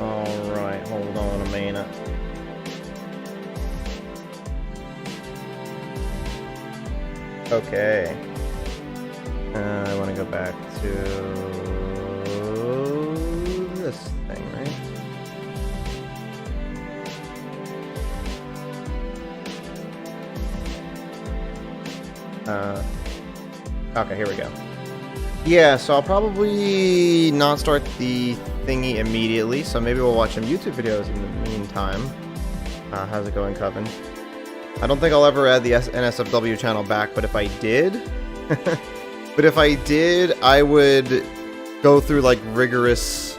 Alright, hold on a minute. Okay. I want to go back to this thing, right? Okay, here we go. Yeah, so I'll probably not start the thingy immediately, so maybe we'll watch some YouTube videos in the meantime. How's it going, Coven? I don't think I'll ever add the NSFW channel back, but if I did... I would go through, like, rigorous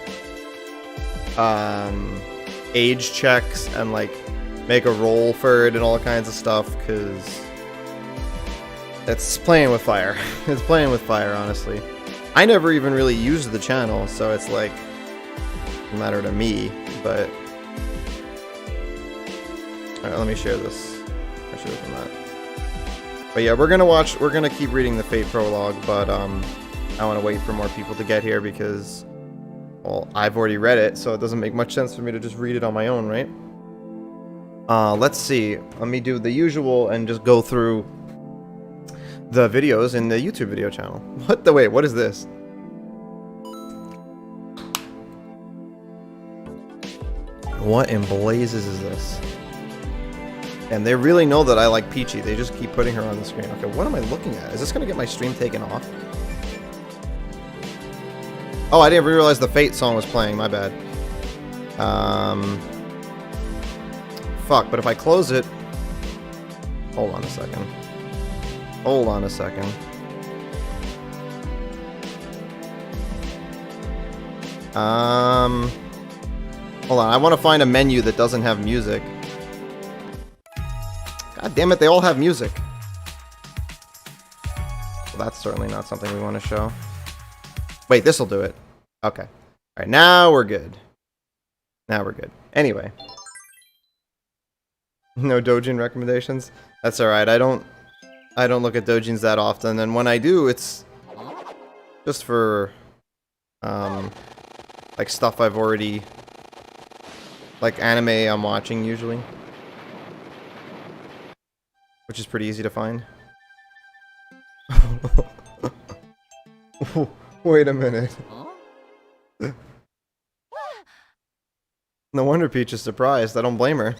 age checks and, like, make a roll for it and all kinds of stuff, because... it's playing with fire. It's playing with fire, honestly. I never even really used the channel, so it's like... no matter to me, but... Alright, let me share this. I should have done that. But yeah, we're gonna keep reading the Fate Prologue, but I want to wait for more people to get here because, well, I've already read it, so it doesn't make much sense for me to just read it on my own, right? Let's see. Let me do the usual and just go through the videos in the YouTube video channel. Wait, what is this? What in blazes is this? And they really know that I like Peachy. They just keep putting her on the screen. Okay, what am I looking at? Is this going to get my stream taken off? Oh, I didn't realize the Fate song was playing. My bad. Fuck, but if I close it... hold on a second. Hold on a second. Hold on, I want to find a menu that doesn't have music. God damn it, they all have music. Well, that's certainly not something we want to show. Wait, this'll do it. Okay. Alright, now we're good. Now we're good. Anyway. No Dojin recommendations? That's alright, I don't look at Dojins that often, and when I do, it's just for, like stuff I've already, like anime I'm watching usually. Which is pretty easy to find. Wait a minute. No wonder Peach is surprised. I don't blame her.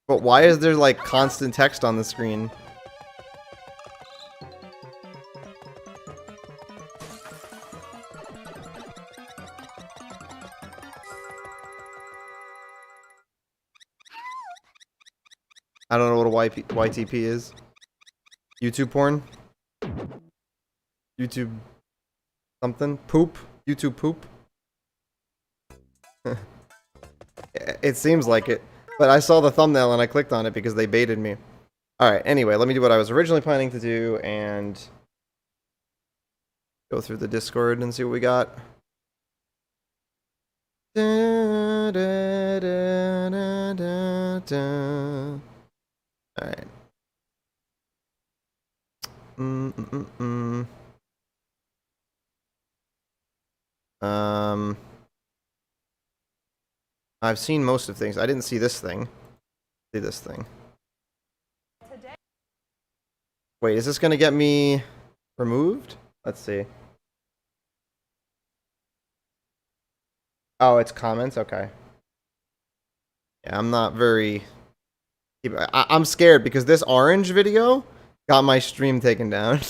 But why is there, like, constant text on the screen? I don't know what a YTP is. YouTube porn? YouTube something? Poop? YouTube poop? It seems like it. But I saw the thumbnail and I clicked on it because they baited me. Alright, anyway, let me do what I was originally planning to do and go through the Discord and see what we got. Da, da, da, da, da, da. Alright. I've seen most of things. I didn't see this thing. See this thing. Wait, is this gonna get me removed? Let's see. Oh, it's comments? Okay. Yeah, I'm not very... I'm scared because this orange video got my stream taken down.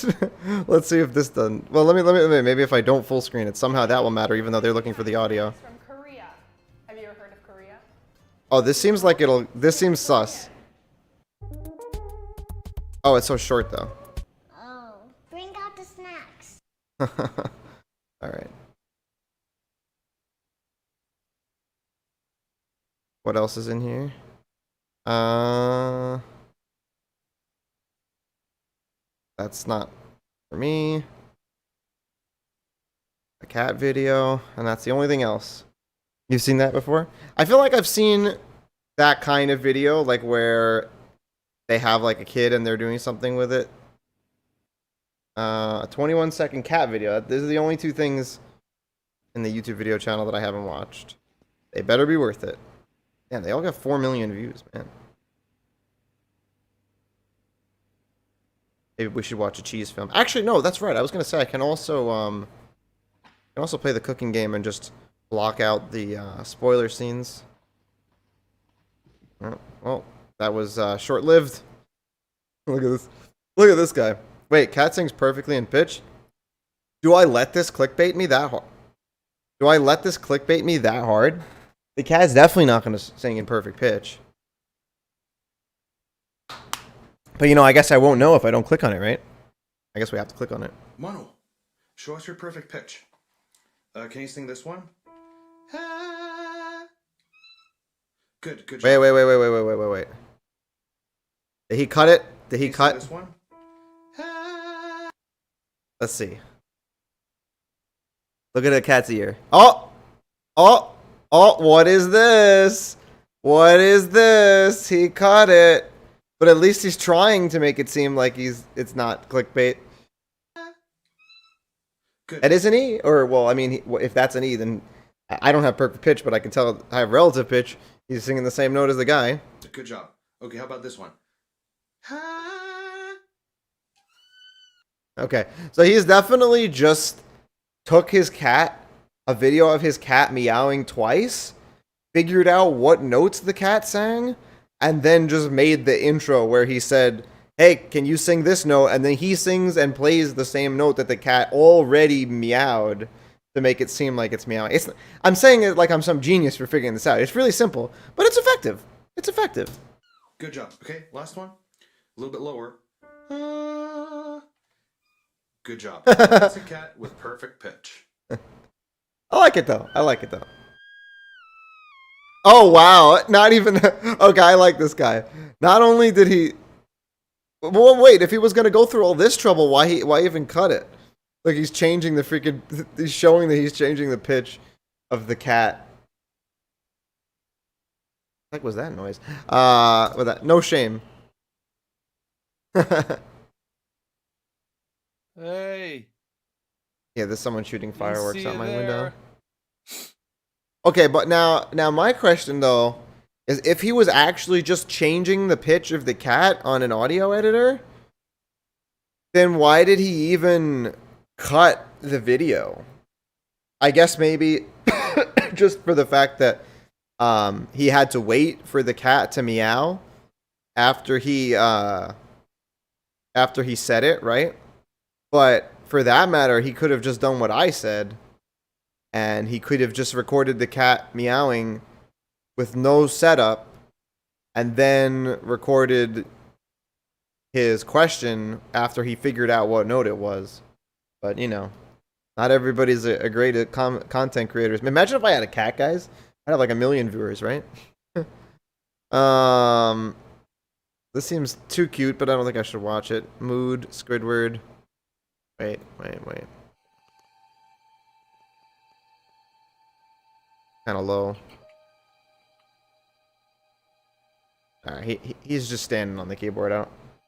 Let's see if this done. Well, let me. Maybe if I don't full screen it, somehow that will matter, even though they're looking for the audio. From Korea. Have you ever heard of Korea? Oh, this seems like it'll. This seems sus. Oh, it's so short though. Oh, bring out the snacks. All right. What else is in here? That's not for me. A cat video, and that's the only thing else. You've seen that before? I feel like I've seen that kind of video, like where they have like a kid and they're doing something with it. A 21-second cat video. These are the only two things in the YouTube video channel that I haven't watched. They better be worth it. Man, they all got 4 million views, man. Maybe we should watch a cheese film. Actually, no, that's right. I was gonna say I can also play the cooking game and just block out the spoiler scenes. Oh, well, that was short-lived. Look at this. Look at this guy. Wait, cat sings perfectly in pitch? Do I let this clickbait me that hard? Do I let this clickbait me that hard? The cat's definitely not going to sing in perfect pitch. But, you know, I guess I won't know if I don't click on it, right? I guess we have to click on it. Mono, show us your perfect pitch. Can you sing this one? Good job. Wait. Did he cut it? Did he cut? This one? Let's see. Look at the cat's ear. Oh, what is this? What is this? He caught it. But at least he's trying to make it seem like it's not clickbait. Good. It is an E? Or, well, I mean, if that's an E, then I don't have perfect pitch, but I can tell I have relative pitch. He's singing the same note as the guy. Good job. Okay, how about this one? Okay, so he's definitely just took his cat, a video of his cat meowing twice, figured out what notes the cat sang, and then just made the intro where he said, hey, can you sing this note? And then he sings and plays the same note that the cat already meowed to make it seem like it's meowing. I'm saying it like I'm some genius for figuring this out. It's really simple, but it's effective. It's effective. Good job. Okay, last one. A little bit lower. Good job. That's a cat with perfect pitch. I like it though. Oh wow, not even okay, I like this guy. Not only did he well wait, if he was gonna go through all this trouble, why even cut it? Like he's changing the freaking he's showing that he's changing the pitch of the cat. What was that noise? With that no shame. Hey. Yeah, there's someone shooting fireworks see out you my there. window. Okay, but now my question though is if he was actually just changing the pitch of the cat on an audio editor, then why did he even cut the video? I guess maybe just for the fact that he had to wait for the cat to meow after he said it, right? But for that matter, he could have just done what I said, and he could have just recorded the cat meowing with no setup, and then recorded his question after he figured out what note it was. But, you know, not everybody's a great content creators. Imagine if I had a cat, guys. I'd have like 1 million viewers, right? This seems too cute, but I don't think I should watch it. Mood, Squidward. Wait. Kind of low. He's just standing on the keyboard. I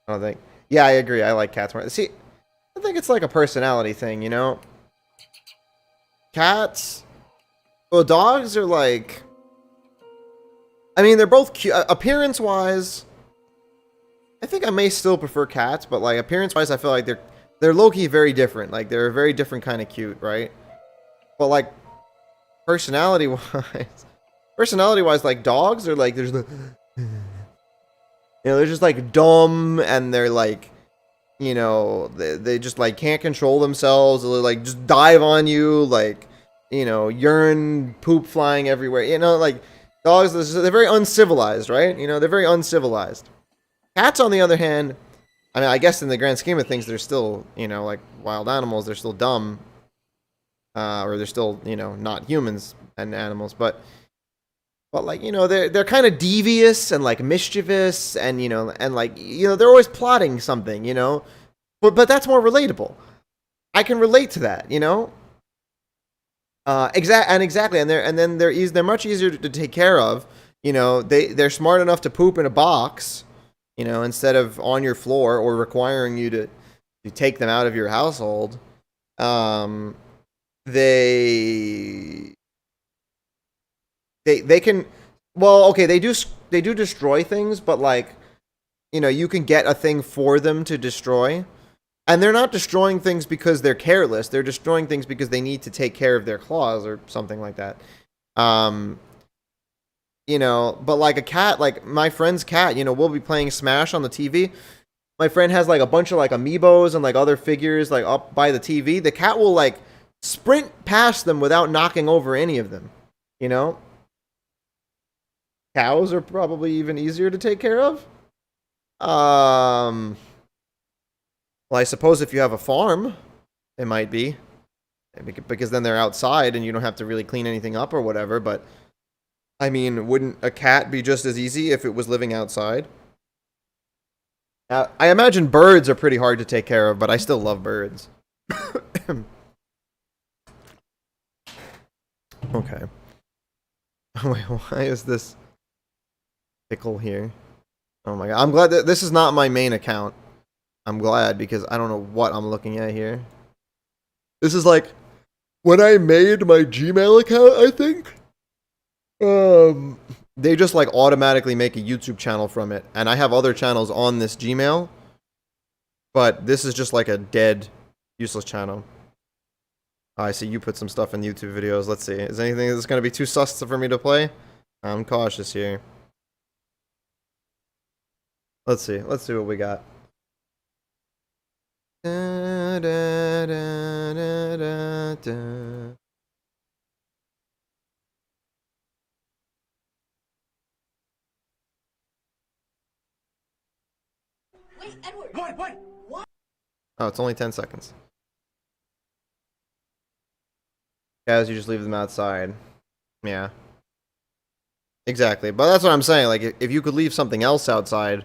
don't think. Yeah, I agree. I like cats more. See, I think it's like a personality thing, you know? Cats... Well, dogs are like... I mean, they're both cute. Appearance-wise, I think I may still prefer cats, but like appearance-wise, I feel like they're low-key very different. Like, they're a very different kind of cute, right? But like, personality-wise, like dogs are like, there's the... You know, they're just like dumb, and they're like, you know, they just like can't control themselves. They'll like just dive on you, like, you know, urine, poop flying everywhere. You know, like dogs, they're very uncivilized, right? You know, they're very uncivilized. Cats, on the other hand, I mean, I guess in the grand scheme of things, they're still, you know, like wild animals. They're still dumb, or they're still, you know, not humans and animals, but like, you know, they're kind of devious and like mischievous, and you know, and like, you know, they're always plotting something, you know, but that's more relatable. I can relate to that, you know. Exactly, and they're much easier to take care of. You know, they're smart enough to poop in a box, you know, instead of on your floor or requiring you to take them out of your household. They can, well, okay, they do destroy things, but like, you know, you can get a thing for them to destroy, and they're not destroying things because they're careless. They're destroying things because they need to take care of their claws or something like that. You know, but like a cat, like my friend's cat, you know, we'll be playing Smash on the TV. My friend has like a bunch of like amiibos and like other figures like up by the TV. The cat will like sprint past them without knocking over any of them, you know? Cows are probably even easier to take care of. Well, I suppose if you have a farm, it might be, because then they're outside and you don't have to really clean anything up or whatever. But I mean, wouldn't a cat be just as easy if it was living outside? I imagine birds are pretty hard to take care of, but I still love birds. Okay. Wait, why is this pickle here? Oh my god. I'm glad that this is not my main account. I'm glad, because I don't know what I'm looking at here. This is like when I made my Gmail account, I think. They just like automatically make a YouTube channel from it, and I have other channels on this Gmail, but this is just like a dead, useless channel. I see you put some stuff in YouTube videos. Let's see. Is anything that's going to be too sus for me to play? I'm cautious here. Let's see. Let's see what we got. Da, da, da, da, da, da. Wait, Edward. What? Oh, it's only 10 seconds. Guys, you just leave them outside. Yeah. Exactly. But that's what I'm saying. Like, if you could leave something else outside,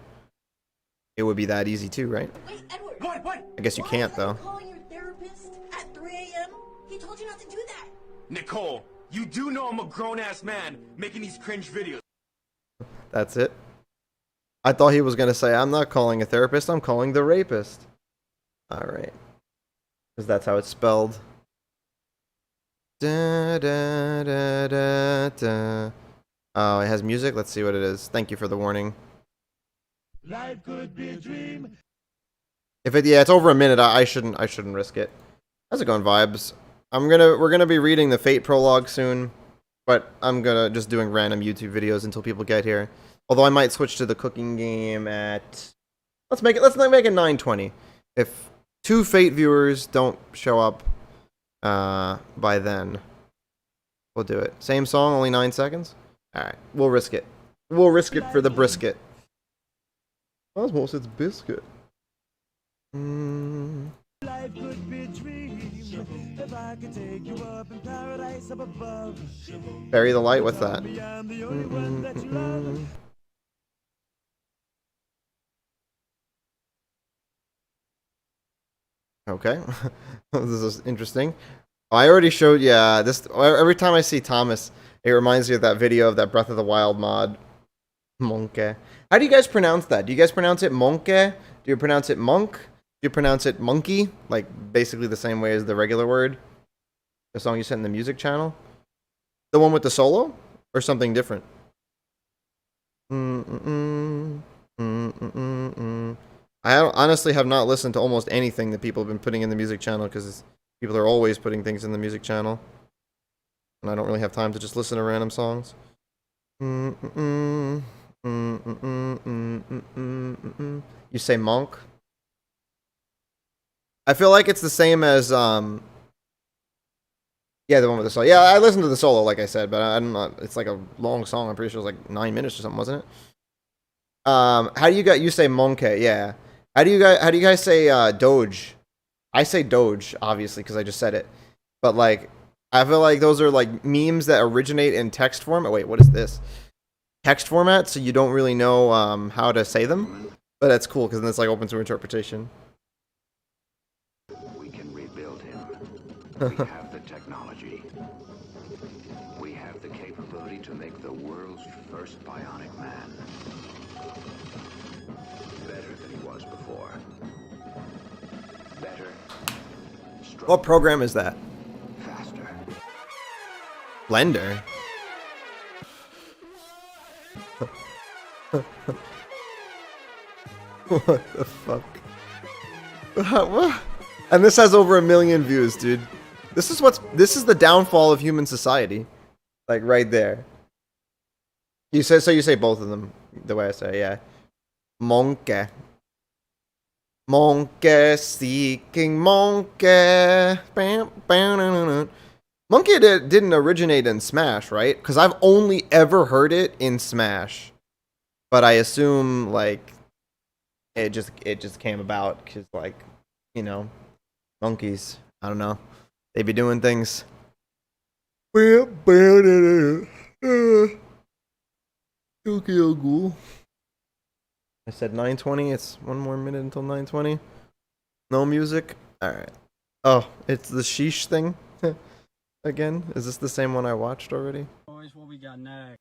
it would be that easy too, right? Wait, Edward. What? I guess you can't, though. Calling your therapist at 3 a.m.? He told you not to do that. Nicole, you do know I'm a grown-ass man making these cringe videos. That's it. I thought he was going to say, I'm not calling a therapist, I'm calling the rapist. Alright. Because that's how it's spelled. Da, da, da, da, da. Oh, it has music? Let's see what it is. Thank you for the warning. Life could be a dream. If it, yeah, it's over a minute, I shouldn't risk it. How's it going, vibes? We're gonna be reading the Fate prologue soon. But I'm gonna just doing random YouTube videos until people get here. Although I might switch to the cooking game at let's make it 9:20. If 2 Fate viewers don't show up by then, we'll do it. Same song, only 9 seconds. All right, we'll risk it. We'll risk it for the brisket. Cosmos, it's biscuit. Life could be a dream if I could take you up in paradise up above. Bury the light. What's that? I'm the only one that you love. Okay, this is interesting. I already showed. Yeah, this. Every time I see Thomas, it reminds me of that video of that Breath of the Wild mod. Monkey. How do you guys pronounce that? Do you guys pronounce it monkey? Do you pronounce it monk? Do you pronounce it monkey? Like basically the same way as the regular word? The song you sent in the music channel? The one with the solo? Or something different? I honestly have not listened to almost anything that people have been putting in the music channel because people are always putting things in the music channel. And I don't really have time to just listen to random songs. You say monk? I feel like it's the same as yeah, the one with the solo. Yeah, I listened to the solo, like I said, but I'm not. It's like a long song. I'm pretty sure it was like 9 minutes or something, wasn't it? How do you guys? You say monkey? Yeah. How do you guys say Doge? I say Doge, obviously, because I just said it. But like, I feel like those are like memes that originate in text form. Oh wait, what is this? Text format, so you don't really know how to say them. But that's cool because then it's like open to interpretation. We can rebuild him. We have the technology. We have the capability to make the world's first bionic man. Better than he was before. Better. Stronger. What program is that? Faster. Blender. What the fuck? What? And this has over 1 million views, dude. This is the downfall of human society. Like right there. You say both of them the way I say, yeah. Monkey. Monkey seeking monkey. Monkey didn't originate in Smash, right? Because I've only ever heard it in Smash. But I assume like it just came about because like, you know, monkeys. I don't know. They be doing things. Tokyo Ghoul. I said 9:20. It's 1 more minute until 9:20. No music. All right. Oh, it's the sheesh thing again. Is this the same one I watched already? Boys, what we got next?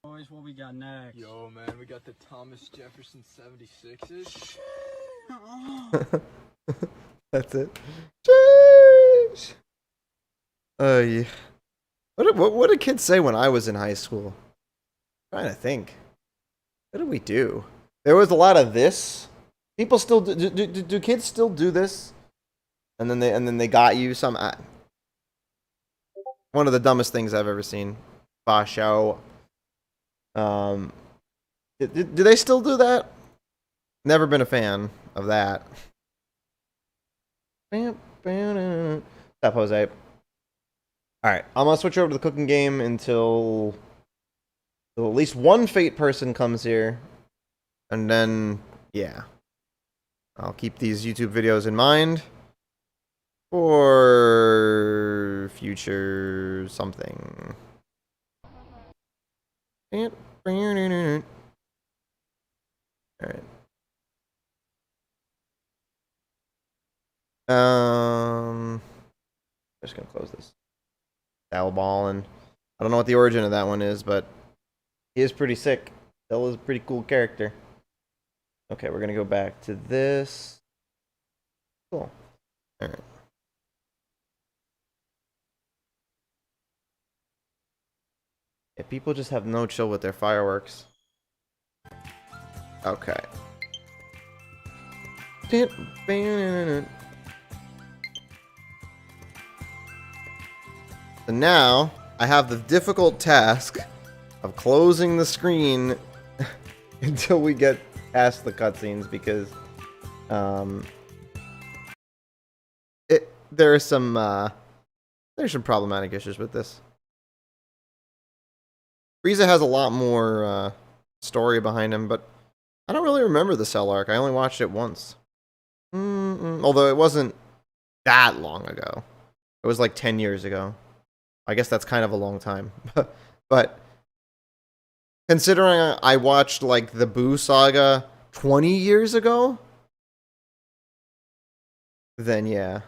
Boys, what we got next? Yo, man, we got the Thomas Jefferson 76s. That's it. Sheesh. Yeah. What did kids say when I was in high school? I'm trying to think. What did we do? There was a lot of this. People still do kids still do this? And then they got you some. One of the dumbest things I've ever seen. Basho. Do they still do that? Never been a fan of that. Stop, Jose. Alright, I'm gonna switch over to the cooking game until at least one Fate person comes here. And then, yeah. I'll keep these YouTube videos in mind for future something. Alright. I'm just gonna close this. Sal Ballin. I don't know what the origin of that one is, but he is pretty sick. Sal is a pretty cool character. Okay, we're gonna go back to this. Cool. Alright. Yeah, people just have no chill with their fireworks. Okay. So now I have the difficult task of closing the screen until we get past the cutscenes because there's some problematic issues with this. Frieza has a lot more story behind him, but I don't really remember the Cell arc. I only watched it once. Although it wasn't that long ago. It was like 10 years ago. I guess that's kind of a long time. But considering I watched like the Boo saga 20 years ago, then yeah.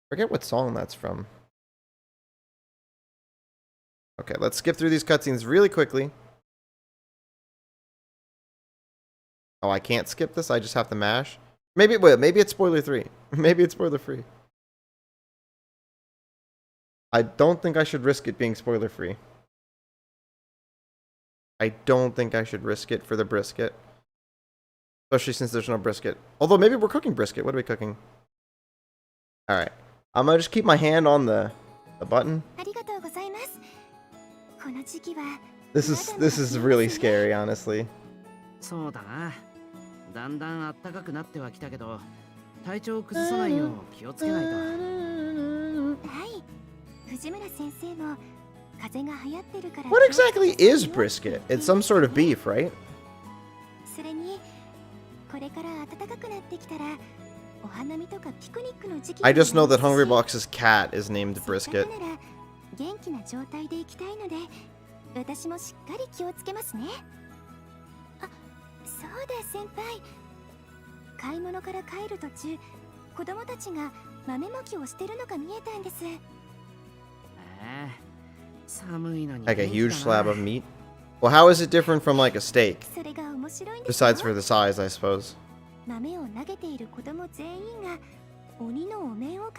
Forget what song that's from. Okay, let's skip through these cutscenes really quickly. Oh, I can't skip this? I just have to mash? Maybe it's spoiler 3. Maybe it's spoiler free. I don't think I should risk it being spoiler free. I don't think I should risk it for the brisket. Especially since there's no brisket. Although maybe we're cooking brisket. What are we cooking? Alright. I'm gonna just keep my hand on the button. This is really scary, honestly. そうだな。だんだん暖かくなってはきたけど、体調を崩さないよう気をつけないと。はい。藤村先生も風邪が流行ってるから。What exactly is brisket? It's some sort of beef, right? それにこれから暖かくなってきたらお花見とかピクニックの時期。I just know that Hungrybox's cat is named Brisket. 元気な状態で行きたいので、私もしっかり気をつけますね。そうだ先輩。買い物から帰る途中、子供たちが豆まきをしてるのが見えたんです。Like a huge slab of meat? Well, how is it different from like a steak? Besides for the size, I suppose.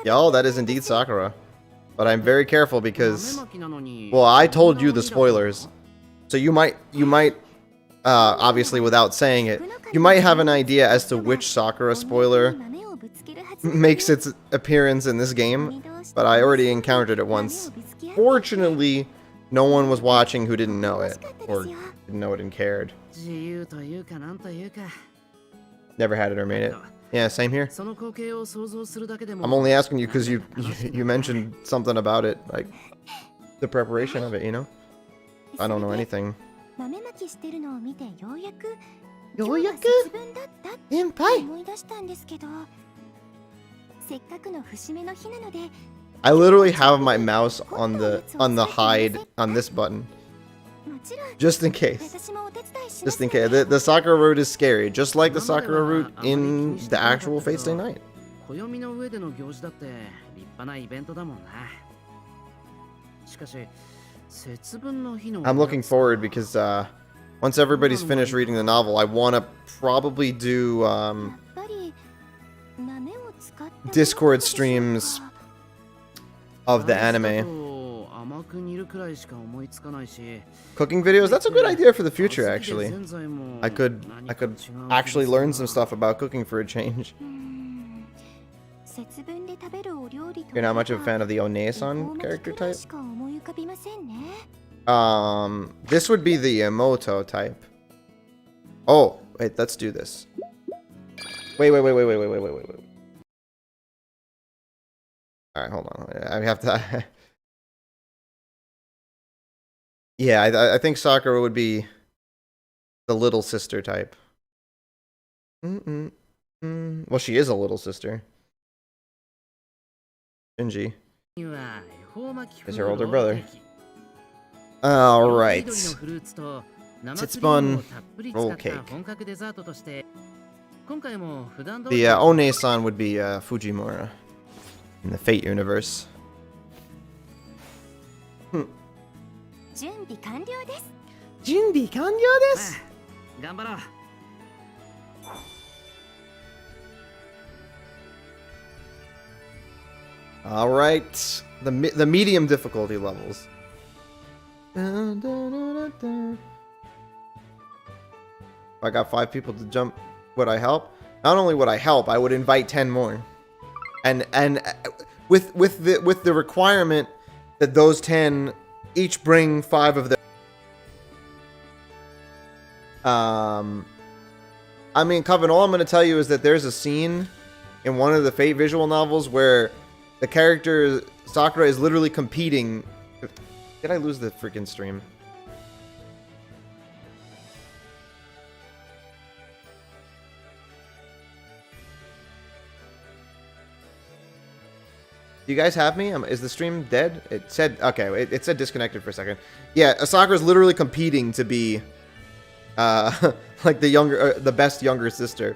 Yo, that is indeed Sakura. But I'm very careful because, well, I told you the spoilers. So you might obviously without saying it, you might have an idea as to which Sakura spoiler makes its appearance in this game, but I already encountered it once. Fortunately, no one was watching who didn't know it, or didn't know it and cared. Never had it or made it. Yeah, same here. I'm only asking you because you mentioned something about it, like the preparation of it, you know? I don't know anything. ようやく先輩 I literally have my mouse on the hide on this button. Just in case. Just in case. The Sakura route is scary, just like the Sakura route in the actual Fate Stay Night. I'm looking forward because once everybody's finished reading the novel, I want to probably do Discord streams of the anime. Cooking videos? That's a good idea for the future, actually. I could actually learn some stuff about cooking for a change. You're not much of a fan of the One-san character type? This would be the Emoto type. Oh, wait, let's do this. Wait. Alright, hold on. I have to... Yeah, I think Sakura would be the little sister type. Well, she is a little sister. Shinji is her older brother. Alright. Titsubun roll cake. The One-san would be Fujimura in the Fate universe. Junbi kanryou desu. All right, the medium difficulty levels. If I got 5 people to jump, would I help? Not only would I help, I would invite 10 more. And with the requirement that those 10 each bring 5 of them. I mean, Coven, all I'm going to tell you is that there's a scene in one of the Fate visual novels where the character Sakura is literally competing. Did I lose the freaking stream? Do you guys have me? Is the stream dead? It said, okay, it said disconnected for a second. Yeah, Sakura's literally competing to be, like the best younger sister.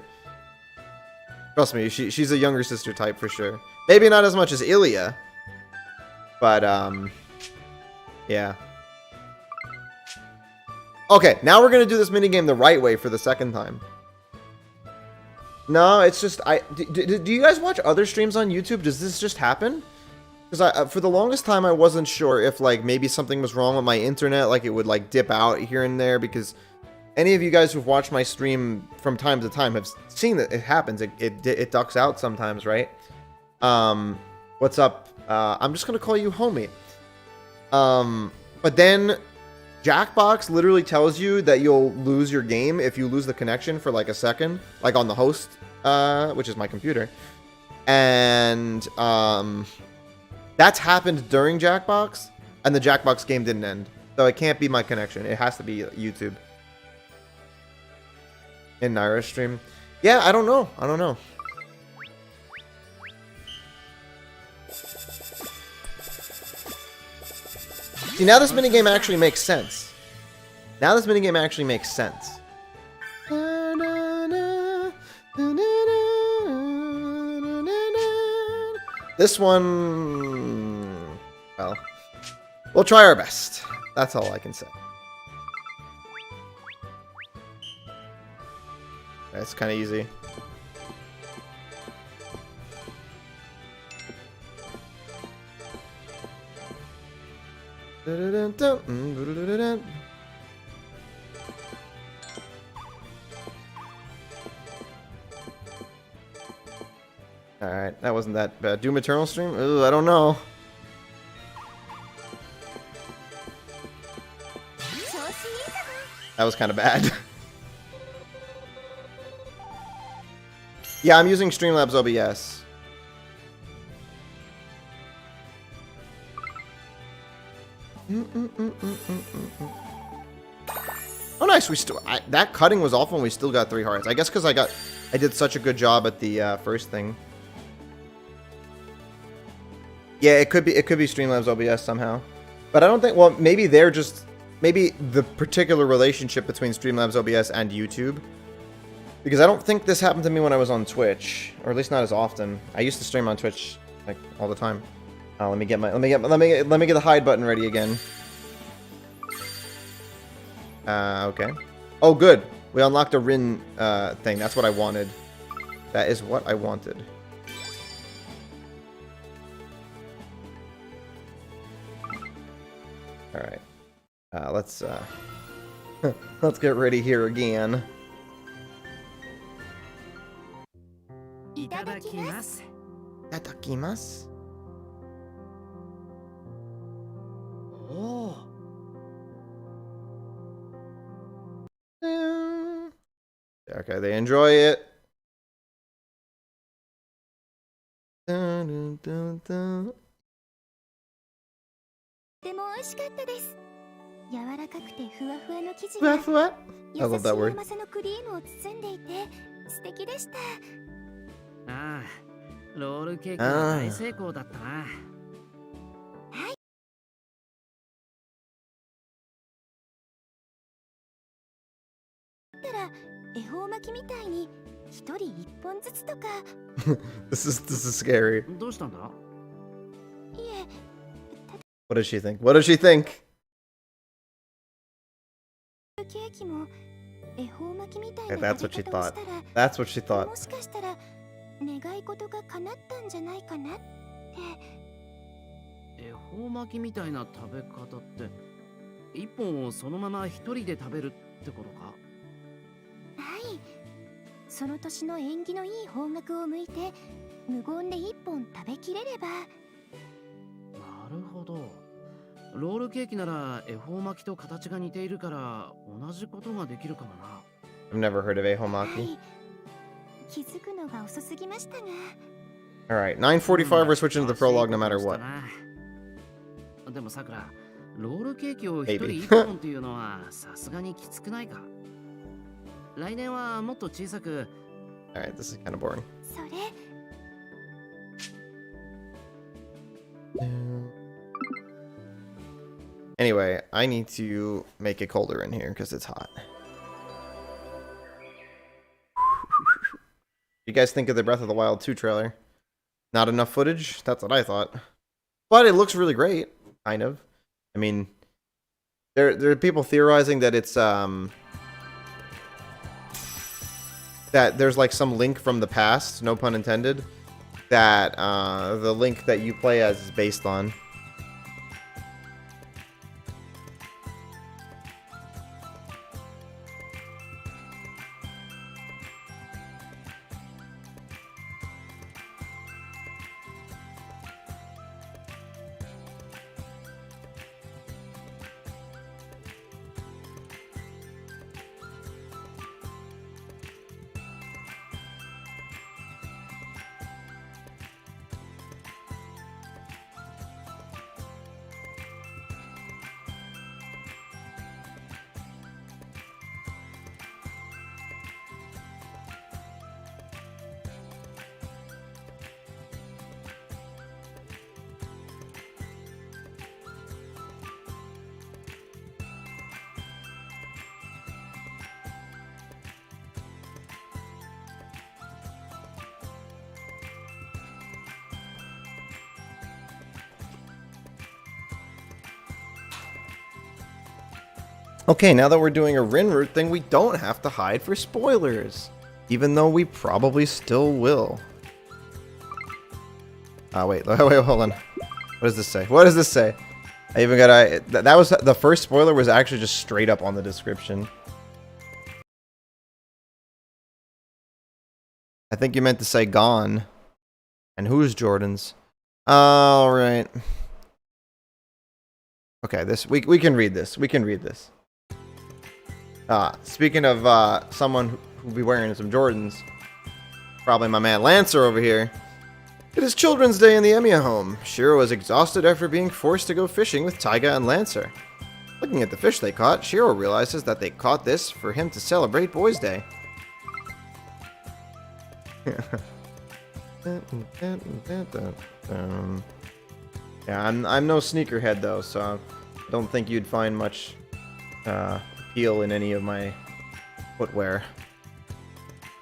Trust me, she's a younger sister type for sure. Maybe not as much as Ilya, but, yeah. Okay, now we're gonna do this minigame the right way for the second time. No, it's just, do you guys watch other streams on YouTube? Does this just happen? Because for the longest time, I wasn't sure if, like, maybe something was wrong with my internet, like, it would, like, dip out here and there, because any of you guys who've watched my stream from time to time have seen that it happens. It ducks out sometimes, right? What's up? I'm just gonna call you homie. But then Jackbox literally tells you that you'll lose your game if you lose the connection for like a second, like on the host, which is my computer. And that's happened during Jackbox, and the Jackbox game didn't end. So it can't be my connection. It has to be YouTube. In Naira's stream. Yeah, I don't know. I don't know. See, now this minigame actually makes sense. Now this minigame actually makes sense. This one... well, we'll try our best. That's all I can say. It's kind of easy. Alright, that wasn't that bad. Doom Eternal stream? Ooh, I don't know. That was kind of bad. Yeah, I'm using Streamlabs OBS. Oh, nice. We still that cutting was awful, and we still got 3 hearts. I guess because I did such a good job at the first thing. Yeah, it could be Streamlabs OBS somehow, but I don't think. Well, maybe they're just the particular relationship between Streamlabs OBS and YouTube. Because I don't think this happened to me when I was on Twitch, or at least not as often. I used to stream on Twitch like all the time. Let me get the hide button ready again. Okay. Oh, good. We unlocked a Rin thing. That's what I wanted. That is what I wanted. All right. Let's let's get ready here again. いただきます。いただきます。おー。Okay, they enjoy it. Dun, dun, dun, dun. でも美味しかったです。柔らかくてふわふわの生地ふわがふわ。I 優 love しい that word. 甘さのクリームを包んでいて素敵でした。ああ、ロールケーキは大成功だったな。はい。だったら恵方巻きみたいに一人一本ずつとか。This is scary. どうしたんだ？いえ。What does she think? What does she think? ケーキも恵方巻きみたい Okay, な that's what she 食べ方を thought. したら。That's what she thought. もしかしたら願い事が叶ったんじゃないかなって。恵方巻きみたいな食べ方って一本をそのまま一人で食べるってことか？はい。その年の縁起のいい方角を向いて無言で一本食べきれれば。なるほど。ロールケーキなら恵方巻きと形が似ているから同じことができるかもな。 I've never heard of は ehomaki. い、気づくのが遅すぎましたが。 Alright, 9:45, we're switching to the prologue no matter what. でもさくら、ロールケーキを一人 Maybe. 一本っていうのはさすがにきつくないか。来年はもっと小さく。 Alright, this is kind of boring. それ、Anyway, I need to make it colder in here because it's hot. You guys think of the Breath of the Wild 2 trailer? Not enough footage? That's what I thought. But it looks really great, kind of. I mean, there are people theorizing that it's that there's like some Link from the past, no pun intended, that the Link that you play as is based on. Okay, now that we're doing a Rinroot thing, we don't have to hide for spoilers. Even though we probably still will. Wait, hold on. What does this say? What does this say? I even got that was the first spoiler was actually just straight up on the description. I think you meant to say gone. And who's Jordan's? All right. Okay, we can read this. We can read this. Speaking of someone who'll be wearing some Jordans, probably my man Lancer over here. It is Children's Day in the Emiya home. Shiro is exhausted after being forced to go fishing with Taiga and Lancer. Looking at the fish they caught, Shiro realizes that they caught this for him to celebrate Boys' Day. Yeah, I'm no sneakerhead though, so I don't think you'd find much appeal in any of my footwear.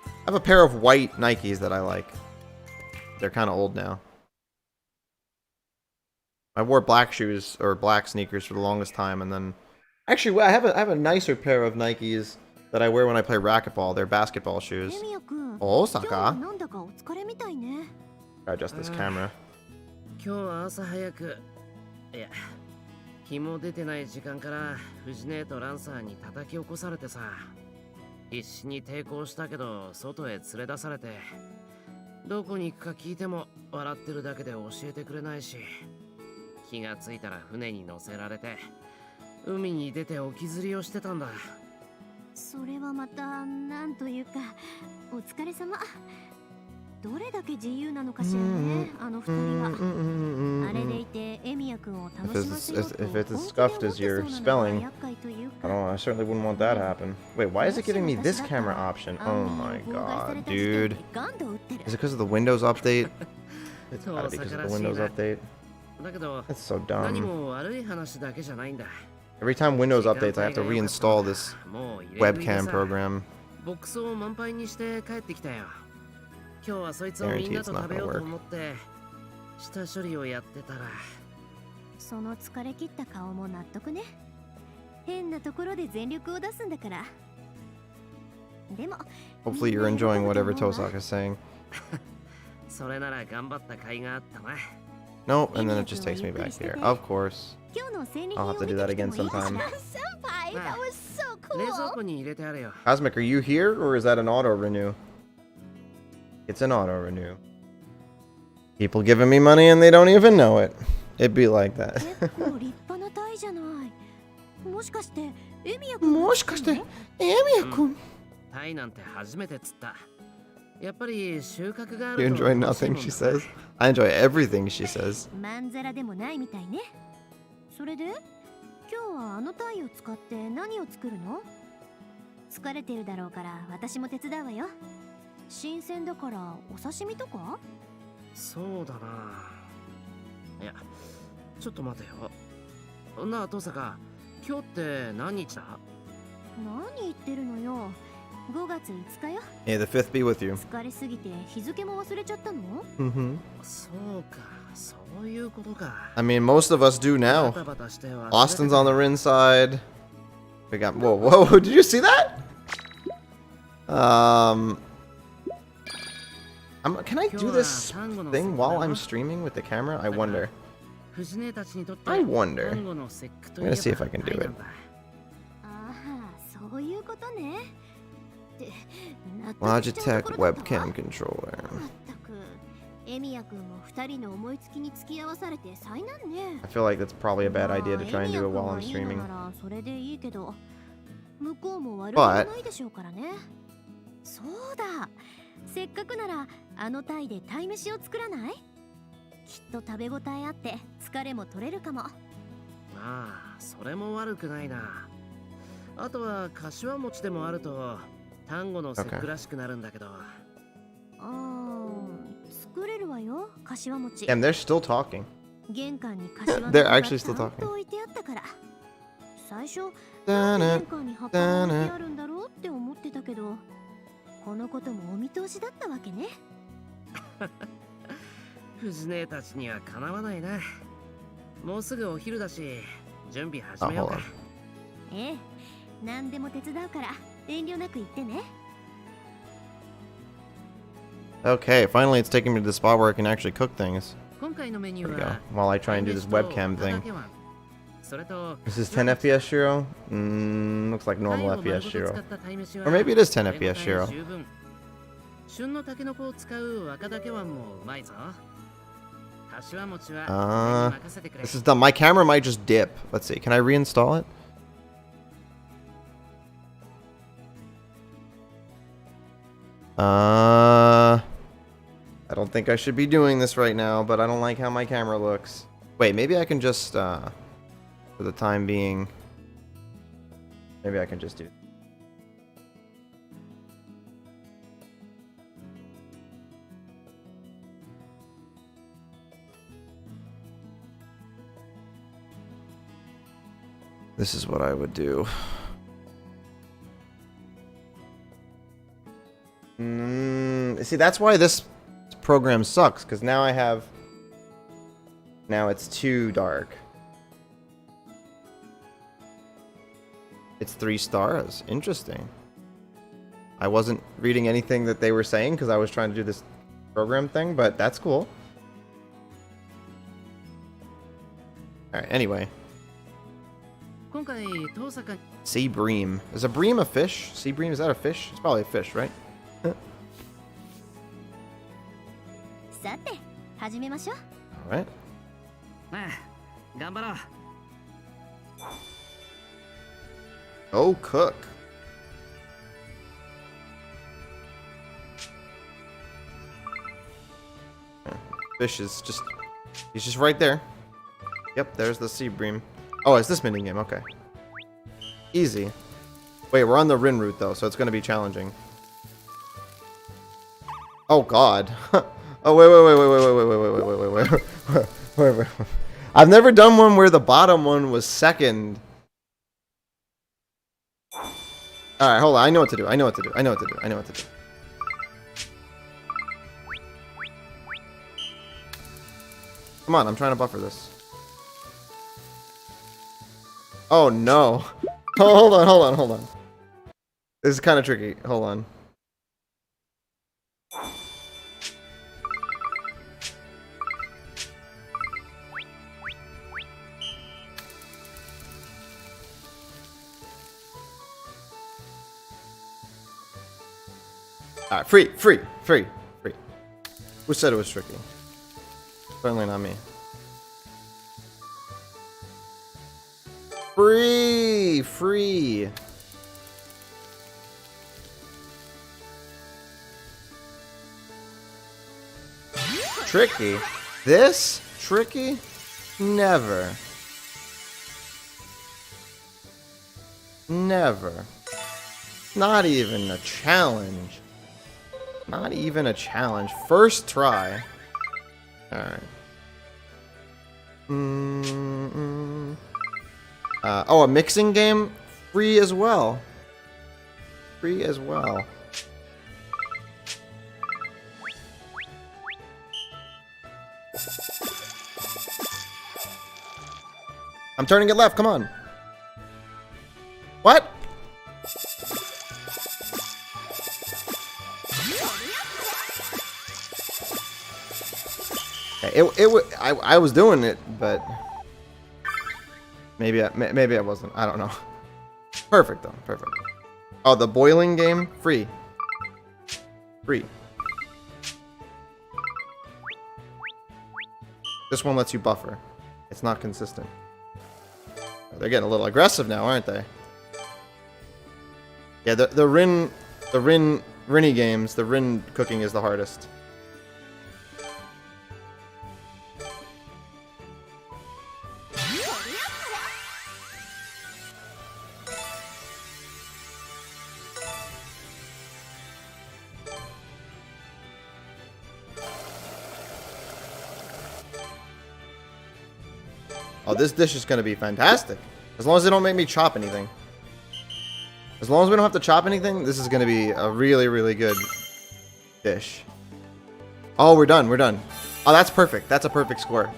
I have a pair of white Nikes that I like. They're kind of old now. I wore black shoes or black sneakers for the longest time, and then actually I have a nicer pair of Nikes that I wear when I play racquetball. They're basketball shoes. Osaka. Adjust this camera. 今日は朝早く、いや、日も出てない時間から藤姉とランサーに叩き起こされてさ、必死に抵抗したけど外へ連れ出されて、どこに行くか聞いても笑ってるだけで教えてくれないし、気がついたら船に乗せられて、海に出て置き釣りをしてたんだ。それはまたなんというか、お疲れ様。どれだけ自由なのかしらね、あの二人は。あれでいてエミヤ君を楽しませようと。If it's as scuffed as your spelling, I don't know. I certainly wouldn't want that to happen. Wait, why is it giving me this camera option? Oh my god, dude. Is it because of the Windows update? It's gotta be because of the Windows update. That's so dumb. Every time Windows updates, I have to reinstall this webcam program. 今日はそいつをみんなと食べようと思って下処理をやってたら、その疲れ切った顔も納得ね。変なところで全力を出すんだから。でも Hopefully you're enjoying whatever Tosaka is saying. それなら頑張った甲斐があったな。 Nope, and then it just takes me back here. Of course. I'll have to do that again sometime. That was so cool. 冷蔵庫に入れてあるよ。 Cosmic, are you here or is that an auto renew? It's an auto renew. People giving me money and they don't even know it. It'd be like that. もしかしてエミヤ君もしかしてエミヤ君タイなんて初めて釣った。やっぱり収穫があ You ると enjoy nothing, she says. I enjoy everything, she says. まんざらでもないみたいね。それで今日はあのタイを使って何を作るの？疲れてるだろうから私も手伝うわよ。新鮮だからお刺身とか？そうだな。いや、ちょっと待てよ。なあ、登坂、今日って何日だ？何言ってるのよ。5月5日よ。 May the 5th be with you. 疲れすぎて日付も忘れちゃったの？ Mm-hmm. そうか、そういうことか。 I mean, most of us do now. Austin's on the Rin side. We got. Whoa, whoa! Did you see that? Can I do this thing while I'm streaming with the camera? I wonder. I wonder. I'm gonna see if I can do it. ああ、そういうことね。 Logitech webcam controller. エミヤ君も2人の思いつきに付き合わされて災難ね。 I feel like that's probably a bad idea to try and do it while I'm streaming. それでいいけど、向こうも悪くないでしょうからね。そうだ。せっかくならあのタイで鯛めしを作らない？きっと食べ応えあって疲れも取れるかも。まあ、それも悪くないな。あとは柏餅でもあると単語の節句らしくなるんだけど。作れるわよ、柏餅。 And they're still talking. 玄関に柏餅 They're actually still が talking. 置いてあったから。最初、なんで玄関に葉っぱが置いてあるんだろうって思ってたけど、このこともお見通しだったわけね。藤姉たちにはかなわないな。もうすぐお昼だし、準備始めようか。ええ、何でも手伝うから遠慮なく言ってね。 Okay, finally it's taking me to the spot where I can actually cook things. 今回のメニュ There ー we go. は While I try and do this webcam thing. それと This is 10 FPS Shiro? Looks like normal FPS Shiro. Or maybe it is 10 FPS Shiro. 旬のタケノコを使う若竹湾もうまいぞ。柏餅は任せてくれ。 This is dumb. My camera might just dip. Let's see. Can I reinstall it? I don't think I should be doing this right now, but I don't like how my camera looks. Wait, maybe I can just, for the time being, maybe I can just do. This is what I would do. See, that's why this program sucks, because now I have... Now it's too dark. It's 3 stars. Interesting. I wasn't reading anything that they were saying because I was trying to do this program thing, but that's cool. Alright, anyway. Sea bream. Is a bream a fish? Sea bream, is that a fish? It's probably a fish, right? さて、始めましょう。 Alright. 頑張ろう。 Oh, cook. Fish is just... He's just right there. Yep, there's the sea bream. Oh, it's this minigame, okay. Easy. Wait, we're on the Rin route, though, so it's gonna be challenging. Oh, God. Oh, wait. I've never done one where the bottom one was second. Alright, hold on. I know what to do. I know what to do. Come on, I'm trying to buffer this. Oh, no. Hold on. This is kind of tricky. Hold on. Alright, free. Who said it was tricky? Certainly not me. Free! Yay, free. Tricky. This? Tricky? Never. Never. Not even a challenge. Not even a challenge. First try. Alright. Oh, a mixing game? Free as well. Free as well. I'm turning it left, come on. What? I was doing it, but maybe I wasn't. I don't know. Perfect though, perfect. Oh, the boiling game, free. Free. This one lets you buffer. It's not consistent. They're getting a little aggressive now, aren't they? Yeah, the Rinny games, the Rin cooking is the hardest. Oh, this dish is going to be fantastic. As long as they don't make me chop anything. As long as we don't have to chop anything, this is going to be a really, really good dish. Oh, we're done. We're done. Oh, that's perfect. That's a perfect score.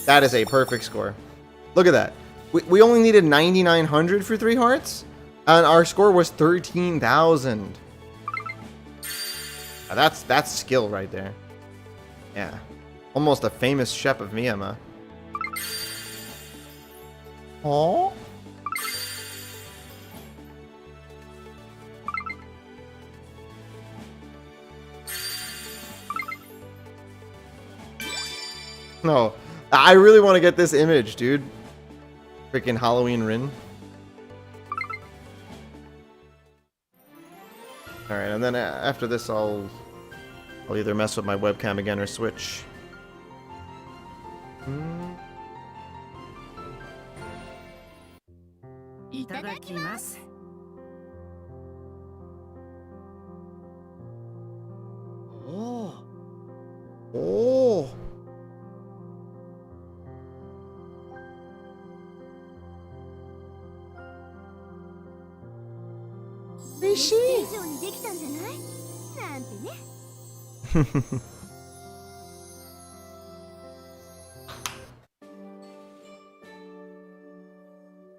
That is a perfect score. Look at that. We only needed 9,900 for 3 hearts. And our score was 13,000. That's skill right there. Yeah. Almost a famous chef of Miyama. Oh. No, I really want to get this image, dude. Freaking Halloween Rin. All right, and then after this, I'll either mess with my webcam again or switch. Itadakimasu. Oh. Oh.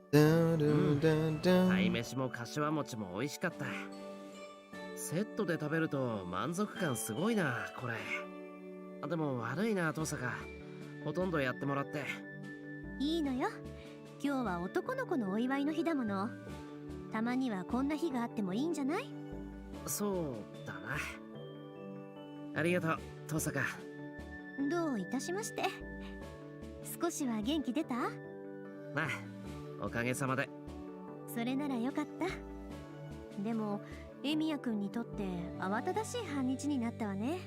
Dun, dun, dun, dun. 鯛めしも柏餅も美味しかった。セットで食べると満足感すごいな、これ。でも悪いな、トサカ。ほとんどやってもらって。いいのよ。今日は男の子のお祝いの日だもの。たまにはこんな日があってもいいんじゃない？そうだな。ありがとう、トサカ。どういたしまして。少しは元気出た？ああ、おかげさまで。それならよかった。でも、エミヤ君にとって慌ただしい半日になったわね。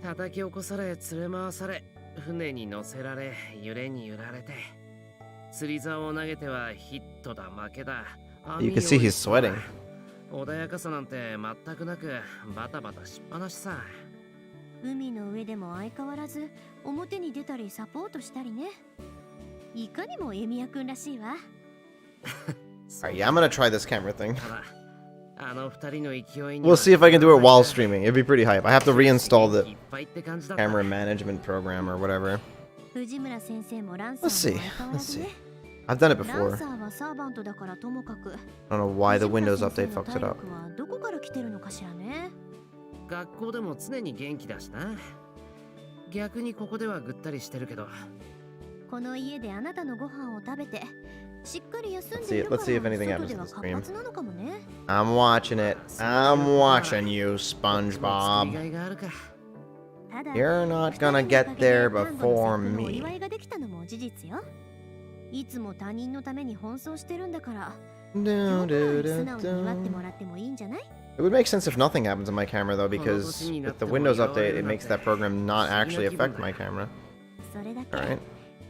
叩き起こされ、連れ回され、船に乗せられ、揺れに揺られて、釣り竿を投げてはヒットだ、負けだ。You can see he's sweating. 穏やかさなんて全くなく、バタバタしっぱなしさ。海の上でも相変わらず表に出たりサポートしたりね。いかにもエミヤ君らしいわ。Alright, yeah, I'm gonna try this camera thing. あの二人の勢いに We'll see if I can do it while streaming. It'd be pretty hype. I have to reinstall the camera management program or whatever. 藤村先生もランサ Let's ー see. も相変わら Let's ず see. ね。 I've done it ラン before. サーはサーバントだからともかく。I don't know why the 藤村 Windows 先 update 生の fucks 体 it up. 力はどこから来てるのかしらね。学校でも常に元気だしな。逆にここではぐったりしてるけど。この家であなたのご飯を食べてしっかり休んでいる Let's か see if ら anything 外 happens で to は the 活 stream. 発なのかもね。I'm watching it. I'm watching you, 作り SpongeBob. がいがあるか。ただ You're not gonna get there before お me. 祝いができたのも事実よ。いつも他人のために奔走してるんだから Do, 今日 do, くらい do, 素直に祝って do. もらってもいいんじゃない It would make sense if nothing happens on my camera though, because with the Windows update, it makes that program not actually affect my camera. それだけ Alright.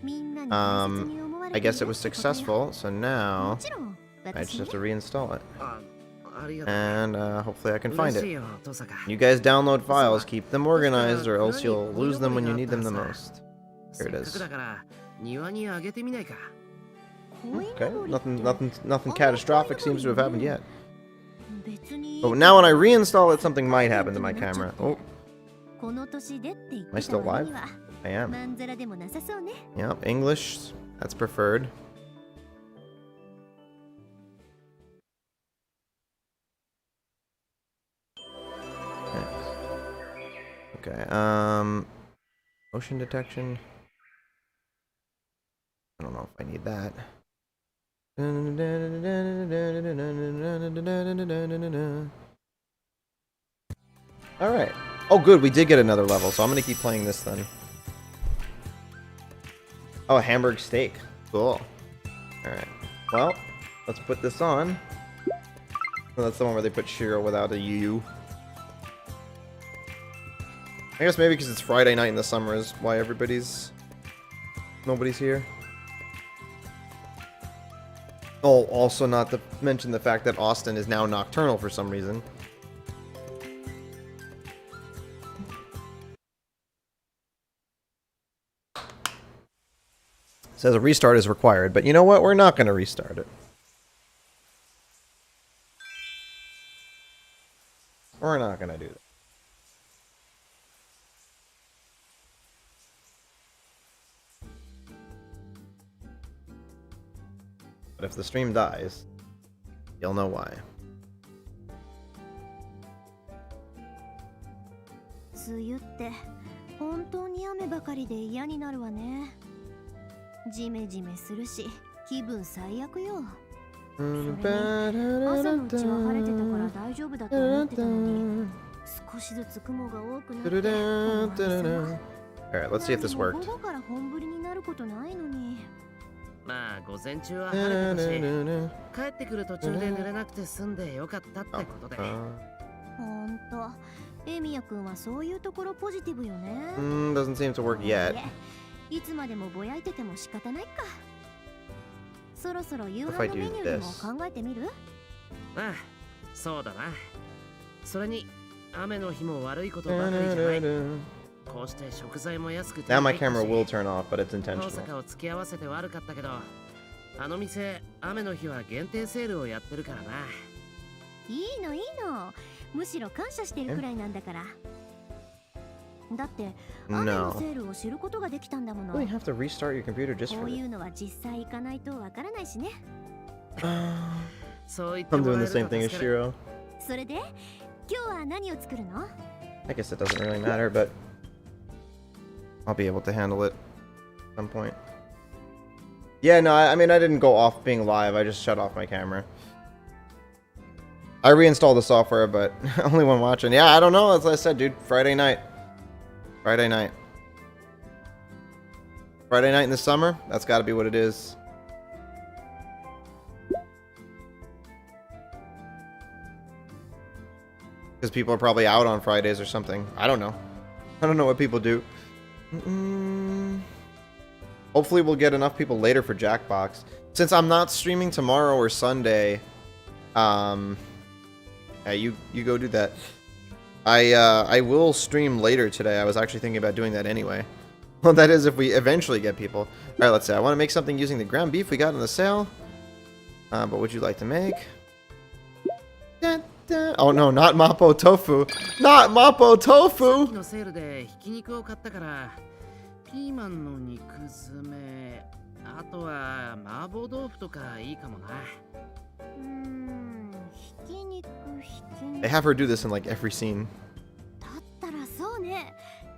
みんなに大切に思われ I てい guess る it was ってことよ successful, so も now ちろん I just 私 have ね to reinstall it. ありがとう。 And hopefully I can find 嬉しい it. よ、登坂。 You guys download files, keep them organized, or else you'll lose them when you need them the most. Here it せっかく is. だから庭にあげてみないか。 Okay, nothing catastrophic seems to have happened yet. 別に But now when I reinstall it, something might happen to my camera. Oh, この年でって言 am っ I てた still 割 live? には I am. まんざらでもなさそうね Yep, English, that's preferred. Okay, motion detection. I don't know if I need that. Alright. Oh good, we did get another level, so I'm gonna keep playing this then. Oh, a Hamburg steak. Cool. Alright. Well, let's put this on. Oh, that's the one where they put Shiro without a U. I guess maybe because it's Friday night in the summer is why nobody's here. Oh, also not to mention the fact that Austin is now nocturnal for some reason. Says a restart is required, but you know what? We're not going to restart it. We're not going to do that. But if the stream dies, you'll know why. 梅雨って本当に雨ばかりで嫌になるわねジメジメするし気分最悪よそれに朝のうちは晴れてたから大丈夫だと思ってたのに少しずつ雲が多くなってこの暑さは Alright, let's see if this 午 worked. 後から本降りになることないのにまあ午前中は晴れてたし、帰ってくる途中で濡れなくて済んでよかったってことで。ほんと、エミヤくんはそういうところポジティブよね。Doesn't seem to work yet. いつまでもぼやいてても仕方ないか。そろそろ夕飯のメニューでも考えてみる？ああ、そうだな。それに雨の日も悪いことばかりじゃない。こうして食材も安くて Now my camera will turn off, but it's 大 intentional. 阪を付き合わせて悪かったけど、あの店雨の日は限定セールをやってるからな。いいのいいの。むしろ感謝してるくらいなんだから。だって雨のセールを知ることができたんだもの。You have to restart your computer just こ for うい this. うのは実際行かないとわからないしね。そう言って I'm もら doing え the る same と thing 助 as かる。 Shiro. それで今日は何を作るの？ I guess it doesn't really matter, but I'll be able to handle it at some point. Yeah, no, I mean, I didn't go off being live. I just shut off my camera. I reinstalled the software, but only when watching. Yeah, I don't know. As I said, dude, Friday night. Friday night. Friday night in the summer? That's got to be what it is. Because people are probably out on Fridays or something. I don't know. I don't know what people do. Hopefully we'll get enough people later for Jackbox. Since I'm not streaming tomorrow or Sunday, yeah, you go do that. I will stream later today. I was actually thinking about doing that anyway. Well, that is if we eventually get people. All right, let's see. I want to make something using the ground beef we got on the sale. But what would you like to make? Oh no, not Mapo Tofu. Not Mapo Tofu! のセールでひき肉を買ったからピーマンの肉詰めあとは麻婆豆腐とかいいかもな。ひき肉ひき They 肉。 have her do this in like every scene. だったらそうね。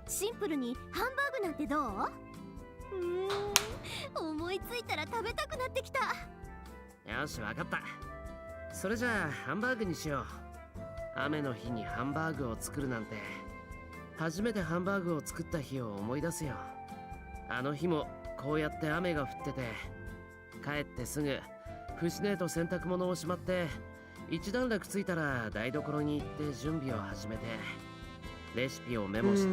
シンプルにハンバーグなんてどう？思いついたら食べたくなってきた。よし、わかった。それじゃあハンバーグにしよう。雨の日にハンバーグを作るなんて初めてハンバーグを作った日を思い出すよ。あの日もこうやって雨が降ってて帰ってすぐ節姉と洗濯物をしまって一段落ついたら台所に行って準備を始めてレシピをメモして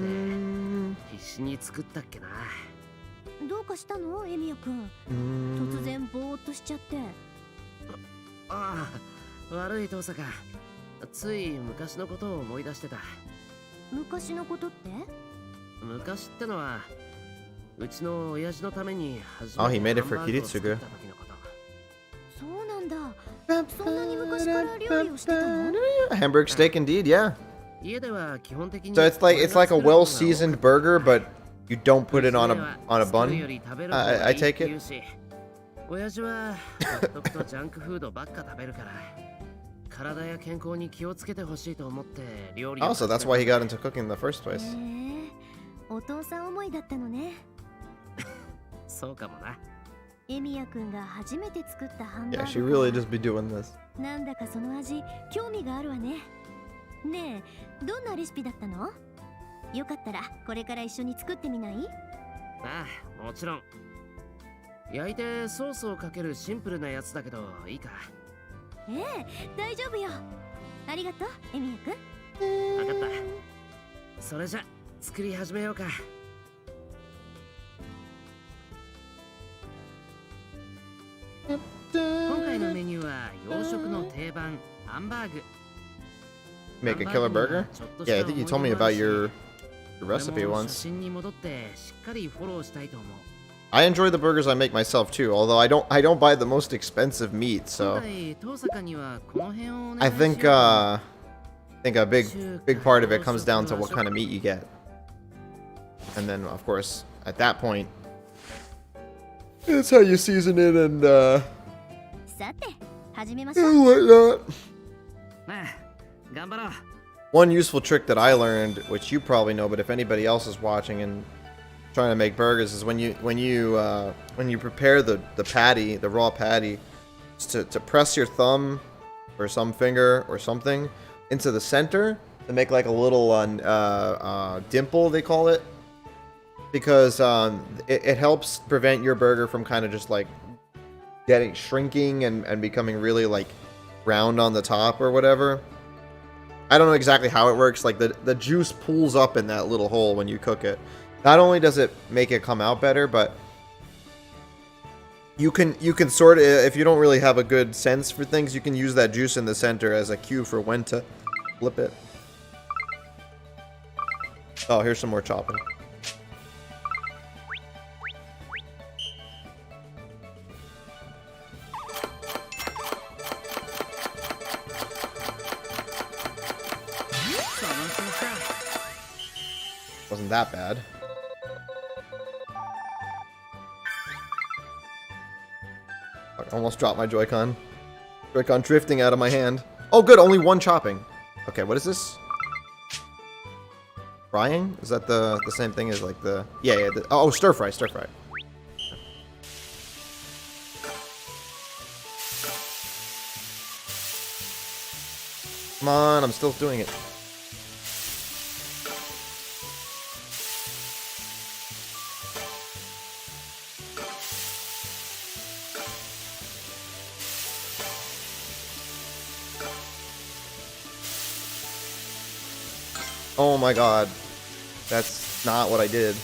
必死に作ったっけな。どうかしたのエミヤくん。突然ぼーっとしちゃって。ああ、悪い父さんか。つい昔のことを思い出してた。昔のことって？昔ってのはうちの親父のために初Oh, め he て made ハ it ン for バーグを作った Kiritsugu. 時のこと。そうなんだ。そんなに昔から料理をしてたの？ Hamburg steak indeed, yeah. 家では基本的に So it's like a well-seasoned burger, but you don't put it on a bun. I take it. 親父はホットクとジャンクフードばっか食べるから体や健康に気をつけてほしいと思って料理を。 Also, that's why he got into cooking in the first place. お父さん思いだったのね。そうかもな。エミヤくんが初めて作ったハンバー Yeah, グ。 she really just be doing this. なんだかその味、興味があるわね。ねえ、どんなレシピだったの？よかったらこれから一緒に作ってみない？ああ、もちろん。焼いてソースをかけるシンプルなやつだけどいいか？ええ、大丈夫よ。ありがとう、エミヤくん。わかった。それじゃ作り始めようか。今回のメニューは洋食の定番ハンバーグ。 Make a killer burger? Yeah, I think you told me about your recipe once. I enjoy the burgers I make myself too, although I don't buy the most expensive meat, so I think a big part of it comes down to what kind of meat you get. And then of course, at that point, it's how you season it and whatnot. One useful trick that I learned, which you probably know, but if anybody else is watching and trying to make burgers, is when you prepare the patty, the raw patty, to press your thumb or some finger or something into the center to make like a little dimple, they call it, because it helps prevent your burger from kind of just like shrinking and becoming really like round on the top or whatever. I don't know exactly how it works. Like the juice pools up in that little hole when you cook it. Not only does it make it come out better, but you can sort of, if you don't really have a good sense for things, you can use that juice in the center as a cue for when to flip it. Oh, here's some more chopping. Wasn't that bad. I almost dropped my Joy-Con. Joy-Con drifting out of my hand. Oh good, only one chopping. Okay, what is this? Frying? Is that the same thing as like the... Yeah, oh, stir fry. Come on, I'm still doing it. Oh my god. That's not what I did.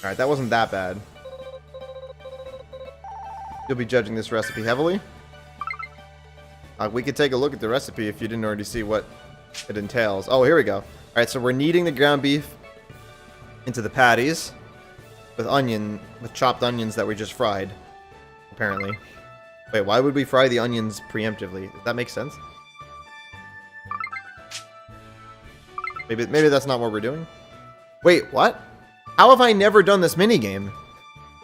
Alright, that wasn't that bad. You'll be judging this recipe heavily. We could take a look at the recipe if you didn't already see what it entails. Oh, here we go. Alright, so we're kneading the ground beef into the patties with chopped onions that we just fried. Apparently. Wait, why would we fry the onions preemptively? Does that make sense? Maybe that's not what we're doing? Wait, what? How have I never done this minigame?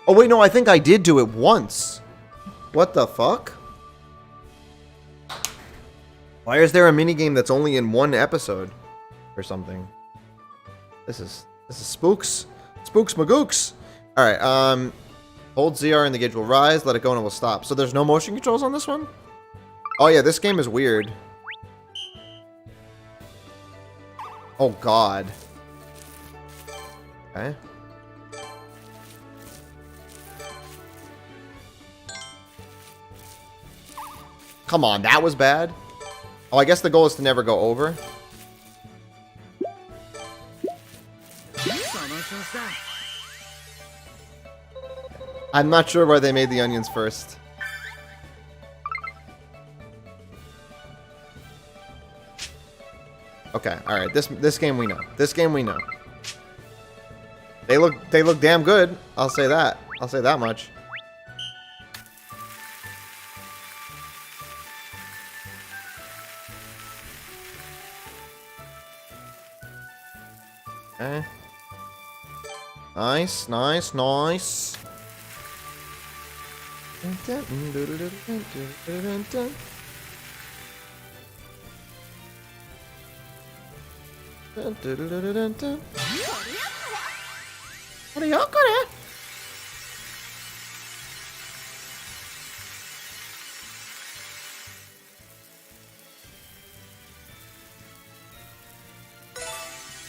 Oh wait, no, I think I did do it once. What the fuck? Why is there a minigame that's only in one episode? Or something. This is spooks. Spooks magooks! Alright, hold ZR and the gauge will rise, let it go and it will stop. So there's no motion controls on this one? Oh yeah, this game is weird. Oh God. Okay. Come on, that was bad. Oh, I guess the goal is to never go over. I'm not sure why they made the onions first. Okay, all right. This game we know. This game we know. They look damn good. I'll say that. I'll say that much. Okay. Nice, nice, nice.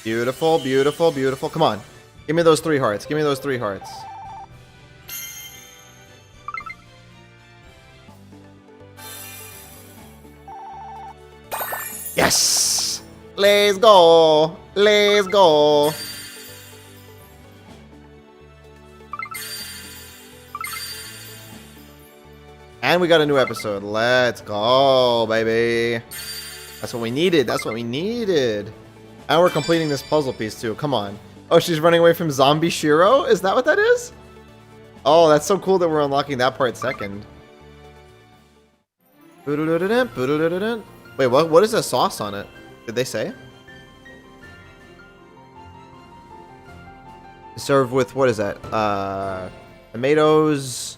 Beautiful, beautiful, beautiful. Come on. Give me those 3 hearts. Give me those 3 hearts. Yes! Let's go! Let's go! And we got a new episode. Let's go, baby. That's what we needed. That's what we needed. And we're completing this puzzle piece too. Come on. Oh, she's running away from Zombie Shiro? Is that what that is? Oh, that's so cool that we're unlocking that part second. Wait, what is the sauce on it? Did they say? Served with, what is that? Tomatoes,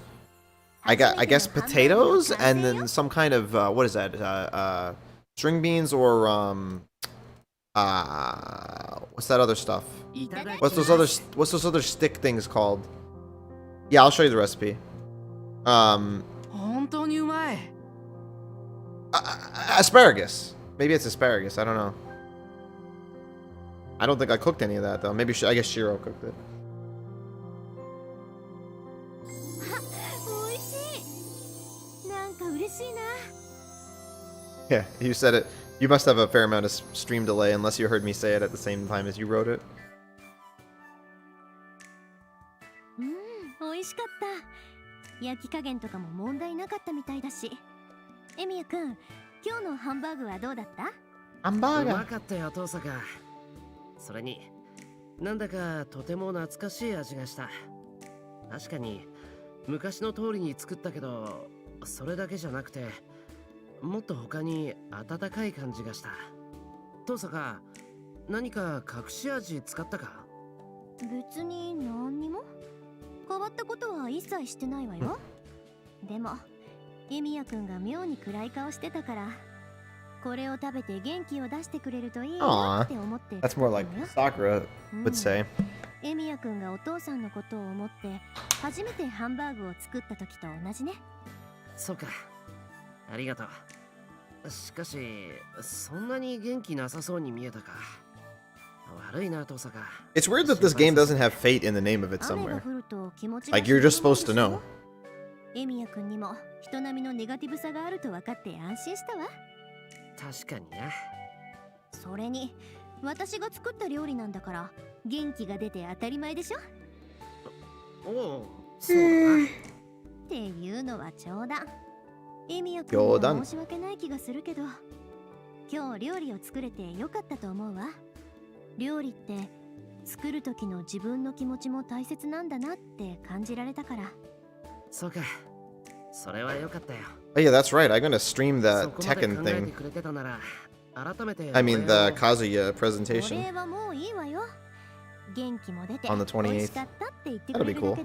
I guess potatoes, and then some kind of, what is that? String beans or, what's that other stuff? What's those other stick things called? Yeah, I'll show you the recipe. Asparagus. Maybe it's asparagus. I don't know. I don't think I cooked any of that though. Maybe I guess Shiro cooked it. Yeah, you said it. You must have a fair amount of stream delay unless you heard me say it at the same time as you wrote it. 美味しかった。焼き加減とかも問題なかったみたいだし。エミヤくん、今日のハンバーグはどうだった？ハンバーガー。うまかったよ、父さん。それに、なんだかとても懐かしい味がした。確かに昔の通りに作ったけど、それだけじゃなくて、もっと他に温かい感じがした。父さん、何か隠し味使ったか？別に何にも。変わったことは一切してないわよ。でも、エミヤくんが妙に暗い顔してたから、これを食べて元気を出してくれるといいなって思って。That's more like Sakura would say. エミヤくんがお父さんのことを思って初めてハンバーグを作った時と同じね。そうか。ありがとう。しかし、そんなに元気なさそうに見えたか。悪いな、父さん。It's weird that this game doesn't have fate in the name of it somewhere. Like you're just supposed to know. エミヤくんにも人並みのネガティブさがあると分かって安心したわ。確かにな。それに私が作った料理なんだから元気が出て当たり前でしょ。おお、そうだな。っていうのは冗談。エミヤくんには申し訳ない気がするけど、今日料理を作れてよかったと思うわ。料理って作る時の自分の気持ちも大切なんだなって感じられたから。そうか。それはよかったよ。Oh yeah, that's right. I'm gonna stream the Tekken thing. I mean the Kazuya presentation. On the 28th. That'll be cool.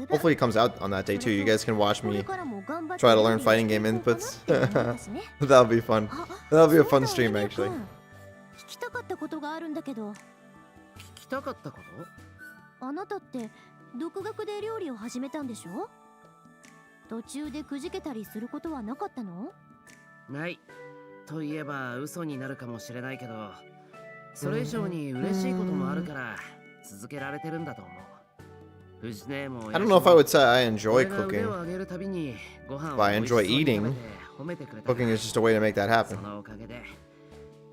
Hopefully it comes out on that day too. You guys can watch me try to learn fighting game inputs. That'll be fun. That'll be a fun stream actually. 聞きたかったことがあるんだけど。聞きたかったこと？あなたって独学で料理を始めたんでしょ？途中でくじけたりすることはなかったの？ない。といえば嘘になるかもしれないけど、それ以上に嬉しいこともあるから続けられてるんだと思う。藤姉も I don't know if I would say I enjoy 俺が腕 cooking. を上げるたびにご飯 But I を美味しそう enjoy に食べ eating. て褒めてくれた。 Cooking is just a way to make that そ happen. のおかげで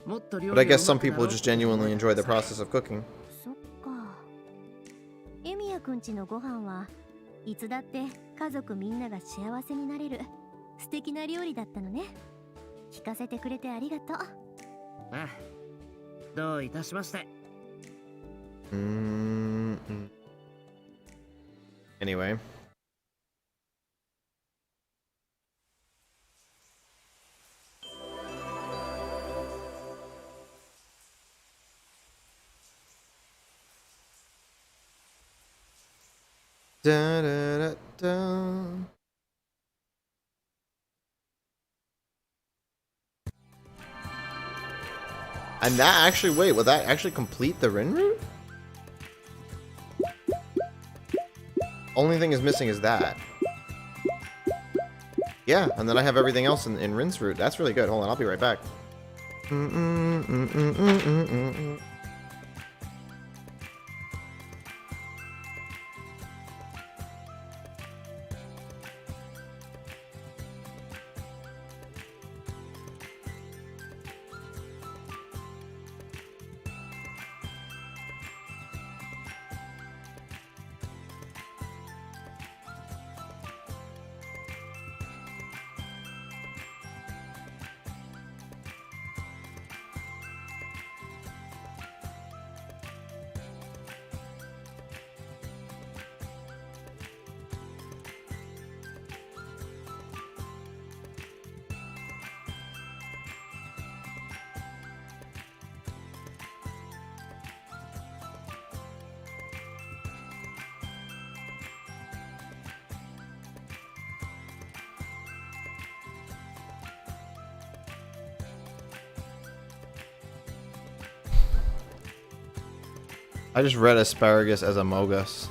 もっと料 But I 理を guess some 上手くなろ people う just って思 genuinely う enjoy the さ。 process of cooking. そっか。エミヤくんちのご飯はいつだって家族みんなが幸せになれる素敵な料理だったのね。聞かせてくれてありがとう。ああ、どういたしまして。Anyway. Da, da, da, da. And that actually, wait, will that actually complete the Rin route? Only thing is missing is that. Yeah, and then I have everything else in Rin's route. That's really good. Hold on, I'll be right back. I just read asparagus as a mogus.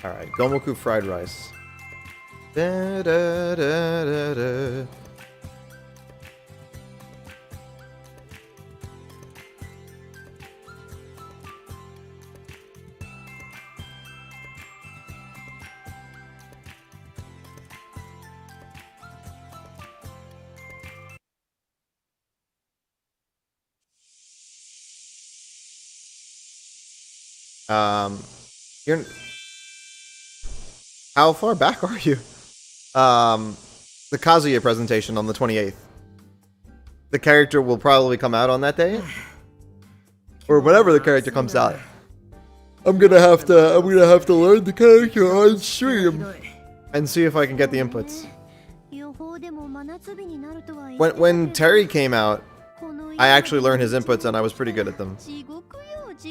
Alright, Gomoku fried rice. Da, da, da, da, da. You're... How far back are you? The Kazuya presentation on the 28th. The character will probably come out on that day. Or whenever the character comes out. I'm gonna have to learn the character on stream and see if I can get the inputs. When Terry came out, I actually learned his inputs and I was pretty good at them.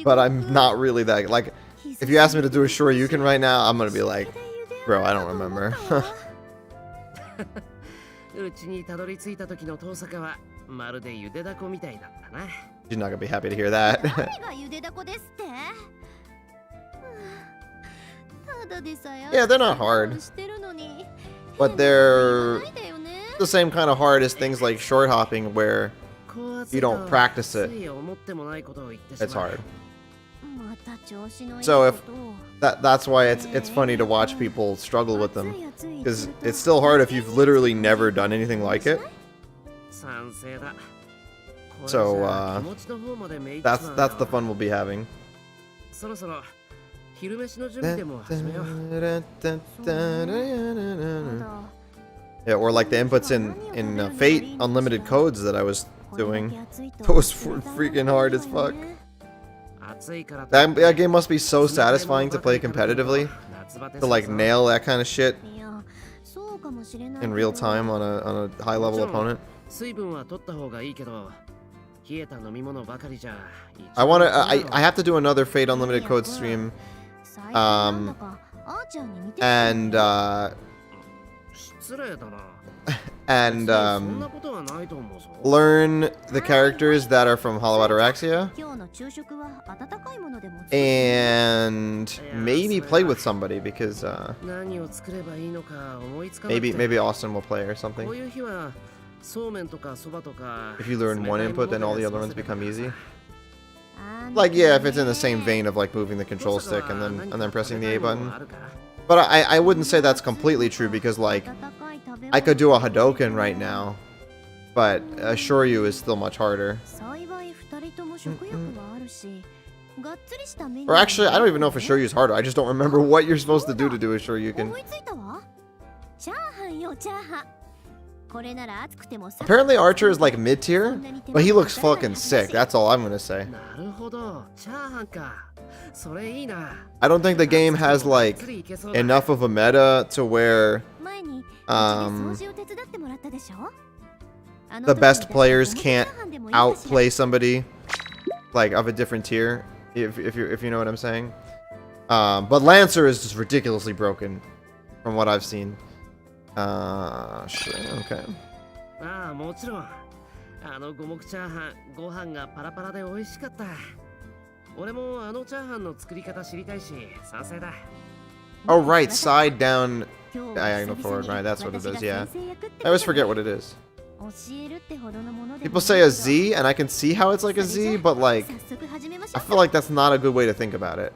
But I'm not really that, like, if you ask me to do a Shoryuken right now, I'm gonna be like, bro, I don't remember. She's not gonna be happy to hear that. Yeah, they're not hard. But they're the same kind of hard as things like short hopping where you don't practice it. It's hard. So if that's why it's funny to watch people struggle with them, because it's still hard if you've literally never done anything like it. So that's the fun we'll be having. Yeah, or like the inputs in Fate Unlimited Codes that I was doing. Those were freaking hard as fuck. That game must be so satisfying to play competitively. To like nail that kind of shit in real time on a high level opponent. I have to do another Fate Unlimited Code stream. and learn the characters that are from Hollow Ataraxia, 今日の昼食は温かいものでも作る and maybe play with somebody because 何を作ればいいのか思いつかなく maybe て maybe Austin will play or こ something. ういう日はそうめんとかそばとか If you learn one 冷たいもの input, then all the で other 済ま ones せれば become easy. あー Like yeah, if it's in the same vein of like moving the control stick and then pressing the A button. But I wouldn't say that's completely true because like 温かい食べ I 物 could do a Hadoken right now, but Shoryu is still much harder. 幸い二人とも食欲はあるしがっつりしたメニュー Or actually, I don't even know if a Shoryu is harder. I just don't remember what you're supposed to do to do a Shoryuken. 思いついたわチャーハンよチャーハンこれなら熱くても Apparently Archer is like mid tier, but he looks fucking sick. That's all I'm gonna say. なるほどチャーハンかそれいいな I don't think the game has like 釣りいけそうだ enough of a meta to where 前にうちで Um, 掃除を手伝ってもらったでしょあの the 時 best に players 出した can't チャーハンでもいいかしら outplay somebody like of a different tier, if you know what I'm saying. But Lancer is just ridiculously broken from what I've seen. Sure, okay. ああもちろんあの五目チャーハンご飯がパラパラで美味しかった俺もあのチャーハンの作り方知りたいし賛成だ Oh right, side down 今日は久 diagonal 々 forward. に Right, that's what it 私 is. が Yeah. 先生役って I always forget what it is. 教えるってほどのものでも People say a Z, and I can see how it's like a Z, but like 早速始めましょ I う feel like that's not a good way to think about it.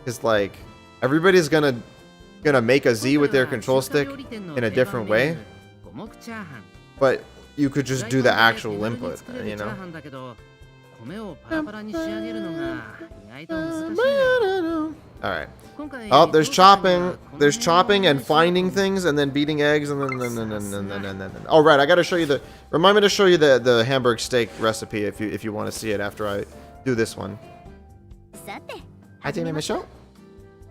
Because like everybody's gonna make a Z with their control stick in a different way, 五目チャーハン but you could just do the actual input, you know? 米をパラパラに仕上げるのが意外と難しいんだ Alright. 今回 Oh, there's chopping. There's chopping and finding things and then beating eggs and then. Oh, right. I gotta show you the. Remind me to show you the Hamburg steak recipe if you want to see it after I do this one. さて始めましょう。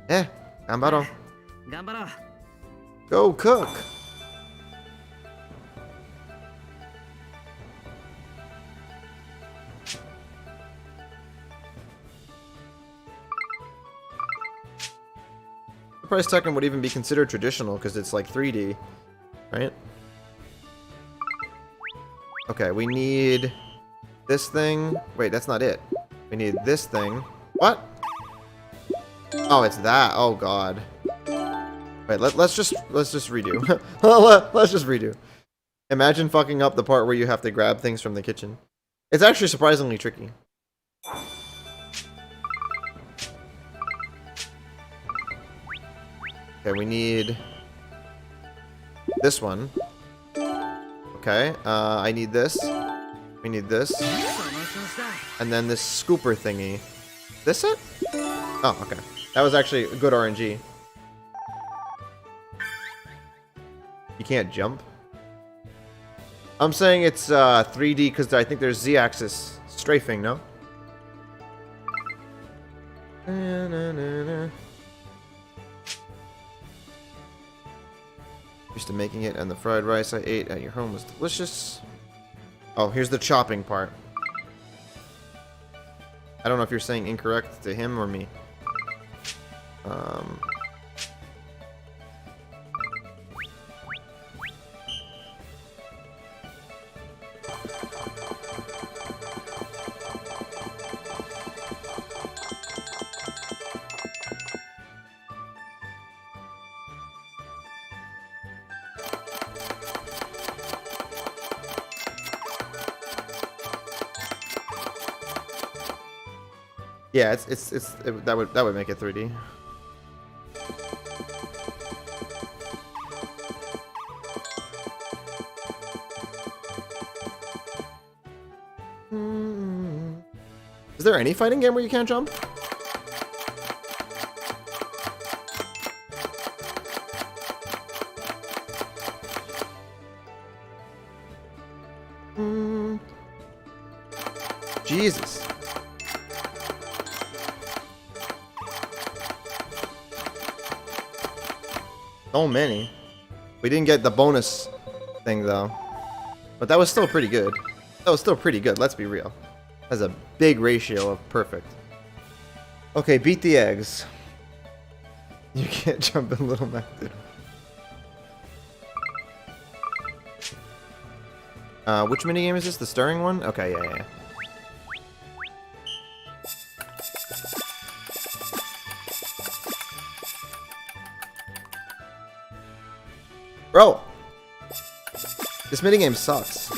頑張ろう。頑張ろう Go cook. Surprise Tekken would even be considered traditional because it's like 3D, right? Okay, we need this thing. Wait, that's not it. We need this thing. What? Oh, it's that. Oh god. Wait, let's just redo. Let's just redo. Imagine fucking up the part where you have to grab things from the kitchen. It's actually surprisingly tricky. Okay, we need this one. Okay, I need this. We need this. And then this scooper thingy. This it? Oh, okay. That was actually good RNG. You can't jump? I'm saying it's 3D because I think there's Z-axis strafing, no? Used to making it, and the fried rice I ate at your home was delicious. Oh, here's the chopping part. I don't know if you're saying incorrect to him or me. Yeah, that would make it 3D. Is there any fighting game where you can't jump? Jesus. So many. We didn't get the bonus thing though. But that was still pretty good. That was still pretty good, let's be real. That's a big ratio of perfect. Okay, beat the eggs. You can't jump in Little Mac. Which minigame is this? The stirring one? Okay, yeah. Bro! This minigame sucks.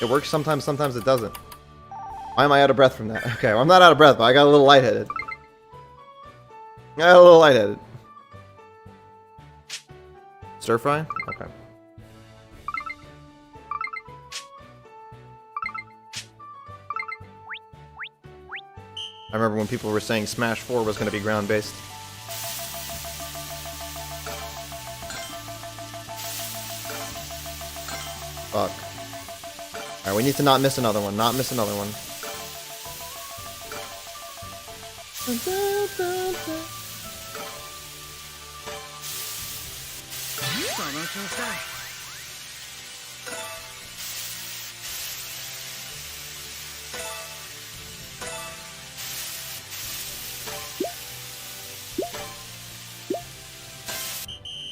It works sometimes, sometimes it doesn't. Why am I out of breath from that? Okay, well, I'm not out of breath, but I got a little lightheaded. Stir fry? Okay. I remember when people were saying Smash 4 was going to be ground-based. Fuck. Alright, we need to not miss another one. Not miss another one.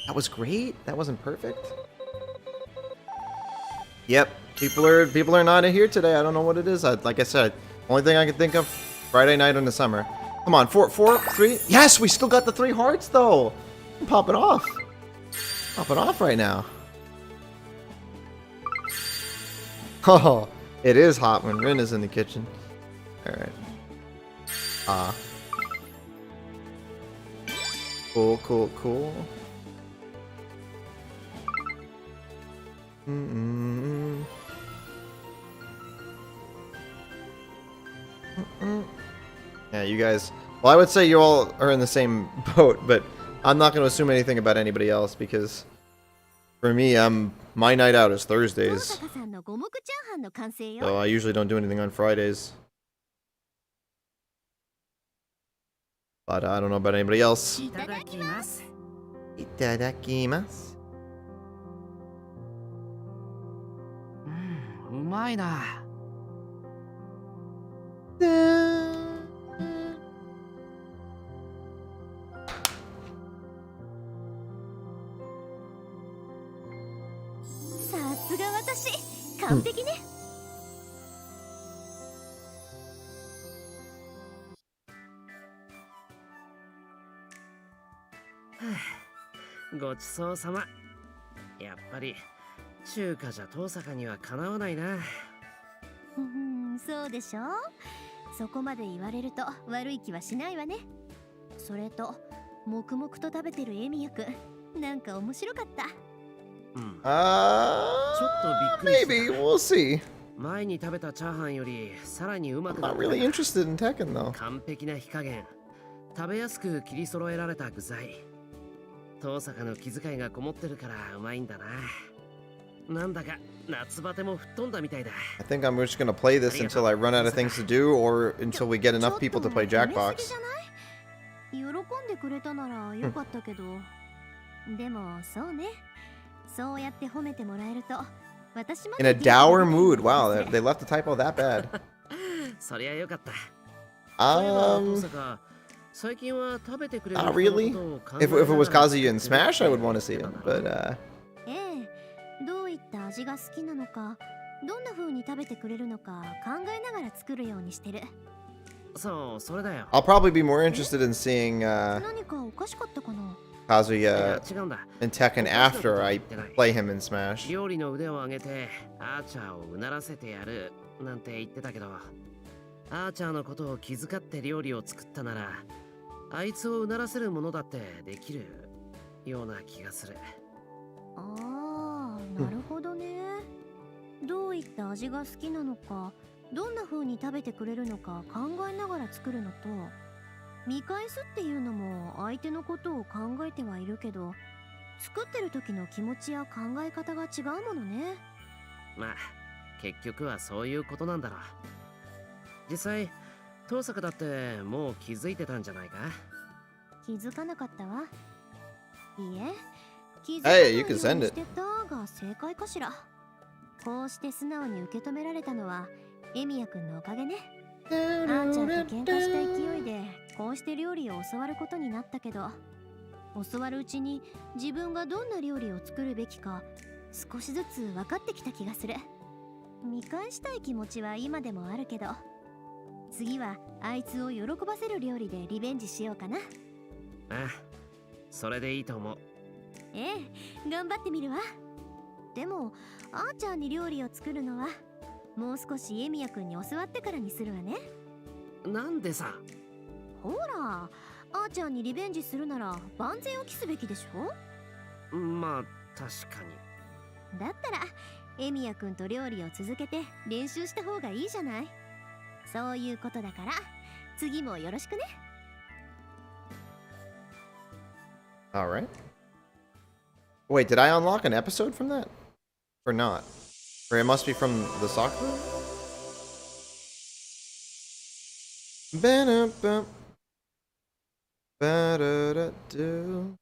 That was great. That wasn't perfect. Yep, people are not in here today. I don't know what it is. Like I said, only thing I can think of, Friday night in the summer. Come on, 3. Yes, we still got the 3 hearts though. I'm popping off. Popping off right now. Oh, it is hot when Rin is in the kitchen. All right. Cool. Yeah, you guys. Well, I would say you all are in the same boat, but I'm not going to assume anything about anybody else because for me, my night out is Thursdays. So I usually don't do anything on Fridays. But I don't know about anybody else. Itadakimasu. うまいな。さすが私、完璧ね。ごちそうさま。やっぱり中華じゃ遠坂にはかなわないな。そうでしょ。そこまで言われると悪い気はしないわね。それと黙々と食べてるエミヤくん、なんか面白かった。ちょっとびっくりした。Maybe we'll see. 前に食べたチャーハンよりさらにうまく I'm なっ not た。 really interested in Tekken though. 完璧な火加減。食べやすく切り揃えられた具材。遠坂の気遣いがこもってるからうまいんだな。なんだか夏バテも吹っ飛んだみたいだ。I think I'm just gonna play this until I run out of things to do or until we get enough people to play Jackbox. 喜んでくれたならよかったけど、でもそうね。そうやって褒めてもらえると私も In a dour mood. Wow, they left the typo that bad. そりゃよかった。Not really. If it was Kazuya in Smash, I would want to see him, but どういった味が好きなのか、どんな風に食べてくれるのか考えながら作るようにしてる。そう、それだよ。 I'll probably be more interested in seeing 何かおかしかったかな。 Kazuya in Tekken after I play him in Smash. 料理の腕を上げてアーチャーをうならせてやるなんて言ってたけど、アーチャーのことを気遣って料理を作ったなら、あいつをうならせるものだってできるような気がする。なるほどね。どういった味が好きなのか、どんな風に食べてくれるのか考えながら作るのと、見返すっていうのも相手のことを考えてはいるけど、作ってる時の気持ちや考え方が違うものね。まあ結局はそういうことなんだろう。実際遠坂だってもう気づいてたんじゃないか。気づかなかったわ。いいえ、気づ Hey, you か can ないよう send に it. してたが正解かしら。こうして素直に受け止められたのはエミヤくんのおかげね。あーちゃんと喧嘩した勢いでこうして料理を教わることになったけど、教わるうちに自分がどんな料理を作るべきか少しずつ分かってきた気がする。見返したい気持ちは今でもあるけど、次はあいつを喜ばせる料理でリベンジしようかな。ああ、それでいいと思う。ええ、頑張ってみるわ。でもあーちゃんに料理を作るのはもう少しエミヤくんに教わってからにするわね。なんでさ。ほら、あーちゃんにリベンジするなら万全を期すべきでしょ。まあ確かに。だったらエミヤくんと料理を続けて練習した方がいいじゃない。そういうことだから次もよろしくね。 Alright. Wait, did I unlock an episode from that? Or not? Or it must be from the soccer room? Ba-da-ba. Ba-da-da-do.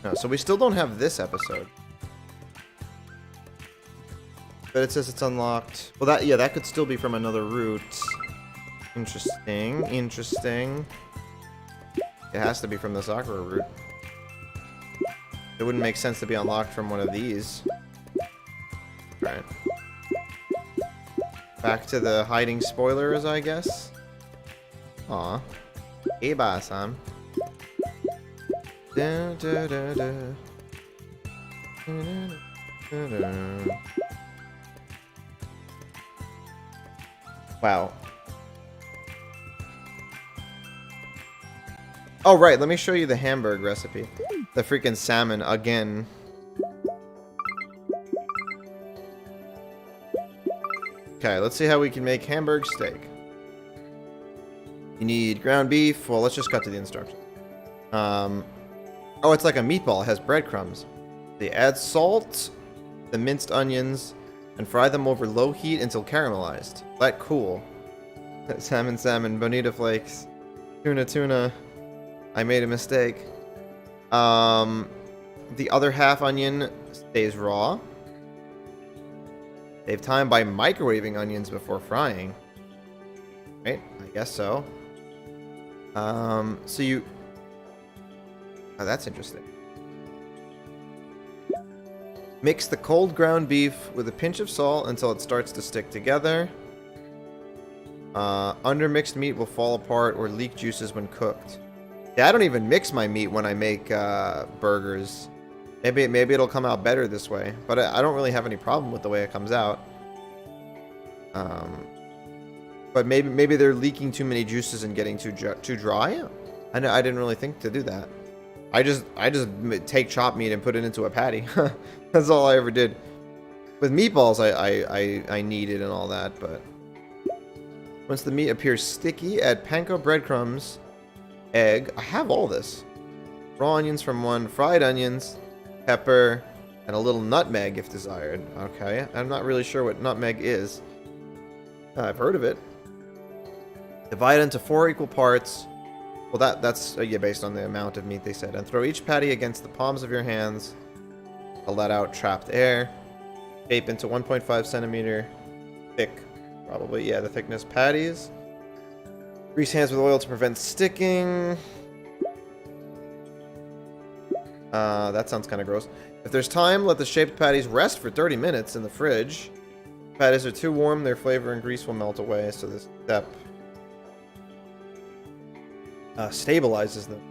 No, so we still don't have this episode. But it says it's unlocked. Well, that, yeah, that could still be from another route. Interesting, interesting. It has to be from the Sakura route. It wouldn't make sense to be unlocked from one of these. Alright. Back to the hiding spoilers, I guess. Aw. Hey, Ba-san. Da, da, da, da. Da, da, da, da. Wow. Oh, right. Let me show you the Hamburg recipe. The freaking salmon again. Okay, let's see how we can make Hamburg steak. You need ground beef. Well, let's just cut to the instructions. Oh, it's like a meatball. It has breadcrumbs. They add salt, the minced onions, and fry them over low heat until caramelized. That cool. Salmon, bonita flakes, tuna. I made a mistake. The other half onion stays raw. Save time by microwaving onions before frying. Right? I guess so. So you... Oh, that's interesting. Mix the cold ground beef with a pinch of salt until it starts to stick together. Undermixed meat will fall apart or leak juices when cooked. Yeah, I don't even mix my meat when I make burgers. Maybe it'll come out better this way, but I don't really have any problem with the way it comes out. But maybe they're leaking too many juices and getting too dry. I didn't really think to do that. I just take chopped meat and put it into a patty. That's all I ever did. With meatballs, I kneaded and all that, but once the meat appears sticky, add panko breadcrumbs, egg. I have all this. Raw onions from one, fried onions, pepper, and a little nutmeg if desired. Okay, I'm not really sure what nutmeg is. I've heard of it. Divide into 4 equal parts. Well, that's yeah, based on the amount of meat they said. And throw each patty against the palms of your hands to let out trapped air. Shape into 1.5 centimeter thick, probably. Yeah, the thickness patties. Grease hands with oil to prevent sticking. That sounds kind of gross. If there's time, let the shaped patties rest for 30 minutes in the fridge. If patties are too warm, their flavor and grease will melt away, so this step stabilizes them.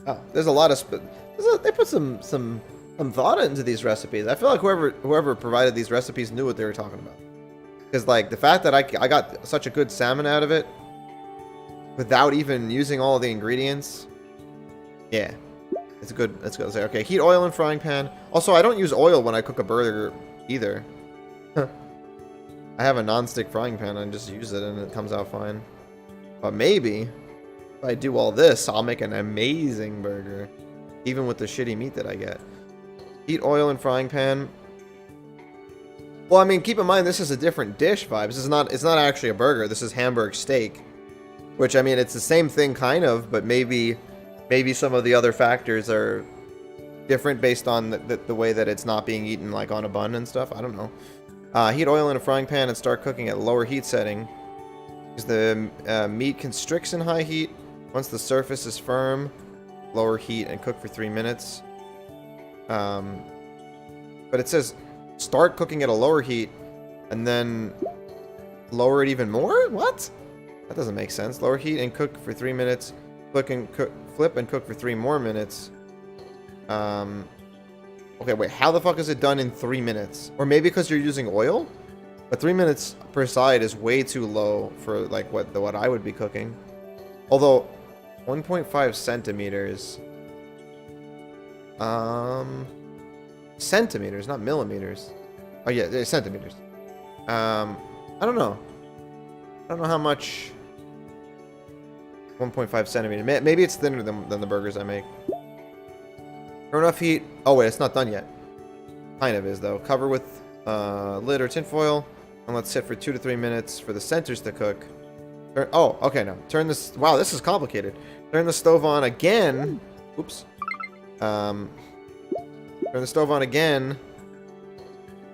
Oh, there's a lot of they put some thought into these recipes. I feel like whoever provided these recipes knew what they were talking about. Because like the fact that I got such a good salmon out of it without even using all of the ingredients, yeah, it's good. Let's go. Okay, heat oil in frying pan. Also, I don't use oil when I cook a burger either. I have a non-stick frying pan and just use it and it comes out fine. But maybe if I do all this, I'll make an amazing burger, even with the shitty meat that I get. Heat oil in frying pan. Well, I mean, keep in mind this is a different dish vibe. It's not actually a burger. This is Hamburg steak, which I mean it's the same thing kind of, but maybe some of the other factors are different based on the way that it's not being eaten like on a bun and stuff. I don't know. Heat oil in a frying pan and start cooking at lower heat setting, because the meat constricts in high heat. Once the surface is firm, lower heat and cook for 3 minutes. But it says start cooking at a lower heat and then lower it even more? What? That doesn't make sense. Lower heat and cook for 3 minutes. Flip and cook for 3 more minutes. Okay, wait. How the fuck is it done in 3 minutes? Or maybe because you're using oil? But 3 minutes per side is way too low for like what I would be cooking. Although 1.5 centimeters. Centimeters, not millimeters. Oh yeah, they're centimeters. I don't know. I don't know how much 1.5 centimeters. Maybe it's thinner than the burgers I make. Turn off heat. Oh wait, it's not done yet. Kind of is though. Cover with lid or tinfoil and let sit for 2 to 3 minutes for the centers to cook. Oh, okay, now turn this. Wow, this is complicated. Turn the stove on again. Oops. Turn the stove on again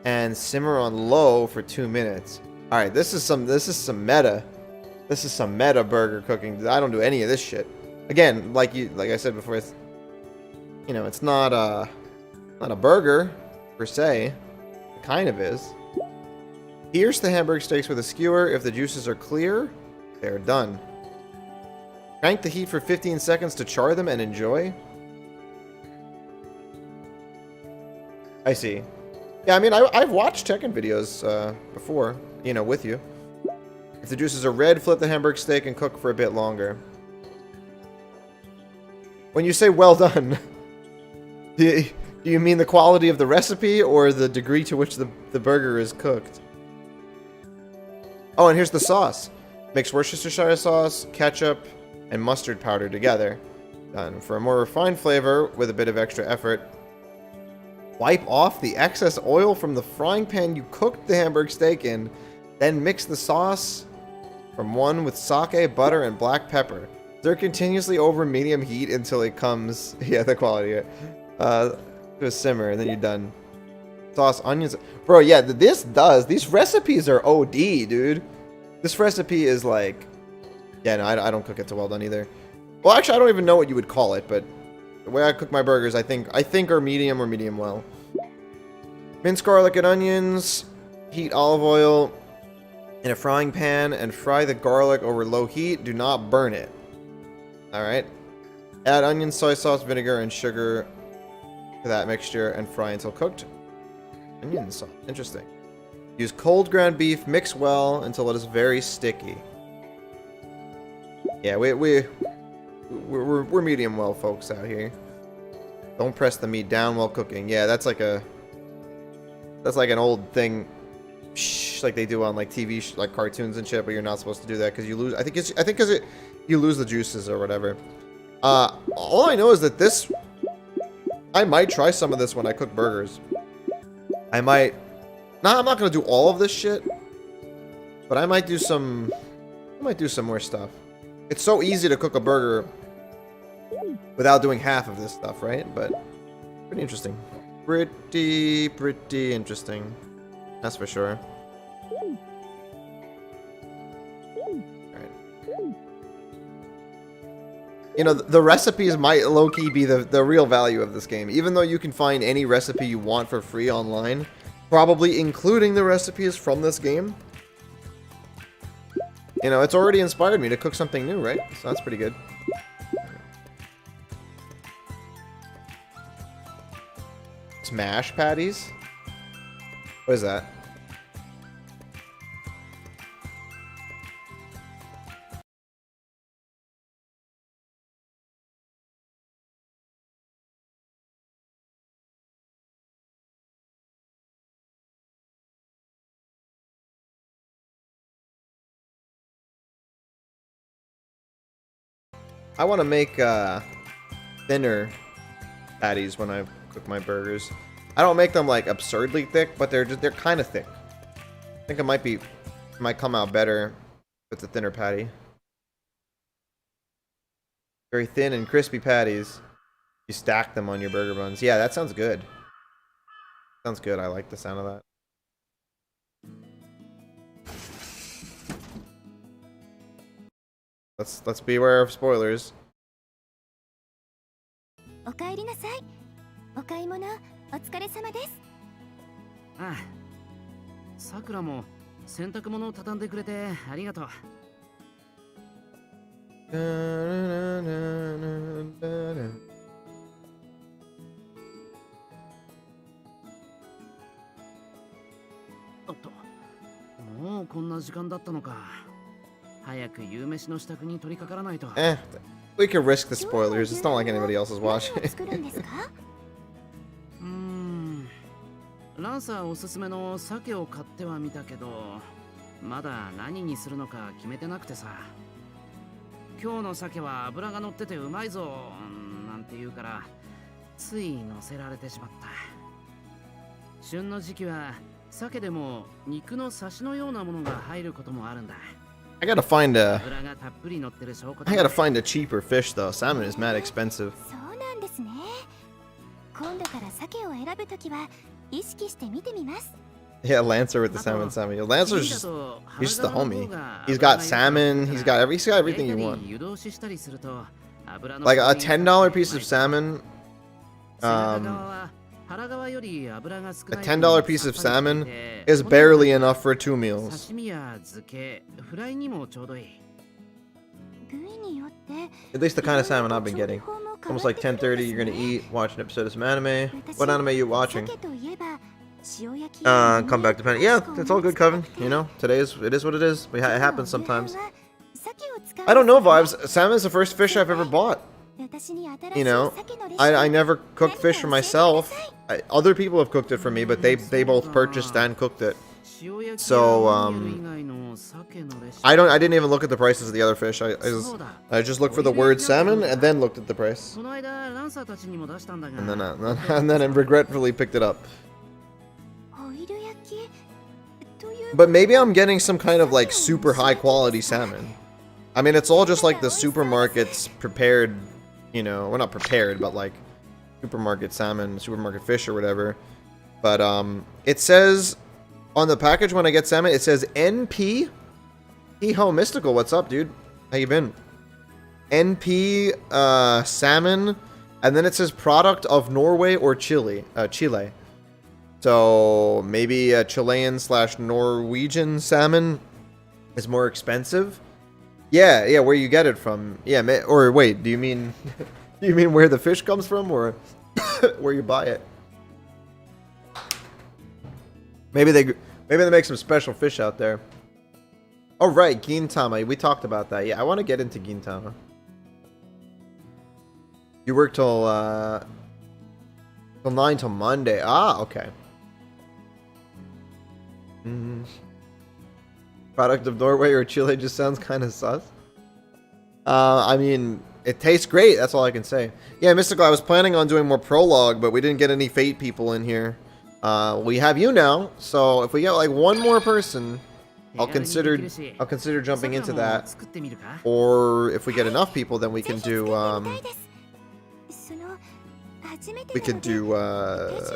and simmer on low for 2 minutes. All right, this is some meta. This is some meta burger cooking. I don't do any of this shit. Again, like I said before, it's, you know, it's not a burger per se. It kind of is. Pierce the hamburger steaks with a skewer. If the juices are clear, they're done. Crank the heat for 15 seconds to char them and enjoy. I see. Yeah, I mean, I've watched Tekken videos before, you know, with you. If the juices are red, flip the hamburger steak and cook for a bit longer. When you say well done, do you mean the quality of the recipe or the degree to which the burger is cooked? Oh, and here's the sauce. Mix Worcestershire sauce, ketchup, and mustard powder together. Done. For a more refined flavor with a bit of extra effort, wipe off the excess oil from the frying pan you cooked the hamburger steak in, then mix the sauce from one with sake, butter, and black pepper. Stir continuously over medium heat until it comes, yeah, the quality, to a simmer, and then you're done. Sauce, onions. Bro, yeah, these recipes are OD, dude. This recipe is like, yeah, no, I don't cook it to well done either. Well, actually, I don't even know what you would call it, but the way I cook my burgers, I think are medium or medium well. Mince garlic and onions. Heat olive oil in a frying pan and fry the garlic over low heat. Do not burn it. Alright. Add onion, soy sauce, vinegar, and sugar to that mixture and fry until cooked. Onion sauce. Interesting. Use cold ground beef. Mix well until it is very sticky. Yeah, we're medium well folks out here. Don't press the meat down while cooking. Yeah, that's like an old thing, like they do on like TV, like cartoons and shit. But you're not supposed to do that because you lose. I think because you lose the juices or whatever. All I know is that this, I might try some of this when I cook burgers. I might. Nah, I'm not gonna do all of this shit, but I might do some. I might do some more stuff. It's so easy to cook a burger without doing half of this stuff, right? But pretty interesting. Pretty interesting. That's for sure. Alright. You know, the recipes might low-key be the real value of this game. Even though you can find any recipe you want for free online, probably including the recipes from this game. You know, it's already inspired me to cook something new, right? So that's pretty good. Smash patties? What is that? I want to make thinner patties when I cook my burgers. I don't make them like absurdly thick, but they're kind of thick. I think it might come out better with the thinner patty. Very thin and crispy patties. You stack them on your burger buns. Yeah, that sounds good. Sounds good. I like the sound of that. let's beware of spoilers. おかえりなさい。お買い物お疲れ様です。ああ、さくらも洗濯物を畳んでくれてありがとう。おっと、もうこんな時間だったのか。早く夕飯の支度に取り掛からないと。We can risk the spoilers. It's not like anybody else is watching. ランサーおすすめの鮭を買ってはみたけど、まだ何にするのか決めてなくてさ。今日の鮭は脂が乗っててうまいぞなんて言うから、つい乗せられてしまった。旬の時期は鮭でも肉のサシのようなものが入ることもあるんだ。I gotta find a cheaper fish though. Salmon is mad expensive. そうなんですね。今度から鮭を選ぶときは意識して見てみます。 Yeah, Lancer with the salmon. Yo, Lancer's he's just the homie. He's got salmon. He's got everything you want. Like a $10 piece of salmon. A $10 piece of salmon is barely enough for 2 meals. At least the kind of salmon I've been getting. Almost like 10:30, you're gonna eat, watch an episode of some anime. What anime are you watching? Come back to Penny. Yeah, it's all good, Coven. You know, it is what it is. It happens sometimes. I don't know, Vibes. Salmon is the first fish I've ever bought. You know, I never cooked fish for myself. Other people have cooked it for me, but they both purchased and cooked it. So I didn't even look at the prices of the other fish. I just looked for the word salmon and then looked at the price. And then I regretfully picked it up. But maybe I'm getting some kind of like super high quality salmon. I mean, it's all just like the supermarkets prepared, you know, well, not prepared, but like supermarket salmon, supermarket fish or whatever. But it says on the package when I get salmon, it says NP. Ho Mystical, what's up, dude? How you been? NP salmon, and then it says product of Norway or Chile. So maybe a Chilean/Norwegian salmon is more expensive. Yeah, where you get it from? Yeah, or wait, do you mean where the fish comes from, or where you buy it? Maybe they make some special fish out there. Oh right, Gintama. We talked about that. Yeah, I want to get into Gintama. You work till 9 till Monday. Ah, okay. Product of Norway or Chile just sounds kind of sus. I mean, it tastes great. That's all I can say. Yeah, Mystical, I was planning on doing more Prologue, but we didn't get any Fate people in here. We have you now, so if we get like one more person, I'll consider jumping into that. Or if we get enough people, then we can do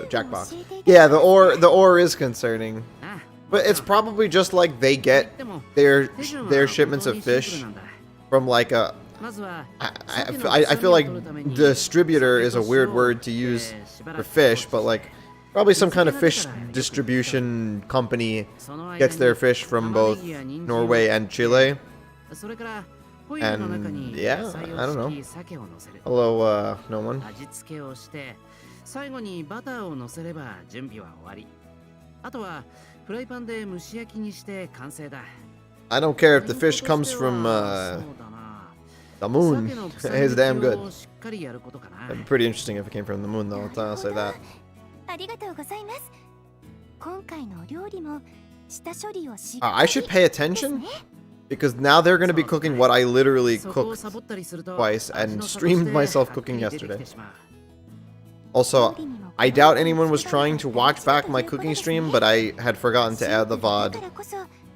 Jackbox. Yeah, the ore is concerning. But it's probably just like they get their shipments of fish from like a... I feel like distributor is a weird word to use for fish, but like probably some kind of fish distribution company gets their fish from both Norway and Chile. And yeah, I don't know. Hello, no one. I don't care if the fish comes from the moon. It's damn good. That'd be pretty interesting if it came from the moon, though. I'll say that. I should pay attention, because now they're going to be cooking what I literally cooked twice and streamed myself cooking yesterday. Also, I doubt anyone was trying to watch back my cooking stream, but I had forgotten to add the VOD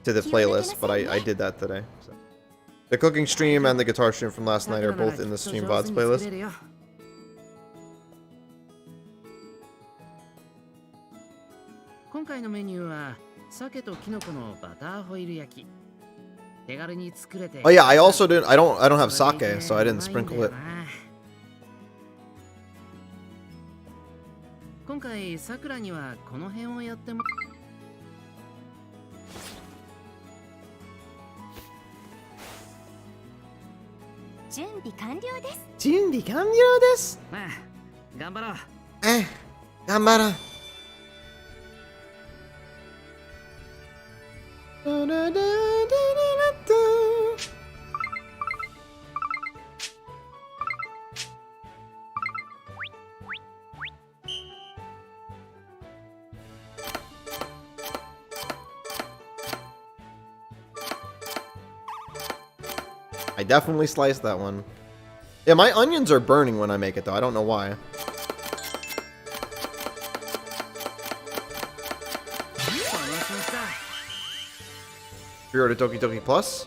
to the playlist, but I did that today. So. The cooking stream and the guitar stream from last night are both in the stream VODs playlist. Oh yeah, I also didn't. I don't have sake, so I didn't sprinkle it. 今回さくらにはこの辺をやっても準備完了です。準備完了です。まあ頑張ろう。頑張ろう。I definitely sliced that one. Yeah, my onions are burning when I make it though. I don't know why. Pre-order Doki Doki Plus.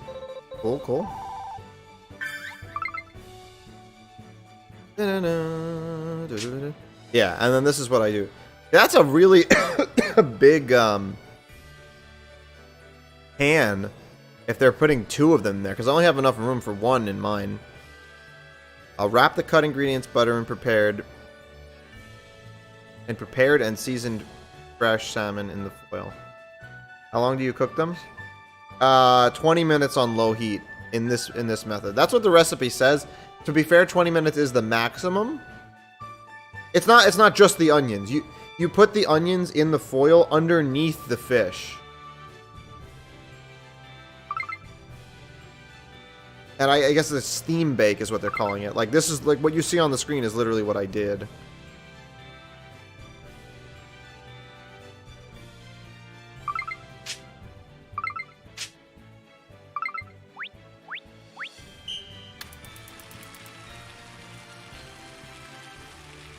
Cool, cool. Yeah, and then this is what I do. That's a really big pan if they're putting 2 of them in there, because I only have enough room for 1 in mine. I'll wrap the cut ingredients, butter, and prepared and seasoned fresh salmon in the foil. How long do you cook them? 20 minutes on low heat in this method. That's what the recipe says. To be fair, 20 minutes is the maximum. It's not just the onions. You put the onions in the foil underneath the fish. And I guess it's steam bake is what they're calling it. Like, this is like what you see on the screen is literally what I did.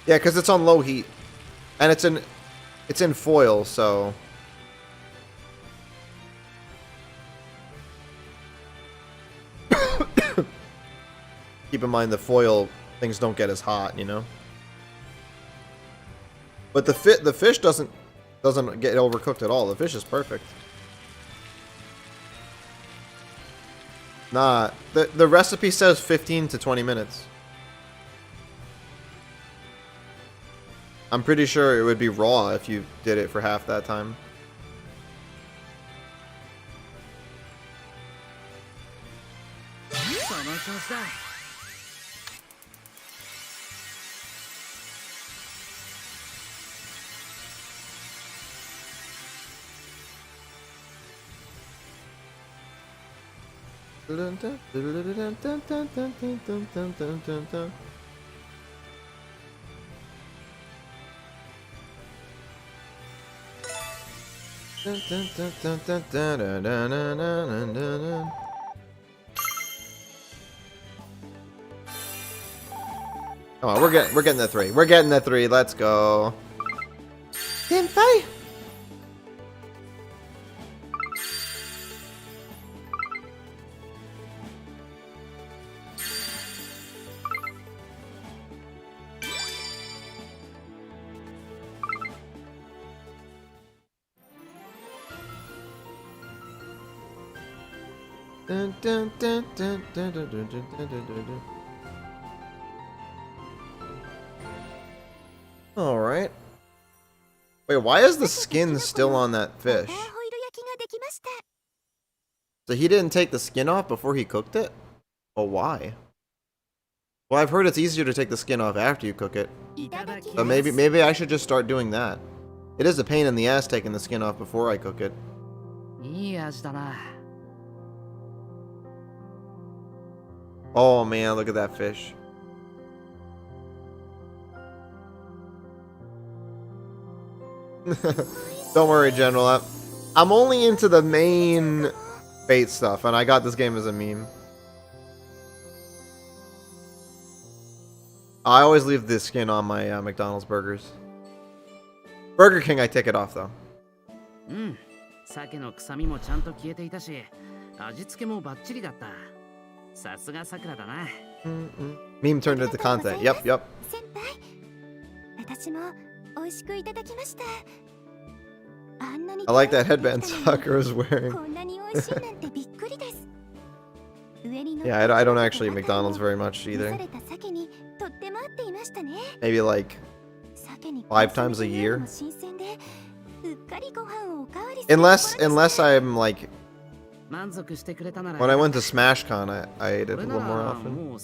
Yeah, because it's on low heat. And it's in foil, so... Keep in mind the foil things don't get as hot, you know. But the fish doesn't get overcooked at all. The fish is perfect. Nah, the recipe says 15 to 20 minutes. I'm pretty sure it would be raw if you did it for half that time. Oh, we're getting the 3. We're getting the 3. Let's go. Senpai. All right. Wait, why is the skin still on that fish? So he didn't take the skin off before he cooked it? Oh, why? Well, I've heard it's easier to take the skin off after you cook it. But maybe I should just start doing that. It is a pain in the ass taking the skin off before I cook it. Oh man, look at that fish. Don't worry, General. I'm only into the main bait stuff, and I got this game as a meme. I always leave the skin on my McDonald's burgers. Burger King, I take it off though. Meme turned into content. Yep. I like that headband Sakura is wearing. Yeah, I don't actually eat McDonald's very much either. Maybe like 5 times a year. Unless I'm like, when I went to SmashCon, I ate it a little more often.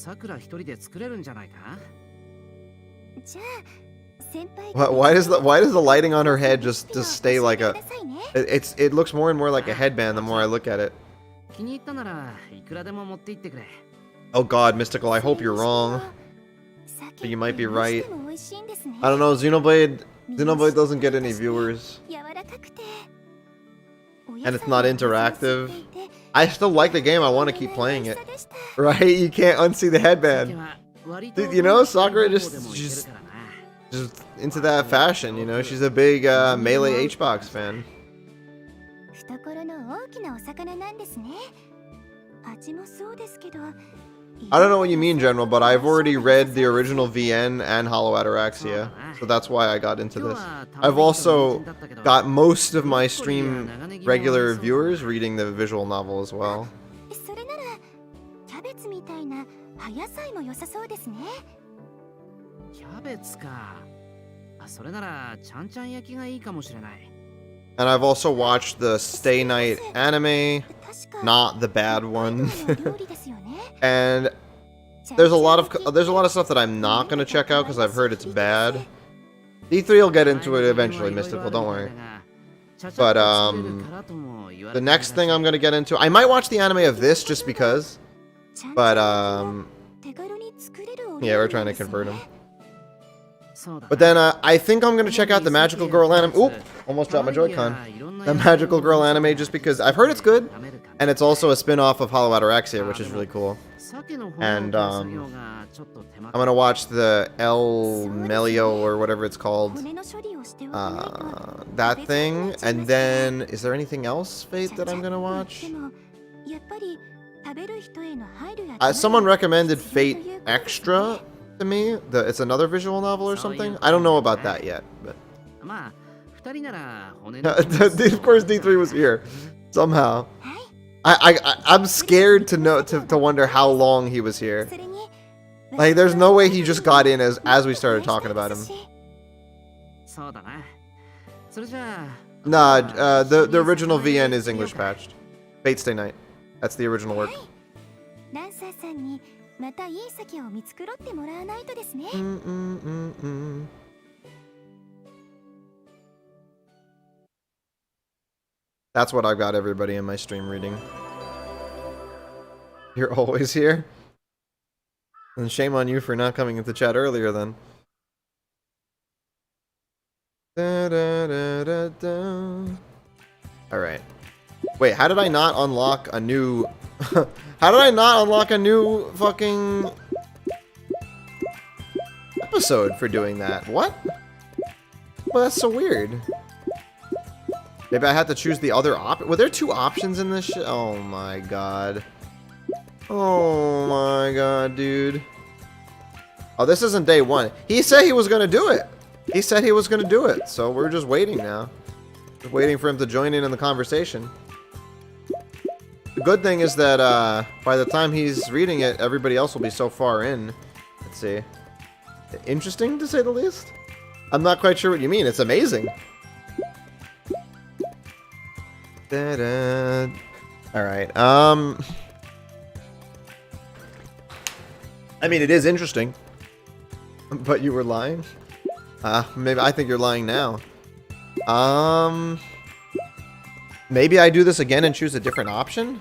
Why does the lighting on her head just stay like a? It looks more and more like a headband the more I look at it. Oh God, Mystical, I hope you're wrong. But you might be right. I don't know, Xenoblade doesn't get any viewers. And it's not interactive. I still like the game, I want to keep playing it. Right? You can't unsee the headband. You know, Sakura just into that fashion, you know? She's a big Melee Hbox fan. I don't know what you mean, General, but I've already read the original VN and Hollow Ataraxia, so that's why I got into this. I've also got most of my stream regular viewers reading the visual novel as well. And I've also watched the Stay Night anime, not the bad one. And there's a lot of stuff that I'm not gonna check out because I've heard it's bad. D3 will get into it eventually, Mystical, don't worry. But the next thing I'm gonna get into, I might watch the anime of this just because. But yeah, we're trying to convert him. But then I think I'm gonna check out the Magical Girl anime. Oop, almost dropped my Joy-Con. The Magical Girl anime just because I've heard it's good, and it's also a spin-off of Hollow Ataraxia, which is really cool. And I'm gonna watch the El Melio or whatever it's called. That thing, and then is there anything else, Fate, that I'm gonna watch? Someone recommended Fate Extra to me. It's another visual novel or something. I don't know about that yet, but of course D3 was here somehow. I'm scared to wonder how long he was here. Like, there's no way he just got in as we started talking about him. Nah, the original VN is English patched. Fate Stay Night. That's the original work. That's what I've got everybody in my stream reading. You're always here? And shame on you for not coming into chat earlier then. Alright. Wait, how did I not unlock a new... How did I not unlock a new fucking... episode for doing that? What? Well, that's so weird. Maybe I had to choose the other Were there 2 options in this shit? Oh my god. Oh my god, dude. Oh, this isn't day 1. He said he was gonna do it. He said he was gonna do it, so we're just waiting now. Just waiting for him to join in the conversation. The good thing is that by the time he's reading it, everybody else will be so far in. Let's see. Interesting, to say the least. I'm not quite sure what you mean. It's amazing. Da-da. Alright, I mean, it is interesting. But you were lying? Maybe I think you're lying now. Maybe I do this again and choose a different option?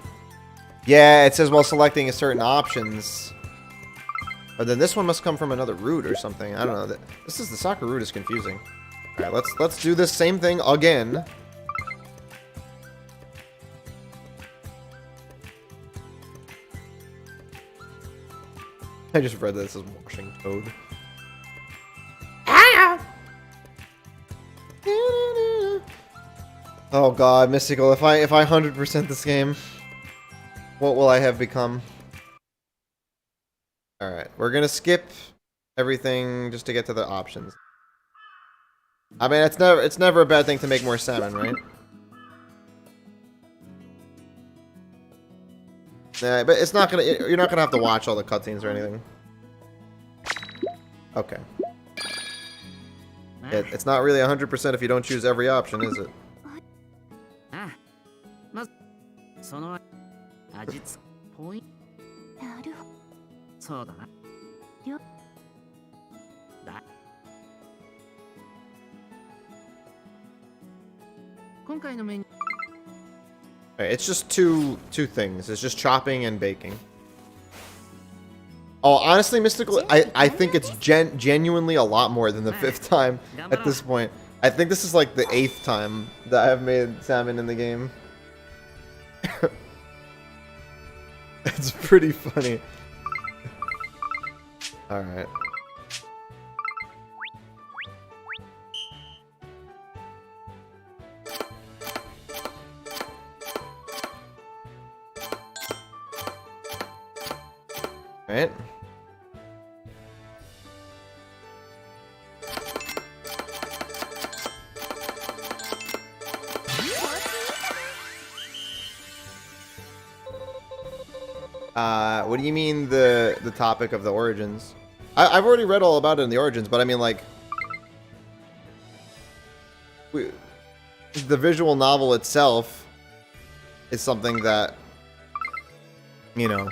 Yeah, it says while selecting certain options. But then this one must come from another route or something. I don't know. This is the soccer route is confusing. Alright, let's do this same thing again. I just read that this is washing code. Oh god, Mystical, if I 100% this game, what will I have become? Alright, we're gonna skip everything just to get to the options. I mean, it's never a bad thing to make more salmon, right? But it's not gonna. You're not gonna have to watch all the cutscenes or anything. Okay. It's not really 100% if you don't choose every option, is it? まずその味付けポイント。なるほど。そうだな。だ。今回のメニュー。Alright, it's just two things. It's just chopping and baking. Oh, honestly, Mystical, I think it's genuinely a lot more than the 5th time at this point. I think this is like the 8th time that I have made salmon in the game. It's pretty funny. Alright. Right? What do you mean the topic of the Origins? I've already read all about it in the Origins, but I mean like the visual novel itself is something that, you know,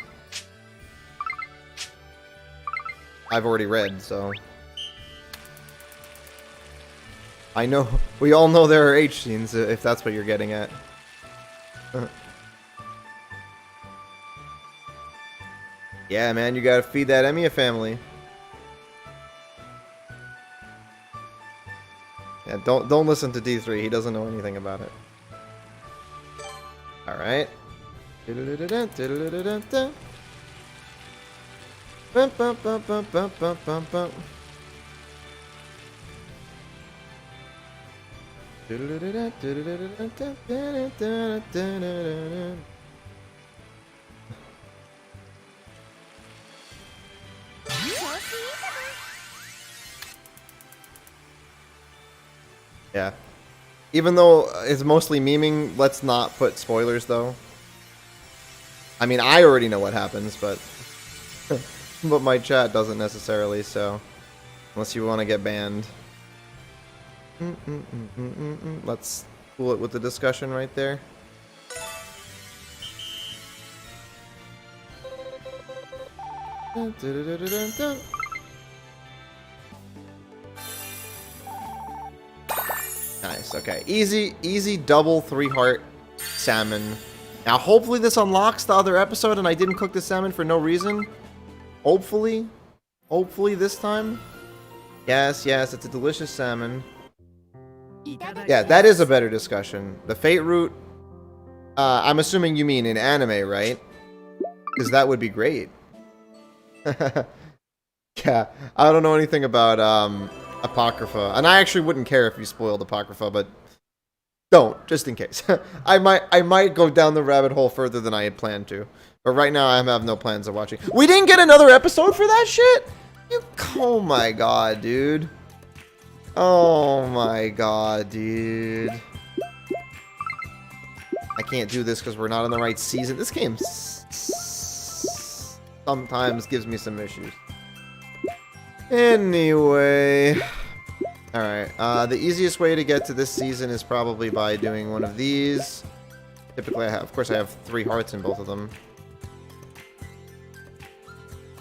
I've already read, so I know we all know there are H scenes if that's what you're getting at. Yeah, man, you gotta feed that Emiya family. Yeah, don't listen to D3. He doesn't know anything about it. All right. Yeah. Even though it's mostly memeing, let's not put spoilers though. I mean, I already know what happens, but but my chat doesn't necessarily, so unless you want to get banned. Let's cool it with the discussion right there. Nice, okay. Easy double 3-heart salmon. Now hopefully this unlocks the other episode and I didn't cook the salmon for no reason. Hopefully this time. Yes, it's a delicious salmon. Yeah, that is a better discussion. The fate route, I'm assuming you mean in anime, right? Because that would be great. Yeah, I don't know anything about Apocrypha, and I actually wouldn't care if you spoiled Apocrypha, but don't, just in case. I might go down the rabbit hole further than I had planned to, but right now I have no plans of watching. We didn't get another episode for that shit? Oh my god, dude. Oh my god, dude. I can't do this because we're not in the right season. This game sometimes gives me some issues. Anyway. Alright, the easiest way to get to this season is probably by doing one of these. Typically, of course, I have 3 hearts in both of them.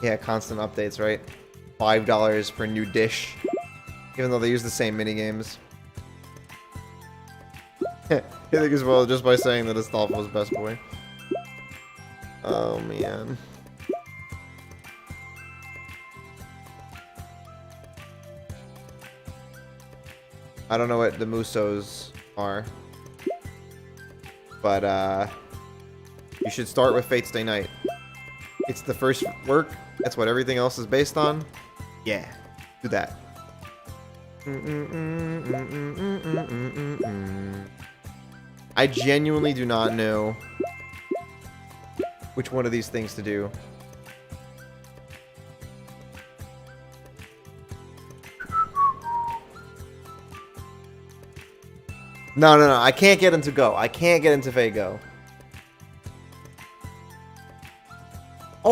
Yeah, constant updates, right? $5 for new dish. Even though they use the same minigames. I think as well, just by saying that Astolfo's best boy. Oh, man. I don't know what the Musos are. But, you should start with Fate Stay Night. It's the first work. That's what everything else is based on. Yeah, do that. I genuinely do not know which one of these things to do. No. I can't get into Go. I can't get into Fate Go.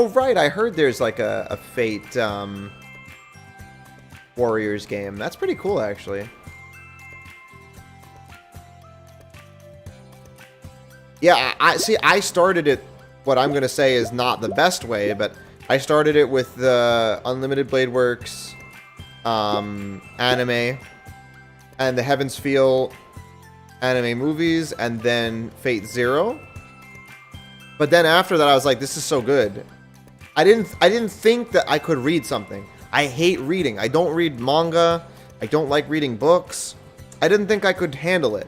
Oh, right. I heard there's like a Fate Warriors game. That's pretty cool, actually. Yeah, I see. I started it. What I'm gonna say is not the best way, but I started it with the Unlimited Blade Works anime and the Heaven's Feel anime movies, and then Fate Zero. But then after that, I was like, this is so good. I didn't think that I could read something. I hate reading. I don't read manga. I don't like reading books. I didn't think I could handle it.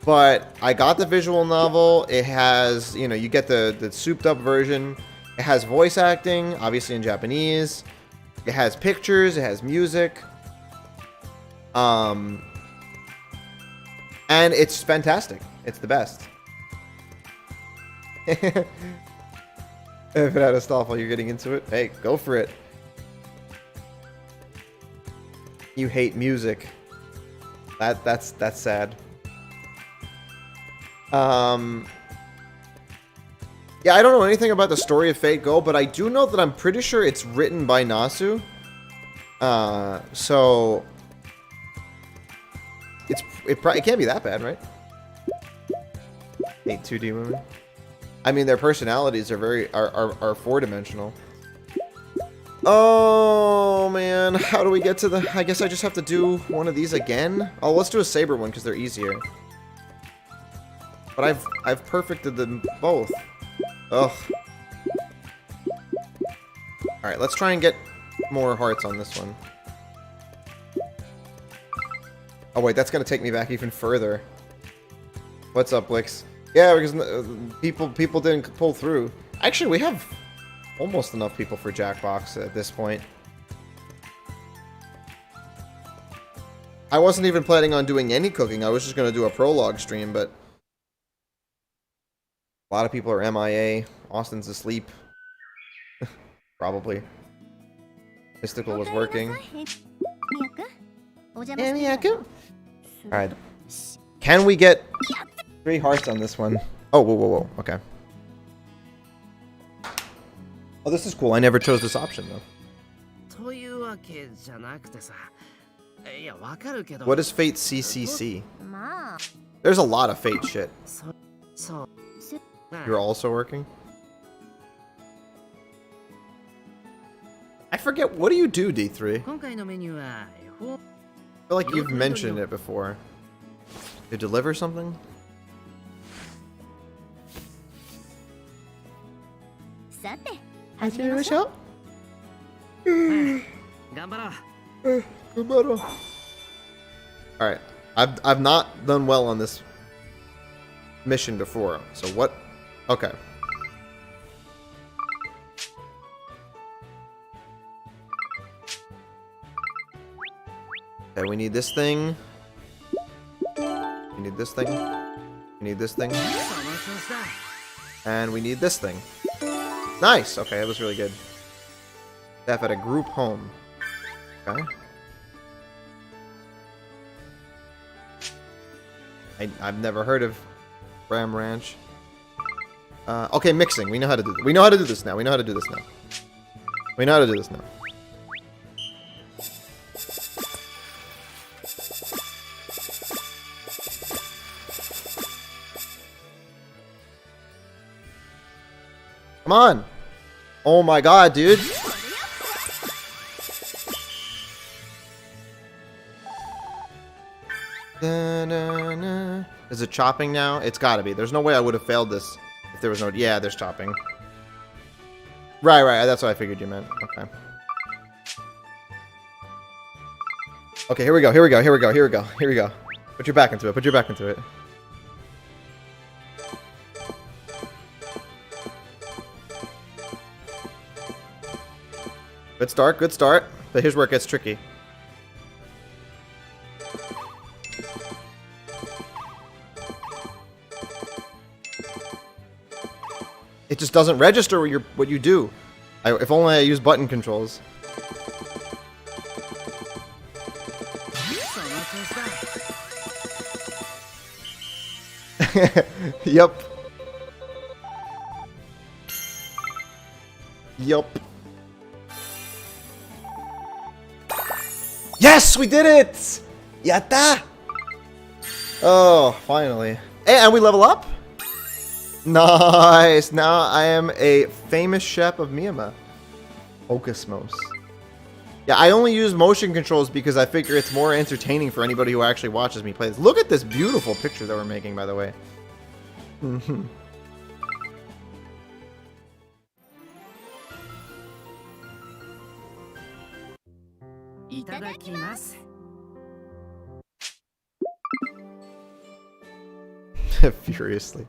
But I got the visual novel. It has, you know, you get the souped up version. It has voice acting, obviously in Japanese. It has pictures. It has music. And it's fantastic. It's the best. If it had a stall while you're getting into it, hey, go for it. You hate music. That's sad. Yeah, I don't know anything about the story of Fate Go, but I do know that I'm pretty sure it's written by Nasu. So it can't be that bad, right? Ain't 2D movie. I mean, their personalities are four-dimensional. Oh man, how do we get to the? I guess I just have to do one of these again. Oh, let's do a saber one because they're easier. But I've perfected them both. Ugh. All right, let's try and get more hearts on this one. Oh wait, that's gonna take me back even further. What's up, Blix? Yeah, because people didn't pull through. Actually, we have almost enough people for Jackbox at this point. I wasn't even planning on doing any cooking. I was just gonna do a prologue stream, but a lot of people are MIA. Austin's asleep. Probably. Mystical was working. Alright. Can we get 3 hearts on this one? Oh, whoa. Okay. Oh, this is cool. I never chose this option, though. What is Fate CCC? There's a lot of Fate shit. You're also working? I forget. What do you do, D3? I feel like you've mentioned it before. You deliver something? Alright. I've not done well on this mission before. So what? Okay. Okay, we need this thing. We need this thing. We need this thing. And we need this thing. Nice! Okay, that was really good. Staff at a group home. Okay. I've never heard of Ram Ranch. Okay, mixing. We know how to do this. We know how to do this now. We know how to do this now. We know how to do this now. Come on! Oh my god, dude! Is it chopping now? It's gotta be. There's no way I would have failed this if there was no... Yeah, there's chopping. Right. That's what I figured you meant. Okay. Okay, here we go. Put your back into it. Put your back into it. Good start. But here's where it gets tricky. It just doesn't register what you do. If only I use button controls. Yep. Yup. Yes, we did it! Yatta! Oh, finally. And we level up? Nice! Now I am a famous chef of Miyama. Focusmos. Yeah, I only use motion controls because I figure it's more entertaining for anybody who actually watches me play this. Look at this beautiful picture that we're making, by the way. Furiously.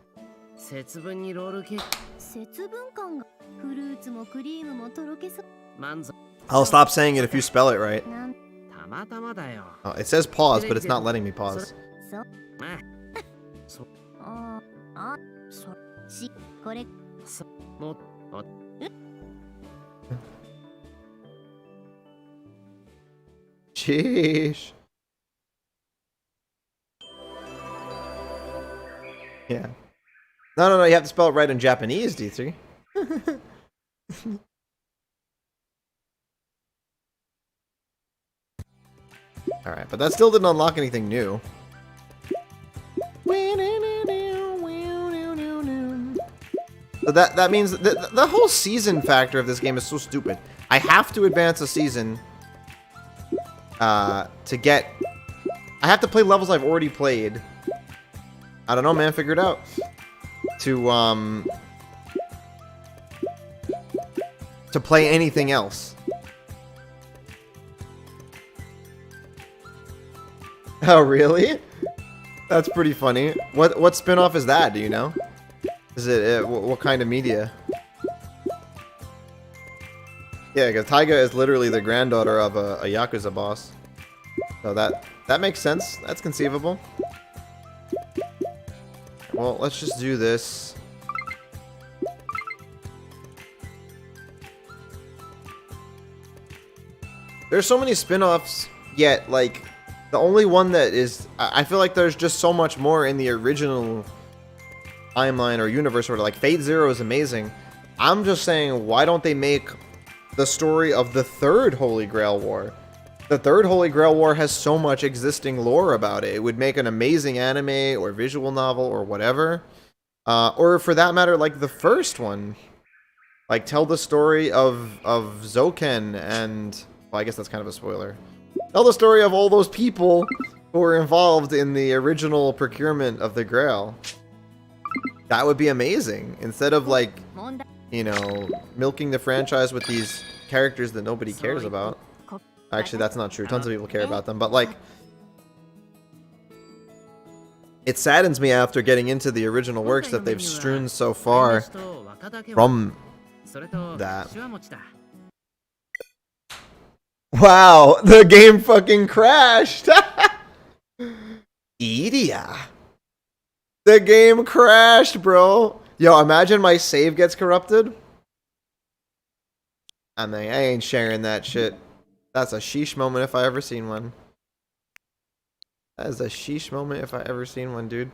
節分にロールケーキ節分感がフルーツもクリームもとろけそう満足 I'll stop saying it if you spell it right. なんたまたまだよ Oh, it says pause, but it's not letting me pause. そうあああそしこれそもお Sheesh. Yeah. No, you have to spell it right in Japanese, D3. Alright, but that still didn't unlock anything new. So that means the whole season factor of this game is so stupid. I have to advance a season to get... I have to play levels I've already played. I don't know, man. Figure it out. To play anything else. Oh, really? That's pretty funny. What spin-off is that? Do you know? Is it what kind of media? Yeah, because Taiga is literally the granddaughter of a Yakuza boss. So that makes sense. That's conceivable. Well, let's just do this. There's so many spin-offs, yet, like, the only one that is... I feel like there's just so much more in the original timeline or universe where, like, Fate Zero is amazing. I'm just saying, why don't they make the story of the third Holy Grail War? The third Holy Grail War has so much existing lore about it. It would make an amazing anime or visual novel or whatever. Or for that matter, like the first one. Like, tell the story of Zoken and... Well, I guess that's kind of a spoiler. Tell the story of all those people who were involved in the original procurement of the Grail. That would be amazing. Instead of, like, you know, milking the franchise with these characters that nobody cares about. Actually, that's not true. Tons of people care about them. But, like, it saddens me after getting into the original works that they've strewn so far from that. Wow, the game fucking crashed. Idia. The game crashed, bro. Yo, imagine my save gets corrupted. I mean, I ain't sharing that shit. That's a sheesh moment if I ever seen one. That is a sheesh moment if I ever seen one, dude.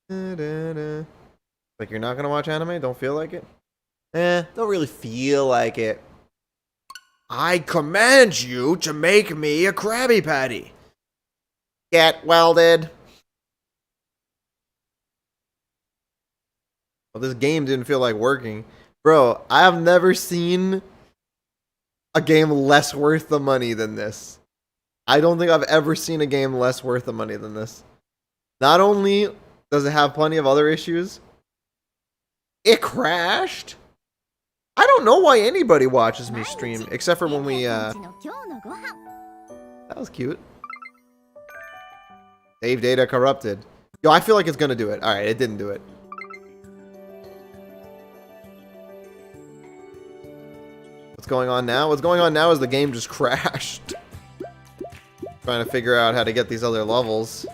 Like, you're not gonna watch anime? Don't feel like it? Don't really feel like it. I command you to make me a Krabby Patty. Get welded. Well, this game didn't feel like working. Bro, I have never seen a game less worth the money than this. I don't think I've ever seen a game less worth the money than this. Not only does it have plenty of other issues, it crashed. I don't know why anybody watches me stream, except for when we, that was cute. Save data corrupted. Yo, I feel like it's gonna do it. Alright, it didn't do it. What's going on now? What's going on now is the game just crashed. Trying to figure out how to get these other levels.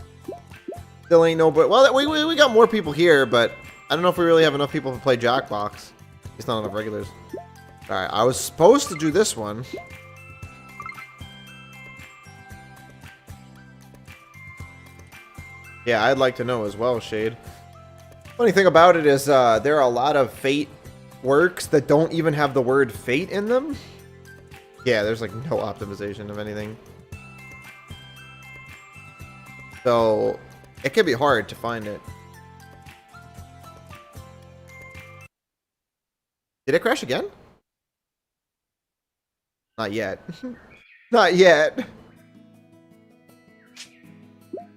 Still ain't no, but well, we got more people here, but I don't know if we really have enough people to play Jackbox. It's not enough regulars. Alright, I was supposed to do this one. Yeah, I'd like to know as well, Shade. Funny thing about it is there are a lot of Fate works that don't even have the word fate in them? Yeah, there's like no optimization of anything. So it can be hard to find it. Did it crash again? Not yet. Not yet.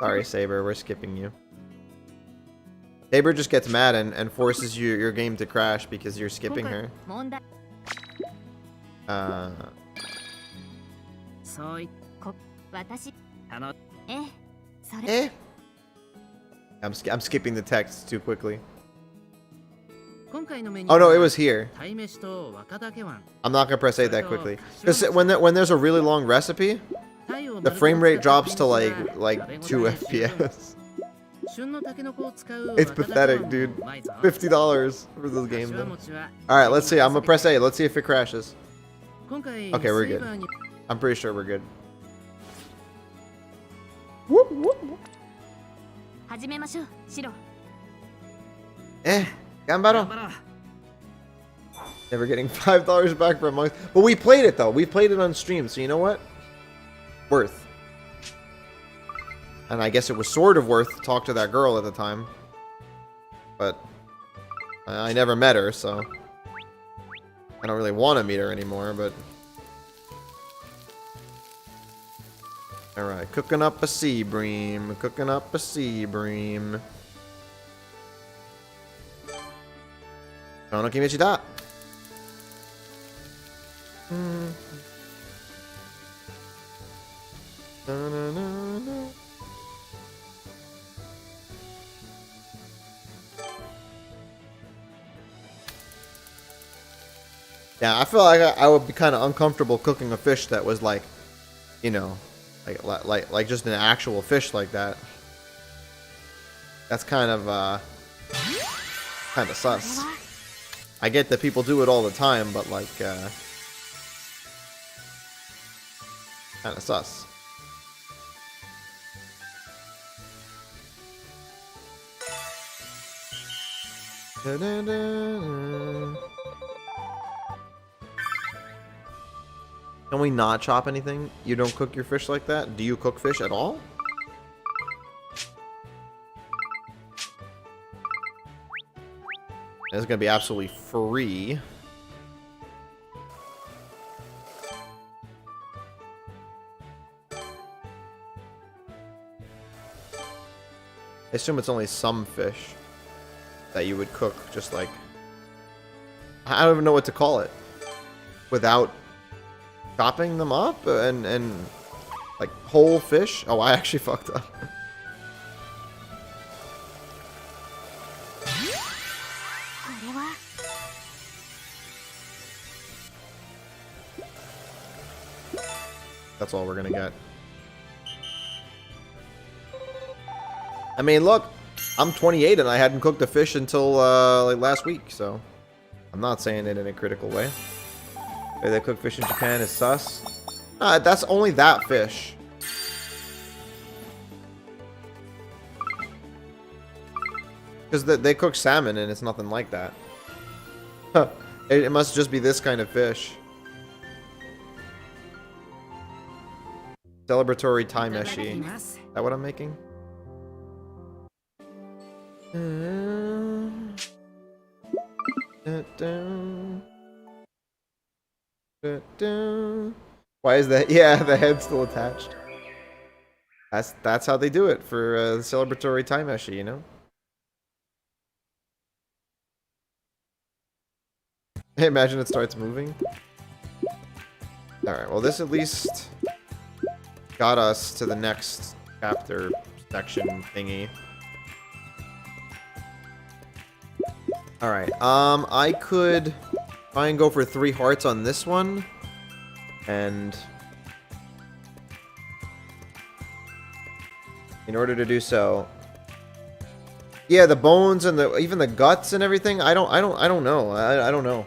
Sorry, Saber, we're skipping you. Saber just gets mad and forces your game to crash because you're skipping her. Eh? I'm skipping the text too quickly. Oh no, it was here. I'm not gonna press A that quickly. Because when there's a really long recipe, the frame rate drops to like 2 FPS. It's pathetic, dude. $50 for this game. Alright, let's see. I'm gonna press A. Let's see if it crashes. Okay, we're good. I'm pretty sure we're good. Whoop, whoop, whoop. Gambaro. Never getting $5 back from monks. But we played it though. We played it on stream, so you know what? Worth. And I guess it was sort of worth to talk to that girl at the time. But I never met her, so I don't really want to meet her anymore, but alright, cooking up a sea bream. Cooking up a sea bream. Kono Kimichi da. Yeah, I feel like I would be kind of uncomfortable cooking a fish that was like, you know, like just an actual fish like that. That's kind of sus. I get that people do it all the time, but like, kind of sus. Can we not chop anything? You don't cook your fish like that? Do you cook fish at all? It's gonna be absolutely free. I assume it's only some fish that you would cook, just like, I don't even know what to call it, without chopping them up and like whole fish. Oh, I actually fucked up. That's all we're gonna get. I mean, look, I'm 28 and I hadn't cooked a fish until like last week, so I'm not saying it in a critical way. The way they cook fish in Japan is sus. That's only that fish. Because they cook salmon and it's nothing like that. It must just be this kind of fish. Celebratory Thai meshi. Is that what I'm making? Why is that? Yeah, the head's still attached. That's how they do it for celebratory Thai meshi, you know? Hey, imagine it starts moving. Alright, well this at least got us to the next chapter section thingy. Alright, I could try and go for 3 hearts on this one. And in order to do so, yeah, the bones and even the guts and everything, I don't know. I don't know.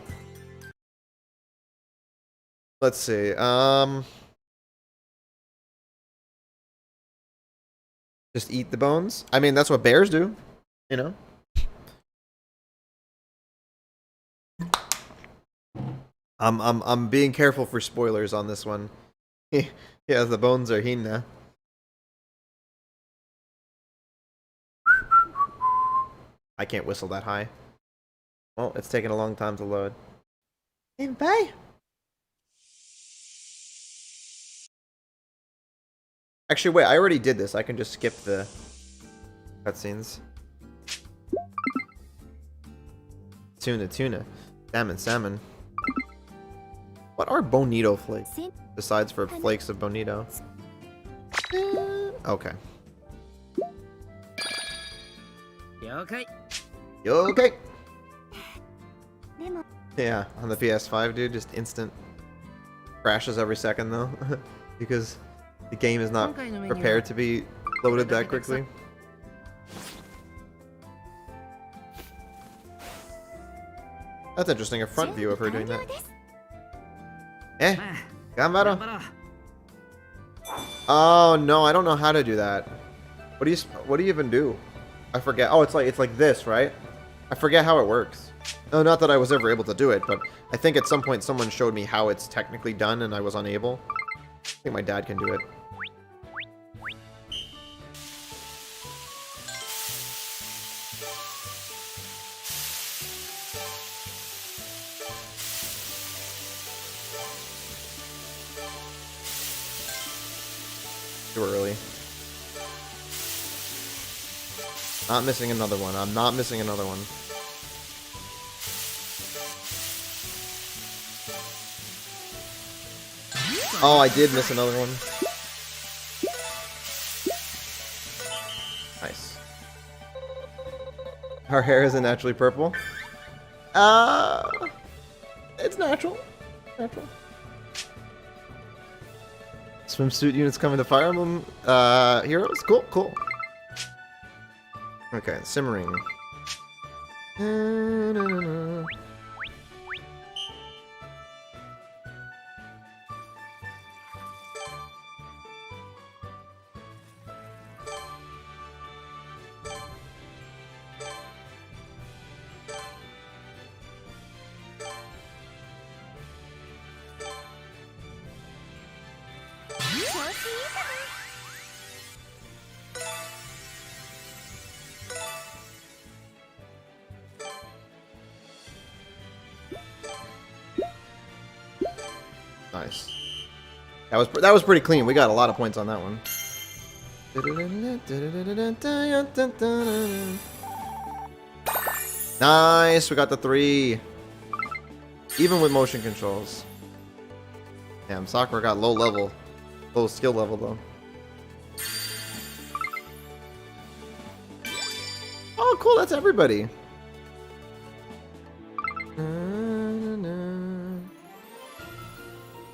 Let's see. Just eat the bones? I mean, that's what bears do, you know? I'm being careful for spoilers on this one. Yeah, the bones are hina. I can't whistle that high. Well, it's taking a long time to load. Bye. Actually, wait, I already did this. I can just skip the cutscenes. Tuna. Salmon. What are bonito flakes? Besides for flakes of bonito. Okay. Okay. Okay. Yeah, on the PS5, dude, just instant crashes every second though, because the game is not prepared to be loaded that quickly. That's interesting, a front view of her doing that. Ganbaro. Oh no, I don't know how to do that. What do you even do? I forget. Oh, it's like this, right? I forget how it works. No, not that I was ever able to do it, but I think at some point someone showed me how it's technically done and I was unable. I think my dad can do it. Too early. Not missing another one. I'm not missing another one. Oh, I did miss another one. Nice. Her hair isn't naturally purple. It's natural. Natural. Swimsuit units coming to Fire Emblem Heroes? Cool. Okay, simmering. Nice. That was pretty clean. We got a lot of points on that one. Nice. We got the 3. Even with motion controls. Damn, Sakura got low skill level though. Oh, cool. That's everybody.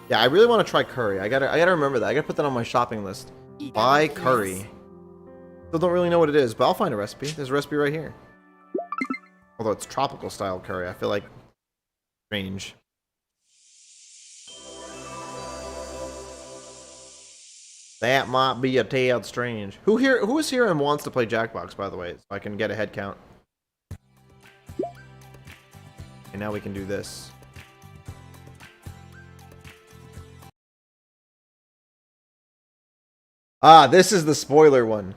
Yeah, I really want to try curry. I gotta remember that. I gotta put that on my shopping list. Buy curry. Still don't really know what it is, but I'll find a recipe. There's a recipe right here. Although it's tropical style curry, I feel like strange. That might be a tad strange. Who is here and wants to play Jackbox, by the way, so I can get a head count. And now we can do this. Ah, this is the spoiler one.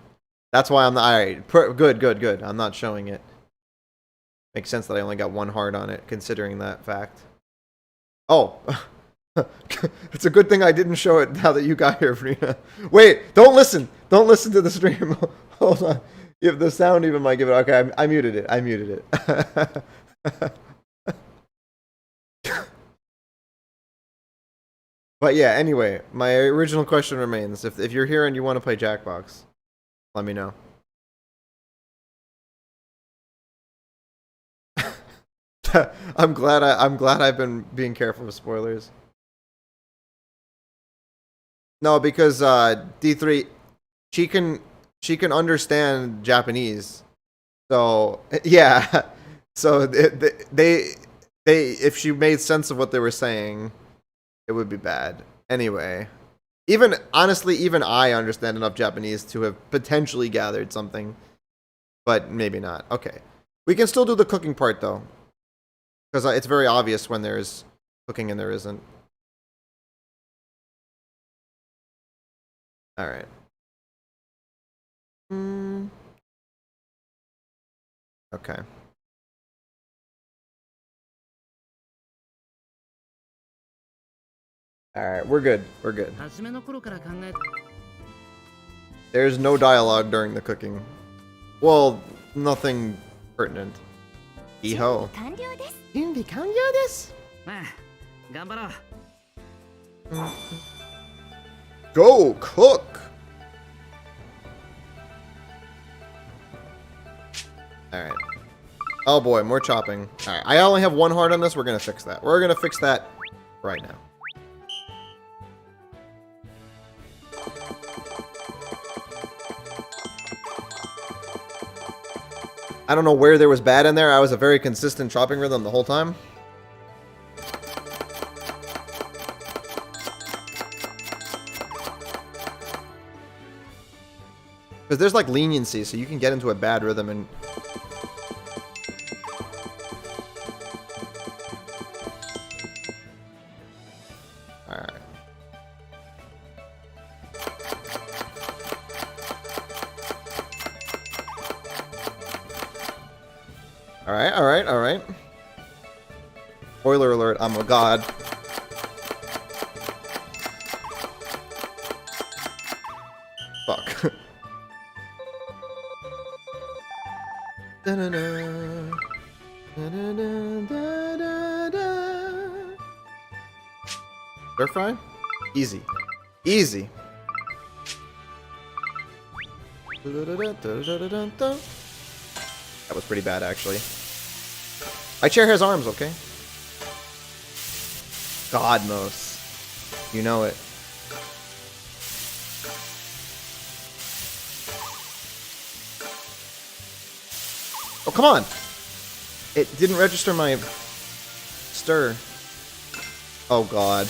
That's why I'm not... Alright, good. I'm not showing it. Makes sense that I only got 1 heart on it, considering that fact. Oh. It's a good thing I didn't show it now that you got here, Frina. Wait, don't listen. Don't listen to the stream. Hold on. If the sound even might give it... Okay, I muted it. But yeah, anyway, my original question remains. If you're here and you want to play Jackbox, let me know. I'm glad I've been being careful with spoilers. No, because D3 she can understand Japanese. So, yeah. So they if she made sense of what they were saying, it would be bad. Anyway, honestly, even I understand enough Japanese to have potentially gathered something, but maybe not. Okay. We can still do the cooking part though. Because it's very obvious when there's cooking and there isn't. All right. Okay. All right, we're good. We're good. There's no dialogue during the cooking. Well, nothing pertinent. Iho. Go cook. All right. Oh boy, more chopping. All right, I only have one heart on this. We're gonna fix that. We're gonna fix that right now. I don't know where there was bad in there. I was a very consistent chopping rhythm the whole time. Because there's like leniency, so you can get into a bad rhythm and... Alright. Alright, alright, alright. Spoiler alert, I'm a god. Fuck. Stir fry? Easy. Easy. That was pretty bad, actually. My chair has arms, okay? Godmos. You know it. Oh, come on! It didn't register my stir. Oh, God.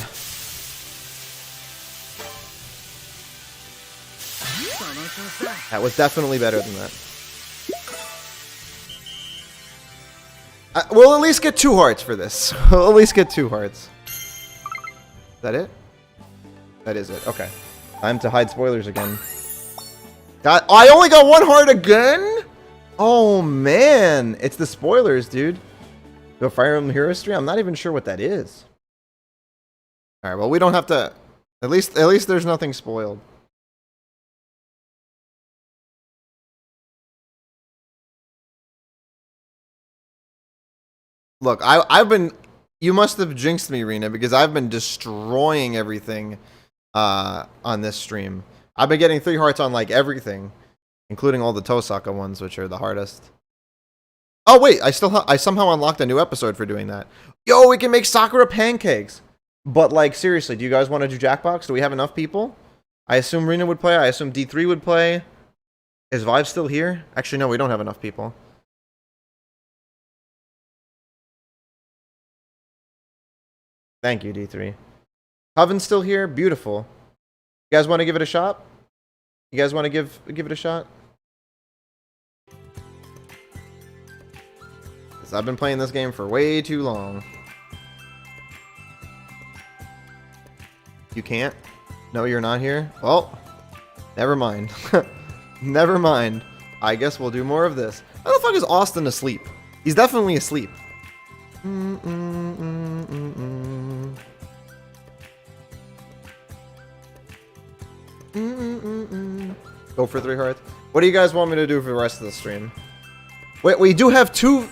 That was definitely better than that. We'll at least get 2 hearts for this. We'll at least get 2 hearts. Is that it? That is it. Okay. Time to hide spoilers again. God, I only got 1 heart again? Oh, man. It's the spoilers, dude. The Fire Emblem Hero stream? I'm not even sure what that is. Alright, well, we don't have to... At least there's nothing spoiled. Look, I've been... You must have jinxed me, Rena, because I've been destroying everything on this stream. I've been getting 3 hearts on, like, everything. Including all the Tosaka ones, which are the hardest. Oh, wait, I somehow unlocked a new episode for doing that. Yo, we can make Sakura pancakes! But, like, seriously, do you guys want to do Jackbox? Do we have enough people? I assume Rena would play. I assume D3 would play. Is Vive still here? Actually, no, we don't have enough people. Thank you, D3. Coven's still here? Beautiful. You guys want to give it a shot? You guys want to give it a shot? Because I've been playing this game for way too long. You can't? No, you're not here? Well, never mind. Never mind. I guess we'll do more of this. How the fuck is Austin asleep? He's definitely asleep. Go for 3 hearts. What do you guys want me to do for the rest of the stream? Wait, we do have two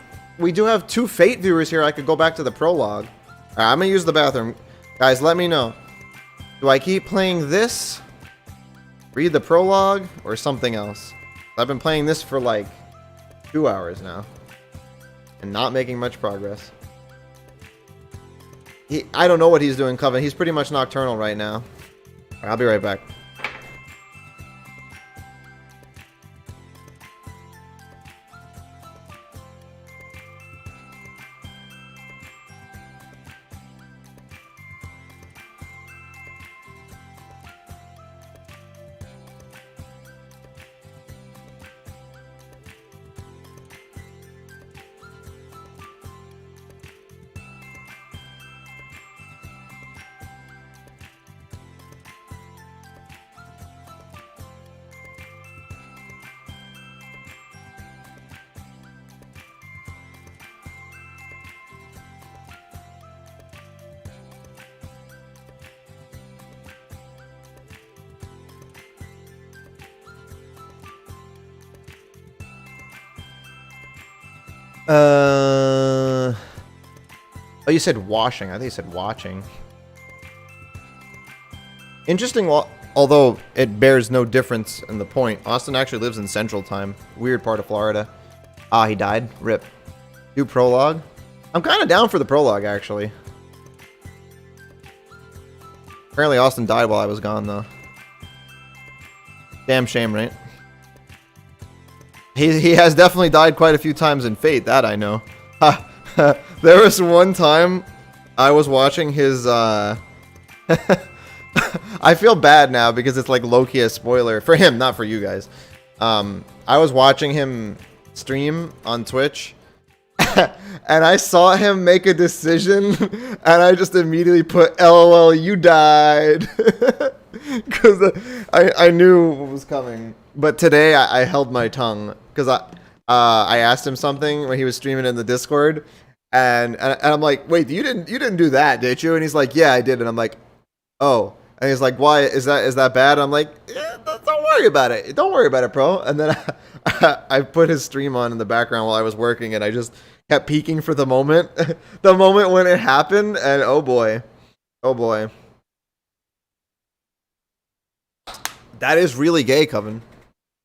Fate viewers here. I could go back to the prologue. Alright, I'm gonna use the bathroom. Guys, let me know. Do I keep playing this, read the prologue, or something else? I've been playing this for like 2 hours now and not making much progress. I don't know what he's doing, Coven. He's pretty much nocturnal right now. Alright, I'll be right back. Oh, you said washing. I think you said watching. Interesting, although it bears no difference in the point. Austin actually lives in Central Time. Weird part of Florida. Ah, he died. Rip. Do Prologue? I'm kind of down for the Prologue, actually. Apparently Austin died while I was gone, though. Damn shame, right? He has definitely died quite a few times in Fate, that I know. There was one time I was watching his, I feel bad now because it's like low-key a spoiler. For him, not for you guys. I was watching him stream on Twitch, and I saw him make a decision, and I just immediately put, LOL, you died. Because I knew what was coming. But today I held my tongue because I asked him something when he was streaming in the Discord, and I'm like, wait, you didn't do that, did you? And he's like, yeah, I did. And I'm like, oh. And he's like, why is that bad? I'm like, don't worry about it. Don't worry about it, bro. And then I put his stream on in the background while I was working, and I just kept peeking for the moment, the moment when it happened, and oh boy, that is really gay, Coven.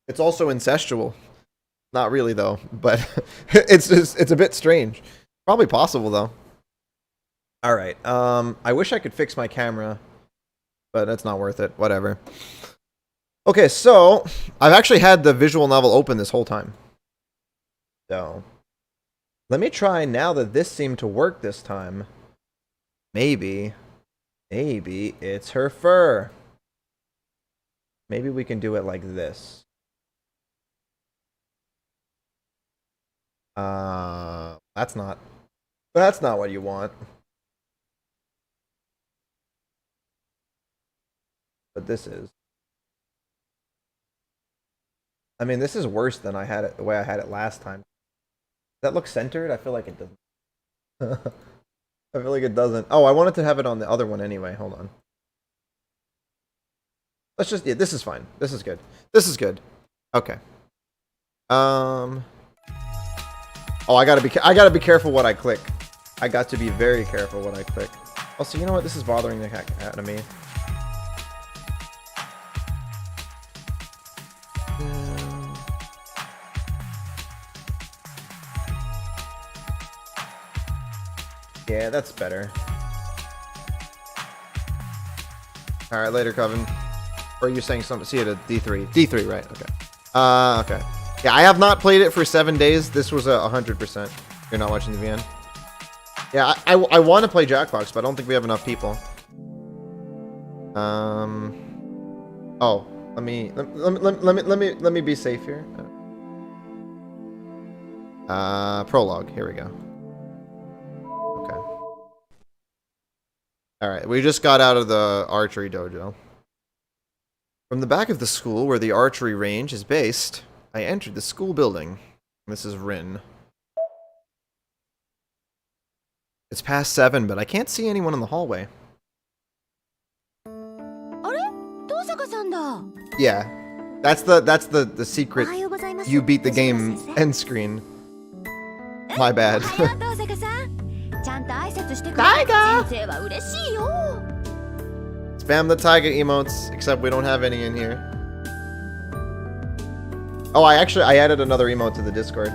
It's also incestual. Not really though, but it's a bit strange. Probably possible though. All right. I wish I could fix my camera, but that's not worth it. Whatever. Okay, so I've actually had the visual novel open this whole time. So let me try now that this seemed to work this time. Maybe it's her fur. Maybe we can do it like this. That's not what you want. But this is. I mean, this is worse than I had it the way I had it last time. Does that look centered? I feel like it doesn't. I feel like it doesn't. Oh, I wanted to have it on the other one anyway. Hold on. Let's just, yeah, this is fine. This is good. This is good. Okay. Oh, I gotta be careful what I click. I got to be very careful what I click. Also, you know what? This is bothering the heck out of me. Yeah, that's better. Alright, later, Coven. Or are you saying something? See it at D3. D3, right? Okay. Okay. Yeah, I have not played it for 7 days. This was 100%. You're not watching the VN. Yeah, I want to play Jackbox, but I don't think we have enough people. Oh, let me be safe here. Prologue. Here we go. Okay. All right, we just got out of the archery dojo. From the back of the school where the archery range is based, I entered the school building. This is Rin. It's past 7, but I can't see anyone in the hallway. Yeah, that's the secret. You beat the game end screen. My bad. Taiga! Spam the Taiga emotes, except we don't have any in here. Oh, I added another emote to the Discord.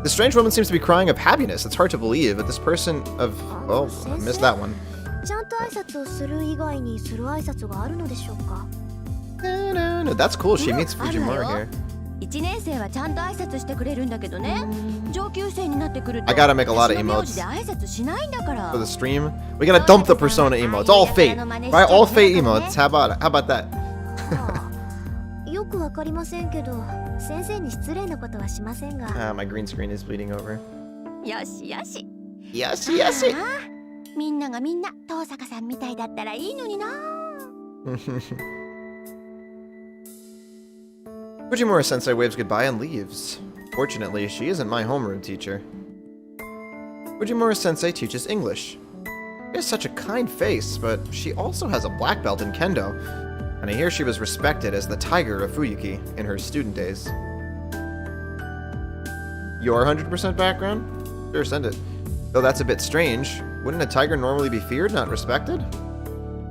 The strange woman seems to be crying of happiness. It's hard to believe, but this person of... Oh, I missed that one. No, that's cool. She meets Fujimura here. I gotta make a lot of emotes for the stream. We gotta dump the Persona emotes. All Fate. Right? All Fate emotes. How about that? My green screen is bleeding over. Yoshi. Fujimura-sensei waves goodbye and leaves. Fortunately, she isn't my homeroom teacher. Fujimura-sensei teaches English. She has such a kind face, but she also has a black belt in kendo, and I hear she was respected as the tiger of Fuyuki in her student days. your 100% background? Sure, send it. Though that's a bit strange. Wouldn't a tiger normally be feared, not respected?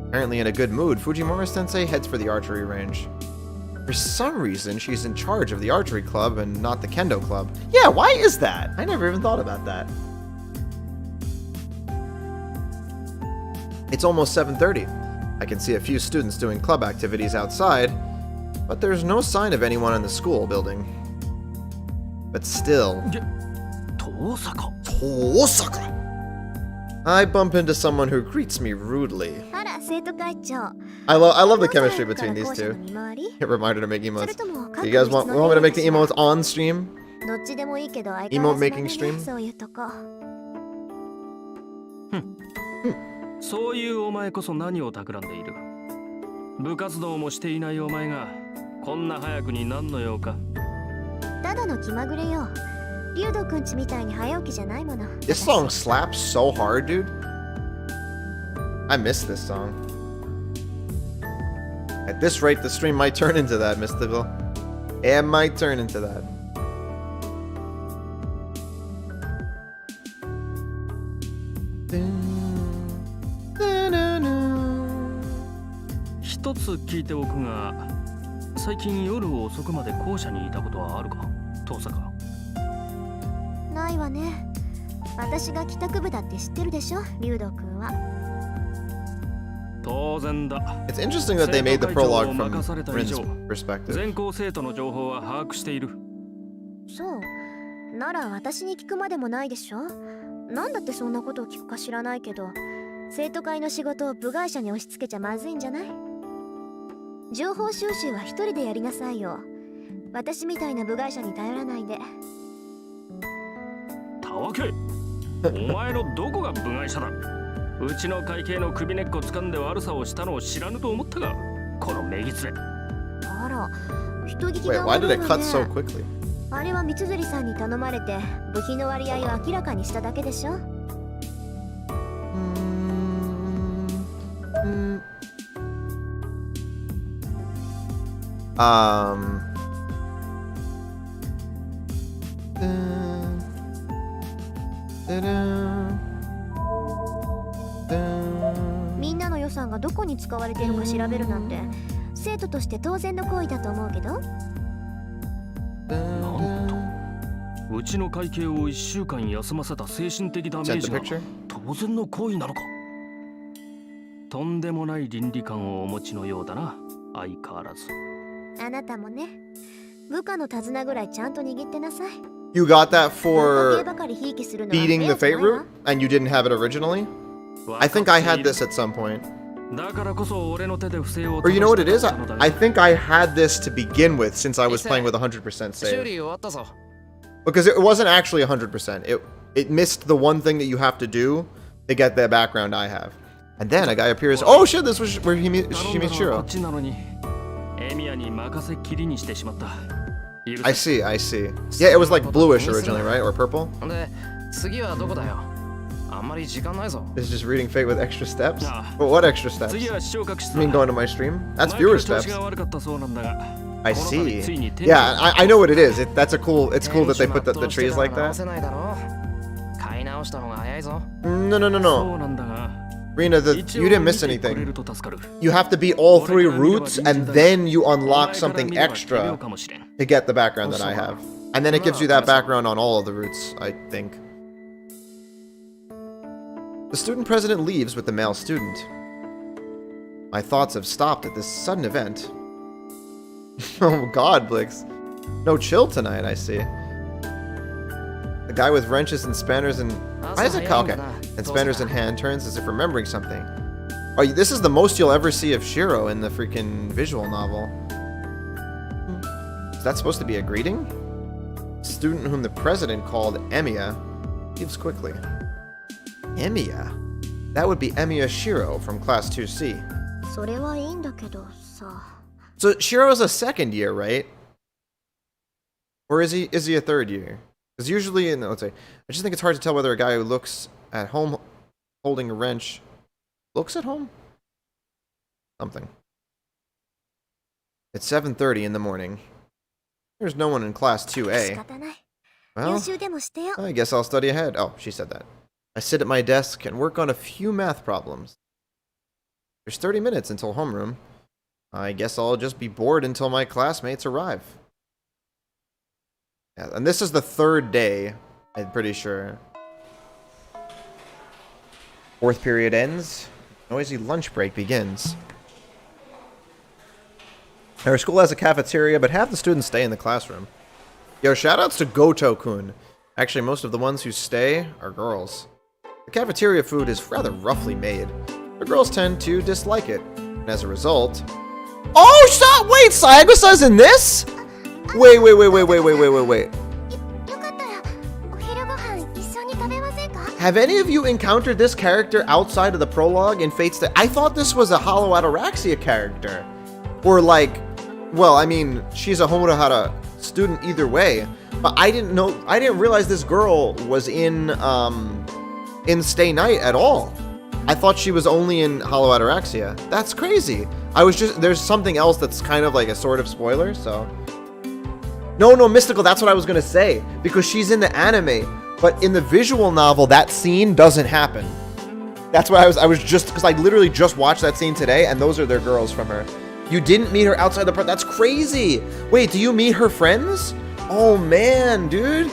Apparently in a good mood, Fujimura-sensei heads for the archery range. For some reason, she's in charge of the archery club and not the kendo club. Yeah, why is that? I never even thought about that. It's almost 7:30. I can see a few students doing club activities outside, but there's no sign of anyone in the school building. But still... Tosaka! I bump into someone who greets me rudely. I love the chemistry between these two. It reminded her of making emotes. You guys want me to make the emotes on stream? Emote making stream? そういうお前こそ何を企んでいる。部活動もしていないお前がこんな早くに何の用か。ただの気まぐれよ。リュウドくんちみたいに早起きじゃないもの。This song slaps so hard, dude. I miss this song. At this rate, the stream might turn into that, Mystical. It might turn into that. One 聞いておくが、最近夜遅くまで校舎にいたことはあるか、遠坂。ないわね。私が帰宅部だって知ってるでしょ、リュウドくんは。当然だ。It's interesting that they made the prologue from Rin's perspective. 全校生徒の情報は把握している。そう。なら私に聞くまでもないでしょ。なんだってそんなことを聞くか知らないけど、生徒会の仕事を部外者に押し付けちゃまずいんじゃない？情報収集は一人でやりなさいよ。私みたいな部外者に頼らないで。たわけ、お前のどこが部外者だ。うちの会計の首根っこ掴んで悪さをしたのを知らぬと思ったが、このメギツレ。あら、人聞き Wait, が why 悪 did い it わ cut ね。 so quickly? あれは三辻さんに頼まれて部費の割合を明らかにしただけでしょ。みんなの予算がどこに使われているか調べるなんて生徒として当然の行為だと思うけど。なんと、うちの会計を1週間休ませた精神的ダメージが当然の行為なのか。とんでもない倫理観をお持ちのようだな、相変わらず。あなたもね、部下の手綱ぐらいちゃんと握ってなさい。You got that for beating the fate route, and you didn't have it originally? I think I had this at some point. Or you know what it is? I think I had this to begin with since I was playing with 100% save. Because it wasn't actually 100%. It missed the one thing that you have to do to get the background I have. And then a guy appears. Oh shit, this was where she meets Shiro. I see. Yeah, it was like bluish originally, right? Or purple? It's just reading Fate with extra steps? But what extra steps? You mean going to my stream? That's viewer steps. I see. Yeah, I know what it is. It's cool that they put the trees like that. No. Rina, you didn't miss anything. You have to beat all 3 routes, and then you unlock something extra to get the background that I have. And then it gives you that background on all of the routes, I think. The student president leaves with the male student. My thoughts have stopped at this sudden event. Oh god, Blix. No chill tonight, I see. The guy with wrenches and spanners and... Why is it okay? And spanners in hand turns as if remembering something. Oh, this is the most you'll ever see of Shiro in the freaking visual novel. Is that supposed to be a greeting? Student whom the president called Emiya leaves quickly. Emiya? That would be Emiya Shiro from class 2C. So Shiro's a second year, right? Or is he a third year? Because usually, let's say, I just think it's hard to tell whether a guy who looks at home holding a wrench looks at home? Something. It's 7:30 in the morning. There's no one in class 2A. Well, I guess I'll study ahead. Oh, she said that. I sit at my desk and work on a few math problems. There's 30 minutes until homeroom. I guess I'll just be bored until my classmates arrive. Yeah, and this is the third day, I'm pretty sure. Fourth period ends. Noisy lunch break begins. Our school has a cafeteria, but half the students stay in the classroom. Yo, shoutouts to Goto-kun. Actually, most of the ones who stay are girls. The cafeteria food is rather roughly made. The girls tend to dislike it, and as a result... Oh, stop! Wait, Saegusa's in this? Wait. Have any of you encountered this character outside of the prologue in Fate's Day? I thought this was a Hollow Ataraxia character. Or like, well, I mean, she's a Homonohara student either way. But I didn't realize this girl was in Stay Night at all. I thought she was only in Hollow Ataraxia. That's crazy. There's something else that's kind of like a sort of spoiler, so. No, Mystical, that's what I was gonna say. Because she's in the anime, but in the visual novel, that scene doesn't happen. That's why I was just, because I literally just watched that scene today, and those are their girls from her. You didn't meet her outside the that's crazy. Wait, do you meet her friends? Oh man, dude.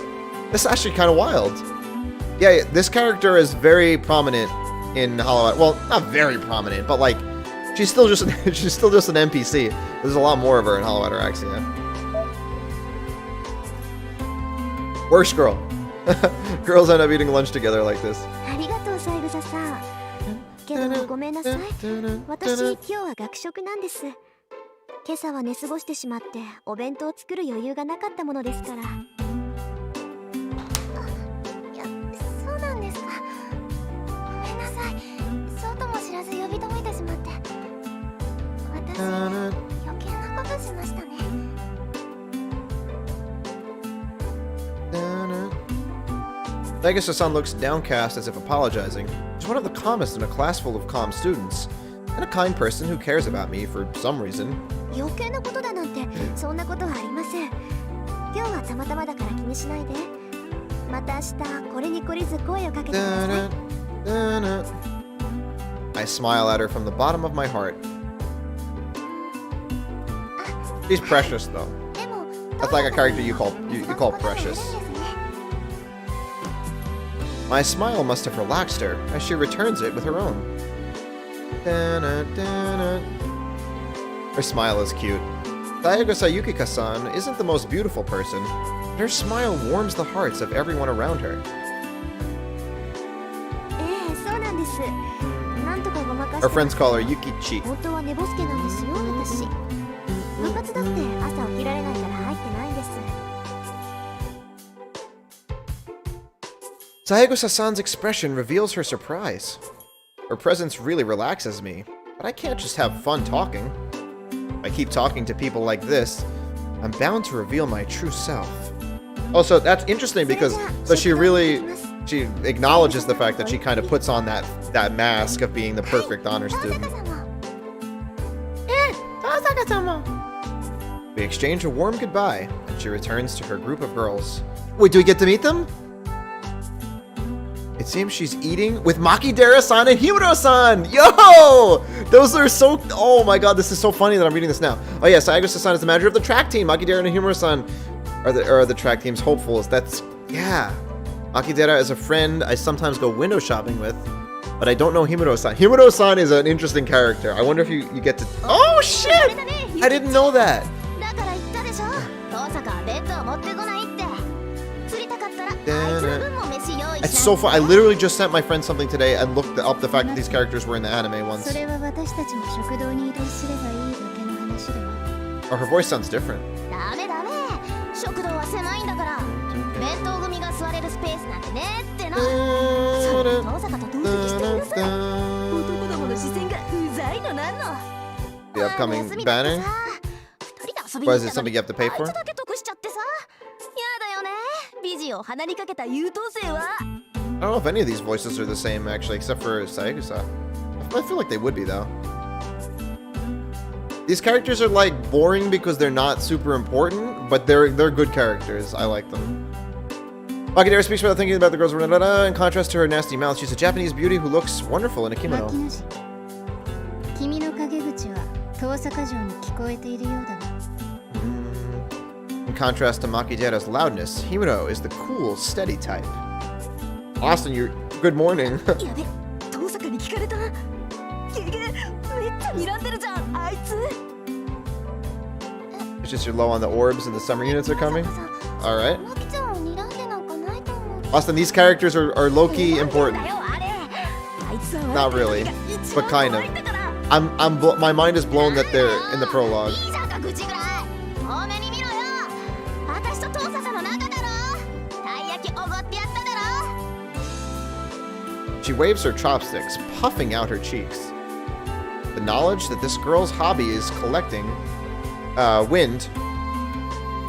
That's actually kind of wild. Yeah, this character is very prominent in Hollow. Well, not very prominent, but like, she's still just an NPC. There's a lot more of her in Hollow Ataraxia. Worst girl. Girls end up eating lunch together like this. けどごめんなさい。私今日は学食なんです。今朝は寝過ごしてしまってお弁当を作る余裕がなかったものですから。いや、そうなんですか。ごめんなさい。そうとも知らず呼び止めてしまって。私余計なことしましたね。Saegusa-san looks downcast as if apologizing. She's one of the calmest in a class full of calm students, and a kind person who cares about me for some reason. 余計なことだなんてそんなことはありません。今日はたまたまだから気にしないで。また明日これに懲りず声をかけてください。I smile at her from the bottom of my heart. She's precious though. That's like a character you call precious. My smile must have relaxed her, as she returns it with her own. Her smile is cute. Saegusa Yukika-san isn't the most beautiful person, but her smile warms the hearts of everyone around her. Her friends call her Yukichi. Saegusa-san's expression reveals her surprise. Her presence really relaxes me, but I can't just have fun talking. If I keep talking to people like this, I'm bound to reveal my true self. Also, that's interesting because she acknowledges the fact that she kind of puts on that mask of being the perfect honor student. We exchange a warm goodbye, and she returns to her group of girls. Wait, do we get to meet them? It seems she's eating with Makidera-san and Himuro-san! Yo! Those are so... Oh my god, this is so funny that I'm reading this now. Oh yeah, Saegusa-san is the manager of the track team. Makidera and Himuro-san are the track team's hopefuls. That's... Yeah. Makidera is a friend I sometimes go window shopping with, but I don't know Himuro-san. Himuro-san is an interesting character. I wonder if you get to... Oh shit! I didn't know that! It's so fun. I literally just sent my friend something today and looked up the fact that these characters were in the anime once. Oh, her voice sounds different. The upcoming banner? Why is it something you have to pay for? I don't know if any of these voices are the same, actually, except for Saegusa. I feel like they would be, though. These characters are, like, boring because they're not super important, but they're good characters. I like them. Makidera speaks without thinking about the girl's in contrast to her nasty mouth. She's a Japanese beauty who looks wonderful in a kimono. In contrast to Makidera's loudness, Himuro is the cool, steady type. Austin, you're... Good morning. It's just you're low on the orbs and the summer units are coming? Alright. Austin, these characters are low-key important. Not really, but kind of. My mind is blown that they're in the prologue. She waves her chopsticks, puffing out her cheeks. The knowledge that this girl's hobby is collecting wind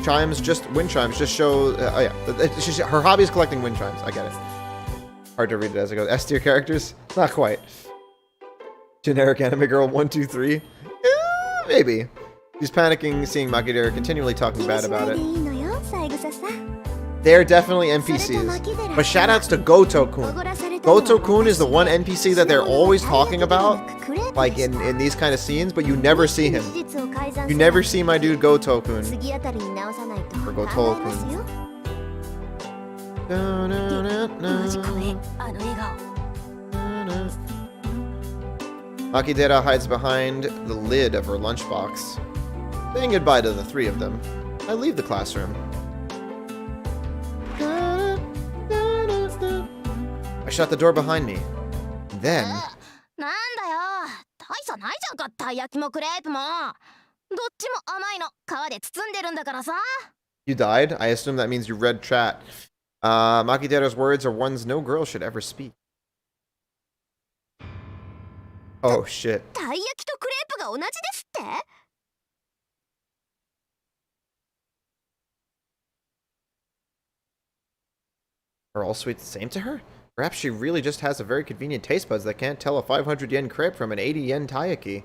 chimes just show. Oh yeah, her hobby is collecting wind chimes. I get it. Hard to read it as I go. S tier characters? Not quite. Generic anime girl 1, 2, 3. Maybe. She's panicking, seeing Makidera continually talking bad about it. They're definitely NPCs. But shoutouts to Goto-kun. Goto-kun is the one NPC that they're always talking about, like in these kind of scenes, but you never see him. You never see my dude Goto-kun. Or Goto-kun. Makidera hides behind the lid of her lunchbox. Saying goodbye to the three of them, I leave the classroom. I shut the door behind me. Then... You died? I assume that means you read chat. Makidera's words are ones no girl should ever speak. Oh shit. Are all sweets the same to her? Perhaps she really just has a very convenient taste buds that can't tell a 500 yen crepe from an 80 yen taiyaki.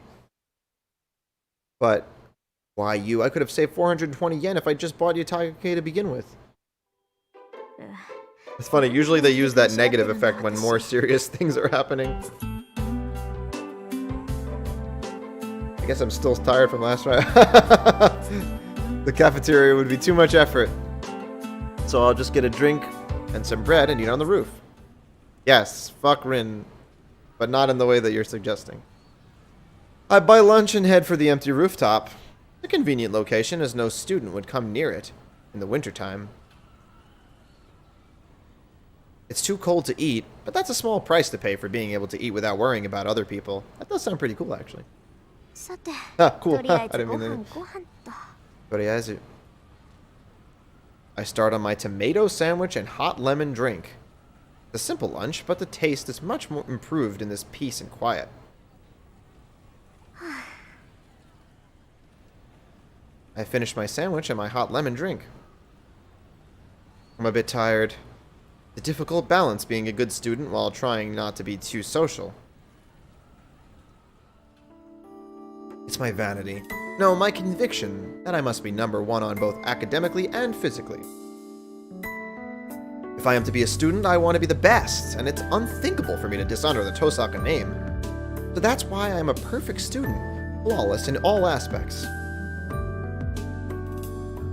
But, why you? I could have saved 420 yen if I just bought you taiyaki to begin with. It's funny, usually they use that negative effect when more serious things are happening. I guess I'm still tired from last night. The cafeteria would be too much effort. So I'll just get a drink and some bread and eat on the roof. Yes, fuck Rin, but not in the way that you're suggesting. I buy lunch and head for the empty rooftop. A convenient location, as no student would come near it in the wintertime. It's too cold to eat, but that's a small price to pay for being able to eat without worrying about other people. That does sound pretty cool, actually. Ah, cool. I didn't mean that. I start on my tomato sandwich and hot lemon drink. It's a simple lunch, but the taste is much more improved in this peace and quiet. I finish my sandwich and my hot lemon drink. I'm a bit tired. The difficult balance being a good student while trying not to be too social. It's my vanity. No, my conviction that I must be number one on both academically and physically. If I am to be a student, I want to be the best, and it's unthinkable for me to dishonor the Tosaka name. So that's why I am a perfect student, flawless in all aspects.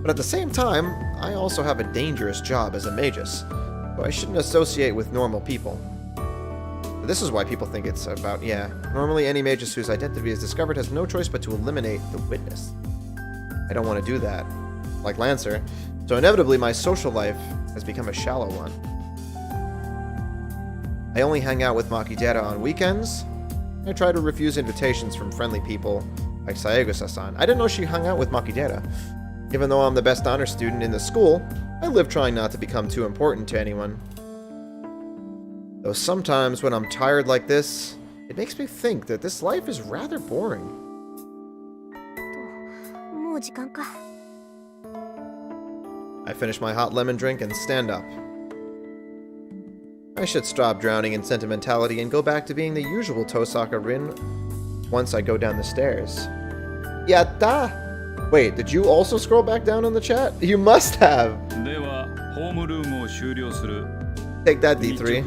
But at the same time, I also have a dangerous job as a magus, so I shouldn't associate with normal people. But this is why people think it's about, normally any magus whose identity is discovered has no choice but to eliminate the witness. I don't want to do that, like Lancer, so inevitably my social life has become a shallow one. I only hang out with Makidera on weekends. I try to refuse invitations from friendly people like Saegusa-san. I didn't know she hung out with Makidera. Even though I'm the best honor student in the school, I live trying not to become too important to anyone. Though sometimes when I'm tired like this, it makes me think that this life is rather boring. I finish my hot lemon drink and stand up. I should stop drowning in sentimentality and go back to being the usual Tosaka Rin once I go down the stairs. Yatta! Wait, did you also scroll back down on the chat? You must have! Take that, D3.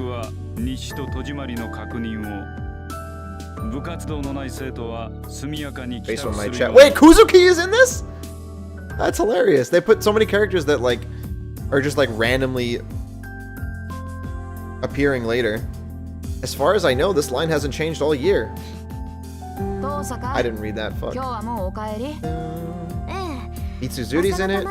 Based on my chat. Wait, Kuzuki is in this? That's hilarious. They put so many characters that like are just like randomly appearing later. As far as I know, this line hasn't changed all year. I didn't read that. Fuck. Itsuzuri's in it.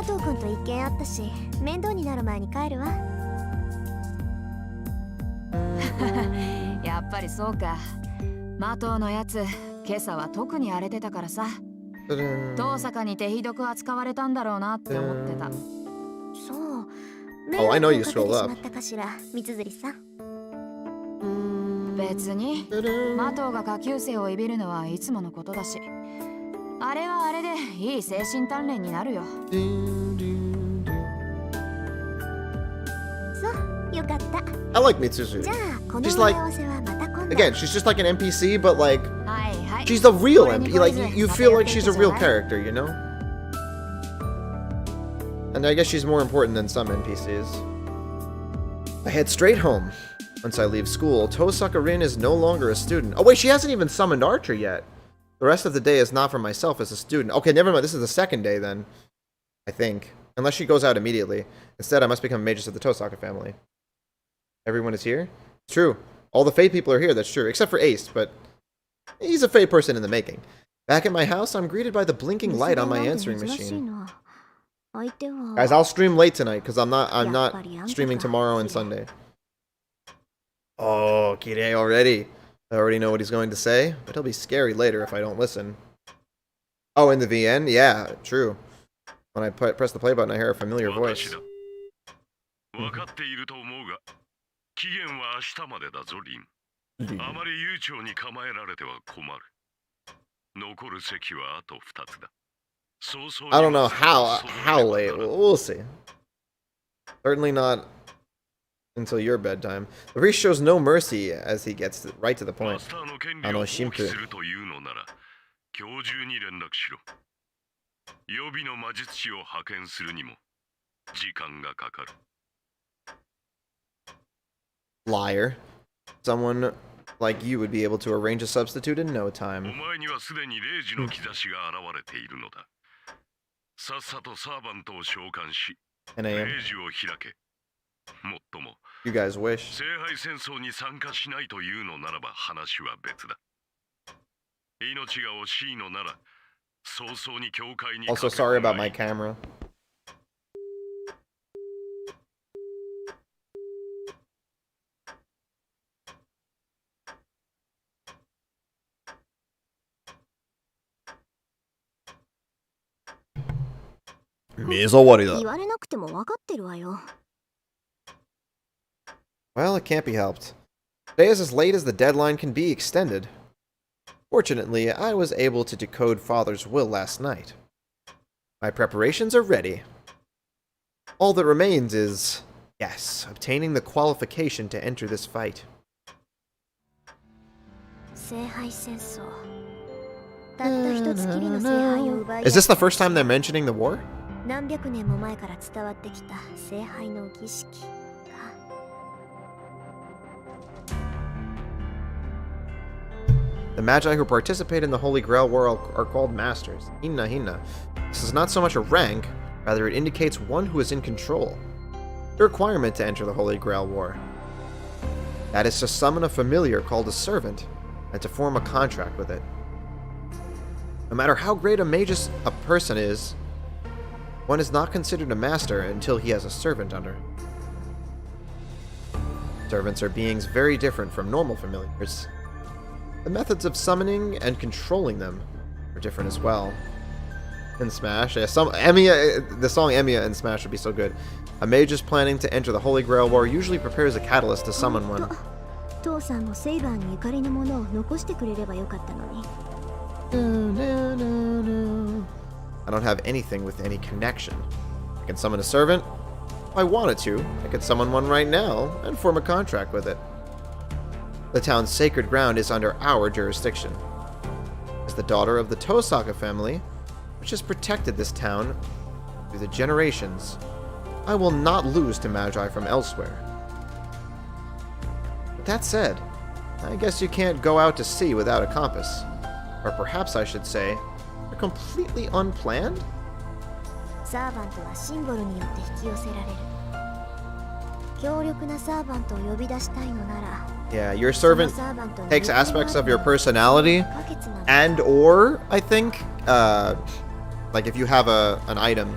Oh, I know you scroll up. 別にマトウが下級生をいびるのはいつものことだし、あれはあれでいい精神鍛錬になるよ。よかった。 I like Mitsuzuri. She's like, again, she's just like an NPC, but like, she's a real NPC. Like, you feel like she's a real character, you know? And I guess she's more important than some NPCs. I head straight home. Once I leave school, Tosaka Rin is no longer a student. Oh wait, she hasn't even summoned Archer yet. The rest of the day is not for myself as a student. Okay, never mind. This is the second day then. I think. Unless she goes out immediately. Instead, I must become a magus of the Tosaka family. Everyone is here? It's true. All the Fae people are here, that's true. Except for Ace, but he's a Fae person in the making. Back at my house, I'm greeted by the blinking light on my answering machine. Guys, I'll stream late tonight because I'm not streaming tomorrow and Sunday. Oh, Kirei already. I already know what he's going to say, but he'll be scary later if I don't listen. Oh, in the VN? Yeah, true. When I press the play button, I hear a familiar voice. I don't know how late. We'll see. Certainly not until your bedtime. The priest shows no mercy as he gets right to the point. Ano Shimpu. Liar. Someone like you would be able to arrange a substitute in no time. And I am. You guys wish. Also, sorry about my camera. Well, it can't be helped. Today is as late as the deadline can be extended. Fortunately, I was able to decode Father's will last night. My preparations are ready. All that remains is, yes, obtaining the qualification to enter this fight. Is this the first time they're mentioning the war? The Magi who participate in the Holy Grail War are called Masters. Hinna Hinna. This is not so much a rank, rather it indicates one who is in control. The requirement to enter the Holy Grail War. That is to summon a familiar called a servant, and to form a contract with it. No matter how great a magus a person is, one is not considered a master until he has a servant under him. Servants are beings very different from normal familiars. The methods of summoning and controlling them are different as well. In Smash, yeah, the song Emiya in Smash would be so good. A magus planning to enter the Holy Grail War usually prepares a catalyst to summon one. I don't have anything with any connection. I can summon a servant. If I wanted to, I could summon one right now and form a contract with it. The town's sacred ground is under our jurisdiction. As the daughter of the Tosaka family, which has protected this town through the generations, I will not lose to Magi from elsewhere. But that said, I guess you can't go out to sea without a compass. Or perhaps I should say, they're completely unplanned? サーバントはシンボルによって引き寄せられる。強力なサーバントを呼び出したいのなら、 Yeah, your servant takes aspects of your personality and or, I think, like if you have an item.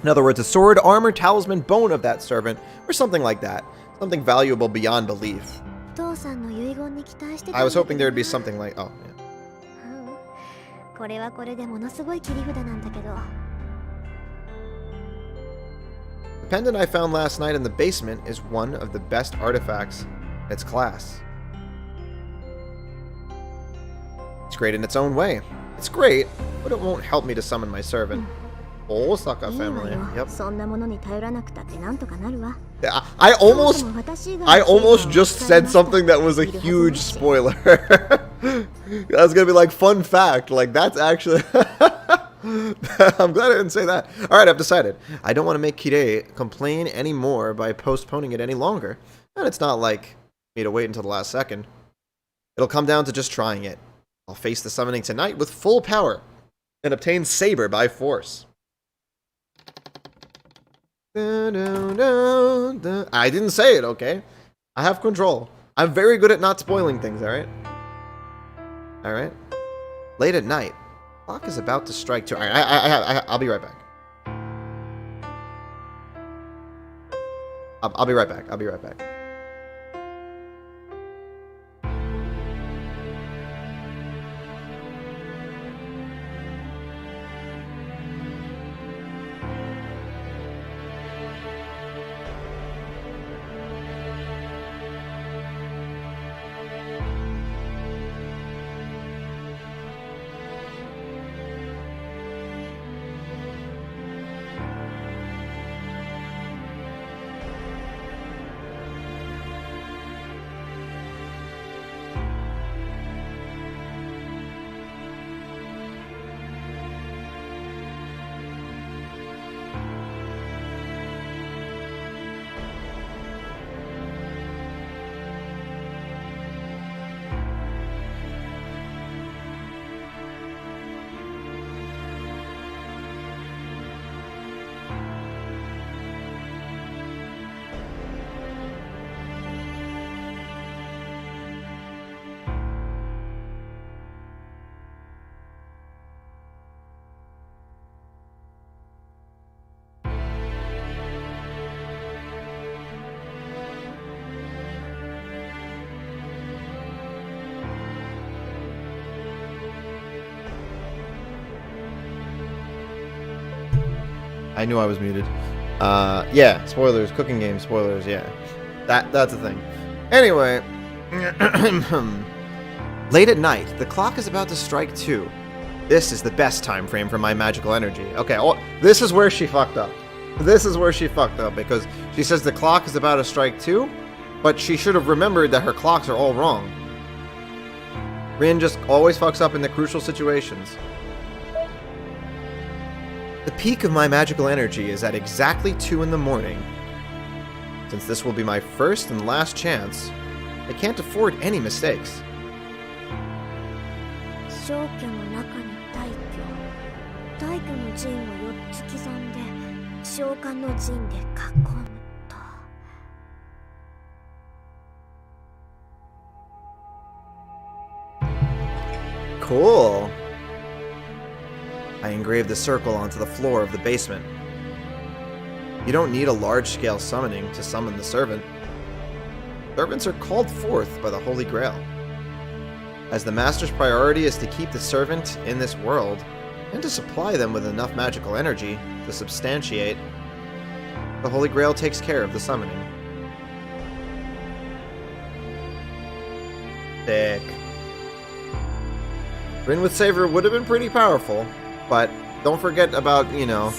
In other words, a sword, armor, talisman, bone of that servant, or something like that. Something valuable beyond belief. I was hoping there would be something like, oh, yeah. これはこれでものすごい切り札なんだけど。 The pendant I found last night in the basement is one of the best artifacts in its class. It's great in its own way. It's great, but it won't help me to summon my servant. Osaka family. Yep. I almost just said something that was a huge spoiler. I was gonna be like, fun fact, like that's actually I'm glad I didn't say that. Alright, I've decided. I don't want to make Kirei complain anymore by postponing it any longer. And it's not like me to wait until the last second. It'll come down to just trying it. I'll face the summoning tonight with full power and obtain Saber by force. I didn't say it, okay? I have control. I'm very good at not spoiling things, alright? Alright. Late at night. Clock is about to strike 2. I'll be right back. I'll be right back. I'll be right back. I knew I was muted. Yeah, spoilers, cooking game spoilers, yeah. That's a thing. Anyway. Late at night, the clock is about to strike 2. This is the best time frame for my magical energy. Okay, this is where she fucked up. This is where she fucked up, because she says the clock is about to strike 2, but she should have remembered that her clocks are all wrong. Rin just always fucks up in the crucial situations. The peak of my magical energy is at exactly 2 in the morning. Since this will be my first and last chance, I can't afford any mistakes. Cool. I engraved the circle onto the floor of the basement. You don't need a large-scale summoning to summon the servant. Servants are called forth by the Holy Grail. As the Master's priority is to keep the servant in this world, and to supply them with enough magical energy to substantiate, the Holy Grail takes care of the summoning. Sick. Rin with Saver would have been pretty powerful, but don't forget about, you know,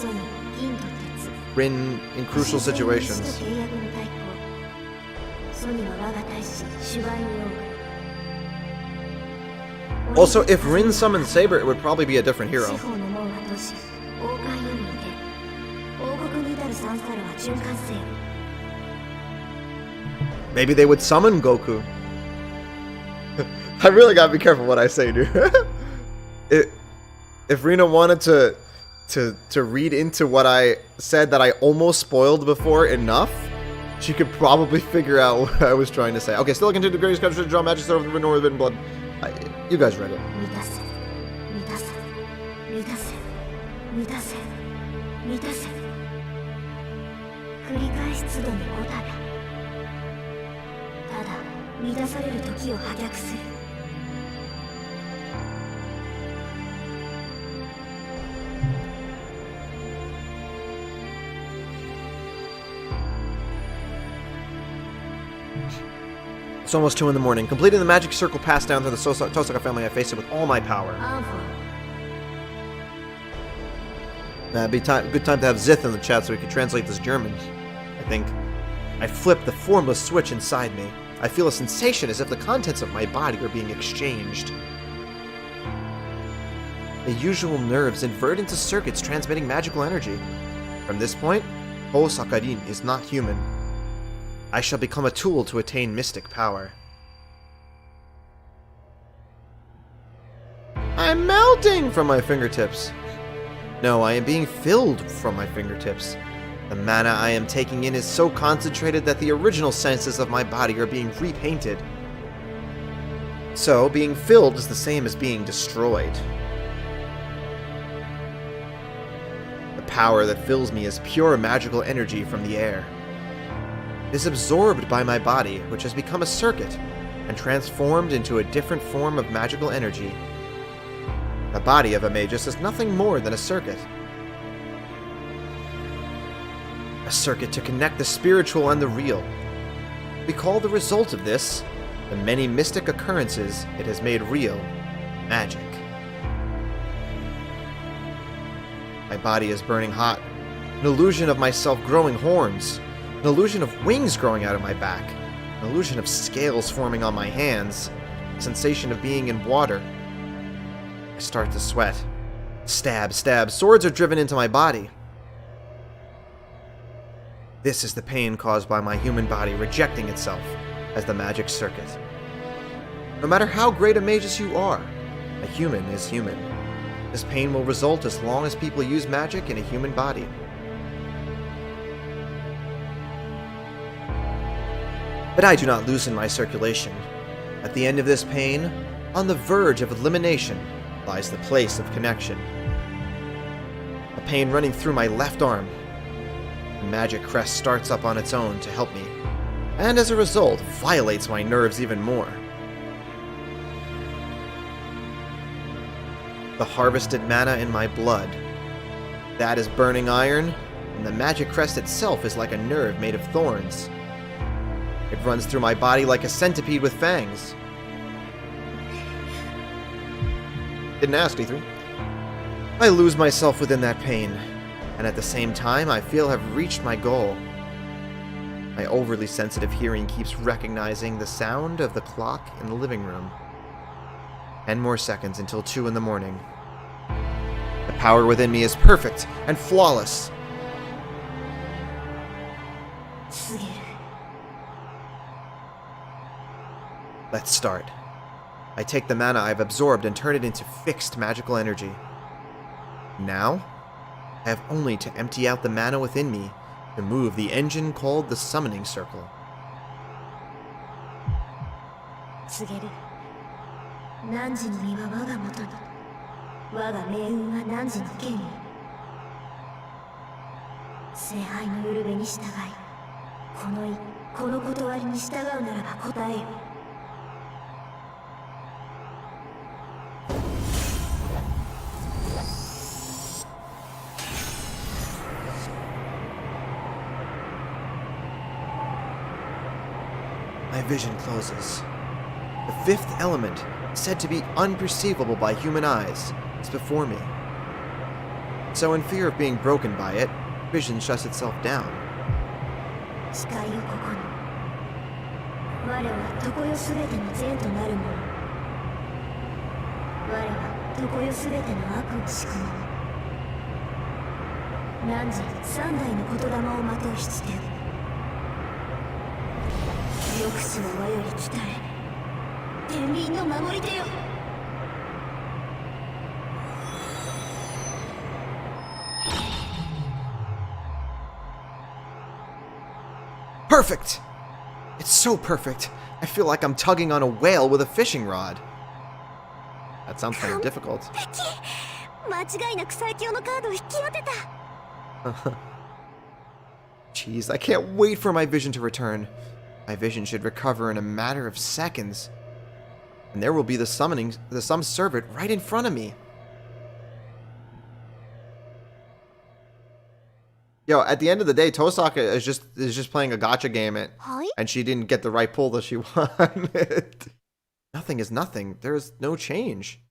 Rin in crucial situations. Also, if Rin summoned Saber, it would probably be a different hero. Maybe they would summon Goku. I really gotta be careful what I say, dude. If Rena wanted to read into what I said that I almost spoiled before enough, she could probably figure out what I was trying to say. Okay, still continue the greatest country to draw magic over the Northern Blood. You guys read it. It's almost 2 in the morning. Completing the magic circle passed down through the Tosaka family, I faced it with all my power. That'd be good time to have Zith in the chat so we could translate this German, I think. I flip the formless switch inside me. I feel a sensation as if the contents of my body are being exchanged. The usual nerves invert into circuits transmitting magical energy. From this point, Ho-Sakarin is not human. I shall become a tool to attain mystic power. I'm melting from my fingertips. No, I am being filled from my fingertips. The mana I am taking in is so concentrated that the original senses of my body are being repainted. So, being filled is the same as being destroyed. The power that fills me is pure magical energy from the air. It is absorbed by my body, which has become a circuit, and transformed into a different form of magical energy. The body of a magus is nothing more than a circuit. A circuit to connect the spiritual and the real. We call the result of this, the many mystic occurrences it has made real, magic. My body is burning hot, an illusion of myself growing horns, an illusion of wings growing out of my back, an illusion of scales forming on my hands, a sensation of being in water. I start to sweat. Stab, stab, swords are driven into my body. This is the pain caused by my human body rejecting itself as the magic circuit. No matter how great a magus you are, a human is human. This pain will result as long as people use magic in a human body. But I do not loosen my circulation. At the end of this pain, on the verge of elimination, lies the place of connection. A pain running through my left arm. The magic crest starts up on its own to help me, and as a result, violates my nerves even more. The harvested mana in my blood. That is burning iron, and the magic crest itself is like a nerve made of thorns. It runs through my body like a centipede with fangs. Didn't ask, D3. I lose myself within that pain, and at the same time I feel I've reached my goal. My overly sensitive hearing keeps recognizing the sound of the clock in the living room. 10 more seconds until 2 in the morning. The power within me is perfect and flawless. Let's start. I take the mana I've absorbed and turn it into fixed magical energy. Now, I have only to empty out the mana within me to move the engine called the Summoning Circle. My vision closes. The fifth element, said to be unperceivable by human eyes, is before me. So in fear of being broken by it, vision shuts itself down. 何時3台の言霊をまとう七点。抑止の輪より鍛え、天秤の守り手よ。Perfect! It's so perfect. I feel like I'm tugging on a whale with a fishing rod. That sounds kind of difficult. 間違いなく最強のカードを引き当てた。Jeez, I can't wait for my vision to return. My vision should recover in a matter of seconds. And there will be the sum servant right in front of me. Yo, at the end of the day, Tosaka is just playing a gacha game, and she didn't get the right pull that she wanted. Nothing is nothing. There is no change.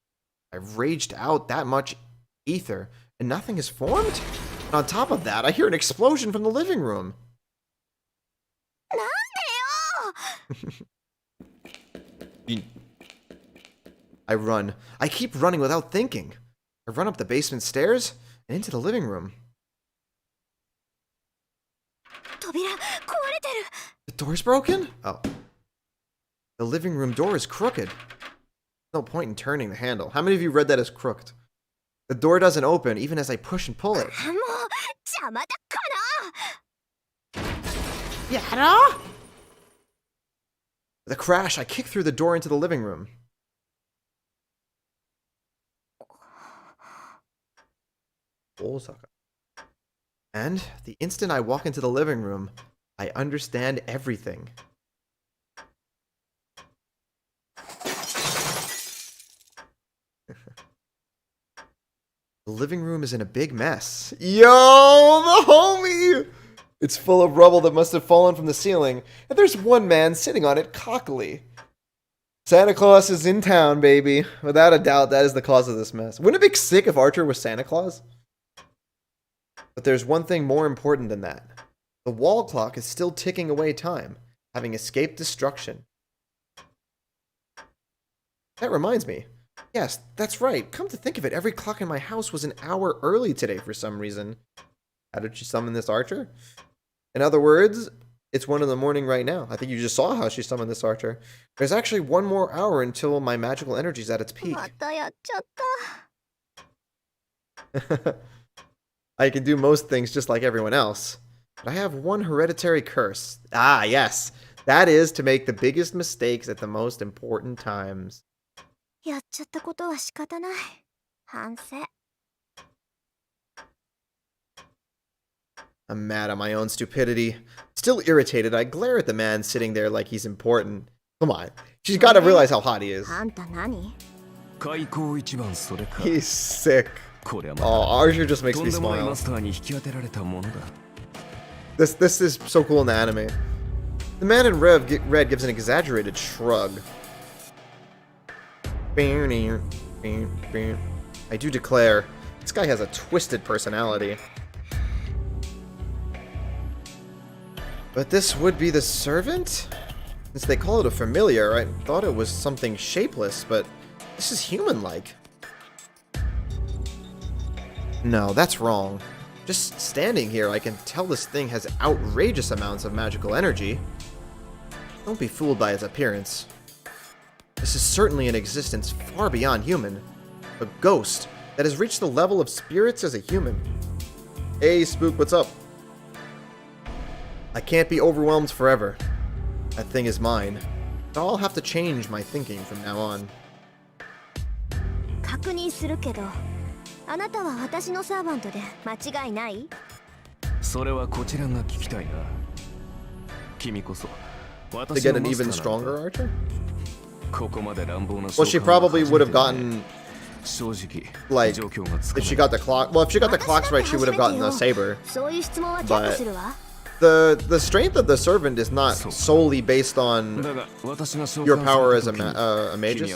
I've raged out that much ether, and nothing is formed? And on top of that, I hear an explosion from the living room. I run. I keep running without thinking. I run up the basement stairs and into the living room. The door's broken? Oh. The living room door is crooked. No point in turning the handle. How many of you read that as crooked? The door doesn't open even as I push and pull it. Yara! With a crash, I kick through the door into the living room. And the instant I walk into the living room, I understand everything. The living room is in a big mess. Yo, the homie! It's full of rubble that must have fallen from the ceiling, and there's one man sitting on it cockily. Santa Claus is in town, baby. Without a doubt, that is the cause of this mess. Wouldn't it be sick if Archer was Santa Claus? But there's one thing more important than that. The wall clock is still ticking away time, having escaped destruction. That reminds me. Yes, that's right. Come to think of it, every clock in my house was an hour early today for some reason. How did she summon this archer? In other words, it's 1 in the morning right now. I think you just saw how she summoned this archer. There's actually 1 more hour until my magical energy is at its peak. I can do most things just like everyone else. But I have one hereditary curse. Ah, yes. That is to make the biggest mistakes at the most important times. I'm mad at my own stupidity. Still irritated, I glare at the man sitting there like he's important. Come on. She's got to realize how hot he is. He's sick. Oh, Archer just makes me smile. This is so cool in the anime. The man in red gives an exaggerated shrug. I do declare, this guy has a twisted personality. But this would be the servant? Since they call it a familiar, I thought it was something shapeless, but this is human-like. No, that's wrong. Just standing here, I can tell this thing has outrageous amounts of magical energy. Don't be fooled by its appearance. This is certainly an existence far beyond human. A ghost that has reached the level of spirits as a human. Hey, Spook, what's up? I can't be overwhelmed forever. That thing is mine. So I'll have to change my thinking from now on. 確認するけど、あなたは私のサーバントで間違いない？それはこちらが聞きたいな。君こそ To get an even stronger archer? Well, she probably would have gotten, like, if she got the clock. Well, if she got the clocks right, she would have gotten a saber. But the strength of the servant is not solely based on your power as a magus.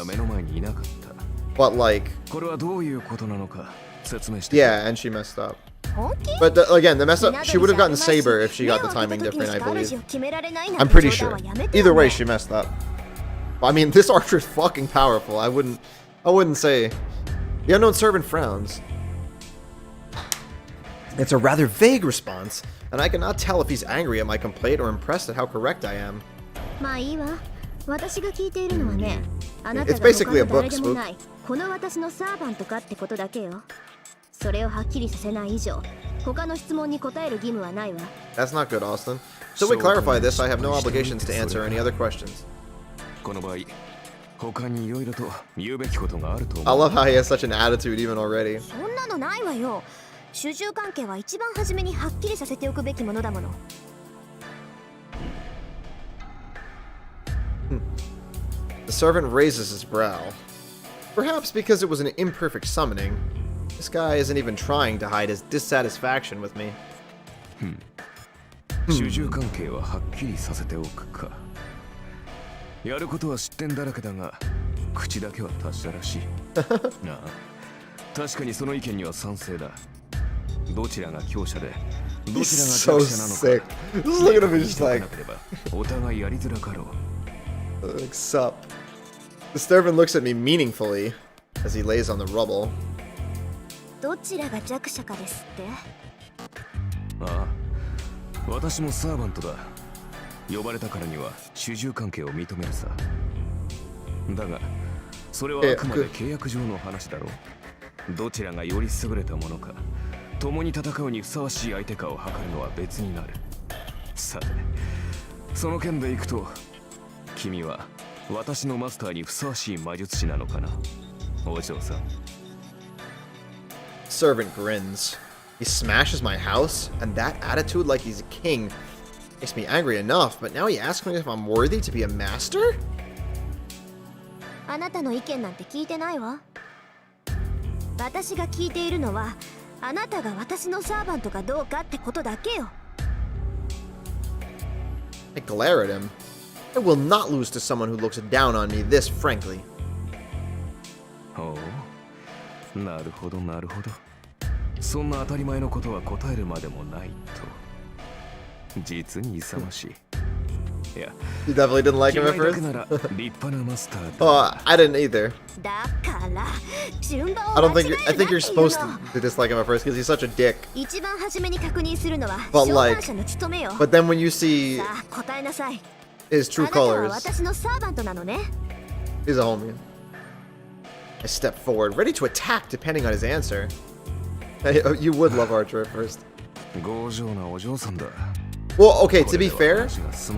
But like, yeah, and she messed up. But again, the mess up, she would have gotten saber if she got the timing different, I believe. I'm pretty sure. Either way, she messed up. I mean, this archer is fucking powerful. I wouldn't say. The unknown servant frowns. It's a rather vague response, and I cannot tell if he's angry at my complaint or impressed at how correct I am. まあいいわ。私が聞いているのはね、あなた It's が basically a 他の book, 誰でも Spook. ないこの私のサーバントかってことだけよ。それをはっきりさせない以上、他の質問に答える義務はないわ。 That's not good, Austin. So we clarify this, I have no obligations to answer any other questions. この場合、他にいろいろと言うべきことがあると I 思う。 love how he has such an attitude even already. そんなのないわよ。主従関係は一番初めにはっきりさせておくべきものだもの。The servant raises his brow. Perhaps because it was an imperfect summoning. This guy isn't even trying to hide his dissatisfaction with me. 主従関係ははっきりさせておくか。やることは失点だらけだが、口だけは達者らしい。なあ、確かにその意見には賛成だ。どちらが強者で、どちらが弱者なのか。 Just look at him, he's just like, お互いやりづらかろう。like, sup. The servant looks at me meaningfully as he lays on the rubble. どちらが弱者かですって？ああ、私もサーバントだ。呼ばれたからには主従関係を認めるさ。だが、それはあくまで契約上の話だろう。どちらがより優れたものか、共に戦うにふさわしい相手かを測るのは別になる。さて、その件でいくと、君は私のマスターにふさわしい魔術師なのかな、お嬢さん。Servant grins. He smashes my house, and that attitude like he's a king makes me angry enough, but now he asks me if I'm worthy to be a master? あなたの意見なんて聞いてないわ。私が聞いているのは、あなたが私のサーバントかどうかってことだけよ。I glare at him. I will not lose to someone who looks down on me this frankly. ほう、なるほどなるほど。そんな当たり前のことは答えるまでもないと。実に勇ましい。Yeah. You definitely didn't like him at first? Oh, I didn't either. I think you're supposed to dislike him at first because he's such a dick. But like, but then when you see his true colors, he's a homie. I step forward, ready to attack depending on his answer. You would love Archer at first. Well, okay, to be fair,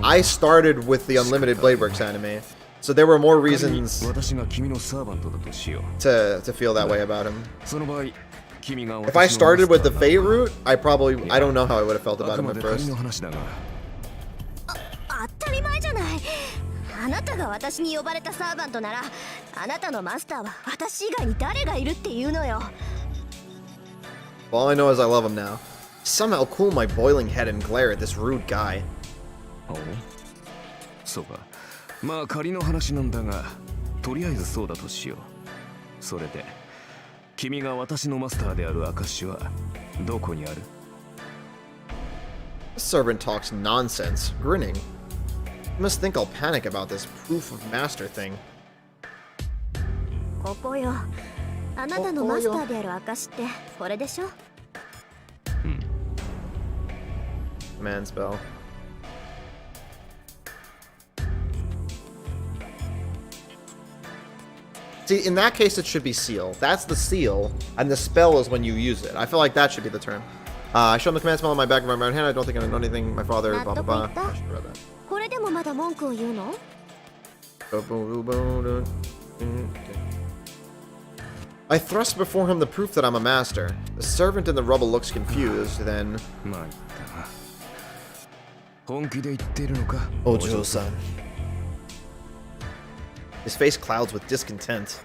I started with the Unlimited Blade Works anime, so there were more reasons to feel that way about him. If I started with the Fate route, I don't know how I would have felt about him at first. 当たり前じゃない。あなたが私に呼ばれたサーバントなら、あなたのマスターは私以外に誰がいるっていうのよ。All I know is I love him now. Somehow cool my boiling head and glare at this rude guy. そうか。まあ仮の話なんだが、とりあえずそうだとしよう。それで、君が私のマスターである証はどこにある？ The servant talks nonsense, grinning. You must think I'll panic about this proof of master thing. ここよ。あなたのマスターである証ってこれでしょ？ Command spell. See, in that case, it should be seal. That's the seal, and the spell is when you use it. I feel like that should be the term. I show him the command spell on my back of my right hand. I don't think I know anything. My father, blah blah blah. I should have read that. これでもまだ文句を言うの？ I thrust before him the proof that I'm a master. The servant in the rubble looks confused, then... Ojo-san. His face clouds with discontent.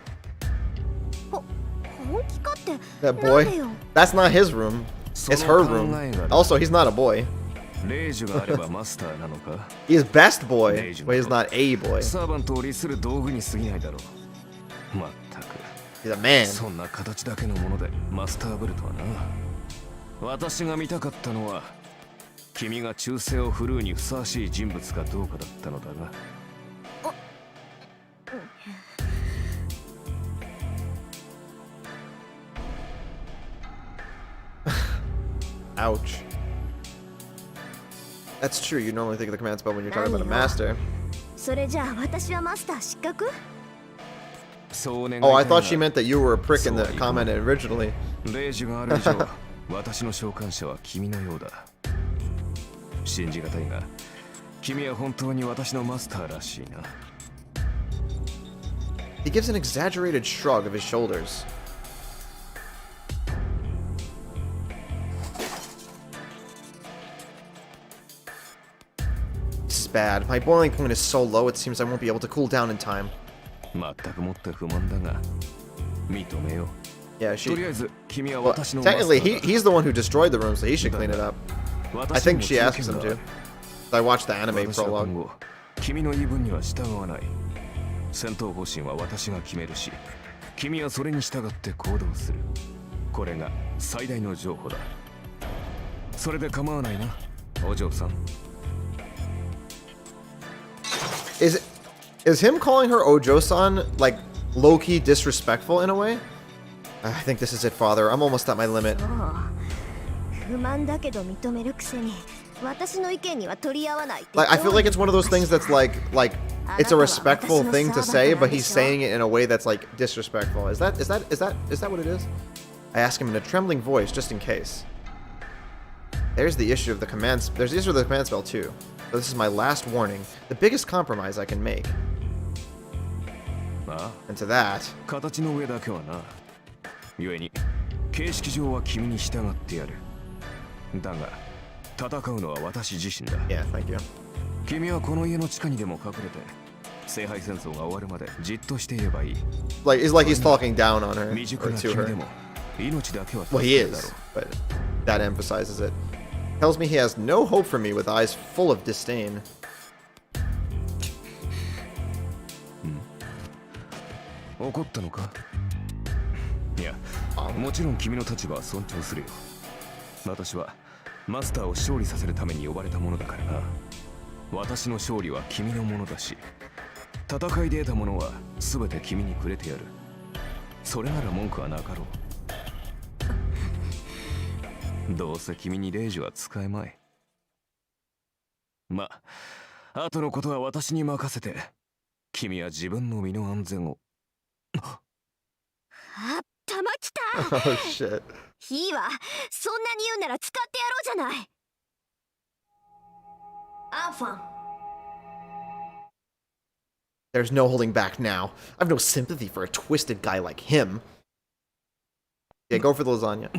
That boy? That's not his room. It's her room. Also, he's not a boy. He is best boy, but he's not a boy. He's a man. そんな形だけのものでマスターブルとはな。私が見たかったのは君が忠誠を振るうにふさわしい人物かどうかだったのだが。Ouch. That's true. You normally think of the command spell when you're talking about a master. それじゃあ私はマスター失格? Oh, I thought she meant that you were a prick in the comment originally. レイジがある以上、私の召喚者は君のようだ。信じがたいが、君は本当に私のマスターらしいな。He gives an exaggerated shrug of his shoulders. This is bad. My boiling point is so low, it seems I won't be able to cool down in time. 全くもって不満だが、認めよう。Yeah, she. とりあえず、君は Well, 私のマスターだ。 technically, he's the one who destroyed the room, so he should clean it up. I think she asks him to. I watched the anime prologue. 君の言い分には従わない。戦闘方針は私が決めるし、君はそれに従って行動する。これが最大の譲歩だ。それで構わないな、お嬢さん。Is him calling her Ojo-san like low-key disrespectful in a way? I think this is it, Father. I'm almost at my limit. 不満だけど認めるくせに私の意見には取り合わない。 Like I feel like it's one of those things that's like it's a respectful thing to say, but he's saying it in a way that's like disrespectful. Is that what it is? I ask him in a trembling voice just in case. There's the issue of the command. There's the issue of the command spell too. So this is my last warning, the biggest compromise I can make. And to that. 形の上だけはな。故に形式上は君に従ってやる。だが戦うのは私自身だ。Yeah, thank you. 君はこの家の地下にでも隠れて、聖杯戦争が終わるまでじっとしていればいい。Like it's like he's talking down on her 未熟 or な to 君 her. でも命だけは Well, he is, but that emphasizes it. Tells me he has no hope for me with eyes full of disdain. 怒ったのか？いや、もちろん君の立場は尊重するよ。私はマスターを勝利させるために呼ばれたものだからな。私の勝利は君のものだし、戦いで得たものは全て君にくれてやる。それなら文句はなかろう。どうせ君にレイジは使えまい。まあ、後のことは私に任せて、君は自分の身の安全を。あ、たまきた。 Oh shit. いいわ。そんなに言うなら使ってやろうじゃない。アンファン。 There's no holding back now. I have no sympathy for a twisted guy like him. Yeah, go for the lasagna.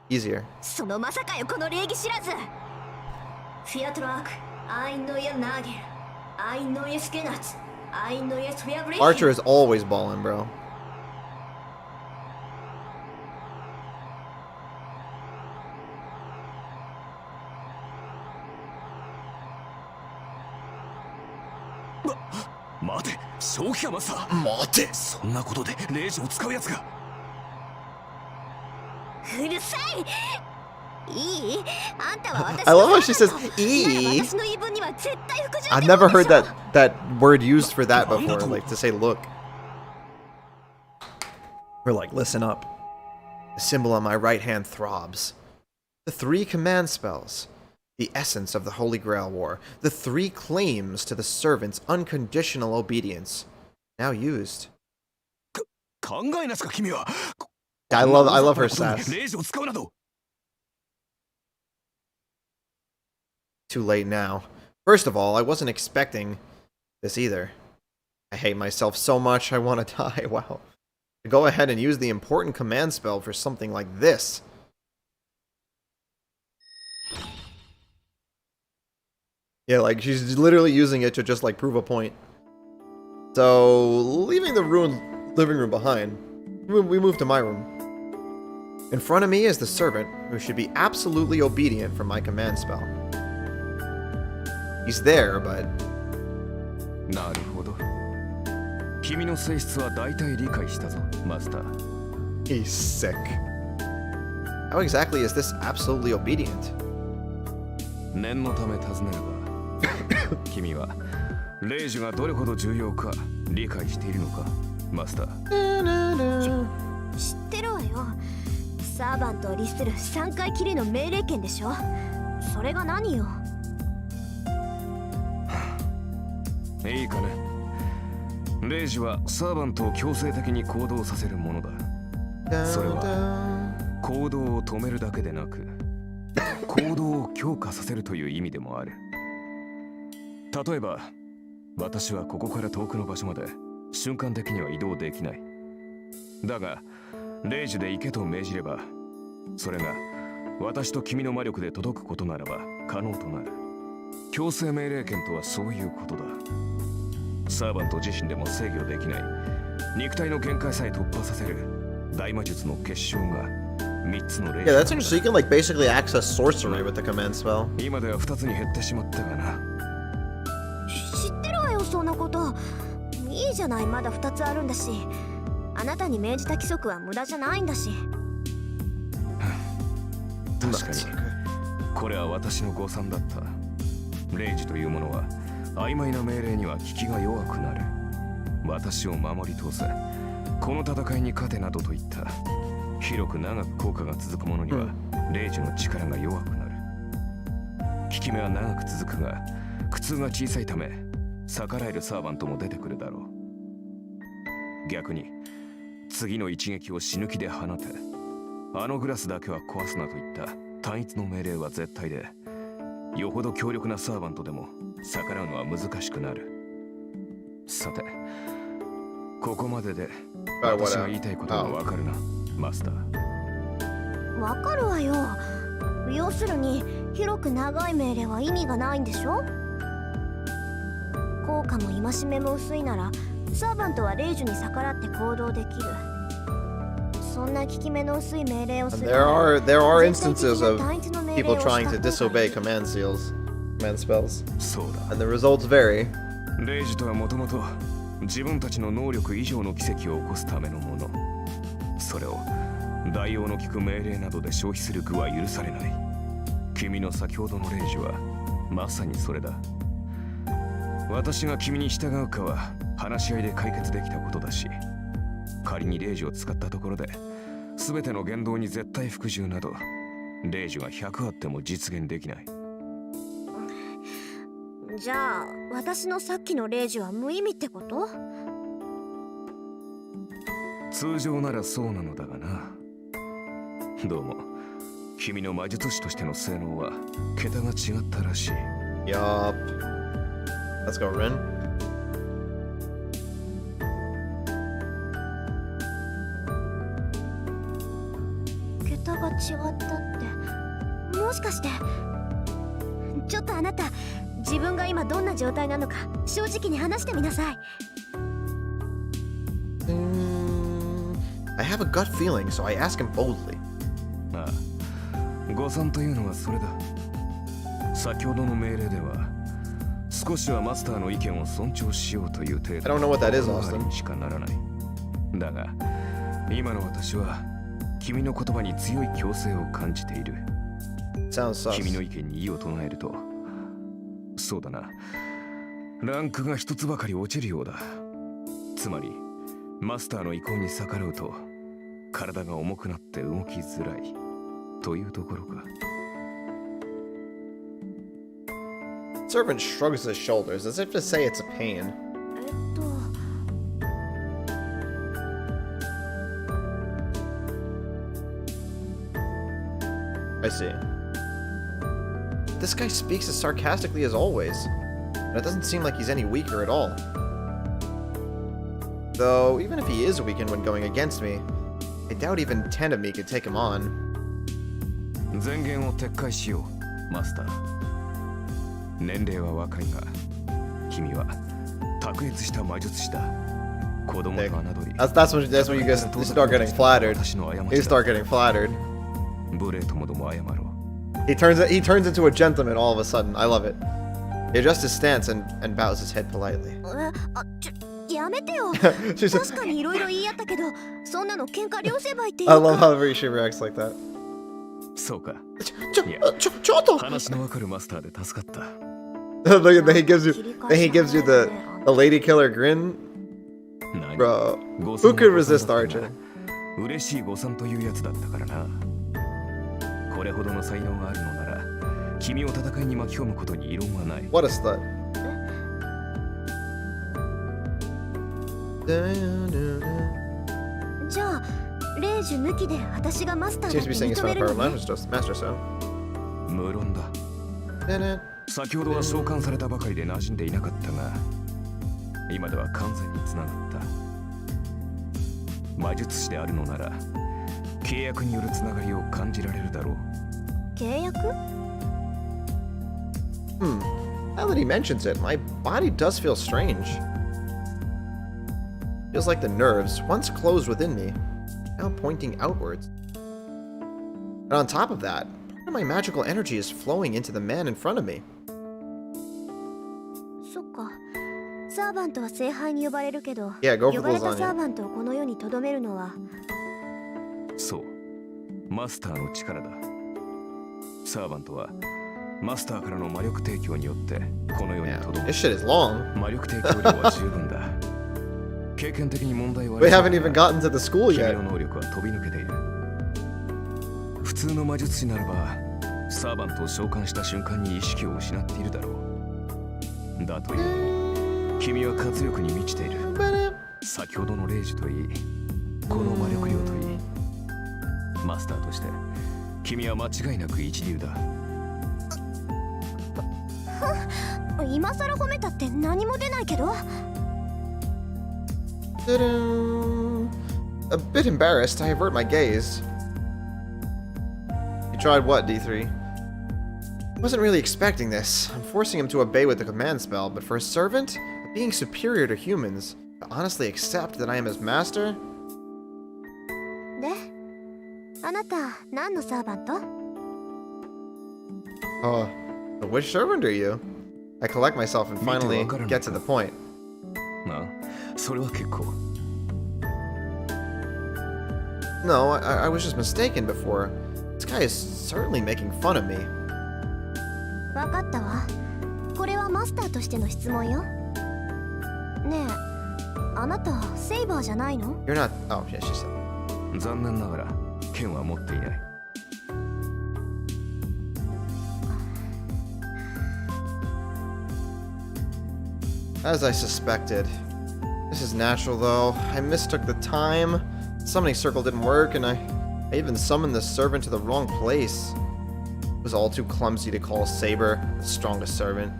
Easier. そのまさかよ、この礼儀知らず。フィアトラーク、アイノイエナーゲル、アイノイエスケナツ、アイノイエスフィアブレイ。 Archer is always balling, bro. Mate, 正気かマスター。待て。そんなことでレイジを使うやつが。うるさい。いい？あんたは私 I love how she says "e." 私の言い分には絶対服従。 I've never heard that word used for that before, like to say look. Or like listen up. The symbol on my right hand throbs. The 3 command spells. The essence of the Holy Grail War. The 3 claims to the servant's unconditional obedience. Now used. 考えなしか君は。I love her sass. レイジを使うなど。Too late now. First of all, I wasn't expecting this either. I hate myself so much I want to die. Wow. To go ahead and use the important command spell for something like this. Yeah, like she's literally using it to just like prove a point. So, leaving the ruined living room behind, we move to my room. In front of me is the servant, who should be absolutely obedient for my command spell. He's there, but... なるほど。君の性質は大体理解したぞ、マスター。He's sick. How exactly is this absolutely obedient? 念のため尋ねるが、君はレイジがどれほど重要か理解しているのか、マスター。知ってるわよ。サーバントを律する3回きりの命令権でしょ。それが何よ。いいかね。レイジはサーバントを強制的に行動させるものだ。それは行動を止めるだけでなく行動を強化させるという意味でもある。例えば私はここから遠くの場所まで瞬間的には移動できない。だがレイジで行けと命じれば、それが私と君の魔力で届くことならば可能となる。強制命令権とはそういうことだ。サーバント自身でも制御できない肉体の限界さえ突破させる大魔術の結晶が3つのレイジ。 Yeah, that's interesting. So you can like basically access sorcery with the command spell. 今では2つに減ってしまったがな。知ってるわよ、そんなこと。いいじゃない、まだ2つあるんだし。あなたに命じた規則は無駄じゃないんだし。確かにこれは私の誤算だった。レイジというものは曖昧な命令には効きが弱くなる。私を守り通せ、この戦いに勝てなどといった広く長く効果が続くものには、レイジの力が弱くなる。効き目は長く続くが苦痛が小さいため逆らえるサーバントも出てくるだろう。逆に次の一撃を死ぬ気で放て、あのグラスだけは壊すなといった単一の命令は絶対で、よほど強力なサーバントでも逆らうのは難しくなる。さて、ここまでで私が言いたいことがわかるな、マスター。わかるわよ。要するに広く長い命令は意味がないんでしょ。効果も戒めも薄いならサーバントはレイジュに逆らって行動できる。そんな効き目の薄い命令をする。There are instances of people trying to disobey command spells. And the results vary. レイジとはもともと自分たちの能力以上の奇跡を起こすためのもの。それを代用の効く命令などで消費する具は許されない。君の先ほどのレイジはまさにそれだ。私が君に従うかは話し合いで解決できたことだし、仮にレイジを使ったところで全ての言動に絶対服従などレイジが100あっても実現できない。じゃあ私のさっきのレイジは無意味ってこと？通常ならそうなのだがな。どうも君の魔術師としての性能は桁が違ったらしい。Yup. Let's go, Rin. 桁が違ったってもしかして。ちょっとあなた、自分が今どんな状態なのか正直に話してみなさい。I have a gut feeling, so I ask him boldly. ああ、誤算というのはそれだ。先ほどの命令では少しはマスターの意見を尊重しようという程度にしかならない。だが今の私は君の言葉に強い強制を感じている。君の意見に異を唱えると、そうだな、ランクが一つばかり落ちるようだ。つまりマスターの意向に逆らうと体が重くなって動きづらいというところか。Servant shrugs his shoulders as if to say it's a pain. I see. This guy speaks as sarcastically as always, and it doesn't seem like he's any weaker at all. Though, even if he is weakened when going against me, I doubt even 10 of me could take him on. 前言を撤回しよう、マスター。年齢は若いが、君は卓越した魔術師だ。子供と侮り。That's when you guys start getting flattered. You start getting flattered. 無礼ともども謝ろう。He turns into a gentleman all of a sudden. I love it. He adjusts his stance and bows his head politely. やめてよ。確かにいろいろ言い合ったけど、そんなの喧嘩両成敗っていうか。 I love how she reacts like that. そうか。ちょっと。話のわかるマスターで助かった。Then he gives you the lady killer grin. Bro, who could resist Archer? 嬉しい誤算というやつだったからな。これほどの才能があるのなら君を戦いに巻き込むことに異論はない。 What is that? じゃあ霊樹抜きで私がマスターだ Seems っ to て be saying he's 認 found め a る power のね。 master, so. 無論だ。先ほどは召喚されたばかりで馴染んでいなかったが、今では完全につながった。魔術師であるのなら契約によるつながりを感じられるだろう。契約？ Now that he mentions it, my body does feel strange. Feels like the nerves, once closed within me, now pointing outwards. And on top of that, part of my magical energy is flowing into the man in front of me. そっか。サーバントは聖杯に呼ばれるけど、 Yeah, go 呼 for ばれ those た on サー you. バントをこの世に留めるのは、そう、マスターの力だ。サーバントはマスターからの魔力提供によってこの世にとど This め。 shit is long. 魔力提供量は十分だ。経験的に問題は We haven't even gotten to the school 君 yet. の能力は飛び抜けている。普通の魔術師ならばサーバントを召喚した瞬間に意識を失っているだろう。だというのに君は活力に満ちている。先ほどの霊樹といい、この魔力量といい、マスターとして君は間違いなく一流だ。今更褒めたって何も出ないけど。A bit embarrassed, I avert my gaze. You tried what, D3? Wasn't really expecting this. I'm forcing him to obey with the command spell, but for a servant, a being superior to humans, to honestly accept that I am his master? で、あなた何のサーバント？ Which servant are you? I collect myself and finally get to the point. なあ、それは結構。No, I was just mistaken before. This guy is certainly making fun of me. わかったわ。これはマスターとしての質問よ。ねえ、あなたセイバーじゃないの？ You're not. Oh, yeah, she said. 残念ながら剣は持っていない。As I suspected. This is natural, though. I mistook the time. Summoning circle didn't work, and I even summoned the servant to the wrong place. It was all too clumsy to call Saber the strongest servant.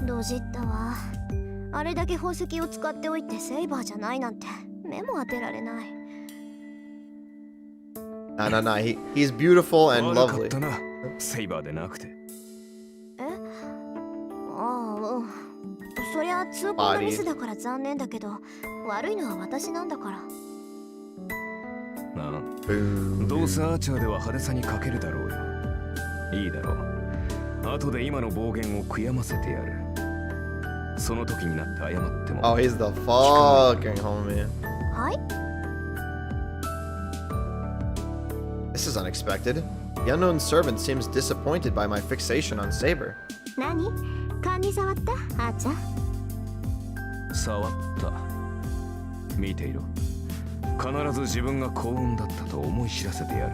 ドジったわ。あれだけ宝石を使っておいてセイバーじゃないなんて目も当てられない。Nah. He's beautiful and 悪かっ lovely. たな、セイバーでなくて。え？ああ、うん。そりゃ痛恨のミスだから残念だけど、悪いのは私なんだから。なあ、どうせアーチャーでは派手さに欠けるだろうよ。いいだろう。後で今の暴言を悔やませてやる。その時になって謝っても。Oh, he's the fucking homie. はい。This is unexpected. The unknown servant seems disappointed by my fixation on Saber. 何？勘に触った？あーちゃん。触った。見ていろ。必ず自分が幸運だったと思い知らせてやる。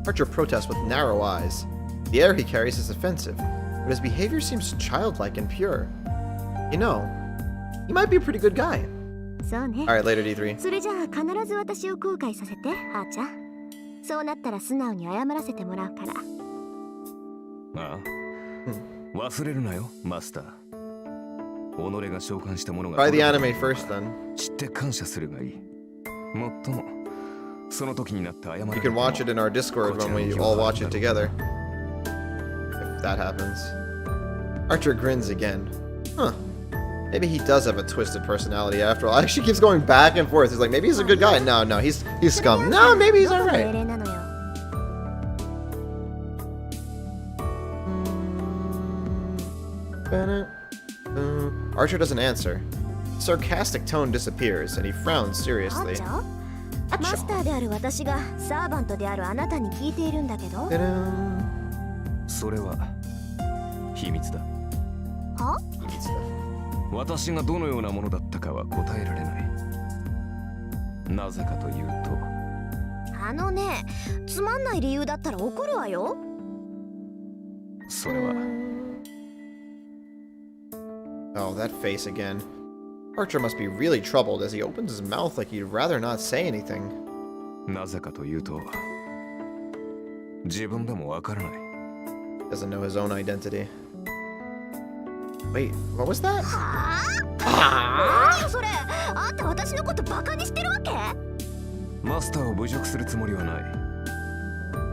Archer protests with narrow eyes. The air he carries is offensive, but his behavior seems childlike and pure. You know, he might be a pretty good guy. そうね。Alright, later, D3. それじゃあ必ず私を後悔させて、あーちゃん。そうなったら素直に謝らせてもらうから。ああ、忘れるなよ、マスター。己が召喚したものが Try the anime first, then. 知って感謝するがいい。もっとも、その時になって謝る。You can watch it in our Discord when we all watch it together. If that happens. Archer grins again. Huh. Maybe he does have a twisted personality after all. Actually keeps going back and forth. He's like, maybe he's a good guy. No, he's scum. No, maybe he's alright. Archer doesn't answer. The sarcastic tone disappears, and he frowns seriously. マスターである私がサーバントであるあなたに聞いているんだけど。それは秘密だ。は？秘密だ。私がどのようなものだったかは答えられない。なぜかというと、あのね、つまんない理由だったら怒るわよ。それは。Oh, that face again. Archer must be really troubled as he opens his mouth like he'd rather not say anything. なぜかというと、自分でもわからない。Doesn't know his own identity. Wait, what was that? 何よそれ。あんた私のことバカにしてるわけ？マスターを侮辱するつもりはない。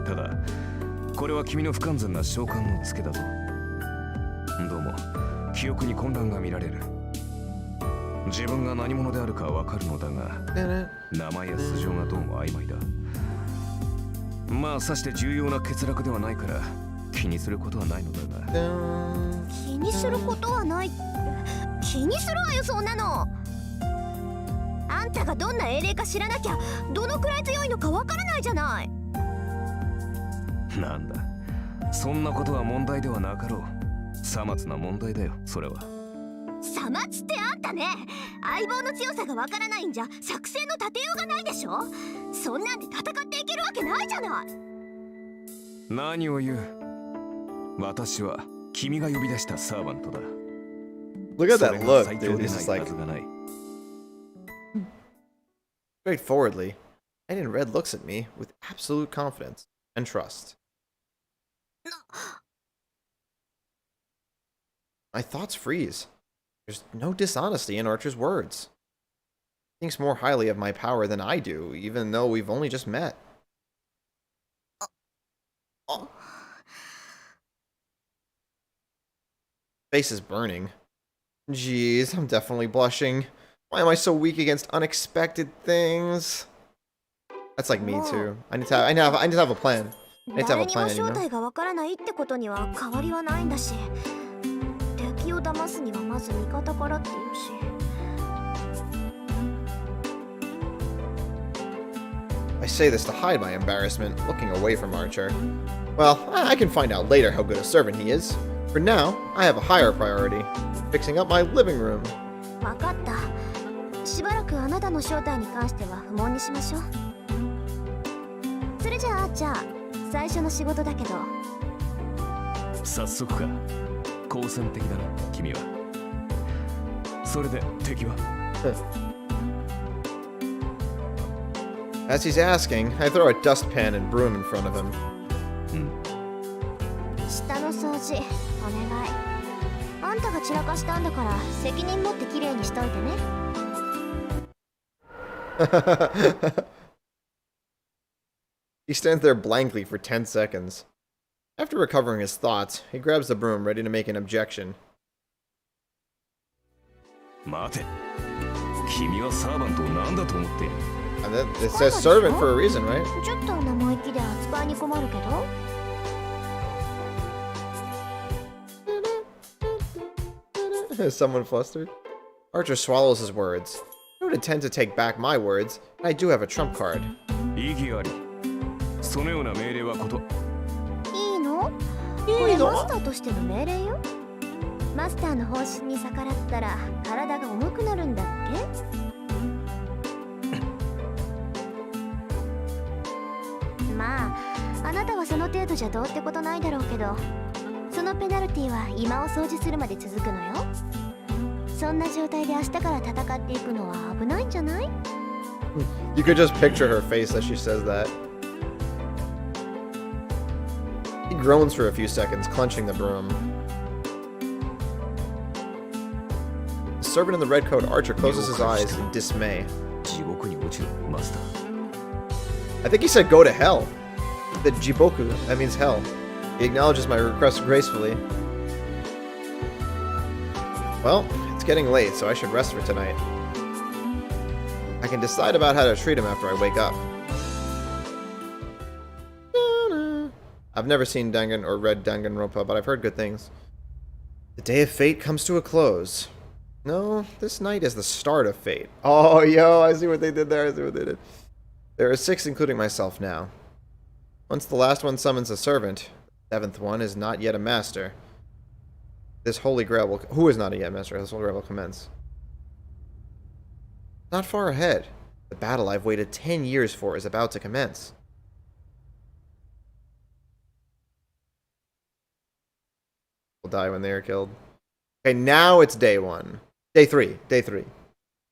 ただ、これは君の不完全な召喚のツケだぞ。どうも、記憶に混乱が見られる。自分が何者であるかわかるのだが、名前や素性がどうも曖昧だ。まあ、さして重要な欠落ではないから、気にすることはないのだが。気にすることはない。気にするわよ、そんなの。あんたがどんな英霊か知らなきゃ、どのくらい強いのかわからないじゃない。なんだ、そんなことは問題ではなかろう。さまつな問題だよ、それは。さまつってあんたね、相棒の強さがわからないんじゃ作戦の立てようがないでしょ。そんなんで戦っていけるわけないじゃない。何を言う。私は君が呼び出したサーバントだ。 Look at that look, dude. He's just like straightforwardly. Knight in red looks at me with absolute confidence and trust. My thoughts freeze. There's no dishonesty in Archer's words. He thinks more highly of my power than I do, even though we've only just met. Face is burning. Jeez, I'm definitely blushing. Why am I so weak against unexpected things? That's like me too. I need to have a plan. I need to have a plan, you know? 誰にも正体がわからないってことには変わりはないんだし、敵を騙すにはまず味方からっていうし。I say this to hide my embarrassment, looking away from Archer. Well, I can find out later how good a servant he is. For now, I have a higher priority. Fixing up my living room. わかった。しばらくあなたの正体に関しては不問にしましょう。それじゃあ、あーちゃん、最初の仕事だけど。早速か。好戦的だな、君は。それで敵はAs he's asking, I throw a dustpan and broom in front of him. 下の掃除、お願い。あんたが散らかしたんだから責任持ってきれいにしといてね。He stands there blankly for 10 seconds. After recovering his thoughts, he grabs the broom, ready to make an objection. 待て。君はサーバントを何だと思っている。 And then it says servant for a reason, right? ちょっと生意気で扱いに困るけど。Is someone flustered? Archer swallows his words. I don't intend to take back my words, but I do have a trump card. 意義あり。そのような命令はこと。いいの？これマスターとしての命令よ。マスターの方針に逆らったら体が重くなるんだっけ？まあ、あなたはその程度じゃどうってことないだろうけど、そのペナルティは今を掃除するまで続くのよ。そんな状態で明日から戦っていくのは危ないんじゃない？ You could just picture her face as she says that. He groans for a few seconds, clenching the broom. The servant in the red coat, Archer, closes his eyes in dismay. I think he said go to hell. The Jiboku, that means hell. He acknowledges my request gracefully. Well, it's getting late, so I should rest for tonight. I can decide about how to treat him after I wake up. I've never seen Dangan or read Danganronpa, but I've heard good things. The day of fate comes to a close. No, this night is the start of fate. Oh, yo, I see what they did there. I see what they did. There are 6, including myself now. Once the last one summons a servant, the 7th one is not yet a master. This holy grail will... Who is not yet a master? This holy grail will commence. Not far ahead. The battle I've waited 10 years for is about to commence. Will die when they are killed. Okay, now it's day 1. Day 3. Day 3.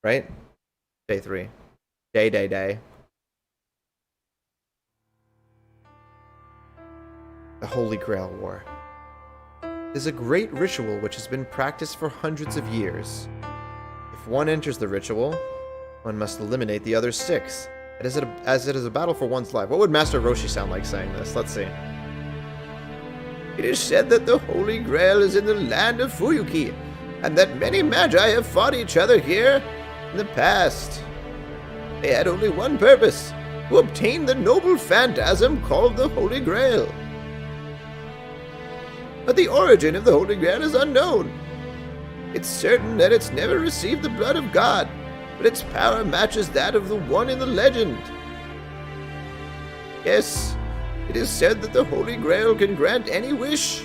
Right? Day 3. Day. The Holy Grail War. It is a great ritual which has been practiced for hundreds of years. If one enters the ritual, one must eliminate the other 6, as it is a battle for one's life. What would Master Roshi sound like saying this? Let's see. It is said that the Holy Grail is in the land of Fuyuki, and that many magi have fought each other here in the past. They had only one purpose, to obtain the noble phantasm called the Holy Grail. But the origin of the Holy Grail is unknown. It's certain that it's never received the blood of God, but its power matches that of the one in the legend. Yes, it is said that the Holy Grail can grant any wish.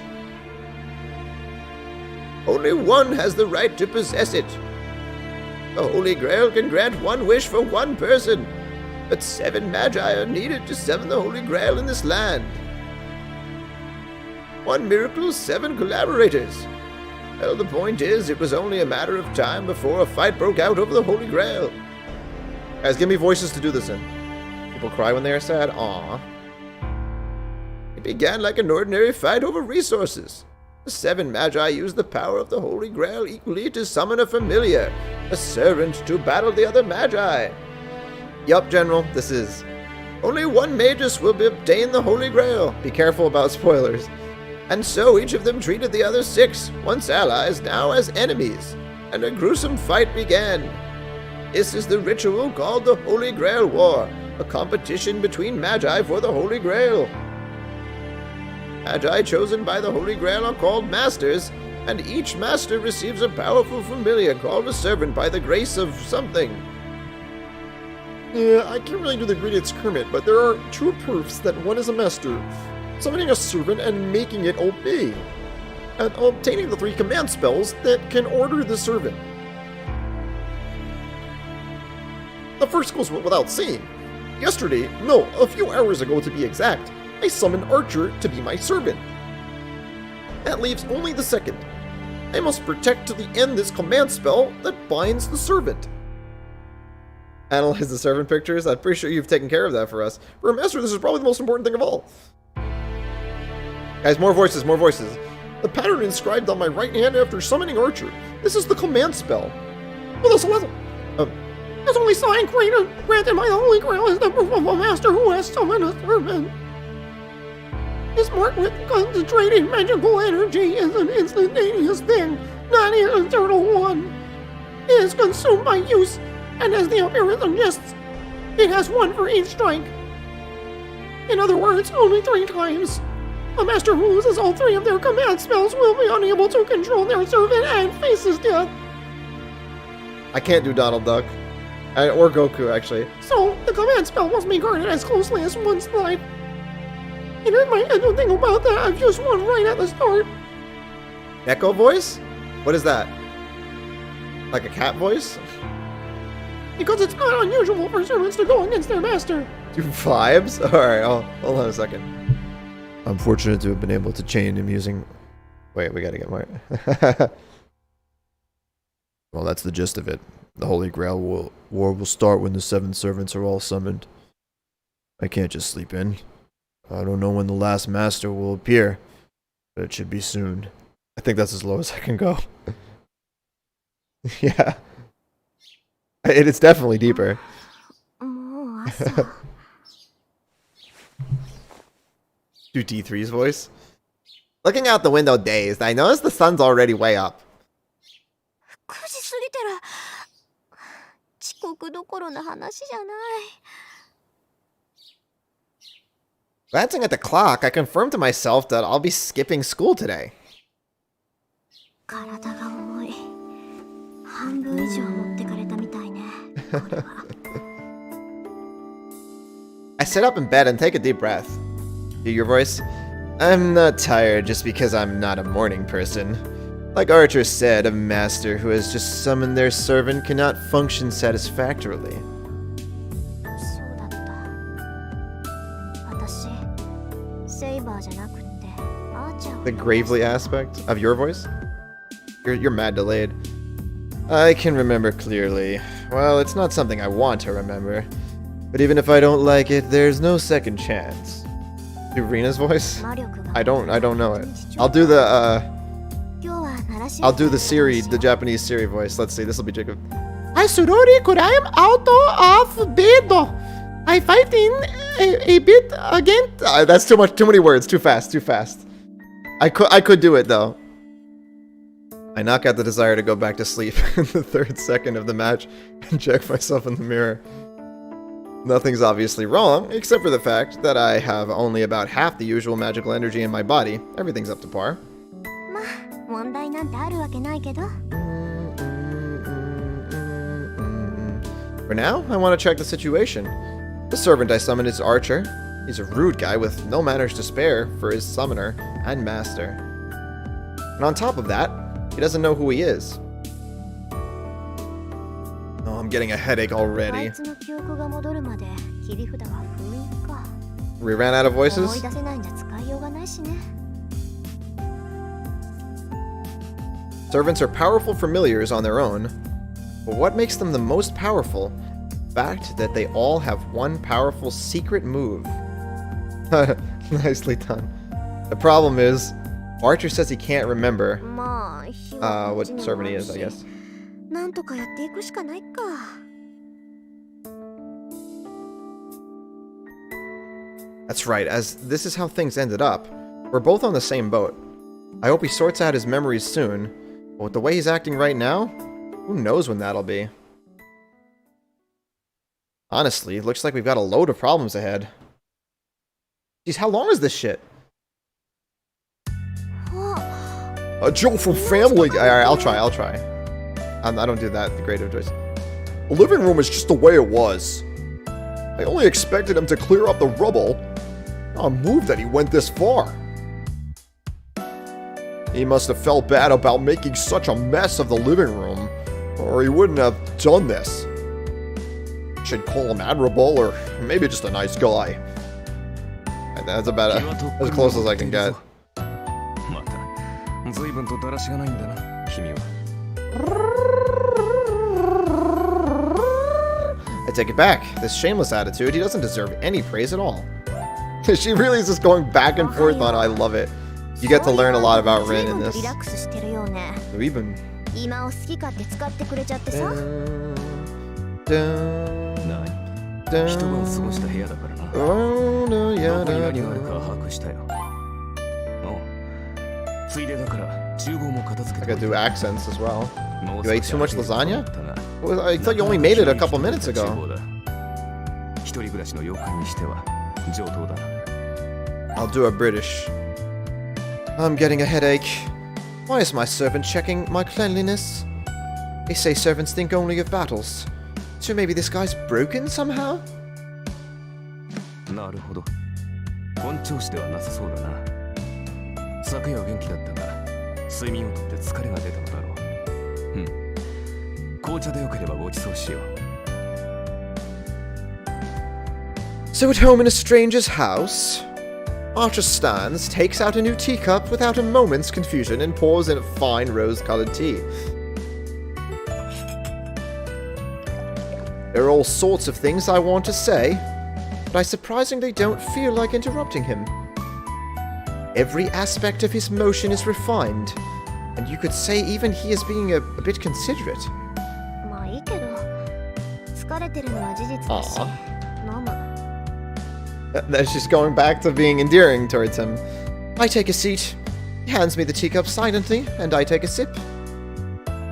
Only one has the right to possess it. The Holy Grail can grant one wish for one person, but 7 magi are needed to summon the Holy Grail in this land. One miracle, 7 collaborators. Well, the point is, it was only a matter of time before a fight broke out over the Holy Grail. Guys, give me voices to do this in. People cry when they are sad. Aww. It began like an ordinary fight over resources. The 7 magi used the power of the Holy Grail equally to summon a familiar, a servant to battle the other magi. Yup, General, this is. Only one magus will obtain the Holy Grail. Be careful about spoilers. And so each of them treated the other 6, once allies, now as enemies, and a gruesome fight began. This is the ritual called the Holy Grail War, a competition between magi for the Holy Grail. Magi chosen by the Holy Grail are called masters, and each master receives a powerful familiar called a servant by the grace of something. Yeah, I can't really do the greatest Kermit, but there are 2 proofs that one is a master. Summoning a servant and making it obey, and obtaining the 3 command spells that can order the servant. The first goes without saying. Yesterday, no, a few hours ago to be exact, I summoned Archer to be my servant. That leaves only the second. I must protect to the end this command spell that binds the servant. Analyze the servant pictures? I'm pretty sure you've taken care of that for us. For a master, this is probably the most important thing of all. Guys, more voices, more voices. The pattern inscribed on my right hand after summoning Archer. This is the command spell. Well, this only sign granted by the Holy Grail is the proof of a master who has summoned a servant. This marked with concentrated magical energy is an instantaneous thing, not an eternal one. It is consumed by use, and as the appearance suggests, it has 1 for each strike. In other words, only 3 times. A master who loses all 3 of their command spells will be unable to control their servant and faces death. I can't do Donald Duck. Or Goku, actually. So, the command spell must be guarded as closely as one's life. And if I don't think about that, I've used one right at the start. Echo voice? What is that? Like a cat voice? Because it's not unusual for servants to go against their master. Do vibes? Alright, hold on a second. I'm fortunate to have been able to chain him using... Wait, we gotta get more. Well, that's the gist of it. The Holy Grail War will start when the 7 servants are all summoned. I can't just sleep in. I don't know when the last master will appear, but it should be soon. I think that's as low as I can go. Yeah. It's definitely deeper. Do D3's voice? Looking out the window dazed, I notice the sun's already way up. Glancing at the clock, I confirmed to myself that I'll be skipping school today. I sit up in bed and take a deep breath. Hear your voice? I'm not tired just because I'm not a morning person. Like Archer said, a master who has just summoned their servant cannot function satisfactorily. The gravely aspect of your voice? You're mad delayed. I can remember clearly. Well, it's not something I want to remember. But even if I don't like it, there's no second chance. Do Rina's voice? I don't know it. I'll do the Siri, the Japanese Siri voice. Let's see, this will be Jacob. Hi Surori, could I am out of bed? I fight in a bit again. That's too many words. Too fast. I could do it though. I knock out the desire to go back to sleep in the 3rd second of the match and check myself in the mirror. Nothing's obviously wrong, except for the fact that I have only about half the usual magical energy in my body. Everything's up to par. For now, I want to check the situation. The servant I summoned is Archer. He's a rude guy with no manners to spare for his summoner and master. And on top of that, he doesn't know who he is. Oh, I'm getting a headache already. We ran out of voices? Servants are powerful familiars on their own, but what makes them the most powerful? The fact that they all have one powerful secret move. Nicely done. The problem is, Archer says he can't remember what servant he is, I guess. That's right, as this is how things ended up. We're both on the same boat. I hope he sorts out his memories soon, but with the way he's acting right now, who knows when that'll be. Honestly, it looks like we've got a load of problems ahead. Jeez, how long is this shit? Joe from Family Guy. Alright, I'll try. I don't do that great of a choice. The living room is just the way it was. I only expected him to clear up the rubble. I'm moved that he went this far. He must have felt bad about making such a mess of the living room, or he wouldn't have done this. Should call him admirable, or maybe just a nice guy. That's about as close as I can get. I take it back. This shameless attitude, he doesn't deserve any praise at all. She really is just going back and forth on it. I love it. You get to learn a lot about Rin in this. Even. I gotta do accents as well. You ate too much lasagna? Well, I thought you only made it a couple minutes ago. I'll do a British. I'm getting a headache. Why is my servant checking my cleanliness? They say servants think only of battles. So maybe this guy's broken somehow? So at home in a stranger's house, Archer stands, takes out a new teacup without a moment's confusion, and pours in a fine rose-colored tea. There are all sorts of things I want to say, but I surprisingly don't feel like interrupting him. Every aspect of his motion is refined, and you could say even he is being a bit considerate. Then she's going back to being endearing towards him. I take a seat. He hands me the teacup silently, and I take a sip.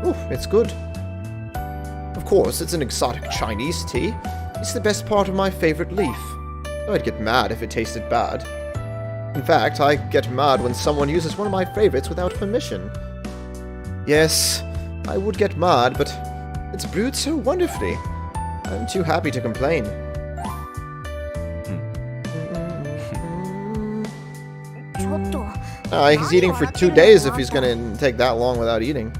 Ooh, it's good. Of course, it's an exotic Chinese tea. It's the best part of my favorite leaf. I'd get mad if it tasted bad. In fact, I get mad when someone uses one of my favorites without permission. Yes, I would get mad, but it's brewed so wonderfully. I'm too happy to complain. He's eating for 2 days if he's gonna take that long without eating.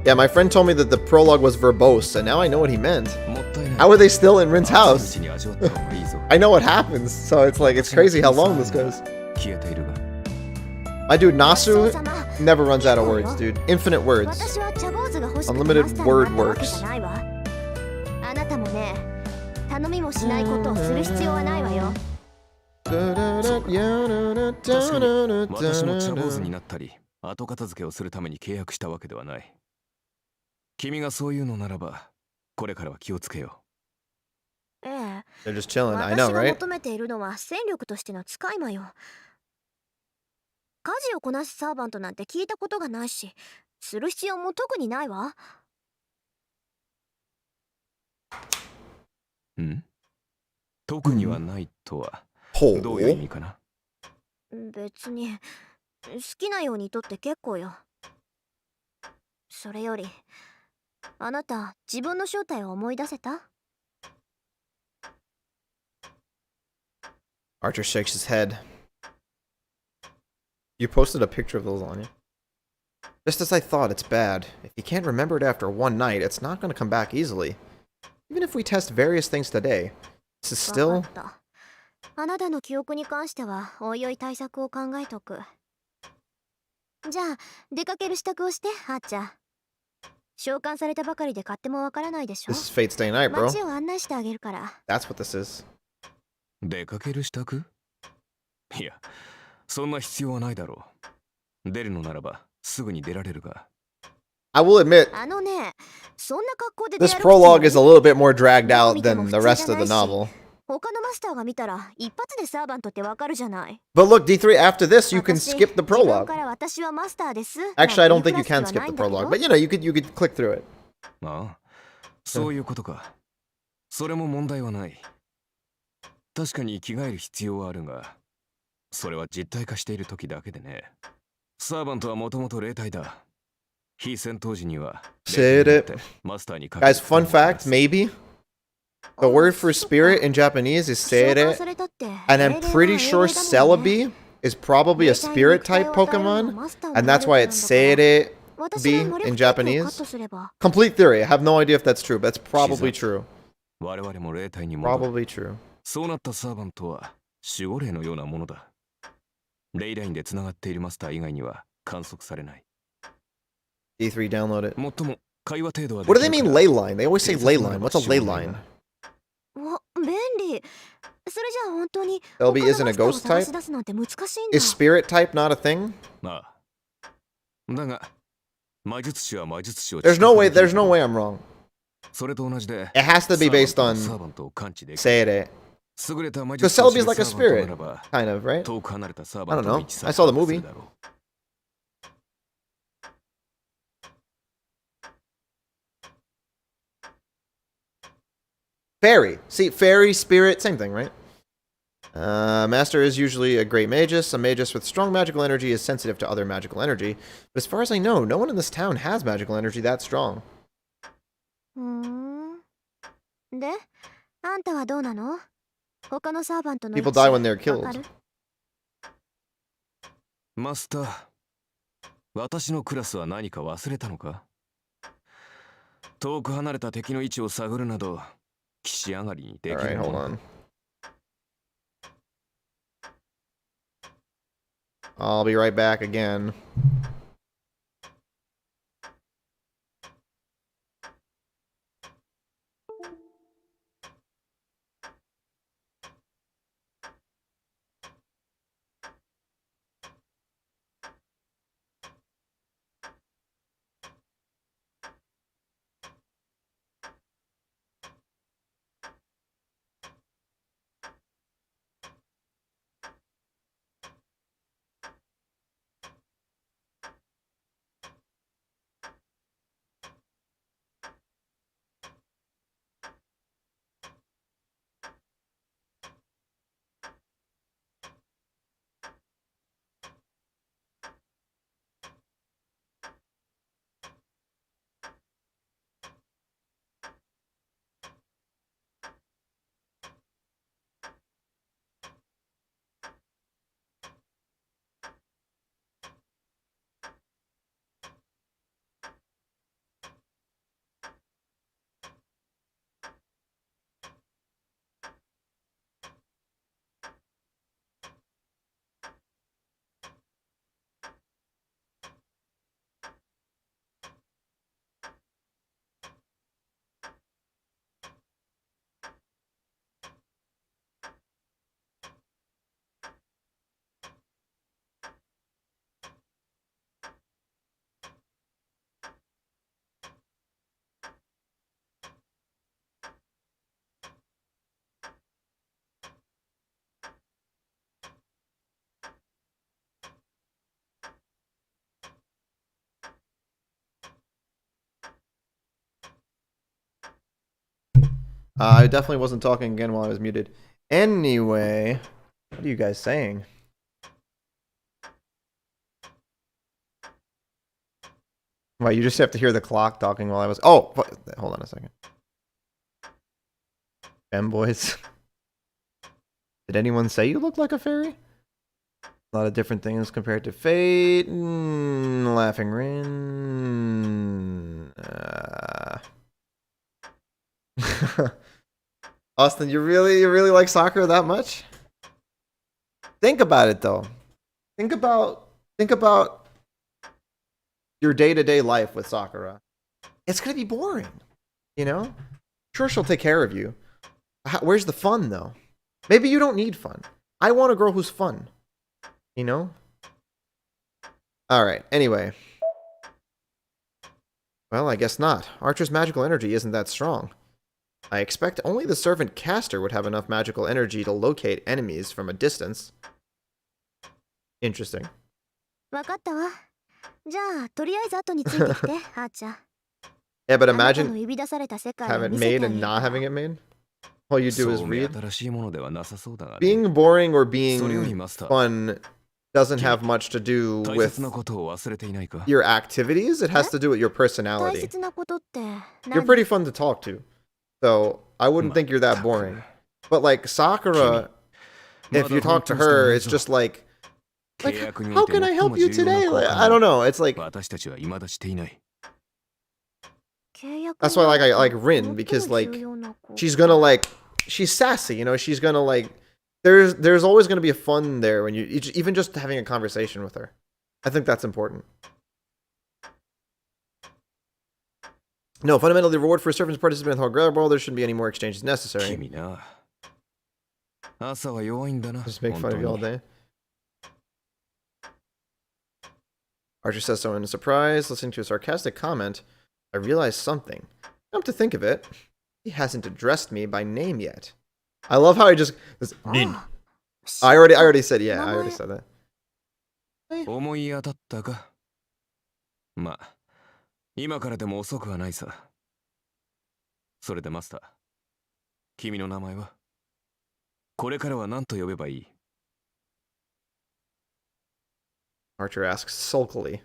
Yeah, my friend told me that the prologue was verbose, and now I know what he meant. How are they still in Rin's house? I know what happens, so it's like, it's crazy how long this goes. My dude, Nasu never runs out of words, dude. Infinite words. Unlimited word works. あなたもね、頼みもしないことをする必要はないわよ。確かに私も茶坊主になったり後片付けをするために契約したわけではない。君がそういうのならばこれからは気をつけよう。ええ。 They're just chilling, I know, 私が right? 求めているのは戦力としての使い魔よ。家事をこなすサーバントなんて聞いたことがないし、する必要も特にないわ。ん？特にはないとはどういう意味かな？別に好きなようにとって結構よ。それよりあなた自分の正体を思い出せた？ Archer shakes his head. You posted a picture of those on you. Just as I thought, it's bad. If you can't remember it after one night, it's not going to come back easily. Even if we test various things today, this is still... あなたの記憶に関してはおいおい対策を考えとく。じゃあ出かける支度をして、あっちゃん。召喚されたばかりで買ってもわからないでしょ。 This is Fate Stay Night, bro. 街を案内してあげるから。 That's what this is. 出かける支度？いや、そんな必要はないだろう。出るのならばすぐに出られるが。I will admit, あのね、そんな格好で this prologue is a little bit more dragged out than the rest of the novel. 他のマスターが見たら一発でサーバントってわかるじゃない。 But look, D3, after this, you can skip the prologue. から私はマスターです。 Actually, I don't think you can skip the prologue, but you know, you could click through it. ああ、そういうことか。それも問題はない。確かに着替える必要はあるが、それは実体化している時だけでね。サーバントはもともと霊体だ。非戦闘時には Said it. Guys, fun fact, maybe the word for spirit in Japanese is seire, and I'm pretty sure Celebi is probably a spirit type Pokemon, and that's why it's seire B in Japanese. Complete theory. I have no idea if that's true, but it's probably true. Probably true. そうなったサーバントは守護霊のようなものだ。レイラインでつながっているマスター以外には観測されない。D3 download it. もっとも会話程度は。 What do they mean ley line? They always say ley line. What's a ley line? 便利。それじゃあ本当に LB isn't a ghost type? Is spirit type not a thing? ああ。だが魔術師は魔術師を。 There's no way I'm wrong. それと同じで。 It has to be based on seire. Because Celebi is like a spirit, kind of, right? I don't know. I saw the movie. Fairy. See, fairy, spirit, same thing, right? Master is usually a great magus. A magus with strong magical energy is sensitive to other magical energy. But as far as I know, no one in this town has magical energy that strong. で、あんたはどうなの？ 他のサーバントの People die when they're killed. マスター、私のクラスは何か忘れたのか？遠く離れた敵の位置を探るなど、騎士上がりにできるもの。 I'll be right back again. I definitely wasn't talking again while I was muted. Anyway, what are you guys saying? Well, you just have to hear the clock talking while I was... Oh! Hold on a second. Femboys. Did anyone say you look like a fairy? A lot of different things compared to Fate. Laughing Rin. Austin, you really like Sakura that much? Think about it though. Think about your day-to-day life with Sakura. It's gonna be boring, you know? Sure, she'll take care of you. Where's the fun though? Maybe you don't need fun. I want a girl who's fun. You know? Alright, anyway. Well, I guess not. Archer's magical energy isn't that strong. I expect only the servant caster would have enough magical energy to locate enemies from a distance. Interesting. Yeah, but imagine have it made and not having it made. All you do is read. Being boring or being fun doesn't have much to do with your activities. It has to do with your personality. You're pretty fun to talk to. So I wouldn't think you're that boring. But like Sakura, if you talk to her, it's just like how can I help you today? Like, I don't know. It's like that's why I like Rin, because like she's gonna like she's sassy, you know. She's gonna like there's always gonna be a fun there when you even just having a conversation with her. I think that's important. No, fundamentally, the reward for a servant's participant in the whole Grail Brawl, there shouldn't be any more exchanges necessary. Just make fun of you all day. Archer says so in surprise. Listening to a sarcastic comment, I realized something. Come to think of it, he hasn't addressed me by name yet. I love how I just... Nin. I already said, yeah, I already said that. 思い当たったか。まあ、今からでも遅くはないさ。それでマスター、君の名前は？これからは何と呼べばいい？ Archer asks sulkily.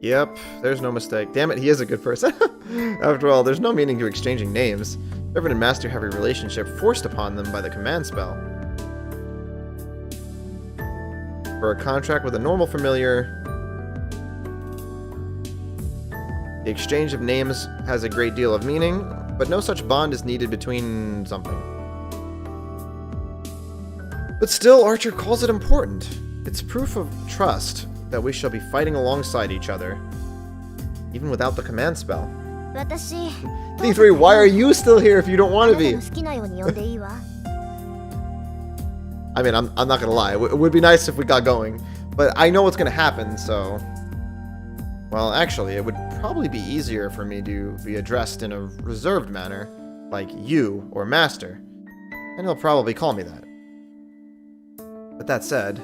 Yep, there's no mistake. Damn it, he is a good person. After all, there's no meaning to exchanging names. Servant and master have a relationship forced upon them by the command spell. For a contract with a normal familiar, the exchange of names has a great deal of meaning, but no such bond is needed between something. But still, Archer calls it important. It's proof of trust that we shall be fighting alongside each other, even without the command spell. D3, why are you still here if you don't want to be? I mean, I'm not gonna lie, it would be nice if we got going, but I know what's gonna happen, so... Well, actually, it would probably be easier for me to be addressed in a reserved manner, like you or master, and he'll probably call me that. But that said,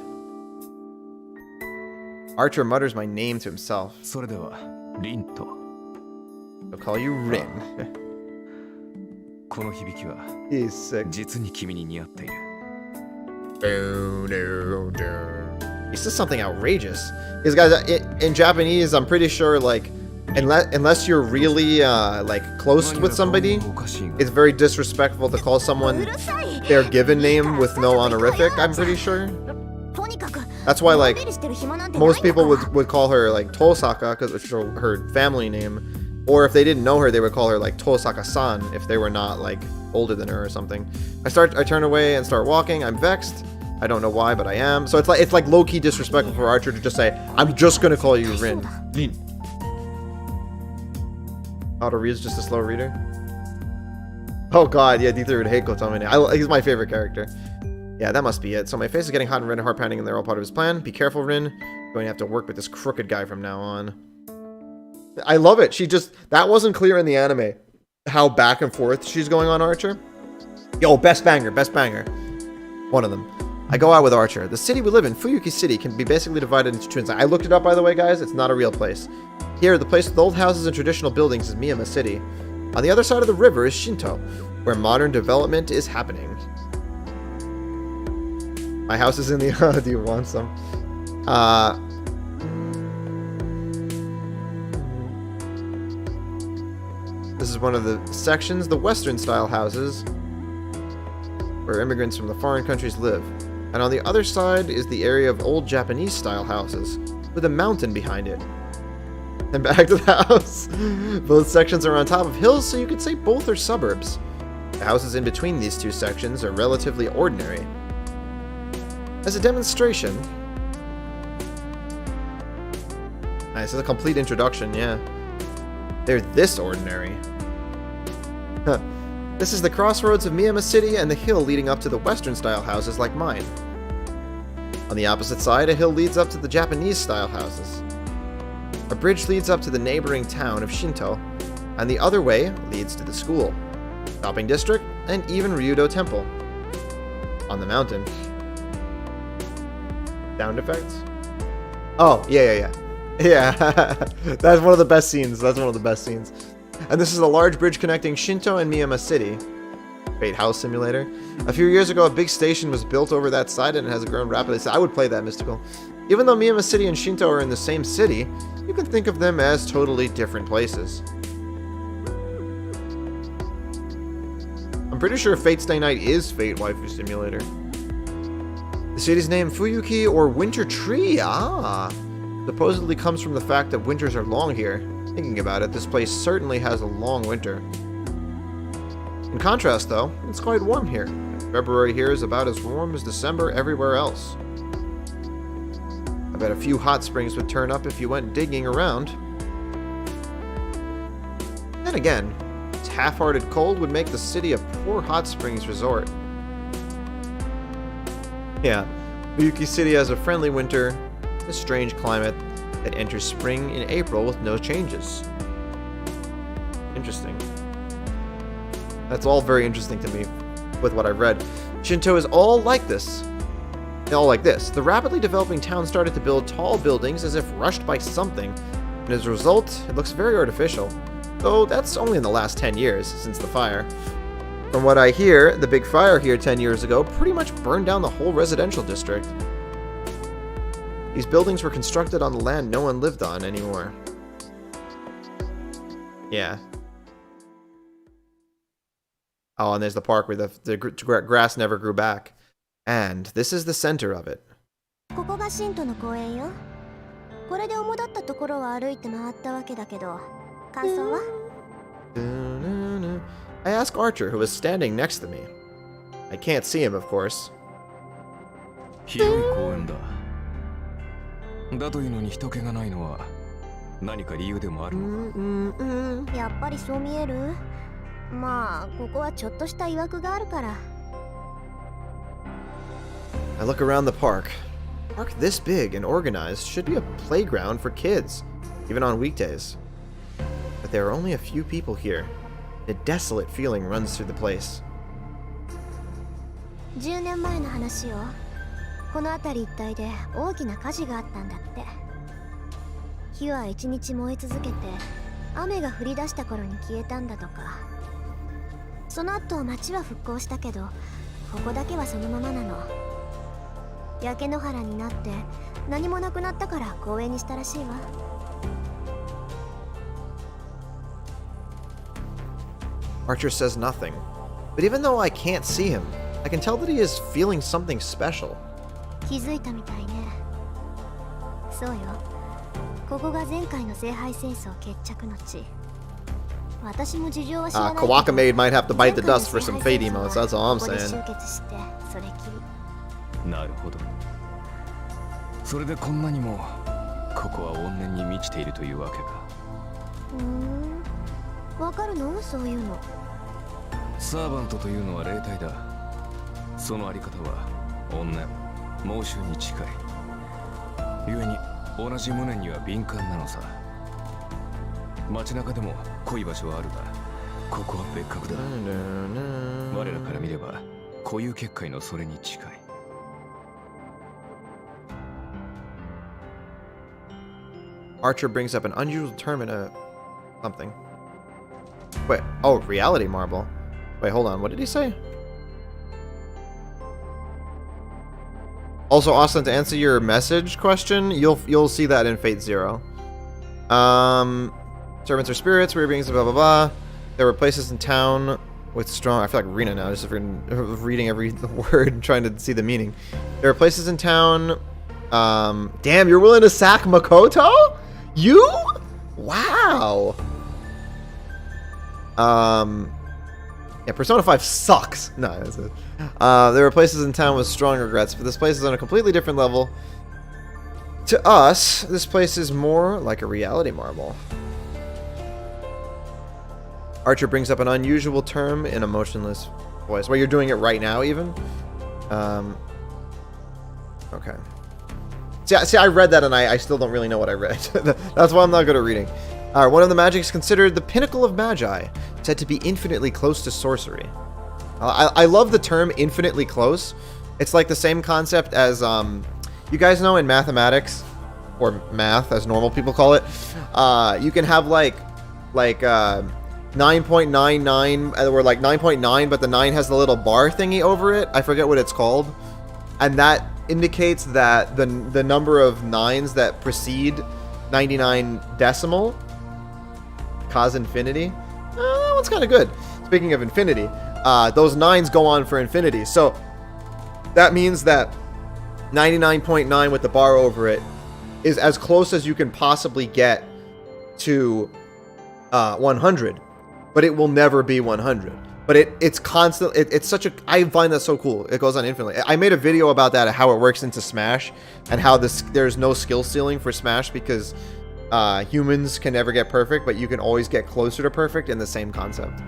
Archer mutters my name to himself. He'll call you Rin. He's sick. He says something outrageous. Because guys, in Japanese, I'm pretty sure, like, unless you're really like close with somebody, it's very disrespectful to call someone their given name with no honorific, I'm pretty sure. That's why, like, most people would call her like Tosaka, because it's her family name, or if they didn't know her, they would call her like Tosaka-san if they were not like older than her or something. I turn away and start walking. I'm vexed. I don't know why, but I am. So it's like low-key disrespectful for Archer to just say, I'm just gonna call you Rin. Auto reads just a slow reader. Oh god, yeah, D3 would hate Kotomine. He's my favorite character. Yeah, that must be it. So my face is getting hot and Rin and heart pounding, and they're all part of his plan. Be careful, Rin. You're going to have to work with this crooked guy from now on. I love it. That wasn't clear in the anime. How back and forth she's going on Archer. Yo, best banger. One of them. I go out with Archer. The city we live in, Fuyuki City, can be basically divided into twins. I looked it up, by the way, guys. It's not a real place. Here, the place with old houses and traditional buildings is Miyama City. On the other side of the river is Shinto, where modern development is happening. My house is in the... do you want some? This is one of the sections, the Western-style houses, where immigrants from the foreign countries live. And on the other side is the area of old Japanese-style houses, with a mountain behind it. And back to the house. Both sections are on top of hills, so you could say both are suburbs. The houses in between these two sections are relatively ordinary. As a demonstration... Nice, this is a complete introduction, yeah. They're this ordinary. Huh. This is the crossroads of Miyama City and the hill leading up to the Western-style houses like mine. On the opposite side, a hill leads up to the Japanese-style houses. A bridge leads up to the neighboring town of Shinto, and the other way leads to the school, shopping district, and even Ryudo Temple. On the mountain. Sound effects? Oh, yeah. Yeah, that's one of the best scenes. And this is a large bridge connecting Shinto and Miyama City. Fate House Simulator. A few years ago, a big station was built over that side and it has grown rapidly. So I would play that, Mystical. Even though Miyama City and Shinto are in the same city, you can think of them as totally different places. I'm pretty sure Fate Stay Night is Fate Waifu Simulator. The city's name, Fuyuki, or Winter Tree, supposedly comes from the fact that winters are long here. Thinking about it, this place certainly has a long winter. In contrast, though, it's quite warm here. February here is about as warm as December everywhere else. I bet a few hot springs would turn up if you went digging around. Then again, its half-hearted cold would make the city a poor hot springs resort. Yeah, Fuyuki City has a friendly winter, a strange climate that enters spring in April with no changes. Interesting. That's all very interesting to me with what I've read. Shinto is all like this. All like this. The rapidly developing town started to build tall buildings as if rushed by something, and as a result, it looks very artificial. Though that's only in the last 10 years, since the fire. From what I hear, the big fire here 10 years ago pretty much burned down the whole residential district. These buildings were constructed on the land no one lived on anymore. Yeah. Oh, and there's the park where the grass never grew back. And this is the center of it. I ask Archer, who is standing next to me. I can't see him, of course. だというのに人気がないのは何か理由でもあるのか。やっぱりそう見える？まあ、ここはちょっとした曰くがあるから。I look around the park. A park this big and organized should be a playground for kids, even on weekdays. But there are only a few people here. A desolate feeling runs through the place. 10年前の話よ。この辺り一帯で大きな火事があったんだって。火は一日燃え続けて、雨が降り出した頃に消えたんだとか。その後町は復興したけど、ここだけはそのままなの。焼け野原になって何もなくなったから公園にしたらしいわ。Archer says nothing, but even though I can't see him, I can tell that he is feeling something special. 気づいたみたいね。そうよ。ここが前回の聖杯戦争決着の地。私も事情は知らないけど。Kawaka Maid might have to bite the dust for some Fate emotes, that's all I'm saying. なるほど。それでこんなにもここは怨念に満ちているというわけか。わかるの？そういうの。サーバントというのは霊体だ。そのあり方は怨念、猛襲に近い。故に同じ無念には敏感なのさ。街中でも濃い場所はあるが、ここは別格だ。我らから見れば固有結界のそれに近い。Archer brings up an unusual term in a something. Wait, oh, reality marble. Wait, hold on. What did he say? Also, Austin, to answer your message question, you'll see that in Fate Zero. Servants are spirits, weird beings, blah blah blah. There were places in town with strong. I feel like Rena now, just reading every word and trying to see the meaning. There are places in town. Damn, you're willing to sack Makoto? You? Wow. Yeah, Persona 5 sucks. No, that's it. There were places in town with strong regrets, but this place is on a completely different level. To us, this place is more like a reality marble. Archer brings up an unusual term in a motionless voice. Well, you're doing it right now, even? Okay. See, I read that and I still don't really know what I read. That's why I'm not good at reading. One of the magics considered the pinnacle of magi, said to be infinitely close to sorcery. I love the term infinitely close. It's like the same concept as, you guys know in mathematics, or math as normal people call it, you can have like 9.99, or like 9.9, but the 9 has the little bar thingy over it. I forget what it's called. And that indicates that the number of 9s that precede 99 decimal cause infinity. That one's kind of good. Speaking of infinity, those 9s go on for infinity. So that means that 99.9 with the bar over it is as close as you can possibly get to 100. But it will never be 100. But it's constant. It's such a. I find that so cool. It goes on infinitely. I made a video about that, how it works into Smash, and how there's no skill ceiling for Smash because humans can never get perfect, but you can always get closer to perfect in the same concept.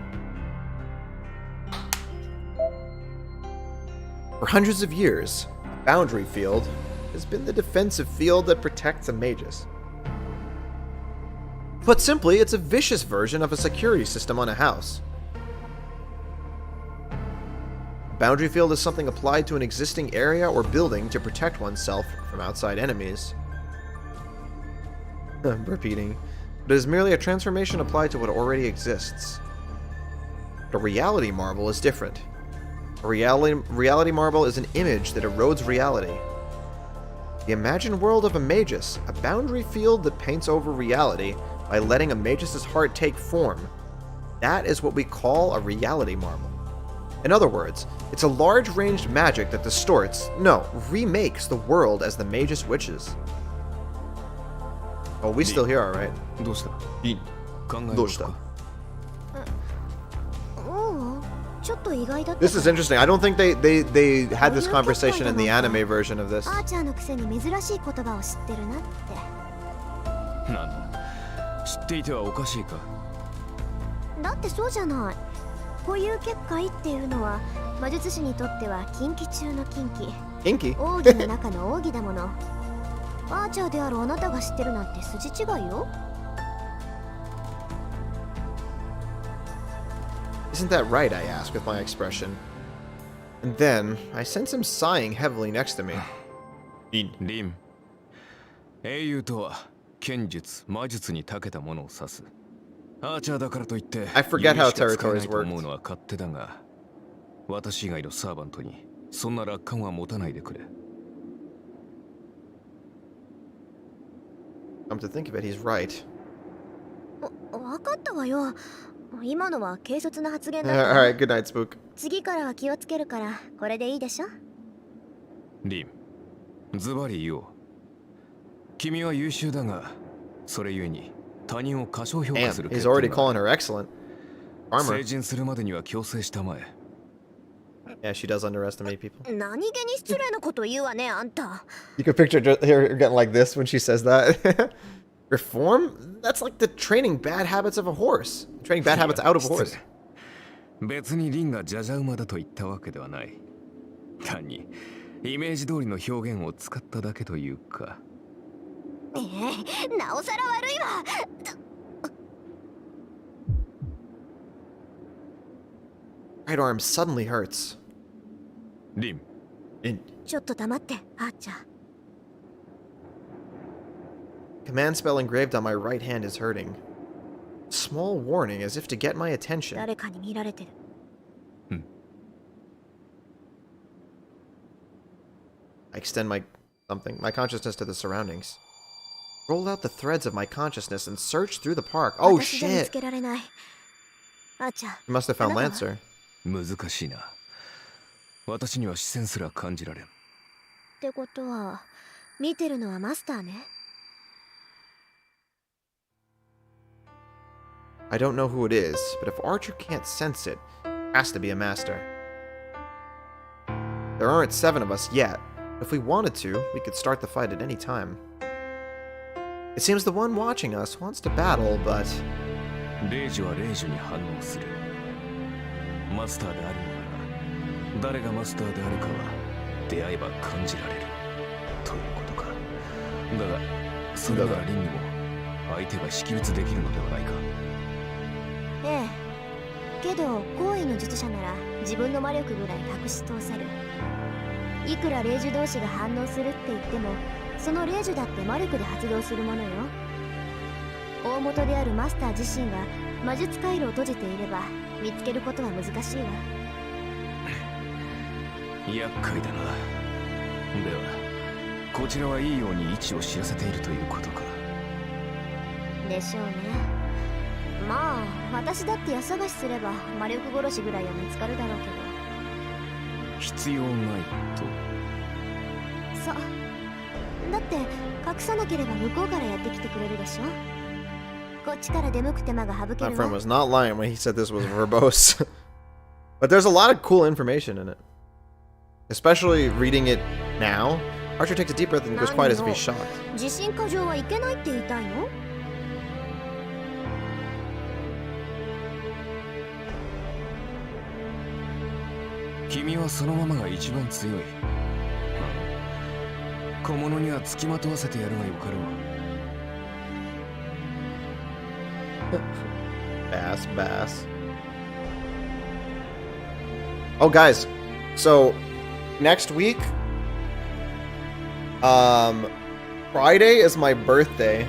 For hundreds of years, a boundary field has been the defensive field that protects a magus. Put simply, it's a vicious version of a security system on a house. A boundary field is something applied to an existing area or building to protect oneself from outside enemies. I'm repeating. But it is merely a transformation applied to what already exists. But a reality marble is different. A reality marble is an image that erodes reality. The imagined world of a magus, a boundary field that paints over reality by letting a magus's heart take form. That is what we call a reality marble. In other words, it's a large-ranged magic that distorts, no, remakes the world as the magus wishes. Oh, we still here, alright? This is interesting. I don't think they had this conversation in the anime version of this. Kinky? Isn't that right, I ask with my expression. And then, I sense him sighing heavily next to me. Rim. 英雄とは剣術、魔術に長けたものを指す。アーチャーだからといって、 I forget how territories work. 思うのは勝手だが、私以外のサーバントにそんな楽観は持たないでくれ。Come to think of it, he's right. わかったわよ。今のは軽率な発言だ。Alright, good night, Spook. 次からは気をつけるから、これでいいでしょ？リン、ズバリ言おう。君は優秀だが、それゆえに他人を過小評価する。Damn, he's already calling her excellent. Armor. 成人するまでには強制したまえ。Yeah, she does underestimate people. 何気に失礼なこと言うわね、あんた。You can picture her getting like this when she says that. Reform? That's like the training bad habits of a horse. Training bad habits out of a horse. 別にリンがジャジャ馬だと言ったわけではない。単にイメージ通りの表現を使っただけというか。なおさら悪いわ。Right arm suddenly hurts. リン。ちょっと黙って、あーちゃん。Command spell engraved on my right hand is hurting. Small warning, as if to get my attention. 誰かに見られてる。I extend my consciousness to the surroundings. Roll out the threads of my consciousness and search through the park. Oh 私じゃ見 shit! つけられない。あーちゃん。 You must have found Lancer. 難しいな。私には視線すら感じられん。ってことは、見てるのはマスターね。I don't know who it is, but if Archer can't sense it, it has to be a master. There aren't 7 of us yet. If we wanted to, we could start the fight at any time. It seems the one watching us wants to battle, but... レイジはレイジに反応する。マスターであるのなら、誰がマスターであるかは出会えば感じられる。ということか。だが、それならリンにも相手が識別できるのではないか。ええ。けど、高位の術者なら自分の魔力ぐらい隠し通せる。いくら霊樹同士が反応するって言っても、その霊樹だって魔力で発動するものよ。大元であるマスター自身が魔術回路を閉じていれば見つけることは難しいわ。厄介だな。では、こちらはいいように位置を知らせているということか。でしょうね。まあ、私だって家探しすれば魔力殺しぐらいは見つかるだろうけど。必要ないと。そう。だって隠さなければ向こうからやってきてくれるでしょ。こっちから出向く手間が省け My る friend わ。 was not lying when he said this was verbose. But there's a lot of cool information in it. Especially reading it now. Archer takes a deep breath and goes quiet as if he's shocked. 自信過剰はいけないって言いたいの？君はそのままが一番強い。小物には付きまとわせてやるがよかろう。Bass. Oh, guys. So, next week, Friday is my birthday.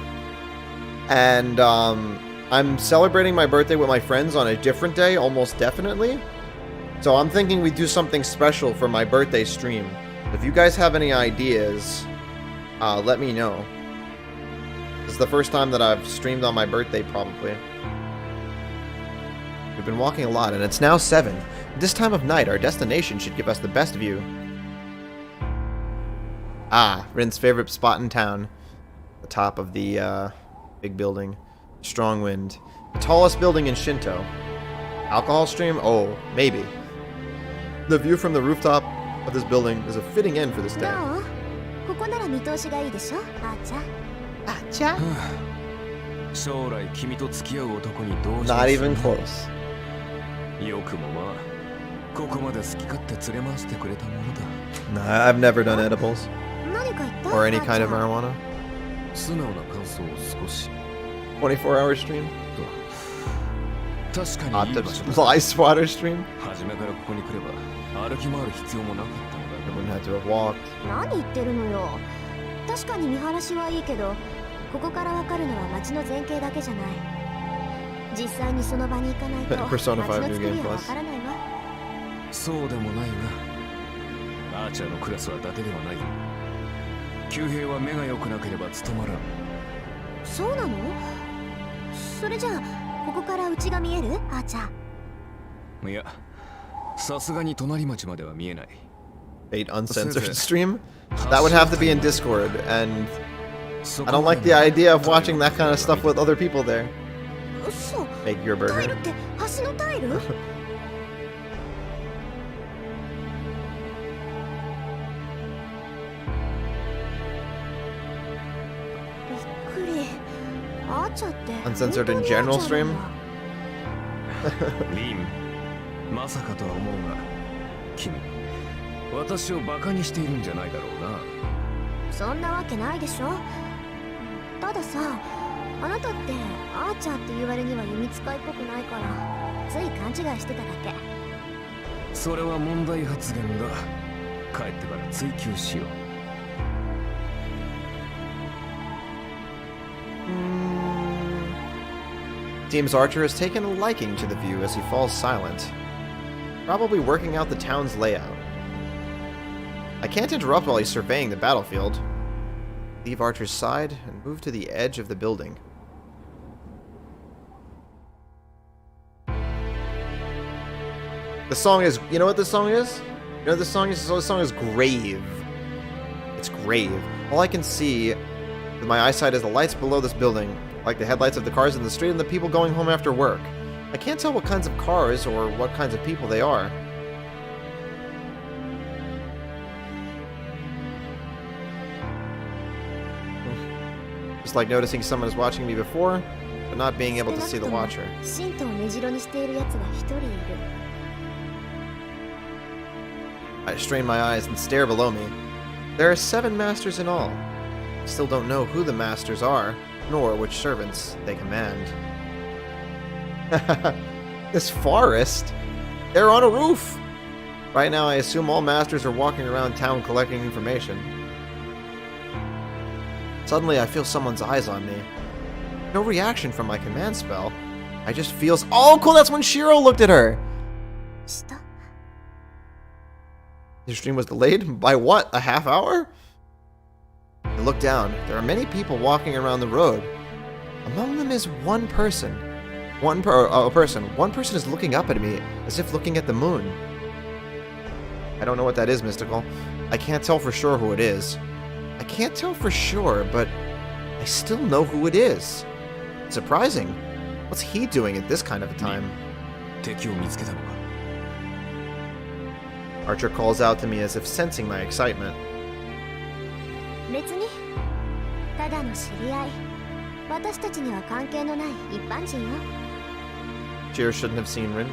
And, I'm celebrating my birthday with my friends on a different day, almost definitely. So I'm thinking we do something special for my birthday stream. If you guys have any ideas, let me know. This is the first time that I've streamed on my birthday, probably. We've been walking a lot, and it's now 7. At this time of night, our destination should give us the best view. Ah, Rin's favorite spot in town. The top of the, big building. Strong wind. The tallest building in Shinto. Alcohol stream? Oh, maybe. The view from the rooftop of this building is a fitting end for this day. どう？ここなら見通しがいいでしょ、あーちゃん。あーちゃん。将来君と付き合う男に同情 Not even close. よくもまあ、ここまで好き勝手連れ回してくれたものだ。Nah, I've never done edibles. 何か言った？ Or any kind of marijuana. 素直な感想を少し。24-hour stream? 確かにいい場所だ。Fly swatter stream? 初めからここに来れば歩き回る必要もなかったのだ。I wouldn't have to have walked. 何言ってるのよ。確かに見晴らしはいいけど、ここからわかるのは街の前景だけじゃない。実際にその場に行かないと街の Persona 5 New 作り Game はわ Plus. からないわ。そうでもないが、アーチャーのクラスは伊達ではない。旧兵は目が良くなければ務まらん。そうなの？それじゃあここからうちが見える？あーちゃん。いや、さすがに隣町までは見えない。Fate uncensored stream? That would have to be in Discord, and I don't like the idea of watching that kind of stuff with other people there. 嘘。 Make your タイ burger. ルって橋のタイル？びっくり。あーちゃんって。 Uncensored in general stream? リン、まさかとは思うが、君、私をバカにしているんじゃないだろうな。そんなわけないでしょ。たださ、あなたってアーチャーって言われには弓使いっぽくないからつい勘違いしてただけ。それは問題発言だ。帰ってから追求しよう。Seems Archer has taken a liking to the view as he falls silent, probably working out the town's layout. I can't interrupt while he's surveying the battlefield. Leave Archer's side and move to the edge of the building. The song is, you know what this song is? You know what this song is? This song is Grave. It's Grave. All I can see with my eyesight is the lights below this building, like the headlights of the cars in the street and the people going home after work. I can't tell what kinds of cars or what kinds of people they are. Just like noticing someone is watching me before, but not being able to see the watcher. I strain my eyes and stare below me. There are 7 masters in all. I still don't know who the masters are, nor which servants they command. This forest? They're on a roof! Right now I assume all masters are walking around town collecting information. Suddenly I feel someone's eyes on me. No reaction from my command spell. I just feel... Oh, cool, that's when Shiro looked at her! Your stream was delayed? By what? A half hour? I look down. There are many people walking around the road. Among them is one person. One person is looking up at me, as if looking at the moon. I don't know what that is, Mystical. I can't tell for sure who it is. I can't tell for sure, but I still know who it is. Surprising. What's he doing at this kind of a time? Archer calls out to me as if sensing my excitement. Shiro shouldn't have seen Rin.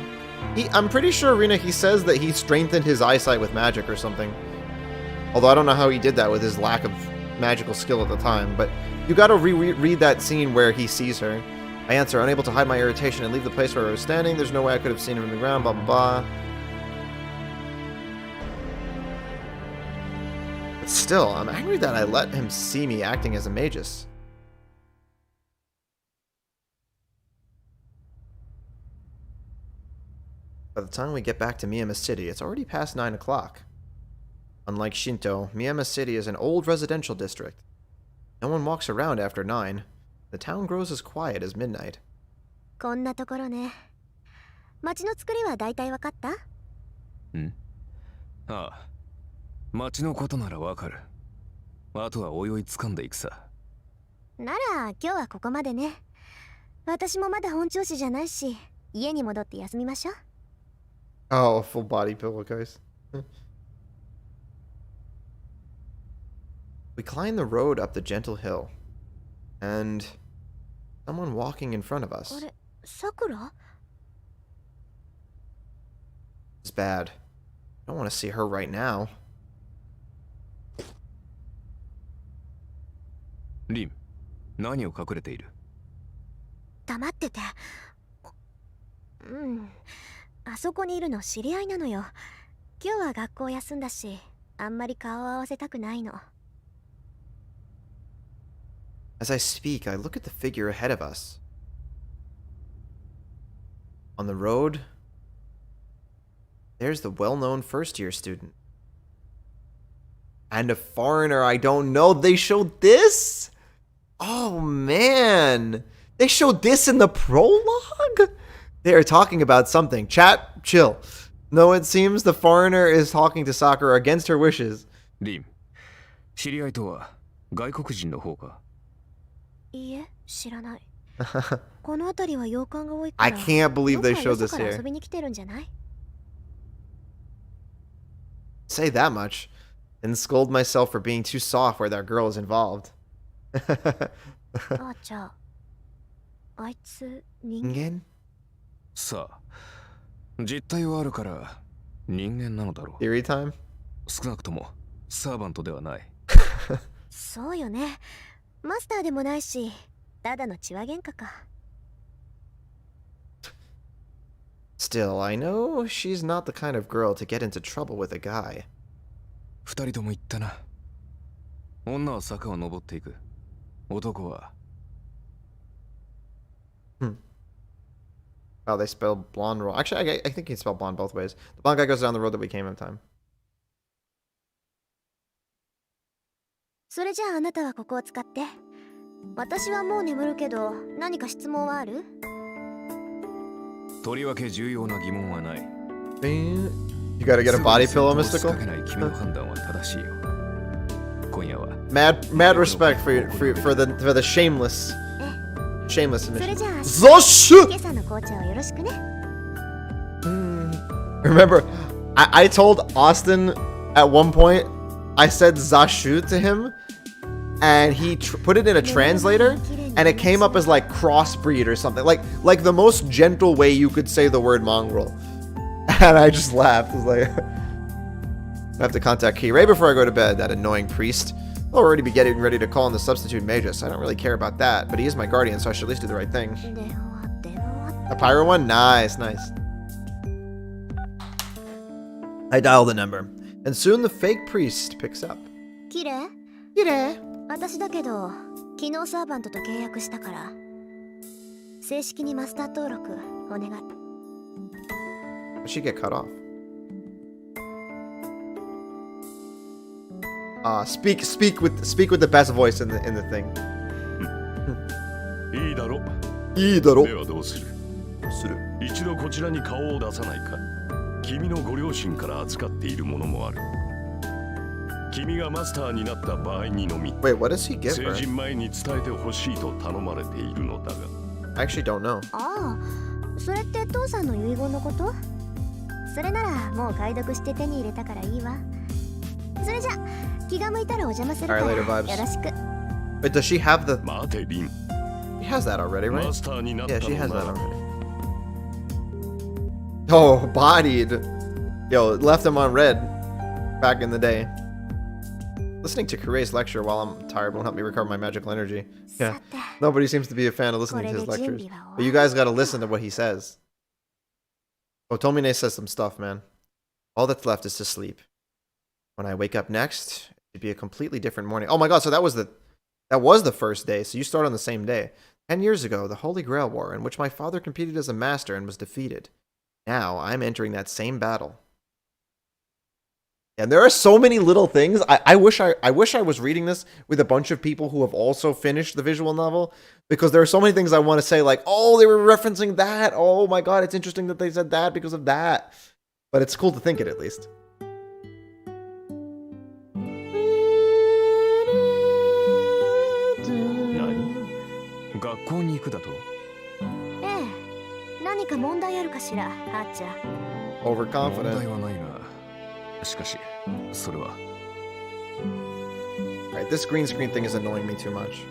I'm pretty sure, Rina, he says that he strengthened his eyesight with magic or something. Although I don't know how he did that with his lack of magical skill at the time, but you gotta read that scene where he sees her. I answer, unable to hide my irritation and leave the place where I was standing. There's no way I could have seen him in the ground, blah blah blah. But still, I'm angry that I let him see me acting as a magus. By the time we get back to Miyama City, it's already past 9 o'clock. Unlike Shinto, Miyama City is an old residential district. No one walks around after 9. The town grows as quiet as midnight. こんなところね。町の作りは大体わかった？ん？ああ。町のことならわかる。あとは泳い掴んでいくさ。なら今日はここまでね。私もまだ本調子じゃないし、家に戻って休みましょう。Oh, full body pillowcase. We climb the road up the gentle hill, and someone walking in front of us. あれ、Sakura? It's bad. I don't want to see her right now. Rin, 何を隠れている？黙ってて。うん。あそこにいるの知り合いなのよ。今日は学校休んだし、あんまり顔を合わせたくないの。As I speak, I look at the figure ahead of us. On the road, there's the well-known first-year student. And a foreigner I don't know. They showed this? Oh, man. They showed this in the prologue? They are talking about something. Chat, chill. No, it seems the foreigner is talking to Sakura against her wishes. Rin, 知り合いとは外国人の方か？いいえ、知らない。この辺りは洋館が多いから。 I can't believe they showed this here. 遊びに来てるんじゃない？ Say that much, and scold myself for being too soft where that girl is involved. あ、じゃあ、あいつ人間？さあ、実態はあるから人間なのだろう。Theory time? 少なくともサーバントではない。そうよね。マスターでもないし、ただの血は喧嘩か。Still, I know she's not the kind of girl to get into trouble with a guy. 二人とも言ったな。女は坂を登っていく。男は。Oh, they spelled blonde wrong. Actually, I think you can spell blonde both ways. The blonde guy goes down the road that we came in time. それじゃああなたはここを使って。私はもう眠るけど、何か質問はある？とりわけ重要な疑問はない。You gotta get a body pillow, Mystical? 君の判断は正しいよ。今夜は mad respect for the shameless submission. 今朝の紅茶をよろしくね。Remember, I told Austin at one point, I said Zashu to him, and he put it in a translator, and it came up as like crossbreed or something, like the most gentle way you could say the word mongrel. And I just laughed. I was like, I have to contact Kirei before I go to bed. That annoying priest. I'll already be getting ready to call in the substitute magus. I don't really care about that, but he is my guardian, so I should at least do the right thing. A pyro one? Nice. I dial the number, and soon the fake priest picks up. キレ？私だけど、昨日サーバントと契約したから、正式にマスター登録お願い。She get cut off. Speak with the best voice in the thing. いいだろ。ではどうする？一度こちらに顔を出さないか。君のご両親から預かっているものもある。君がマスターになった場合にのみ。Wait, what does he give her? 成人前に伝えてほしいと頼まれているのだが。I actually don't know. ああ、それって父さんの遺言のこと？それならもう解読して手に入れたからいいわ。それじゃ気が向いたらお邪魔するからよろしく。 But does she have the? 待てリン。She has that already, right? マスターになったの Yeah, she has that な。 already. Oh, bodied. Yo, left him on red back in the day. Listening to Kurei's lecture while I'm tired won't help me recover my magical energy. Yeah, nobody seems to be a fan of listening to his lectures. But you guys gotta listen to what he says. Otomine says some stuff, man. All that's left is to sleep. When I wake up next, it'd be a completely different morning. Oh my god, so that was the first day, so you start on the same day. 10 years ago, the Holy Grail War, in which my father competed as a master and was defeated. Now, I'm entering that same battle. And there are so many little things. I wish I was reading this with a bunch of people who have also finished the visual novel, because there are so many things I want to say, like, oh, they were referencing that. Oh my god, it's interesting that they said that because of that. But it's cool to think it at least. 学校に行くだと？ええ、何か問題あるかしら、あっちゃん。 Overconfident. 問題はないが、しかしそれは。Alright, this green screen thing is annoying me too much.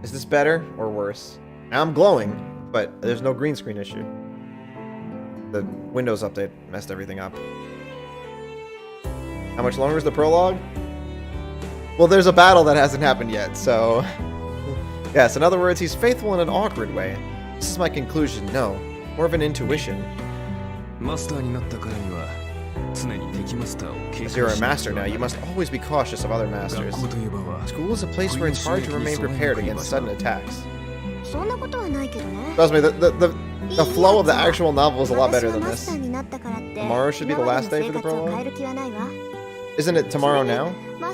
Is this better or worse? I'm glowing, but there's no green screen issue. The Windows update messed everything up. How much longer is the prologue? Well, there's a battle that hasn't happened yet, so... Yes, in other words, he's faithful in an awkward way. This is my conclusion, no. More of an intuition. As you're a master now, you must always be cautious of other masters. School is a place where it's hard to remain prepared against sudden attacks. Trust me, the flow of the actual novel is a lot better than this. Tomorrow should be the last day for the prologue? Isn't it tomorrow now? I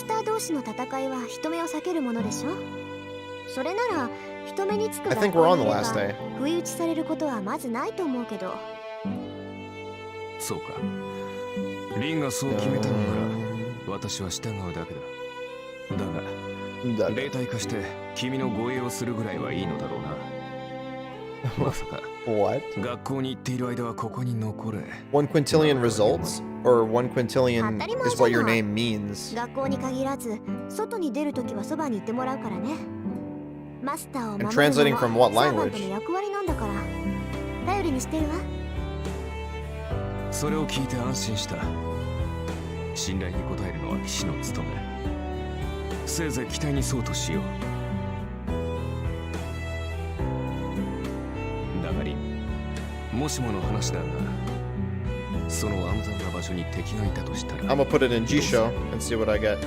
think we're on the last day. そうか。リンがそう決めたのなら、私は従うだけだ。だが、霊体化して君の護衛をするぐらいはいいのだろうな。まさか。What? 学校に行っている間はここに残れ。1 quintillion results? Or 1 quintillion is what your name means? 学校に限らず、外に出るときはそばにいてもらうからね。マスターを守るのも translating from what サーバン language? トの役割なんだから。頼りにしてるわ。それを聞いて安心した。信頼に応えるのは騎士の務め。せいぜい期待にそうとしよう。だがり、もしもの話だが、その安全な場所に敵がいたとしたら I'm gonna put it in Jisho and see what I get.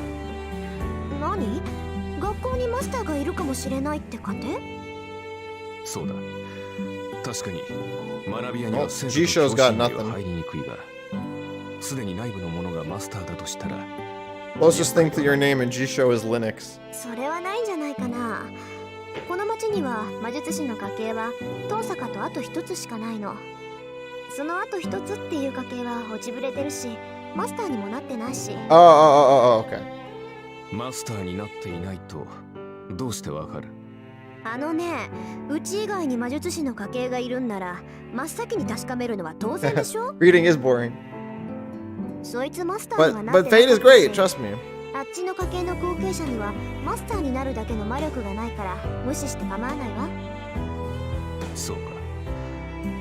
何？学校にマスターがいるかもしれないって仮定？そうだ。確かに学び屋には生徒と Jisho's 教 got 師には nothing. 入りにくいが、すでに内部の者がマスターだとしたら Closest thing to your name in Jisho is Linux. それはないんじゃないかな。この町には魔術師の家系は遠坂とあと一つしかないの。そのあと一つっていう家系は落ちぶれてるし、マスターにもなってないし。Okay. マスターになっていないとどうしてわかる？あのね、うち以外に魔術師の家系がいるんなら真っ先に確かめるのは当然でしょ。Reading is boring. そいつマスターにはなって But Fate is great, trust me. あっちの家系の後継者にはマスターになるだけの魔力がないから無視して構わないわ。そうか。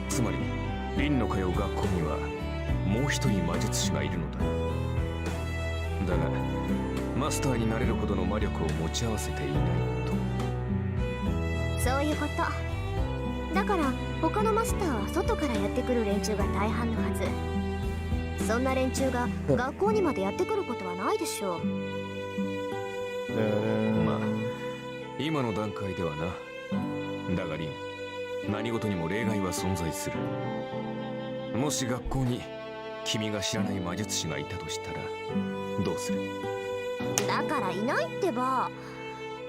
つまりリンの通う学校にはもう一人魔術師がいるのだ。だがマスターになれるほどの魔力を持ち合わせていないと。そういうこと。だから他のマスターは外からやってくる連中が大半のはず。そんな連中が学校にまでやってくることはないでしょう。まあ今の段階ではな。だがリン、何事にも例外は存在する。もし学校に君が知らない魔術師がいたとしたらどうする？だからいないってば。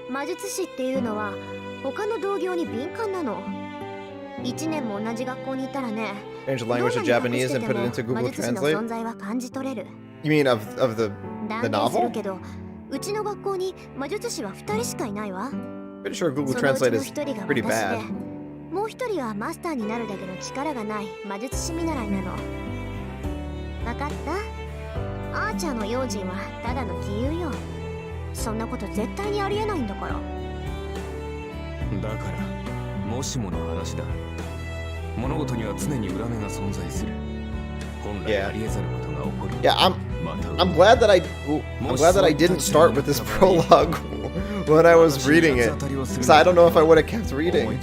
魔術師っていうのは他の同業に敏感なの。1年も同じ学校にいたらね、 Change the language to Japanese and put it into 魔 Google 術師の Translate. 存在は感じ取れる。 You mean of the 断定す novel? るけど、うちの学校に魔術師は2人しかいないわ。 Pretty sure Google そのうち Translate の is 1人が pretty 私 bad. で、もう1人はマスターになるだけの力がない魔術師見習いなの。わかった？アーチャーの用心はただの杞憂よ。そんなこと絶対にありえないんだから。だからもしもの話だ。物事には常に裏目が存在する。本来ありえざることが起こる。Yeah, I'm glad that I didn't start with this prologue when I was reading it, because I don't know if I would have kept reading.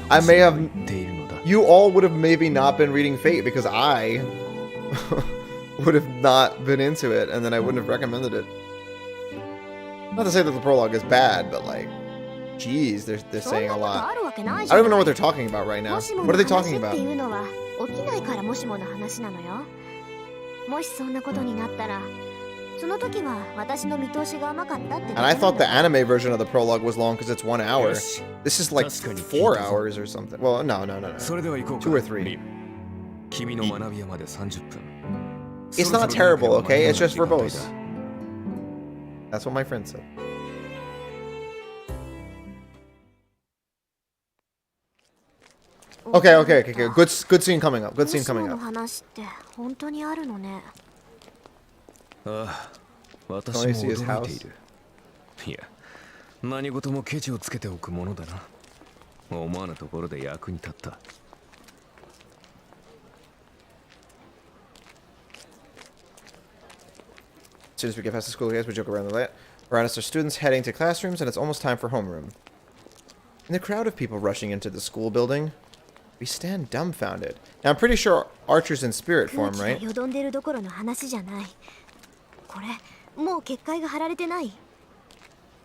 I may have. You all would have maybe not been reading Fate because I would have not been into it, and then I wouldn't have recommended it. Not to say that the prologue is bad, but like, geez, they're saying a lot. I don't even know what they're talking about right now. What are they talking about? 起きないからもしもの話なのよ。もしそんなことになったら、その時は私の見通しが甘かったって。 And I thought the anime version of the prologue was long because it's 1 hour. This is like 4 hours or something. Well, no. 2 or 3. 君の学び屋まで30分。 It's not terrible, okay? It's just verbose. That's what my friend said. Okay. Good scene coming up. Good scene coming up. 話って本当にあるのね。ああ、私も驚いている。いや、何事もケチをつけておくものだな。思わぬところで役に立った。As soon as we get past the school gates, we joke around the lot. Around us are students heading to classrooms, and it's almost time for homeroom. In the crowd of people rushing into the school building, we stand dumbfounded. Now, I'm pretty sure Archer's in spirit form, right? よどんでるどころの話じゃない。これ、もう結界が張られてない。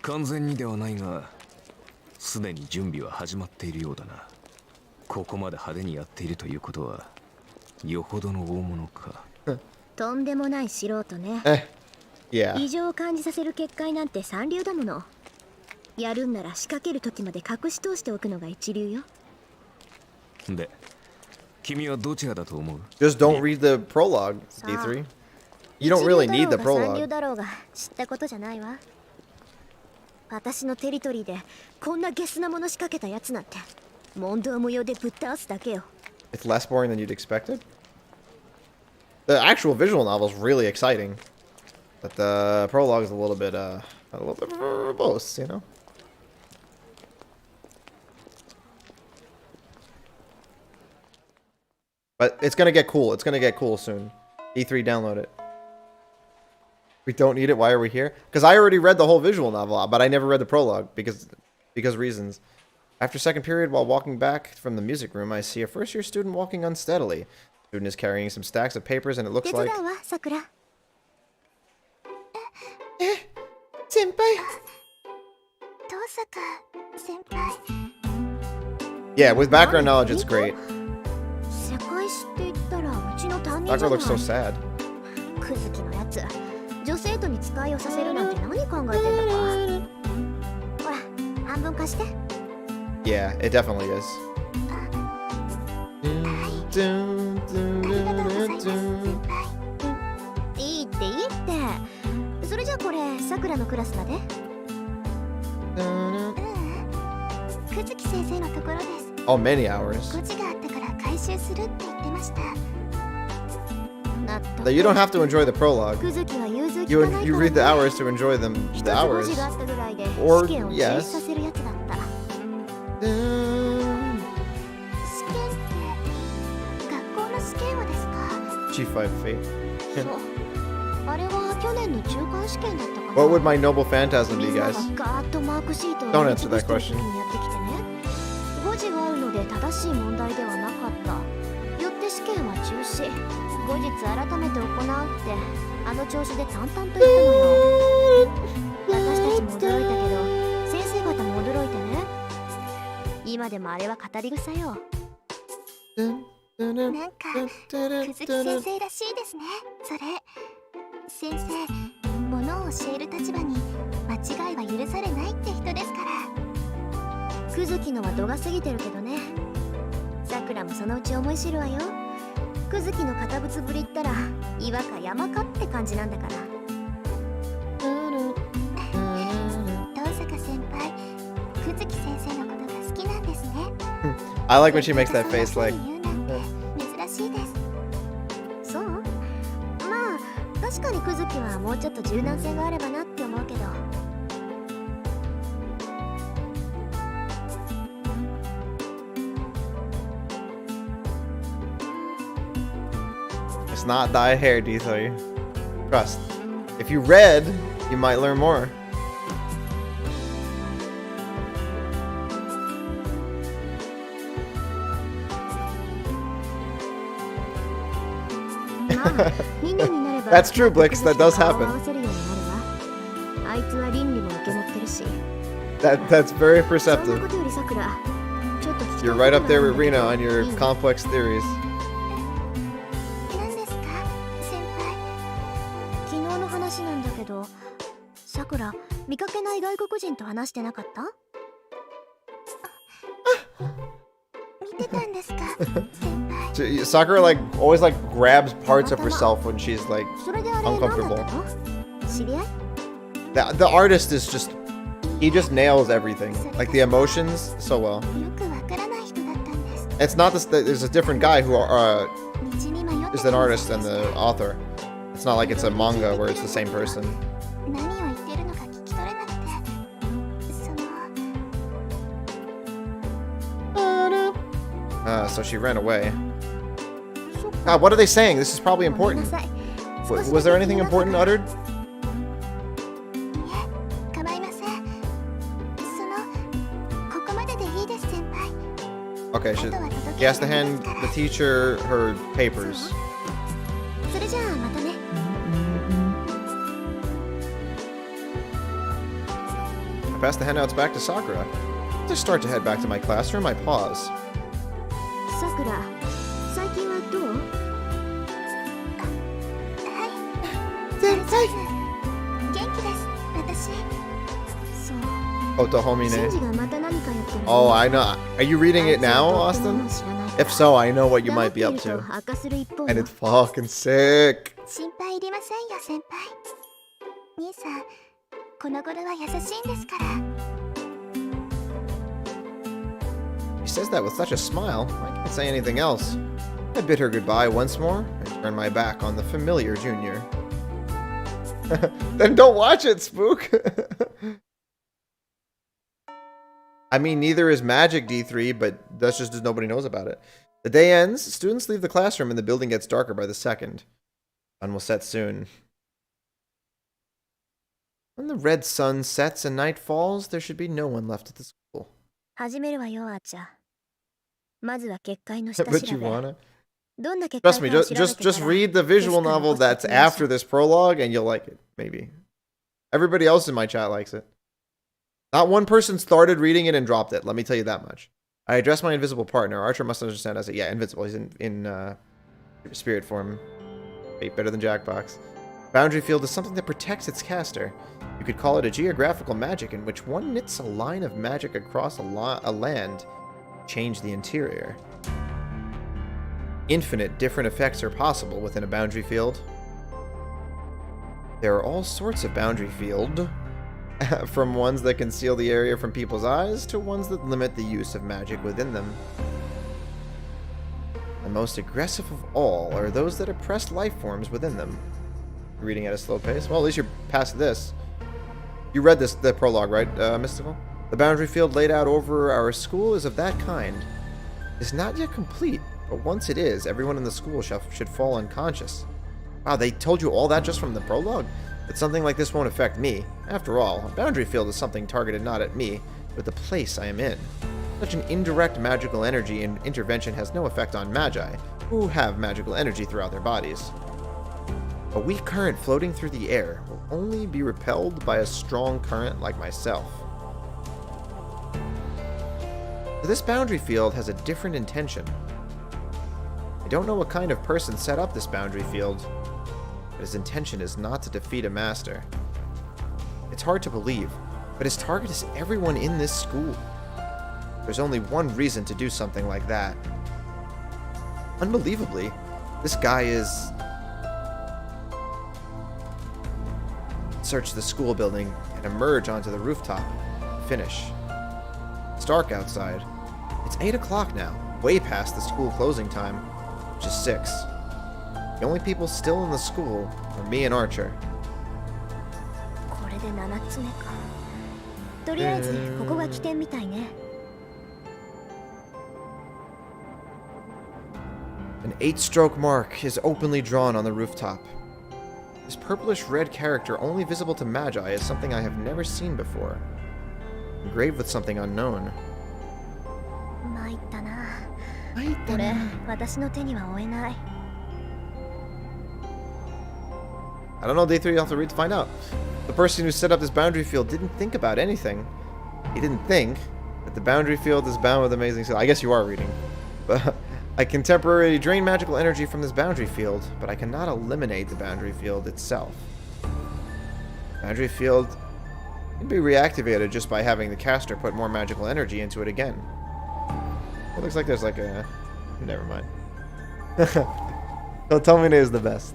完全にではないが、すでに準備は始まっているようだな。ここまで派手にやっているということは、よほどの大物か。とんでもない素人ね。異常を感じさせる結界なんて三流だもの。やるんなら仕掛ける時まで隠し通しておくのが一流よ。で、君はどちらだと思う？ Just don't read the prologue, D3. You don't really need the 三流 prologue. だろうが知ったことじゃないわ。私のテリトリーでこんなゲスなもの仕掛けたやつなんて問答無用でぶっ倒すだけよ。 It's less boring than you'd expected. The actual visual novel is really exciting, but the prologue is a little bit verbose, you know. But it's gonna get cool. It's gonna get cool soon. E3, download it. We don't need it. Why are we here? Because I already read the whole visual novel, but I never read the prologue because reasons. After second period, while walking back from the music room, I see a first-year student walking unsteadily. Student is carrying some stacks of papers, and it looks like. さくら。先輩。遠坂先輩。Yeah, with background knowledge, it's great. 世界史って言ったらうちの担任じ Sakura ゃない。 looks so sad. クズキのやつ。女生徒に使いをさせるなんて何考えてんだか。ほら、半分貸して。Yeah, it definitely is. いいっていいって。それじゃあこれさくらのクラスだね。くずき先生のところです。 Oh, many hours. ゴチがあったから回収するって言ってました。 That you don't have to enjoy the prologue. くずきは融通き You かないからね。 you read the hours to enjoy them. 一 The つ hours. 誤字があったぐらいで Or 試験を中止 yes. させるやつだった。試験って学校の試験はですか？ G5 Fate. そう。あれは去年の中間試験だったかな。 What would my noble phantasm be, みんな guys? がガーッとマークシートを Don't やり answer 潰 that してる question. 時にやってきてね。誤字があるので正しい問題ではなかった。よって試験は中止。後日改めて行うってあの調子で淡々と言ったのよ。私たちも驚いたけど先生方も驚いてね。今でもあれは語り草よ。なんかくずき先生らしいですね。それ先生、物を教える立場に間違いは許されないって人ですから。くずきのは度が過ぎてるけどね。さくらもそのうち思い知るわよ。くずきの堅物ぶりったら岩か山かって感じなんだから。遠坂先輩、くずき先生のことが好きなんですね。I like when she makes that face like. 珍しいです。そう？まあ確かにくずきはもうちょっと柔軟性があればなって思うけど。It's not dye hair, D3. Trust. If you read, you might learn more. That's true, Blix. That does happen. That's very perceptive. You're right up there with Rena on your complex theories. 昨日の話なんだけど、さくら見かけない外国人と話してなかった？見てたんですか、先輩。 Sakura like always like grabs parts of herself when she's like それであれ何だったの？ uncomfortable. 知り合い？ The artist is just he just nails everything, like the emotions so well. よくわからない人だったんです。 It's not this. There's a different guy who道に迷って is an artist than the author. It's not like it's a manga where it's the same person. 何を言ってるのか聞き取れなくて、So she ran away. God, what are they saying? This is probably important. Was there anything important uttered? 構いません。ここまででいいです、先輩。 Okay, she has to hand the teacher her papers. それじゃあまたね。 I pass the handouts back to Sakura. As I start to head back to my classroom, I pause. さくら、最近はどう？はい。先輩。元気です。私。そう。Otohomine. シンジがまた何かやってる。 Oh, I know. Are you reading it now, Austin? If so, I know what you might be up to. And it's fucking sick. 心配いりませんよ、先輩。兄さん、この頃は優しいんですから。 She says that with such a smile, I can't say anything else. I bid her goodbye once more and turn my back on the familiar junior. Then don't watch it, Spook! I mean, neither is Magic D3, but that's just as nobody knows about it. The day ends, students leave the classroom, and the building gets darker by the second. Sun will set soon. When the red sun sets and night falls, there should be no one left at the school. 始めるわよ、あーちゃん。まずは結界の下調 But you べ。 wanna? Trust me, just read the visual novel that's after this prologue and you'll like it, maybe. Everybody else in my chat likes it. Not one person started reading it and dropped it, let me tell you that much. I address my invisible partner. Archer must understand as yeah, invincible. He's in spirit form. Wait, better than Jackbox. Boundary field is something that protects its caster. You could call it a geographical magic in which one knits a line of magic across a land, change the interior. Infinite different effects are possible within a boundary field. There are all sorts of boundary field, from ones that conceal the area from people's eyes to ones that limit the use of magic within them. The most aggressive of all are those that oppress life forms within them. Reading at a slow pace. Well, at least you're past this. You read the prologue, right, Mystical? The boundary field laid out over our school is of that kind. It's not yet complete, but once it is, everyone in the school should fall unconscious. Wow, they told you all that just from the prologue? But something like this won't affect me. After all, a boundary field is something targeted not at me, but the place I am in. Such an indirect magical energy and intervention has no effect on magi, who have magical energy throughout their bodies. A weak current floating through the air will only be repelled by a strong current like myself. So this boundary field has a different intention. I don't know what kind of person set up this boundary field, but his intention is not to defeat a master. It's hard to believe, but his target is everyone in this school. There's only one reason to do something like that. Unbelievably, this guy is... Search the school building and emerge onto the rooftop. Finish. It's dark outside. It's 8 o'clock now, way past the school closing time, which is 6. The only people still in the school are me and Archer. An 8-stroke mark is openly drawn on the rooftop. This purplish-red character, only visible to Magi, is something I have never seen before. Engraved with something unknown. I don't know, day 3 you'll have to read to find out. The person who set up this boundary field didn't think about anything. He didn't think that the boundary field is bound with amazing skill. I guess you are reading. But I can temporarily drain magical energy from this boundary field, but I cannot eliminate the boundary field itself. Boundary field can be reactivated just by having the caster put more magical energy into it again. It looks like there's like a... Never mind. Tomine is the best.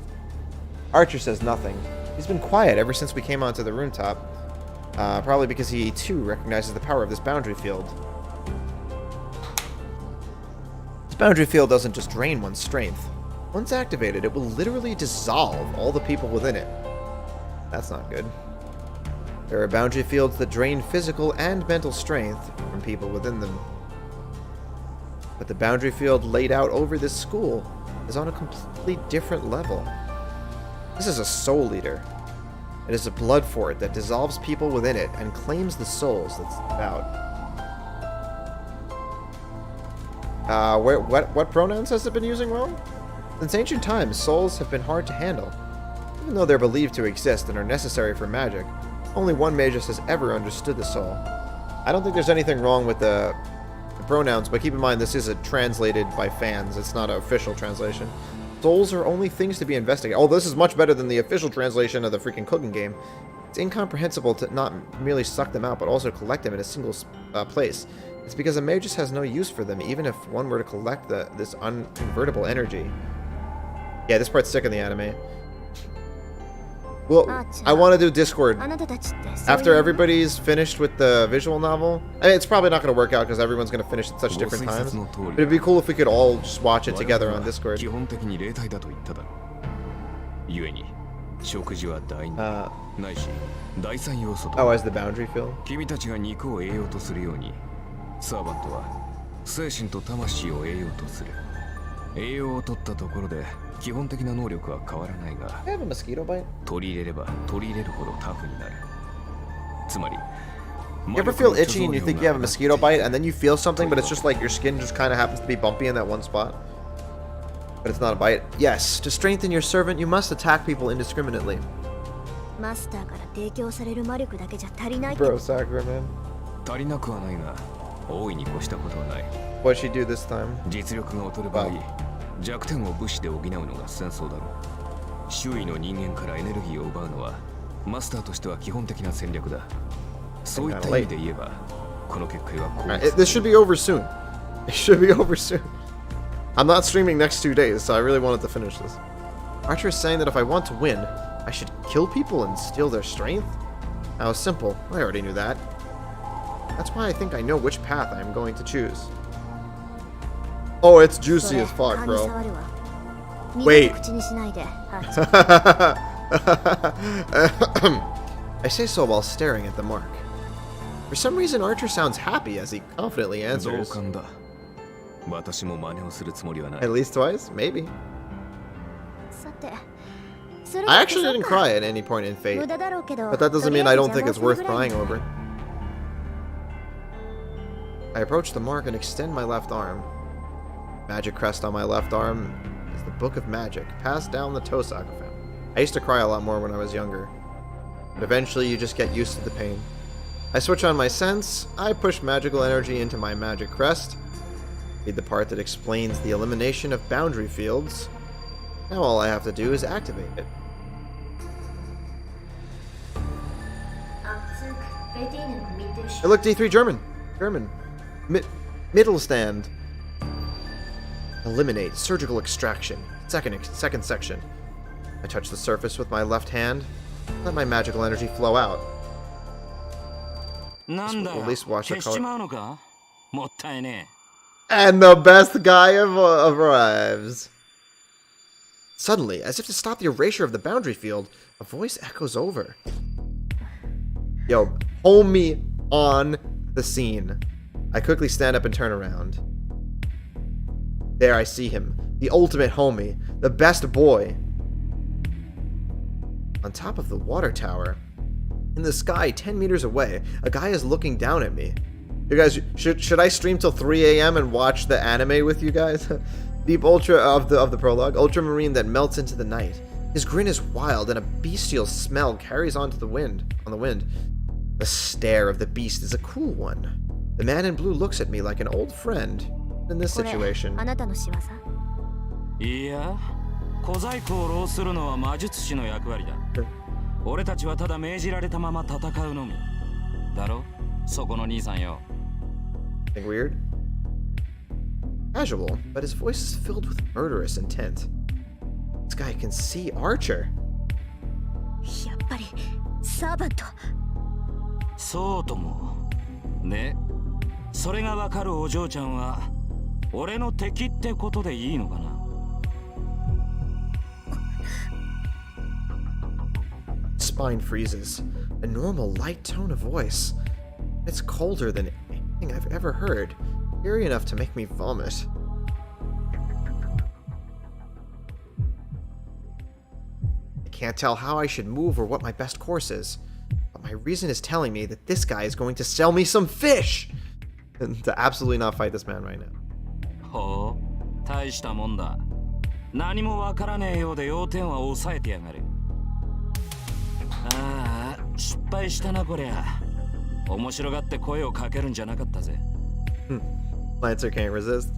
Archer says nothing. He's been quiet ever since we came onto the rooftop. Probably because he, too, recognizes the power of this boundary field. This boundary field doesn't just drain one's strength. Once activated, it will literally dissolve all the people within it. That's not good. There are boundary fields that drain physical and mental strength from people within them. But the boundary field laid out over this school is on a completely different level. This is a soul eater. It is a blood fort that dissolves people within it and claims the souls that's about. What pronouns has it been using wrong? Since ancient times, souls have been hard to handle. Even though they're believed to exist and are necessary for magic, only one magus has ever understood the soul. I don't think there's anything wrong with the pronouns, but keep in mind this is translated by fans. It's not an official translation. Souls are only things to be investigated. Oh, this is much better than the official translation of the freaking cooking game. It's incomprehensible to not merely suck them out, but also collect them in a single place. It's because a magus has no use for them, even if one were to collect this unconvertible energy. Yeah, this part's sick in the anime. Well, I want to do Discord after everybody's finished with the visual novel. I mean, it's probably not going to work out because everyone's going to finish at such different times. But it'd be cool if we could all just watch it together on Discord. Oh, as the boundary field? I have a mosquito bite. You ever feel itchy and you think you have a mosquito bite and then you feel something but it's just like your skin just kind of happens to be bumpy in that one spot? But it's not a bite. Yes, to strengthen your servant, you must attack people indiscriminately. マスターから提供される魔力だけじゃ足りないって Bro, Sakura, man. 足りなくはないが、大いに越したことはない。What'd she do this time? 実力が劣る場合、弱点を武士で補うのが戦争だろう。周囲の人間からエネルギーを奪うのは、マスターとしては基本的な戦略だ。そういった意味で言えば、この結界はこう。This should be over soon. It should be over soon. I'm not streaming next 2 days, so I really wanted to finish this. Archer is saying that if I want to win, I should kill people and steal their strength? How simple. I already knew that. That's why I think I know which path I am going to choose. Oh, it's juicy as fuck, bro. Wait. I say so while staring at the mark. For some reason, Archer sounds happy as he confidently answers. At least twice? Maybe. I actually didn't cry at any point in Fate, but that doesn't mean I don't think it's worth crying over. I approach the mark and extend my left arm. Magic crest on my left arm is the Book of Magic, passed down the Tosaka family. I used to cry a lot more when I was younger, but eventually you just get used to the pain. I switch on my sense, I push magical energy into my magic crest, read the part that explains the elimination of boundary fields. Now all I have to do is activate it. Hey, look, D3 German. Middle stand. Eliminate surgical extraction. Second section. I touch the surface with my left hand. Let my magical energy flow out. This will at least wash the color. And the best guy arrives. Suddenly, as if to stop the erasure of the boundary field, a voice echoes over. Yo, homie on the scene. I quickly stand up and turn around. There I see him, the ultimate homie, the best boy. On top of the water tower, in the sky 10 meters away, a guy is looking down at me. You guys, should I stream till 3 a.m. and watch the anime with you guys? Deep Ultra of the prologue, ultramarine that melts into the night. His grin is wild and a bestial smell carries on the wind. The stare of the beast is a cool one. The man in blue looks at me like an old friend in this situation. いや、小細工を浪するのは魔術師の役割だ。俺たちはただ命じられたまま戦うのみ。だろ？そこの兄さんよ。Think weird? Casual, but his voice is filled with murderous intent. This guy can see Archer. やっぱりサーバント。そうとも。ね、それがわかるお嬢ちゃんは俺の敵ってことでいいのかな。Spine freezes. A normal light tone of voice. It's colder than anything I've ever heard. Eerie enough to make me vomit. I can't tell how I should move or what my best course is, but my reason is telling me that this guy is going to sell me some fish! And to absolutely not fight this man right now. ほう、大したもんだ。何もわからねえようで要点は抑えてやがる。ああ、失敗したなこりゃ。面白がって声をかけるんじゃなかったぜ。Lancer can't resist.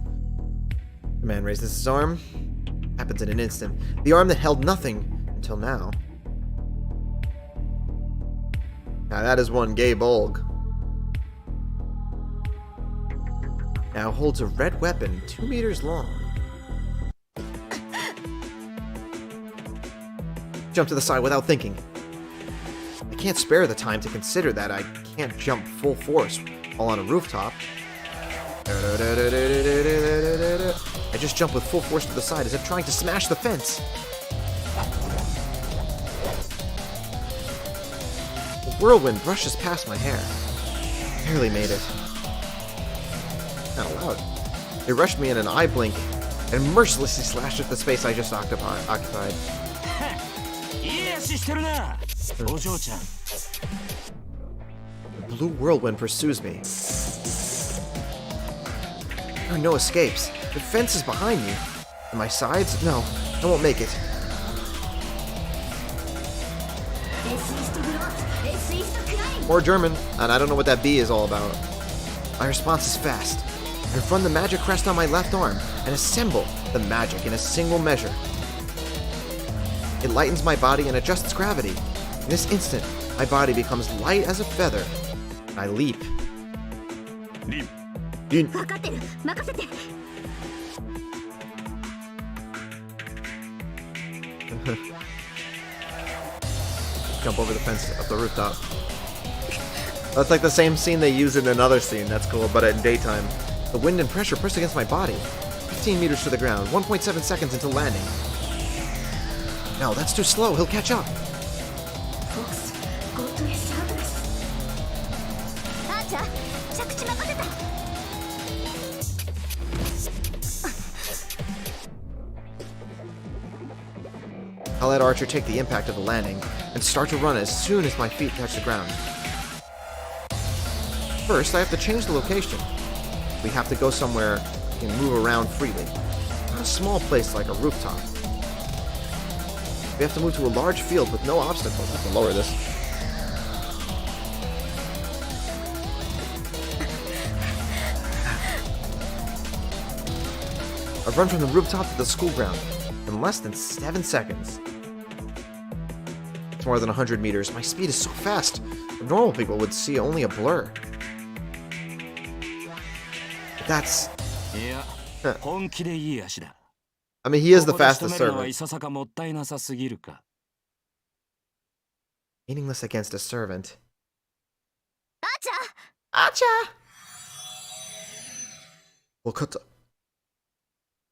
The man raises his arm. Happens in an instant. The arm that held nothing until now. Now that is one gay bulg. Now holds a red weapon 2 meters long. Jump to the side without thinking. I can't spare the time to consider that I can't jump full force while on a rooftop. I just jump with full force to the side as if trying to smash the fence. The whirlwind brushes past my hair. Barely made it. Not allowed. It rushed me in an eye blink and mercilessly slashed at the space I just occupied. The blue whirlwind pursues me. There are no escapes. The fence is behind me. And my sides? No, I won't make it. More German, and I don't know what that B is all about. My response is fast. I confront the magic crest on my left arm and assemble the magic in a single measure. It lightens my body and adjusts gravity. In this instant, my body becomes light as a feather, and I leap. Leap. Jump over the fence up the rooftop. That's like the same scene they use in another scene. That's cool, but in daytime. The wind and pressure push against my body. 15 meters to the ground, 1.7 seconds until landing. No, that's too slow. He'll catch up. I'll let Archer take the impact of the landing and start to run as soon as my feet touch the ground. First, I have to change the location. We have to go somewhere we can move around freely. Not a small place like a rooftop. We have to move to a large field with no obstacles. I have to lower this. I've run from the rooftop to the school ground in less than 7 seconds. It's more than 100 meters. My speed is so fast, normal people would see only a blur. But that's... I mean, he is the fastest servant. Meaningless against a servant. Acha! Well, Kota.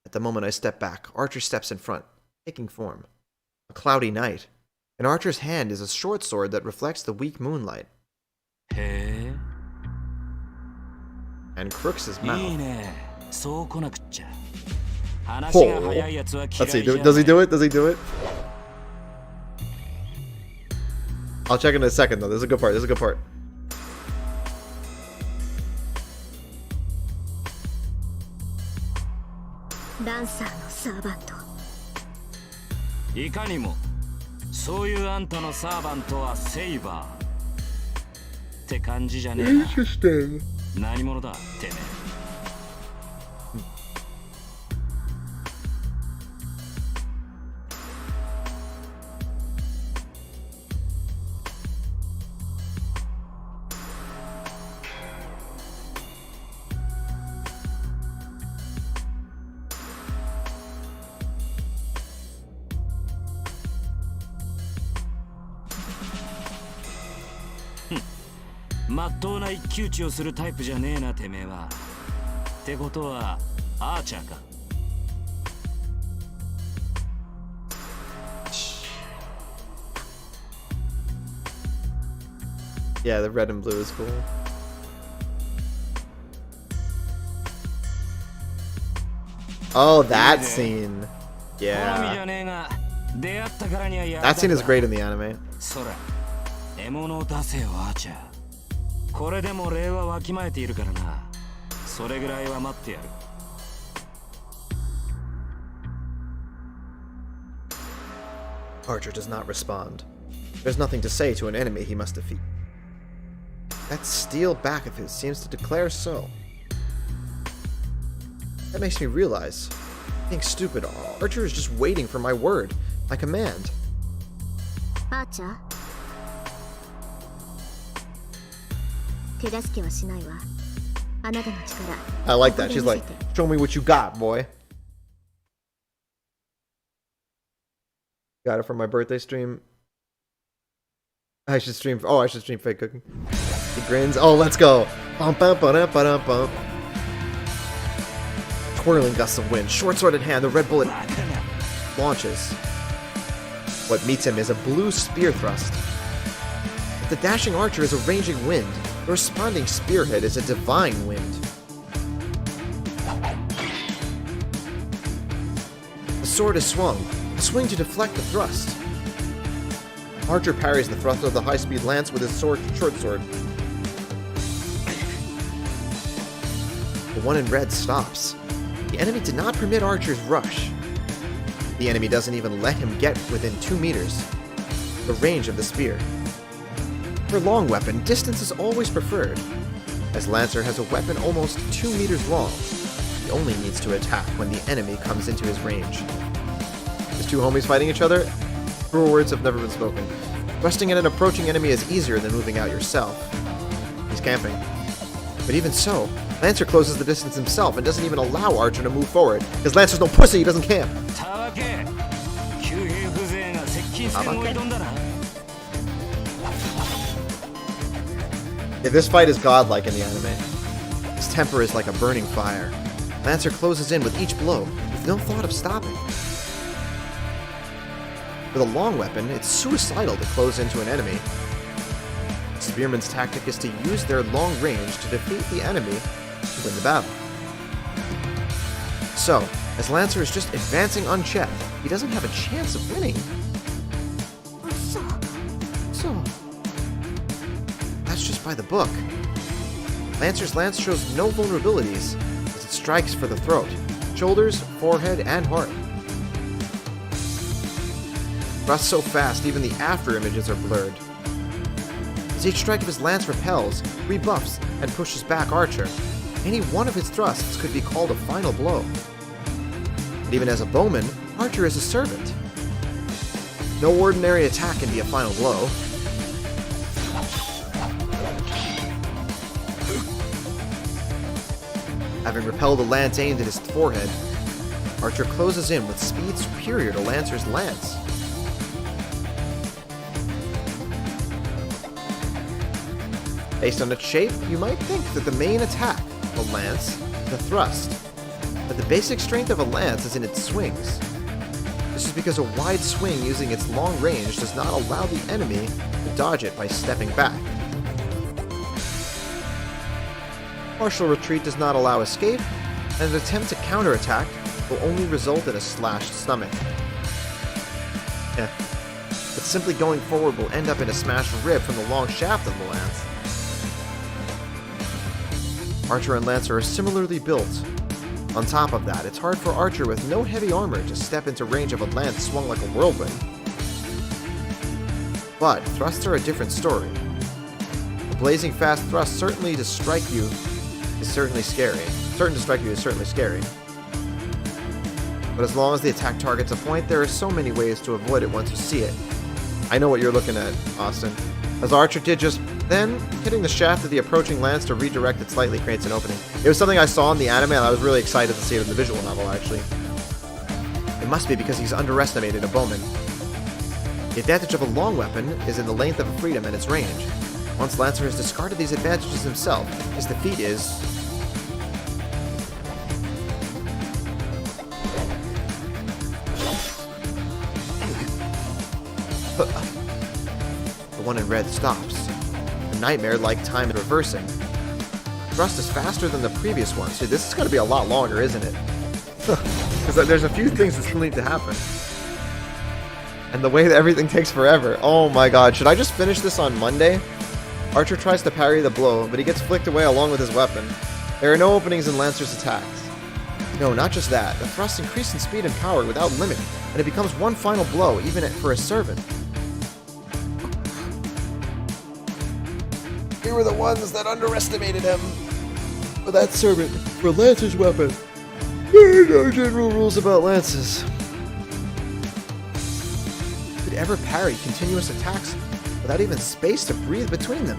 At the moment I step back, Archer steps in front, taking form. A cloudy night. In Archer's hand is a short sword that reflects the weak moonlight. And crooks his mouth. Oh. Let's see, does he do it? Does he do it? I'll check in a second though. This is a good part. This is a good part. Interesting. Yeah, the red and blue is cool. Oh, that scene. Yeah. That scene is great in the anime. Archer does not respond. There's nothing to say to an enemy he must defeat. That steel back of his seems to declare so. That makes me realize, being stupid, Archer is just waiting for my word, my command. Archer? I like that. She's like, show me what you got, boy. Got it from my birthday stream. I should stream fake cooking. He grins. Oh, let's go. Bum, bum, ba-dum, ba-dum, bum. Twirling gusts of wind, short sword in hand, the red bullet launches. What meets him is a blue spear thrust. If the dashing archer is a raging wind, the responding spearhead is a divine wind. The sword is swung, a swing to deflect the thrust. Archer parries the thrust of the high-speed lance with his short sword. The one in red stops. The enemy did not permit Archer's rush. The enemy doesn't even let him get within 2 meters, the range of the spear. For long weapon, distance is always preferred, as Lancer has a weapon almost 2 meters long. He only needs to attack when the enemy comes into his range. His two homies fighting each other? Truer words have never been spoken. Thrusting at an approaching enemy is easier than moving out yourself. He's camping. But even so, Lancer closes the distance himself and doesn't even allow Archer to move forward, because Lancer's no pussy, he doesn't camp. Yeah, this fight is godlike in the anime. His temper is like a burning fire. Lancer closes in with each blow, with no thought of stopping. With a long weapon, it's suicidal to close into an enemy. Spearman's tactic is to use their long range to defeat the enemy to win the battle. So, as Lancer is just advancing unchecked, he doesn't have a chance of winning. So, that's just by the book. Lancer's lance shows no vulnerabilities as it strikes for the throat, shoulders, forehead, and heart. Thrusts so fast, even the after images are blurred. As each strike of his lance repels, rebuffs, and pushes back Archer, any one of his thrusts could be called a final blow. But even as a bowman, Archer is a servant. No ordinary attack can be a final blow. Having repelled a lance aimed at his forehead, Archer closes in with speed superior to Lancer's lance. Based on its shape, you might think that the main attack, the lance, the thrust, but the basic strength of a lance is in its swings. This is because a wide swing using its long range does not allow the enemy to dodge it by stepping back. Partial retreat does not allow escape, and an attempt to counterattack will only result in a slashed stomach. But simply going forward will end up in a smashed rib from the long shaft of the lance. Archer and Lancer are similarly built. On top of that, it's hard for Archer with no heavy armor to step into range of a lance swung like a whirlwind. But thrusts are a different story. A blazing fast thrust certainly to strike you is certainly scary. Certain to strike you is certainly scary. But as long as the attack targets a point, there are so many ways to avoid it once you see it. I know what you're looking at, Austin. As Archer did just then, hitting the shaft of the approaching lance to redirect it slightly creates an opening. It was something I saw in the anime, and I was really excited to see it in the visual novel, actually. It must be because he's underestimated a bowman. The advantage of a long weapon is in the length of a freedom and its range. Once Lancer has discarded these advantages himself, his defeat is... The one in red stops. A nightmare-like time in reversing. Thrust is faster than the previous one, so this is going to be a lot longer, isn't it? Because there's a few things that still need to happen. And the way that everything takes forever. Oh my god, should I just finish this on Monday? Archer tries to parry the blow, but he gets flicked away along with his weapon. There are no openings in Lancer's attacks. No, not just that. The thrusts increase in speed and power without limit, and it becomes one final blow, even for a servant. We were the ones that underestimated him. For that servant, for Lancer's weapon. There are no general rules about lances. Could ever parry continuous attacks without even space to breathe between them.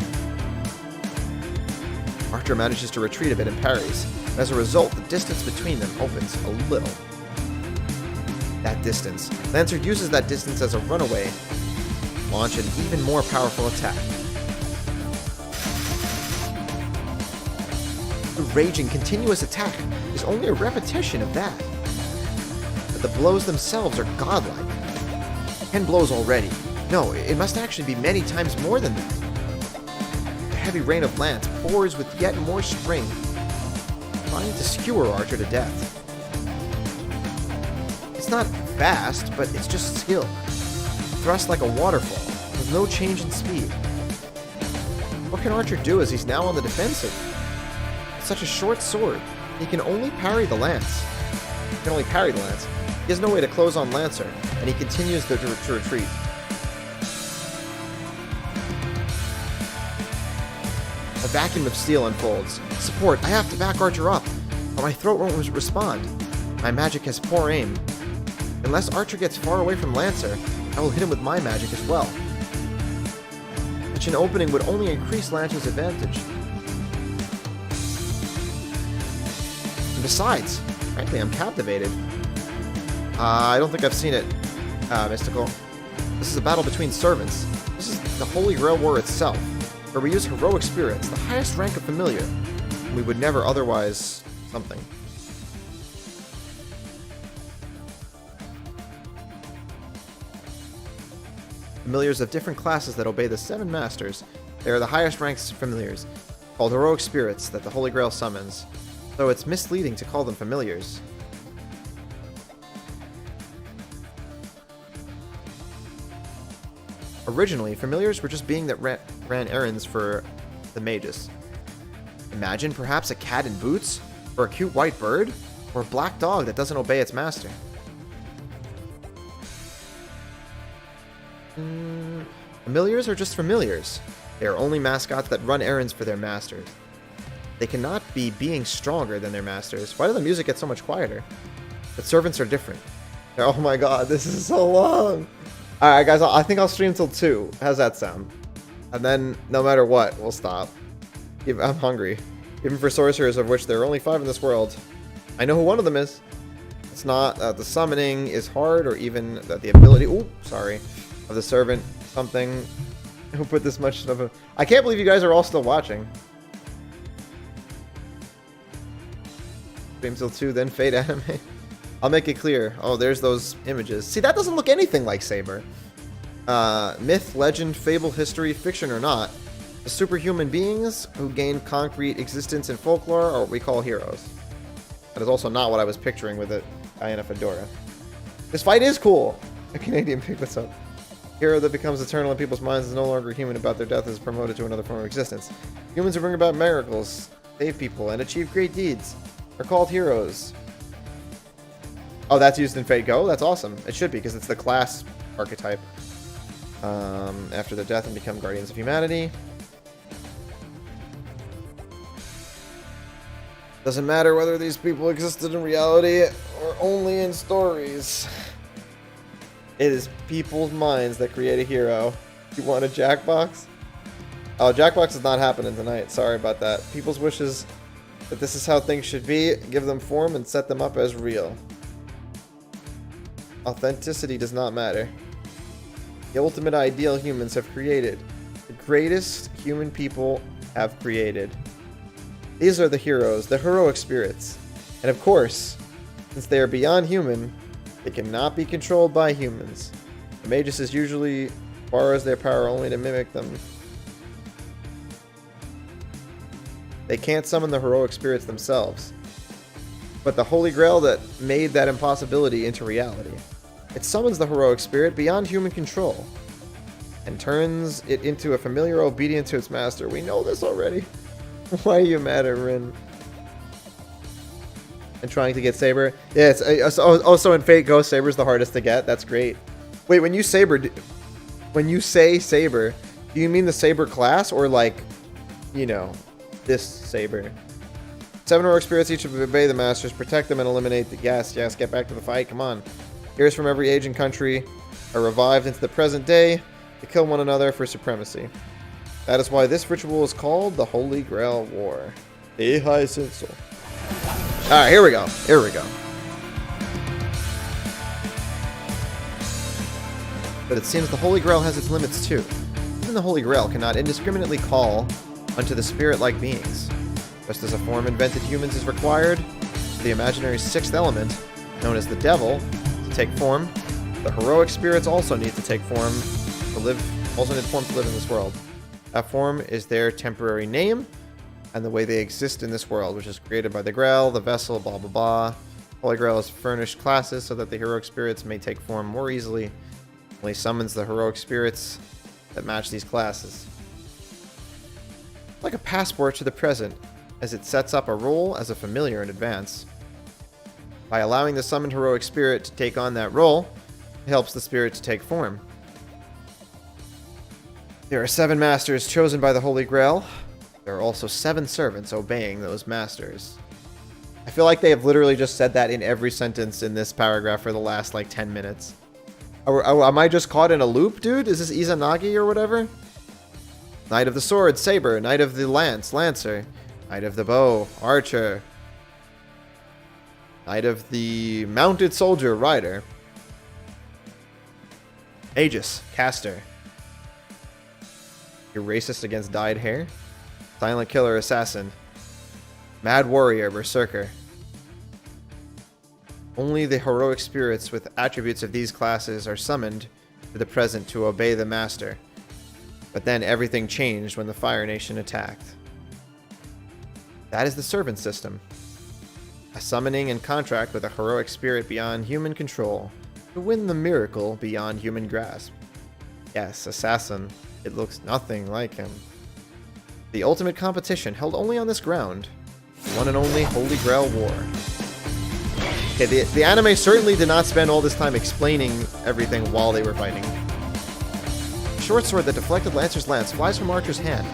Archer manages to retreat a bit and parries. As a result, the distance between them opens a little. That distance. Lancer uses that distance as a runaway, launch an even more powerful attack. The raging continuous attack is only a repetition of that. But the blows themselves are godlike. 10 blows already. No, it must actually be many times more than that. The heavy rain of lance pours with yet more spring, trying to skewer Archer to death. It's not fast, but it's just skill. Thrust like a waterfall, with no change in speed. What can Archer do as he's now on the defensive? With such a short sword, he can only parry the lance. He has no way to close on Lancer, and he continues to retreat. A vacuum of steel unfolds. Support, I have to back Archer up, or my throat won't respond. My magic has poor aim. Unless Archer gets far away from Lancer, I will hit him with my magic as well. Such an opening would only increase Lancer's advantage. And besides, frankly, I'm captivated. I don't think I've seen it, Mystical. This is a battle between servants. This is the Holy Grail War itself, where we use heroic spirits, the highest rank of familiar. We would never otherwise something. Familiars of different classes that obey the 7 masters. They are the highest ranks of familiars, called heroic spirits that the Holy Grail summons, though it's misleading to call them familiars. Originally, familiars were just beings that ran errands for the mages. Imagine perhaps a cat in boots, or a cute white bird, or a black dog that doesn't obey its master. Familiars are just familiars. They are only mascots that run errands for their masters. They cannot be beings stronger than their masters. Why did the music get so much quieter? But servants are different. Oh my god, this is so long! Alright guys, I think I'll stream till 2. How's that sound? And then, no matter what, we'll stop. I'm hungry. Even for sorcerers, of which there are only 5 in this world. I know who one of them is. It's not that the summoning is hard, or even that the ability... Ooh, sorry. Of the servant, something. Who put this much of a... I can't believe you guys are all still watching. Stream till 2, then fade anime. I'll make it clear. Oh, there's those images. See, that doesn't look anything like Saber. Myth, legend, fable, history, fiction or not, the superhuman beings who gain concrete existence in folklore are what we call heroes. That is also not what I was picturing with it. Diana Fedora. This fight is cool. A Canadian picked this up. Hero that becomes eternal in people's minds is no longer human about their death is promoted to another form of existence. Humans who bring about miracles, save people, and achieve great deeds are called heroes. Oh, that's used in Fate Go? That's awesome. It should be, because it's the class archetype. After their death and become guardians of humanity. Doesn't matter whether these people existed in reality or only in stories. It is people's minds that create a hero. You want a Jackbox? Oh, Jackbox is not happening tonight. Sorry about that. People's wishes that this is how things should be, give them form and set them up as real. Authenticity does not matter. The ultimate ideal humans have created. The greatest human people have created. These are the heroes, the heroic spirits. And of course, since they are beyond human, they cannot be controlled by humans. The Magus usually borrows their power only to mimic them. They can't summon the heroic spirits themselves. But the Holy Grail that made that impossibility into reality. It summons the heroic spirit beyond human control and turns it into a familiar obedient to its master. We know this already. Why are you mad at Rin? And trying to get Saber? Yeah, it's also in Fate Go, Saber's the hardest to get. That's great. Wait, when you say Saber, do you mean the Saber class or like, you know, this Saber? 7 heroic spirits each obey the masters, protect them and eliminate the yes, get back to the fight, come on. Heroes from every age and country are revived into the present day to kill one another for supremacy. That is why this ritual is called the Holy Grail War. Alright, here we go. But it seems the Holy Grail has its limits too. Even the Holy Grail cannot indiscriminately call unto the spirit-like beings. Just as a form invented humans is required for the imaginary 6th element, known as the devil, take form, the heroic spirits also need to take form to live in this world. That form is their temporary name and the way they exist in this world, which is created by the Grail, the vessel, blah blah blah. Holy Grail has furnished classes so that the heroic spirits may take form more easily. Only summons the heroic spirits that match these classes. Like a passport to the present, as it sets up a role as a familiar in advance. By allowing the summoned heroic spirit to take on that role, it helps the spirit to take form. There are 7 masters chosen by the Holy Grail. There are also 7 servants obeying those masters. I feel like they have literally just said that in every sentence in this paragraph for the last, like, 10 minutes. Am I just caught in a loop, dude? Is this Izanagi or whatever? Knight of the Sword, Saber. Knight of the Lance, Lancer. Knight of the Bow, Archer. Knight of the Mounted Soldier, Rider. Aegis, Caster. You're racist against dyed hair? Silent Killer, Assassin. Mad Warrior, Berserker. Only the heroic spirits with attributes of these classes are summoned to the present to obey the master. But then everything changed when the Fire Nation attacked. That is the servant system. A summoning and contract with a heroic spirit beyond human control to win the miracle beyond human grasp. Yes, Assassin. It looks nothing like him. The ultimate competition held only on this ground. One and only Holy Grail War. Okay, the anime certainly did not spend all this time explaining everything while they were fighting. The short sword that deflected Lancer's lance flies from Archer's hand.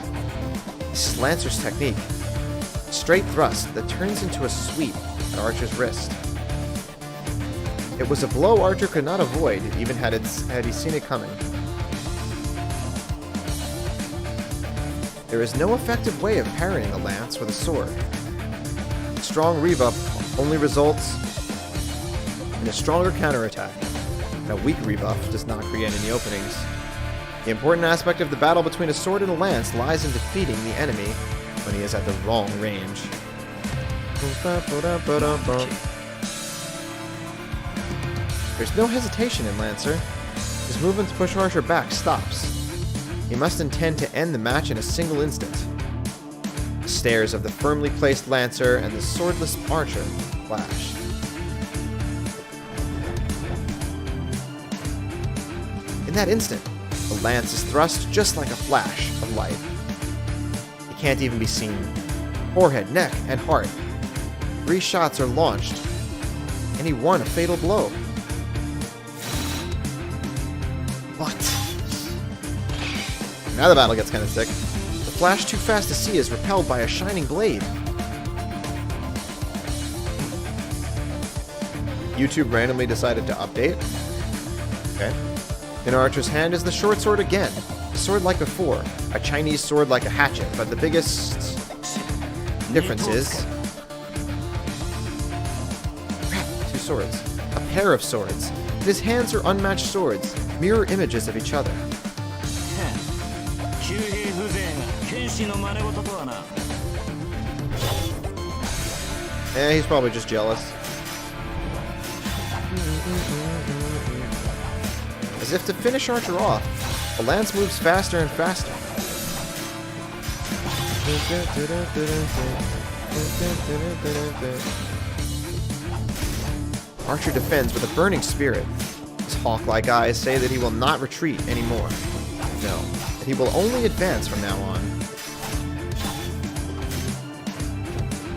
This is Lancer's technique. A straight thrust that turns into a sweep at Archer's wrist. It was a blow Archer could not avoid, even had he seen it coming. There is no effective way of parrying a lance with a sword. A strong rebuff only results in a stronger counterattack, and a weak rebuff does not create any openings. The important aspect of the battle between a sword and a lance lies in defeating the enemy when he is at the wrong range. There's no hesitation in Lancer. His movement to push Archer back stops. He must intend to end the match in a single instant. The stares of the firmly placed Lancer and the swordless Archer clash. In that instant, the lance is thrust just like a flash of light. It can't even be seen. Forehead, neck, and heart. 3 shots are launched, and he won a fatal blow. What? Now the battle gets kind of sick. The flash too fast to see is repelled by a shining blade. YouTube randomly decided to update. Okay. In Archer's hand is the short sword again. A sword like before. A Chinese sword like a hatchet. But the biggest difference is... crap, 2 swords. A pair of swords. His hands are unmatched swords. Mirror images of each other. He's probably just jealous. As if to finish Archer off, the lance moves faster and faster. Archer defends with a burning spirit. His hawk-like eyes say that he will not retreat anymore. No, that he will only advance from now on.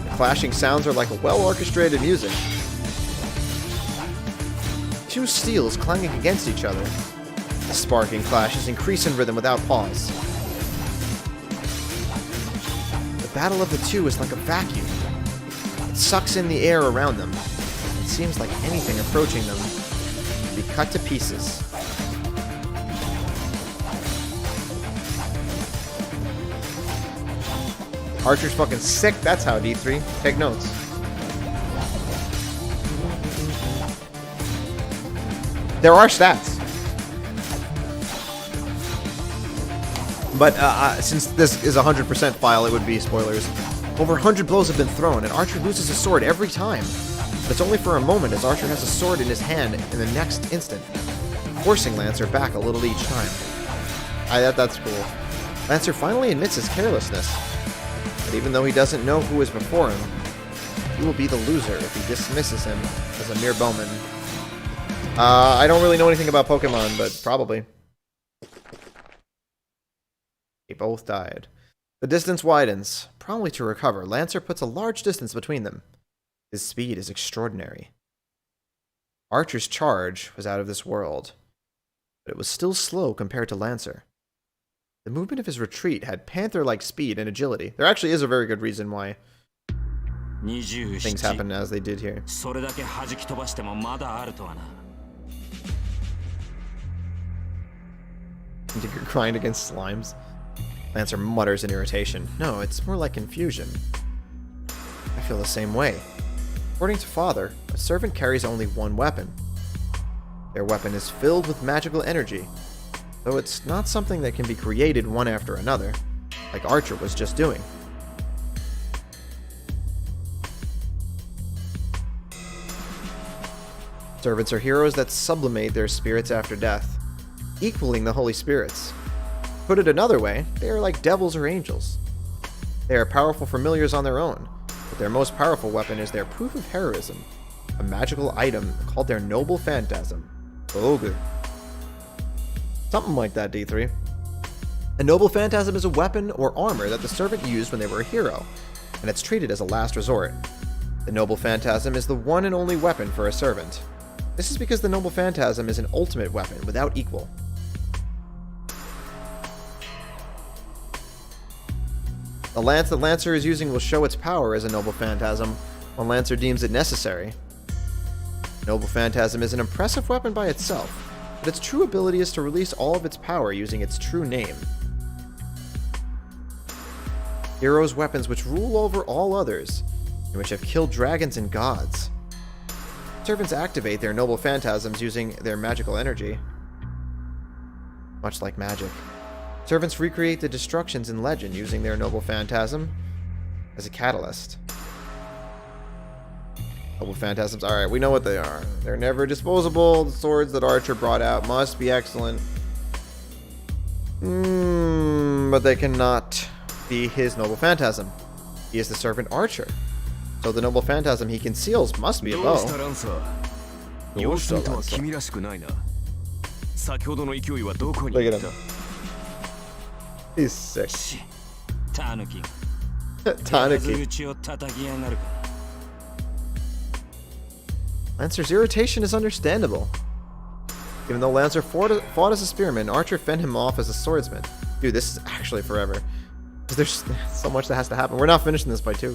The clashing sounds are like a well-orchestrated music. 2 steels clanging against each other. The sparking clashes increase in rhythm without pause. The battle of the 2 is like a vacuum. It sucks in the air around them. It seems like anything approaching them will be cut to pieces. Archer's fucking sick, that's how, D3. Take notes. There are stats. But since this is a 100% file, it would be spoilers. Over 100 blows have been thrown, and Archer loses his sword every time. But it's only for a moment, as Archer has a sword in his hand in the next instant, forcing Lancer back a little each time. That's cool. Lancer finally admits his carelessness. But even though he doesn't know who is before him, he will be the loser if he dismisses him as a mere bowman. I don't really know anything about Pokemon, but probably. They both died. The distance widens. Probably to recover, Lancer puts a large distance between them. His speed is extraordinary. Archer's charge was out of this world, but it was still slow compared to Lancer. The movement of his retreat had panther-like speed and agility. There actually is a very good reason why things happen as they did here. To grind against slimes. Lancer mutters in irritation. No, it's more like confusion. I feel the same way. According to Father, a servant carries only one weapon. Their weapon is filled with magical energy, though it's not something that can be created one after another, like Archer was just doing. Servants are heroes that sublimate their spirits after death, equaling the Holy Spirits. Put it another way, they are like devils or angels. They are powerful familiars on their own, but their most powerful weapon is their proof of heroism, a magical item called their noble phantasm. Prologue. Something like that, D3. A noble phantasm is a weapon or armor that the servant used when they were a hero, and it's treated as a last resort. The noble phantasm is the one and only weapon for a servant. This is because the noble phantasm is an ultimate weapon without equal. The lance that Lancer is using will show its power as a noble phantasm when Lancer deems it necessary. Noble phantasm is an impressive weapon by itself, but its true ability is to release all of its power using its true name. Heroes' weapons which rule over all others, and which have killed dragons and gods. Servants activate their noble phantasms using their magical energy. Much like magic. Servants recreate the destructions in legend using their noble phantasm as a catalyst. Noble phantasms, alright, we know what they are. They're never disposable. The swords that Archer brought out must be excellent. But they cannot be his noble phantasm. He is the servant Archer. So the noble phantasm he conceals must be a bow. Look at him. He's sick. Tanuki. Lancer's irritation is understandable. Even though Lancer fought as a spearman, Archer fended him off as a swordsman. Dude, this is actually forever. Because there's so much that has to happen. We're not finishing this by 2.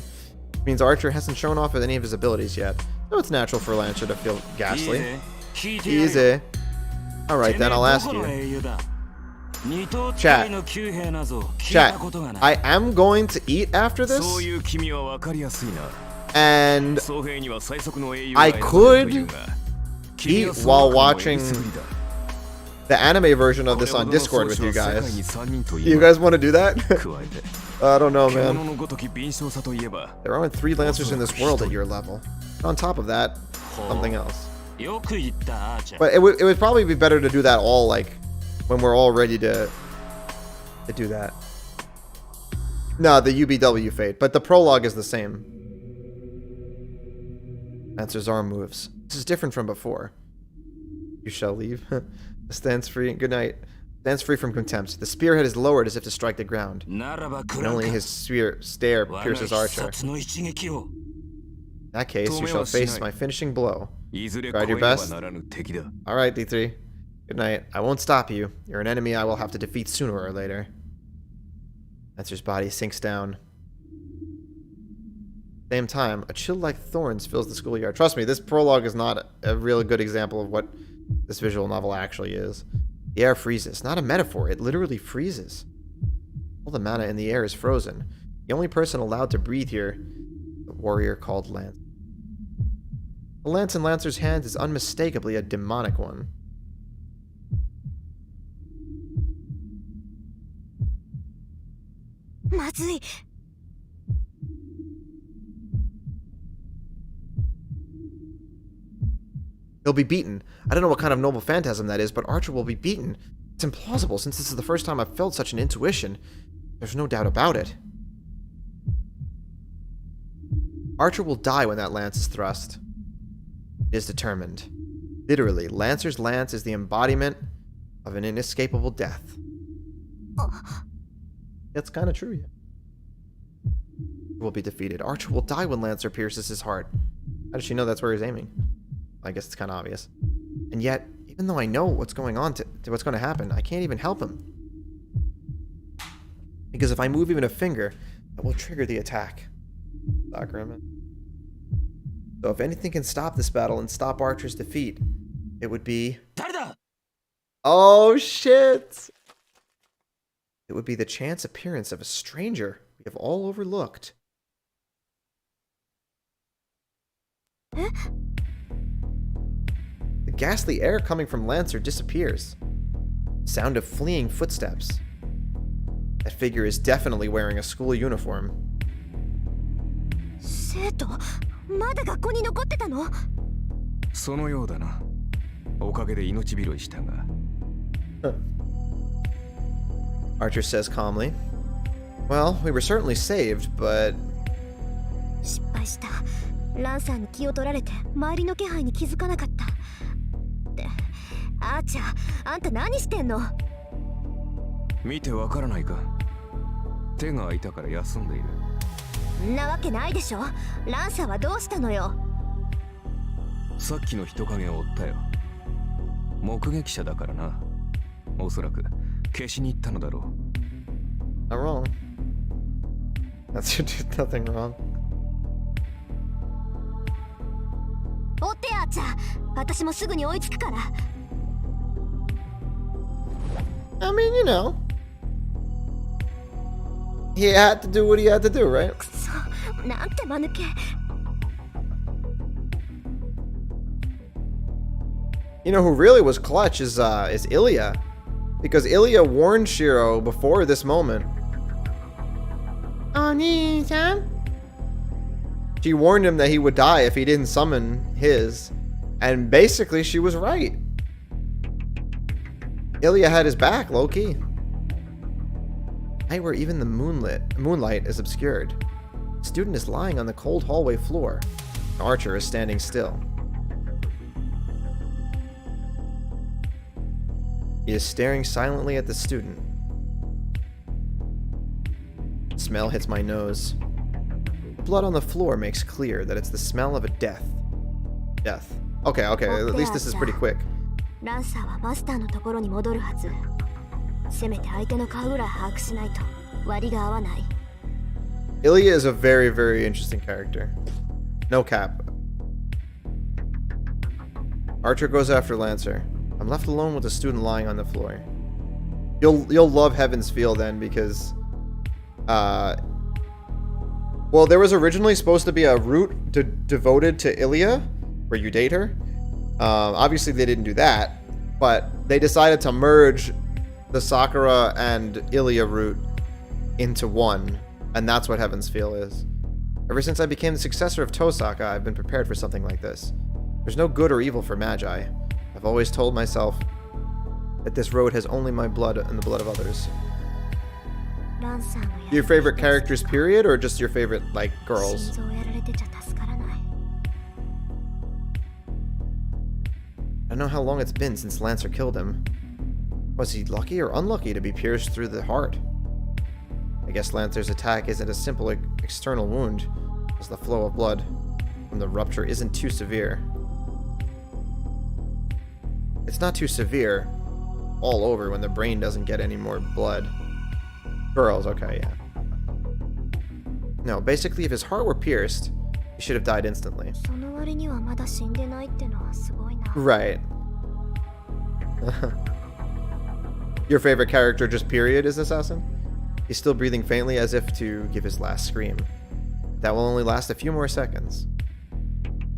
It means Archer hasn't shown off any of his abilities yet. So it's natural for Lancer to feel ghastly. Easy. Alright then, I'll ask you. Chat, I am going to eat after this, and I could eat while watching the anime version of this on Discord with you guys. You guys want to do that? I don't know, man. There aren't 3 Lancers in this world at your level. On top of that, something else. But it would probably be better to do that all, like, when we're all ready to do that. No, the UBW fate, but the prologue is the same. Lancer's arm moves. This is different from before. You shall leave. Stands free. Good night. Stands free from contempt. The spearhead is lowered as if to strike the ground. And only his stare pierces Archer. In that case, you shall face my finishing blow. Tried your best? Alright, D3. Good night. I won't stop you. You're an enemy I will have to defeat sooner or later. Lancer's body sinks down. Same time, a chill like thorns fills the schoolyard. Trust me, this prologue is not a really good example of what this visual novel actually is. The air freezes. Not a metaphor, it literally freezes. All the mana in the air is frozen. The only person allowed to breathe here, the warrior called Lance. The lance in Lancer's hands is unmistakably a demonic one. He'll be beaten. I don't know what kind of noble phantasm that is, but Archer will be beaten. It's implausible since this is the first time I've felt such an intuition. There's no doubt about it. Archer will die when that lance is thrust. It is determined. Literally, Lancer's lance is the embodiment of an inescapable death. That's kind of true, yeah. Will be defeated. Archer will die when Lancer pierces his heart. How does she know that's where he's aiming? I guess it's kind of obvious. And yet, even though I know what's going on what's going to happen, I can't even help him. Because if I move even a finger, it will trigger the attack. Sakura. So if anything can stop this battle and stop Archer's defeat, it would be... Oh, shit! It would be the chance appearance of a stranger we have all overlooked. The ghastly air coming from Lancer disappears. Sound of fleeing footsteps. That figure is definitely wearing a school uniform. 生徒、まだ学校に残ってたの？そのようだな。おかげで命拾いしたが。Archer says calmly. Well, we were certainly saved, but... 失敗した。ランサーに気を取られて周りの気配に気づかなかった。で、アーチャー、あんた何してんの？見てわからないか。手が空いたから休んでいる。んなわけないでしょ。ランサーはどうしたのよ。さっきの人影を追ったよ。目撃者だからな。おそらく消しに行ったのだろう。Not wrong. That's nothing wrong. 追ってアーチャー。私もすぐに追いつくから。I mean, you know. He had to do what he had to do, right? くそ、なんて間抜け。You know who really was clutch is Ilya. Because Ilya warned Shiro before this moment. Oni-san? She warned him that he would die if he didn't summon his. And basically she was right. Ilya had his back, low-key. Night where even the moonlight is obscured. The student is lying on the cold hallway floor. Archer is standing still. He is staring silently at the student. Smell hits my nose. The blood on the floor makes clear that it's the smell of a death. Death. Okay, at least this is pretty quick. ランサーはマスターのところに戻るはず。せめて相手の顔ぐらい把握しないと割が合わない。Ilya is a very, very interesting character. No cap. Archer goes after Lancer. I'm left alone with the student lying on the floor. You'll love Heaven's Feel then because well, there was originally supposed to be a route devoted to Ilya where you date her. Obviously they didn't do that, but they decided to merge the Sakura and Ilya route into one, and that's what Heaven's Feel is. Ever since I became the successor of Tosaka, I've been prepared for something like this. There's no good or evil for Magi. I've always told myself that this road has only my blood and the blood of others. Your favorite characters, period, or just your favorite, like, girls? I don't know how long it's been since Lancer killed him. Was he lucky or unlucky to be pierced through the heart? I guess Lancer's attack isn't a simple external wound, as the flow of blood from the rupture isn't too severe. It's not too severe all over when the brain doesn't get any more blood. Girls, okay, yeah. No, basically if his heart were pierced, he should have died instantly. Right. Your favorite character, just period, is Assassin? He's still breathing faintly as if to give his last scream. That will only last a few more seconds.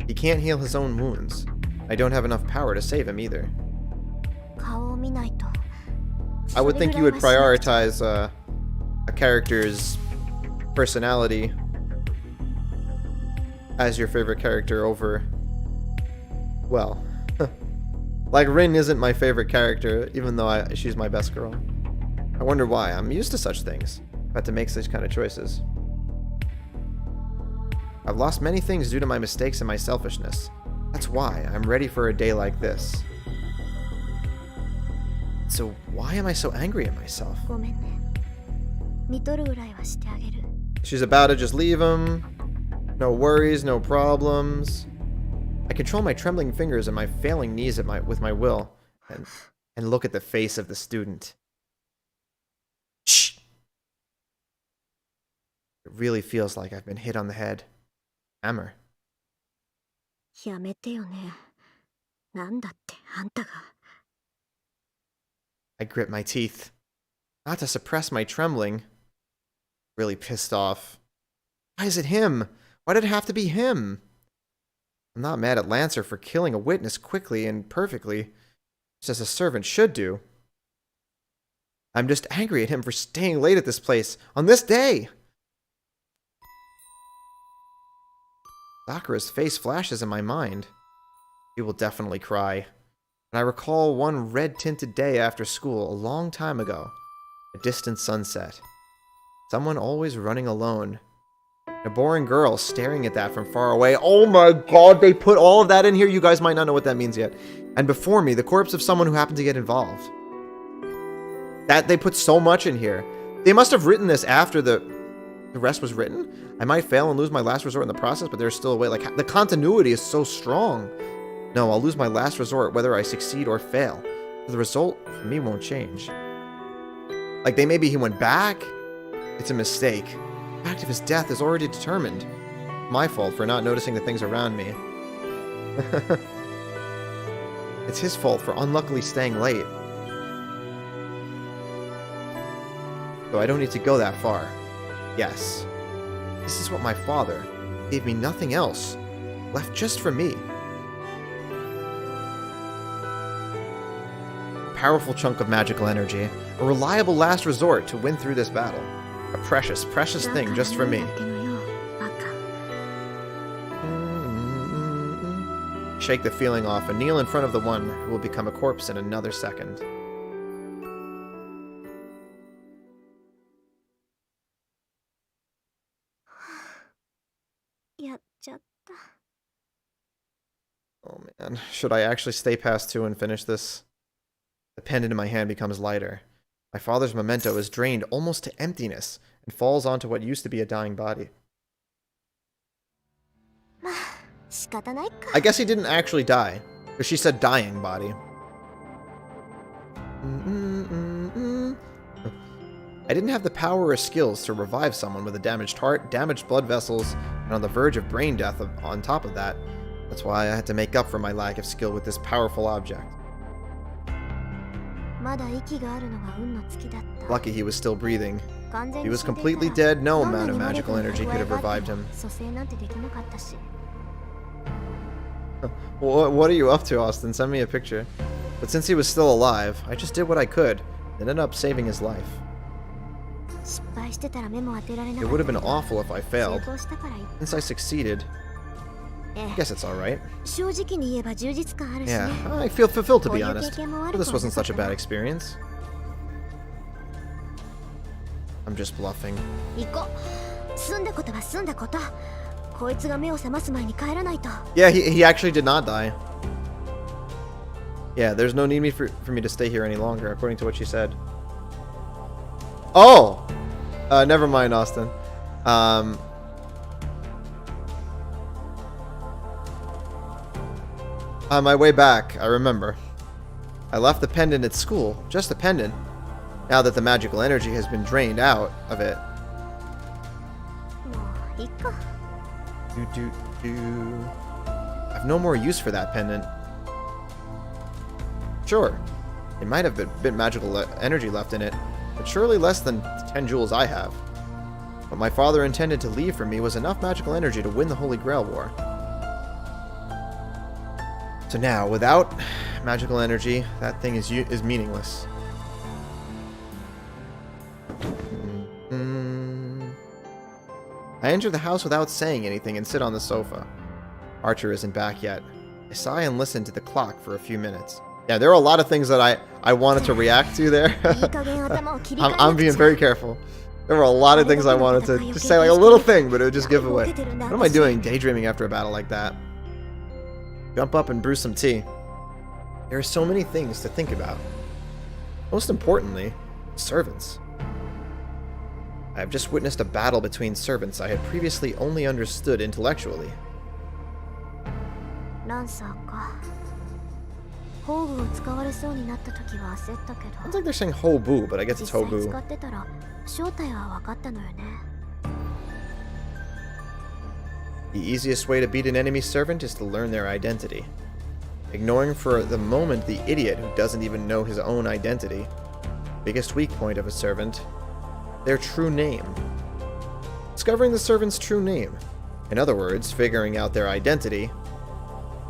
He can't heal his own wounds. I don't have enough power to save him either. I would think you would prioritize a character's personality as your favorite character over... Well... Like, Rin isn't my favorite character, even though she's my best girl. I wonder why. I'm used to such things. I've had to make such kind of choices. I've lost many things due to my mistakes and my selfishness. That's why I'm ready for a day like this. So why am I so angry at myself? She's about to just leave him. No worries, no problems. I control my trembling fingers and my failing knees with my will. And look at the face of the student. Shh! It really feels like I've been hit on the head. Hammer. やめてよね。なんだってあんたが。I grit my teeth. Not to suppress my trembling. Really pissed off. Why is it him? Why did it have to be him? I'm not mad at Lancer for killing a witness quickly and perfectly, just as a servant should do. I'm just angry at him for staying late at this place, on this day! Sakura's face flashes in my mind. She will definitely cry. And I recall one red-tinted day after school a long time ago. A distant sunset. Someone always running alone. A boring girl staring at that from far away. Oh my god, they put all of that in here. You guys might not know what that means yet. And before me, the corpse of someone who happened to get involved. That they put so much in here. They must have written this after the rest was written. I might fail and lose my last resort in the process, but there's still a way. Like, the continuity is so strong. No, I'll lose my last resort whether I succeed or fail. The result for me won't change. Like, maybe he went back. It's a mistake. The fact of his death is already determined. My fault for not noticing the things around me. It's his fault for unluckily staying late. So I don't need to go that far. Yes. This is what my father gave me, nothing else. Left just for me. A powerful chunk of magical energy. A reliable last resort to win through this battle. A precious, precious thing just for me. Shake the feeling off and kneel in front of the one who will become a corpse in another second. Oh man, should I actually stay past 2 and finish this? The pendant in my hand becomes lighter. My father's memento is drained almost to emptiness and falls onto what used to be a dying body. I guess he didn't actually die, because she said dying body. I didn't have the power or skills to revive someone with a damaged heart, damaged blood vessels, and on the verge of brain death on top of that. That's why I had to make up for my lack of skill with this powerful object. Lucky he was still breathing. If he was completely dead, no amount of magical energy could have revived him. What are you up to, Austin? Send me a picture. But since he was still alive, I just did what I could and ended up saving his life. It would have been awful if I failed. Since I succeeded, I guess it's alright. Yeah, I feel fulfilled, to be honest. But this wasn't such a bad experience. I'm just bluffing. Yeah, he actually did not die. Yeah, there's no need for me to stay here any longer, according to what she said. Oh! Never mind, Austin. On my way back, I remember. I left the pendant at school, just the pendant, now that the magical energy has been drained out of it. I've no more use for that pendant. Sure, it might have been magical energy left in it, but surely less than 10 jewels I have. What my father intended to leave for me was enough magical energy to win the Holy Grail War. So now, without magical energy, that thing is meaningless. I enter the house without saying anything and sit on the sofa. Archer isn't back yet. I sigh and listen to the clock for a few minutes. Yeah, there are a lot of things that I wanted to react to there. I'm being very careful. There were a lot of things I wanted to just say, like a little thing, but it would just give away. What am I doing daydreaming after a battle like that? Jump up and brew some tea. There are so many things to think about. Most importantly, servants. I have just witnessed a battle between servants I had previously only understood intellectually. ランサーか。宝具を使われそうになった時は焦ったけど。Sounds like they're saying hobu, but I guess it's 実際 hobu. 使ってたら正体は分かったのよね。The easiest way to beat an enemy servant is to learn their identity. Ignoring for the moment the idiot who doesn't even know his own identity. Biggest weak point of a servant, their true name. Discovering the servant's true name. In other words, figuring out their identity,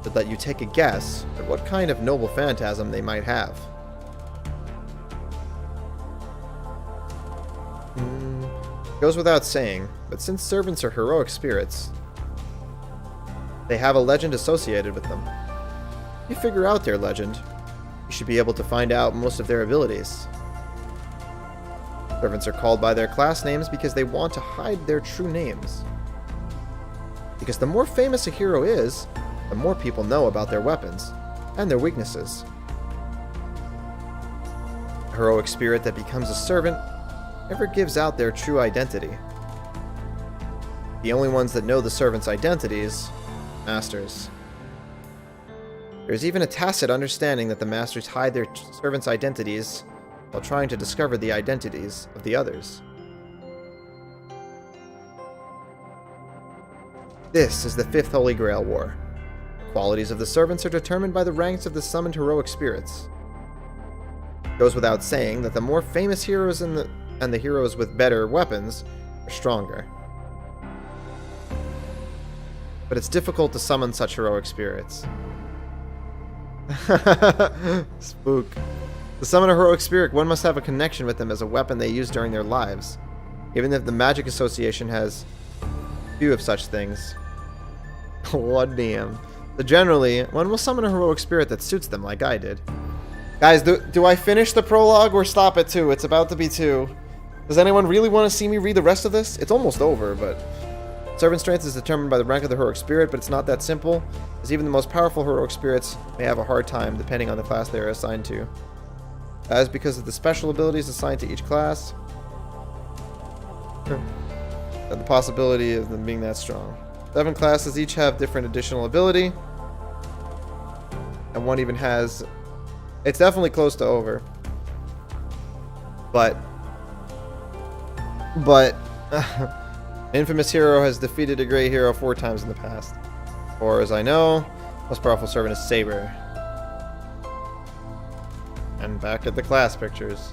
so that you take a guess at what kind of noble phantasm they might have. Goes without saying, but since servants are heroic spirits, they have a legend associated with them. If you figure out their legend, you should be able to find out most of their abilities. Servants are called by their class names because they want to hide their true names. Because the more famous a hero is, the more people know about their weapons and their weaknesses. A heroic spirit that becomes a servant never gives out their true identity. The only ones that know the servant's identities, masters. There's even a tacit understanding that the masters hide their servants' identities while trying to discover the identities of the others. This is the Fifth Holy Grail War. The qualities of the servants are determined by the ranks of the summoned heroic spirits. It goes without saying that the more famous heroes and the heroes with better weapons are stronger. But it's difficult to summon such heroic spirits. Spook. To summon a heroic spirit, one must have a connection with them as a weapon they use during their lives, even if the magic association has few of such things. What damn. So generally, one will summon a heroic spirit that suits them like I did. Guys, do I finish the prologue or stop at 2? It's about to be 2. Does anyone really want to see me read the rest of this? It's almost over, but... Servant strength is determined by the rank of the heroic spirit, but it's not that simple, as even the most powerful heroic spirits may have a hard time depending on the class they are assigned to. That is because of the special abilities assigned to each class, and the possibility of them being that strong. 7 classes each have different additional ability, and one even has... It's definitely close to over. But... Infamous hero has defeated a great hero 4 times in the past. Or, as I know, most powerful servant is Saber. And back at the class pictures.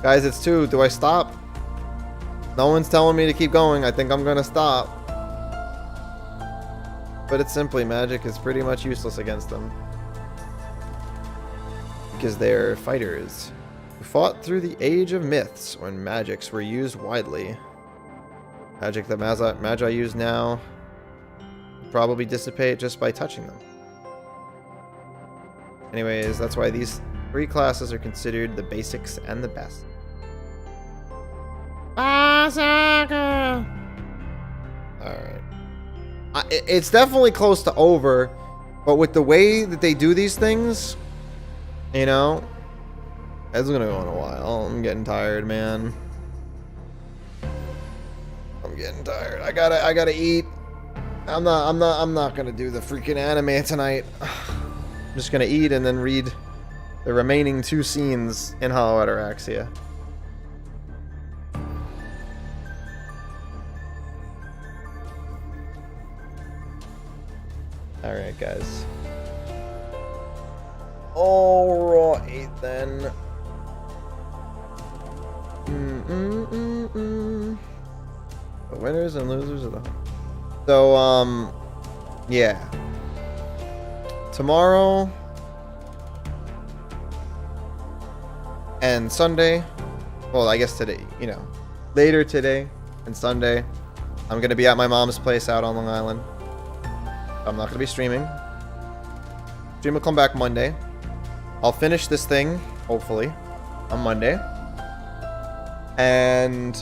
Guys, it's 2. Do I stop? No one's telling me to keep going. I think I'm gonna stop. But it's simply magic is pretty much useless against them. Because they're fighters who fought through the age of myths when magics were used widely. Magic that Magi use now will probably dissipate just by touching them. Anyways, that's why these 3 classes are considered the basics and the best. Alright. It's definitely close to over, but with the way that they do these things, you know, it's gonna go in a while. I'm getting tired, man. I'm getting tired. I gotta eat. I'm not gonna do the freaking anime tonight. I'm just gonna eat and then read the remaining 2 scenes in Hollow Ataraxia. Alright, guys. Alright, then. The winners and losers of the... So, yeah. Tomorrow and Sunday, well, I guess today, you know, later today and Sunday, I'm going to be at my mom's place out on Long Island. I'm not going to be streaming. Stream will come back Monday. I'll finish this thing, hopefully, on Monday. And...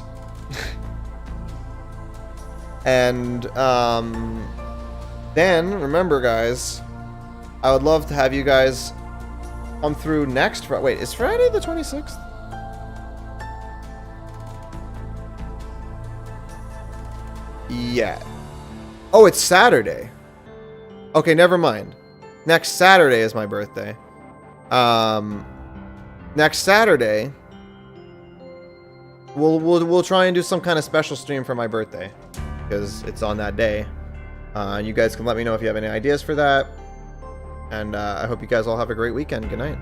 then, remember, guys, I would love to have you guys come through next Friday. Wait, is Friday the 26th? Yeah. Oh, it's Saturday. Okay, never mind. Next Saturday is my birthday. Next Saturday, we'll try and do some kind of special stream for my birthday because it's on that day. You guys can let me know if you have any ideas for that. And I hope you guys all have a great weekend. Good night.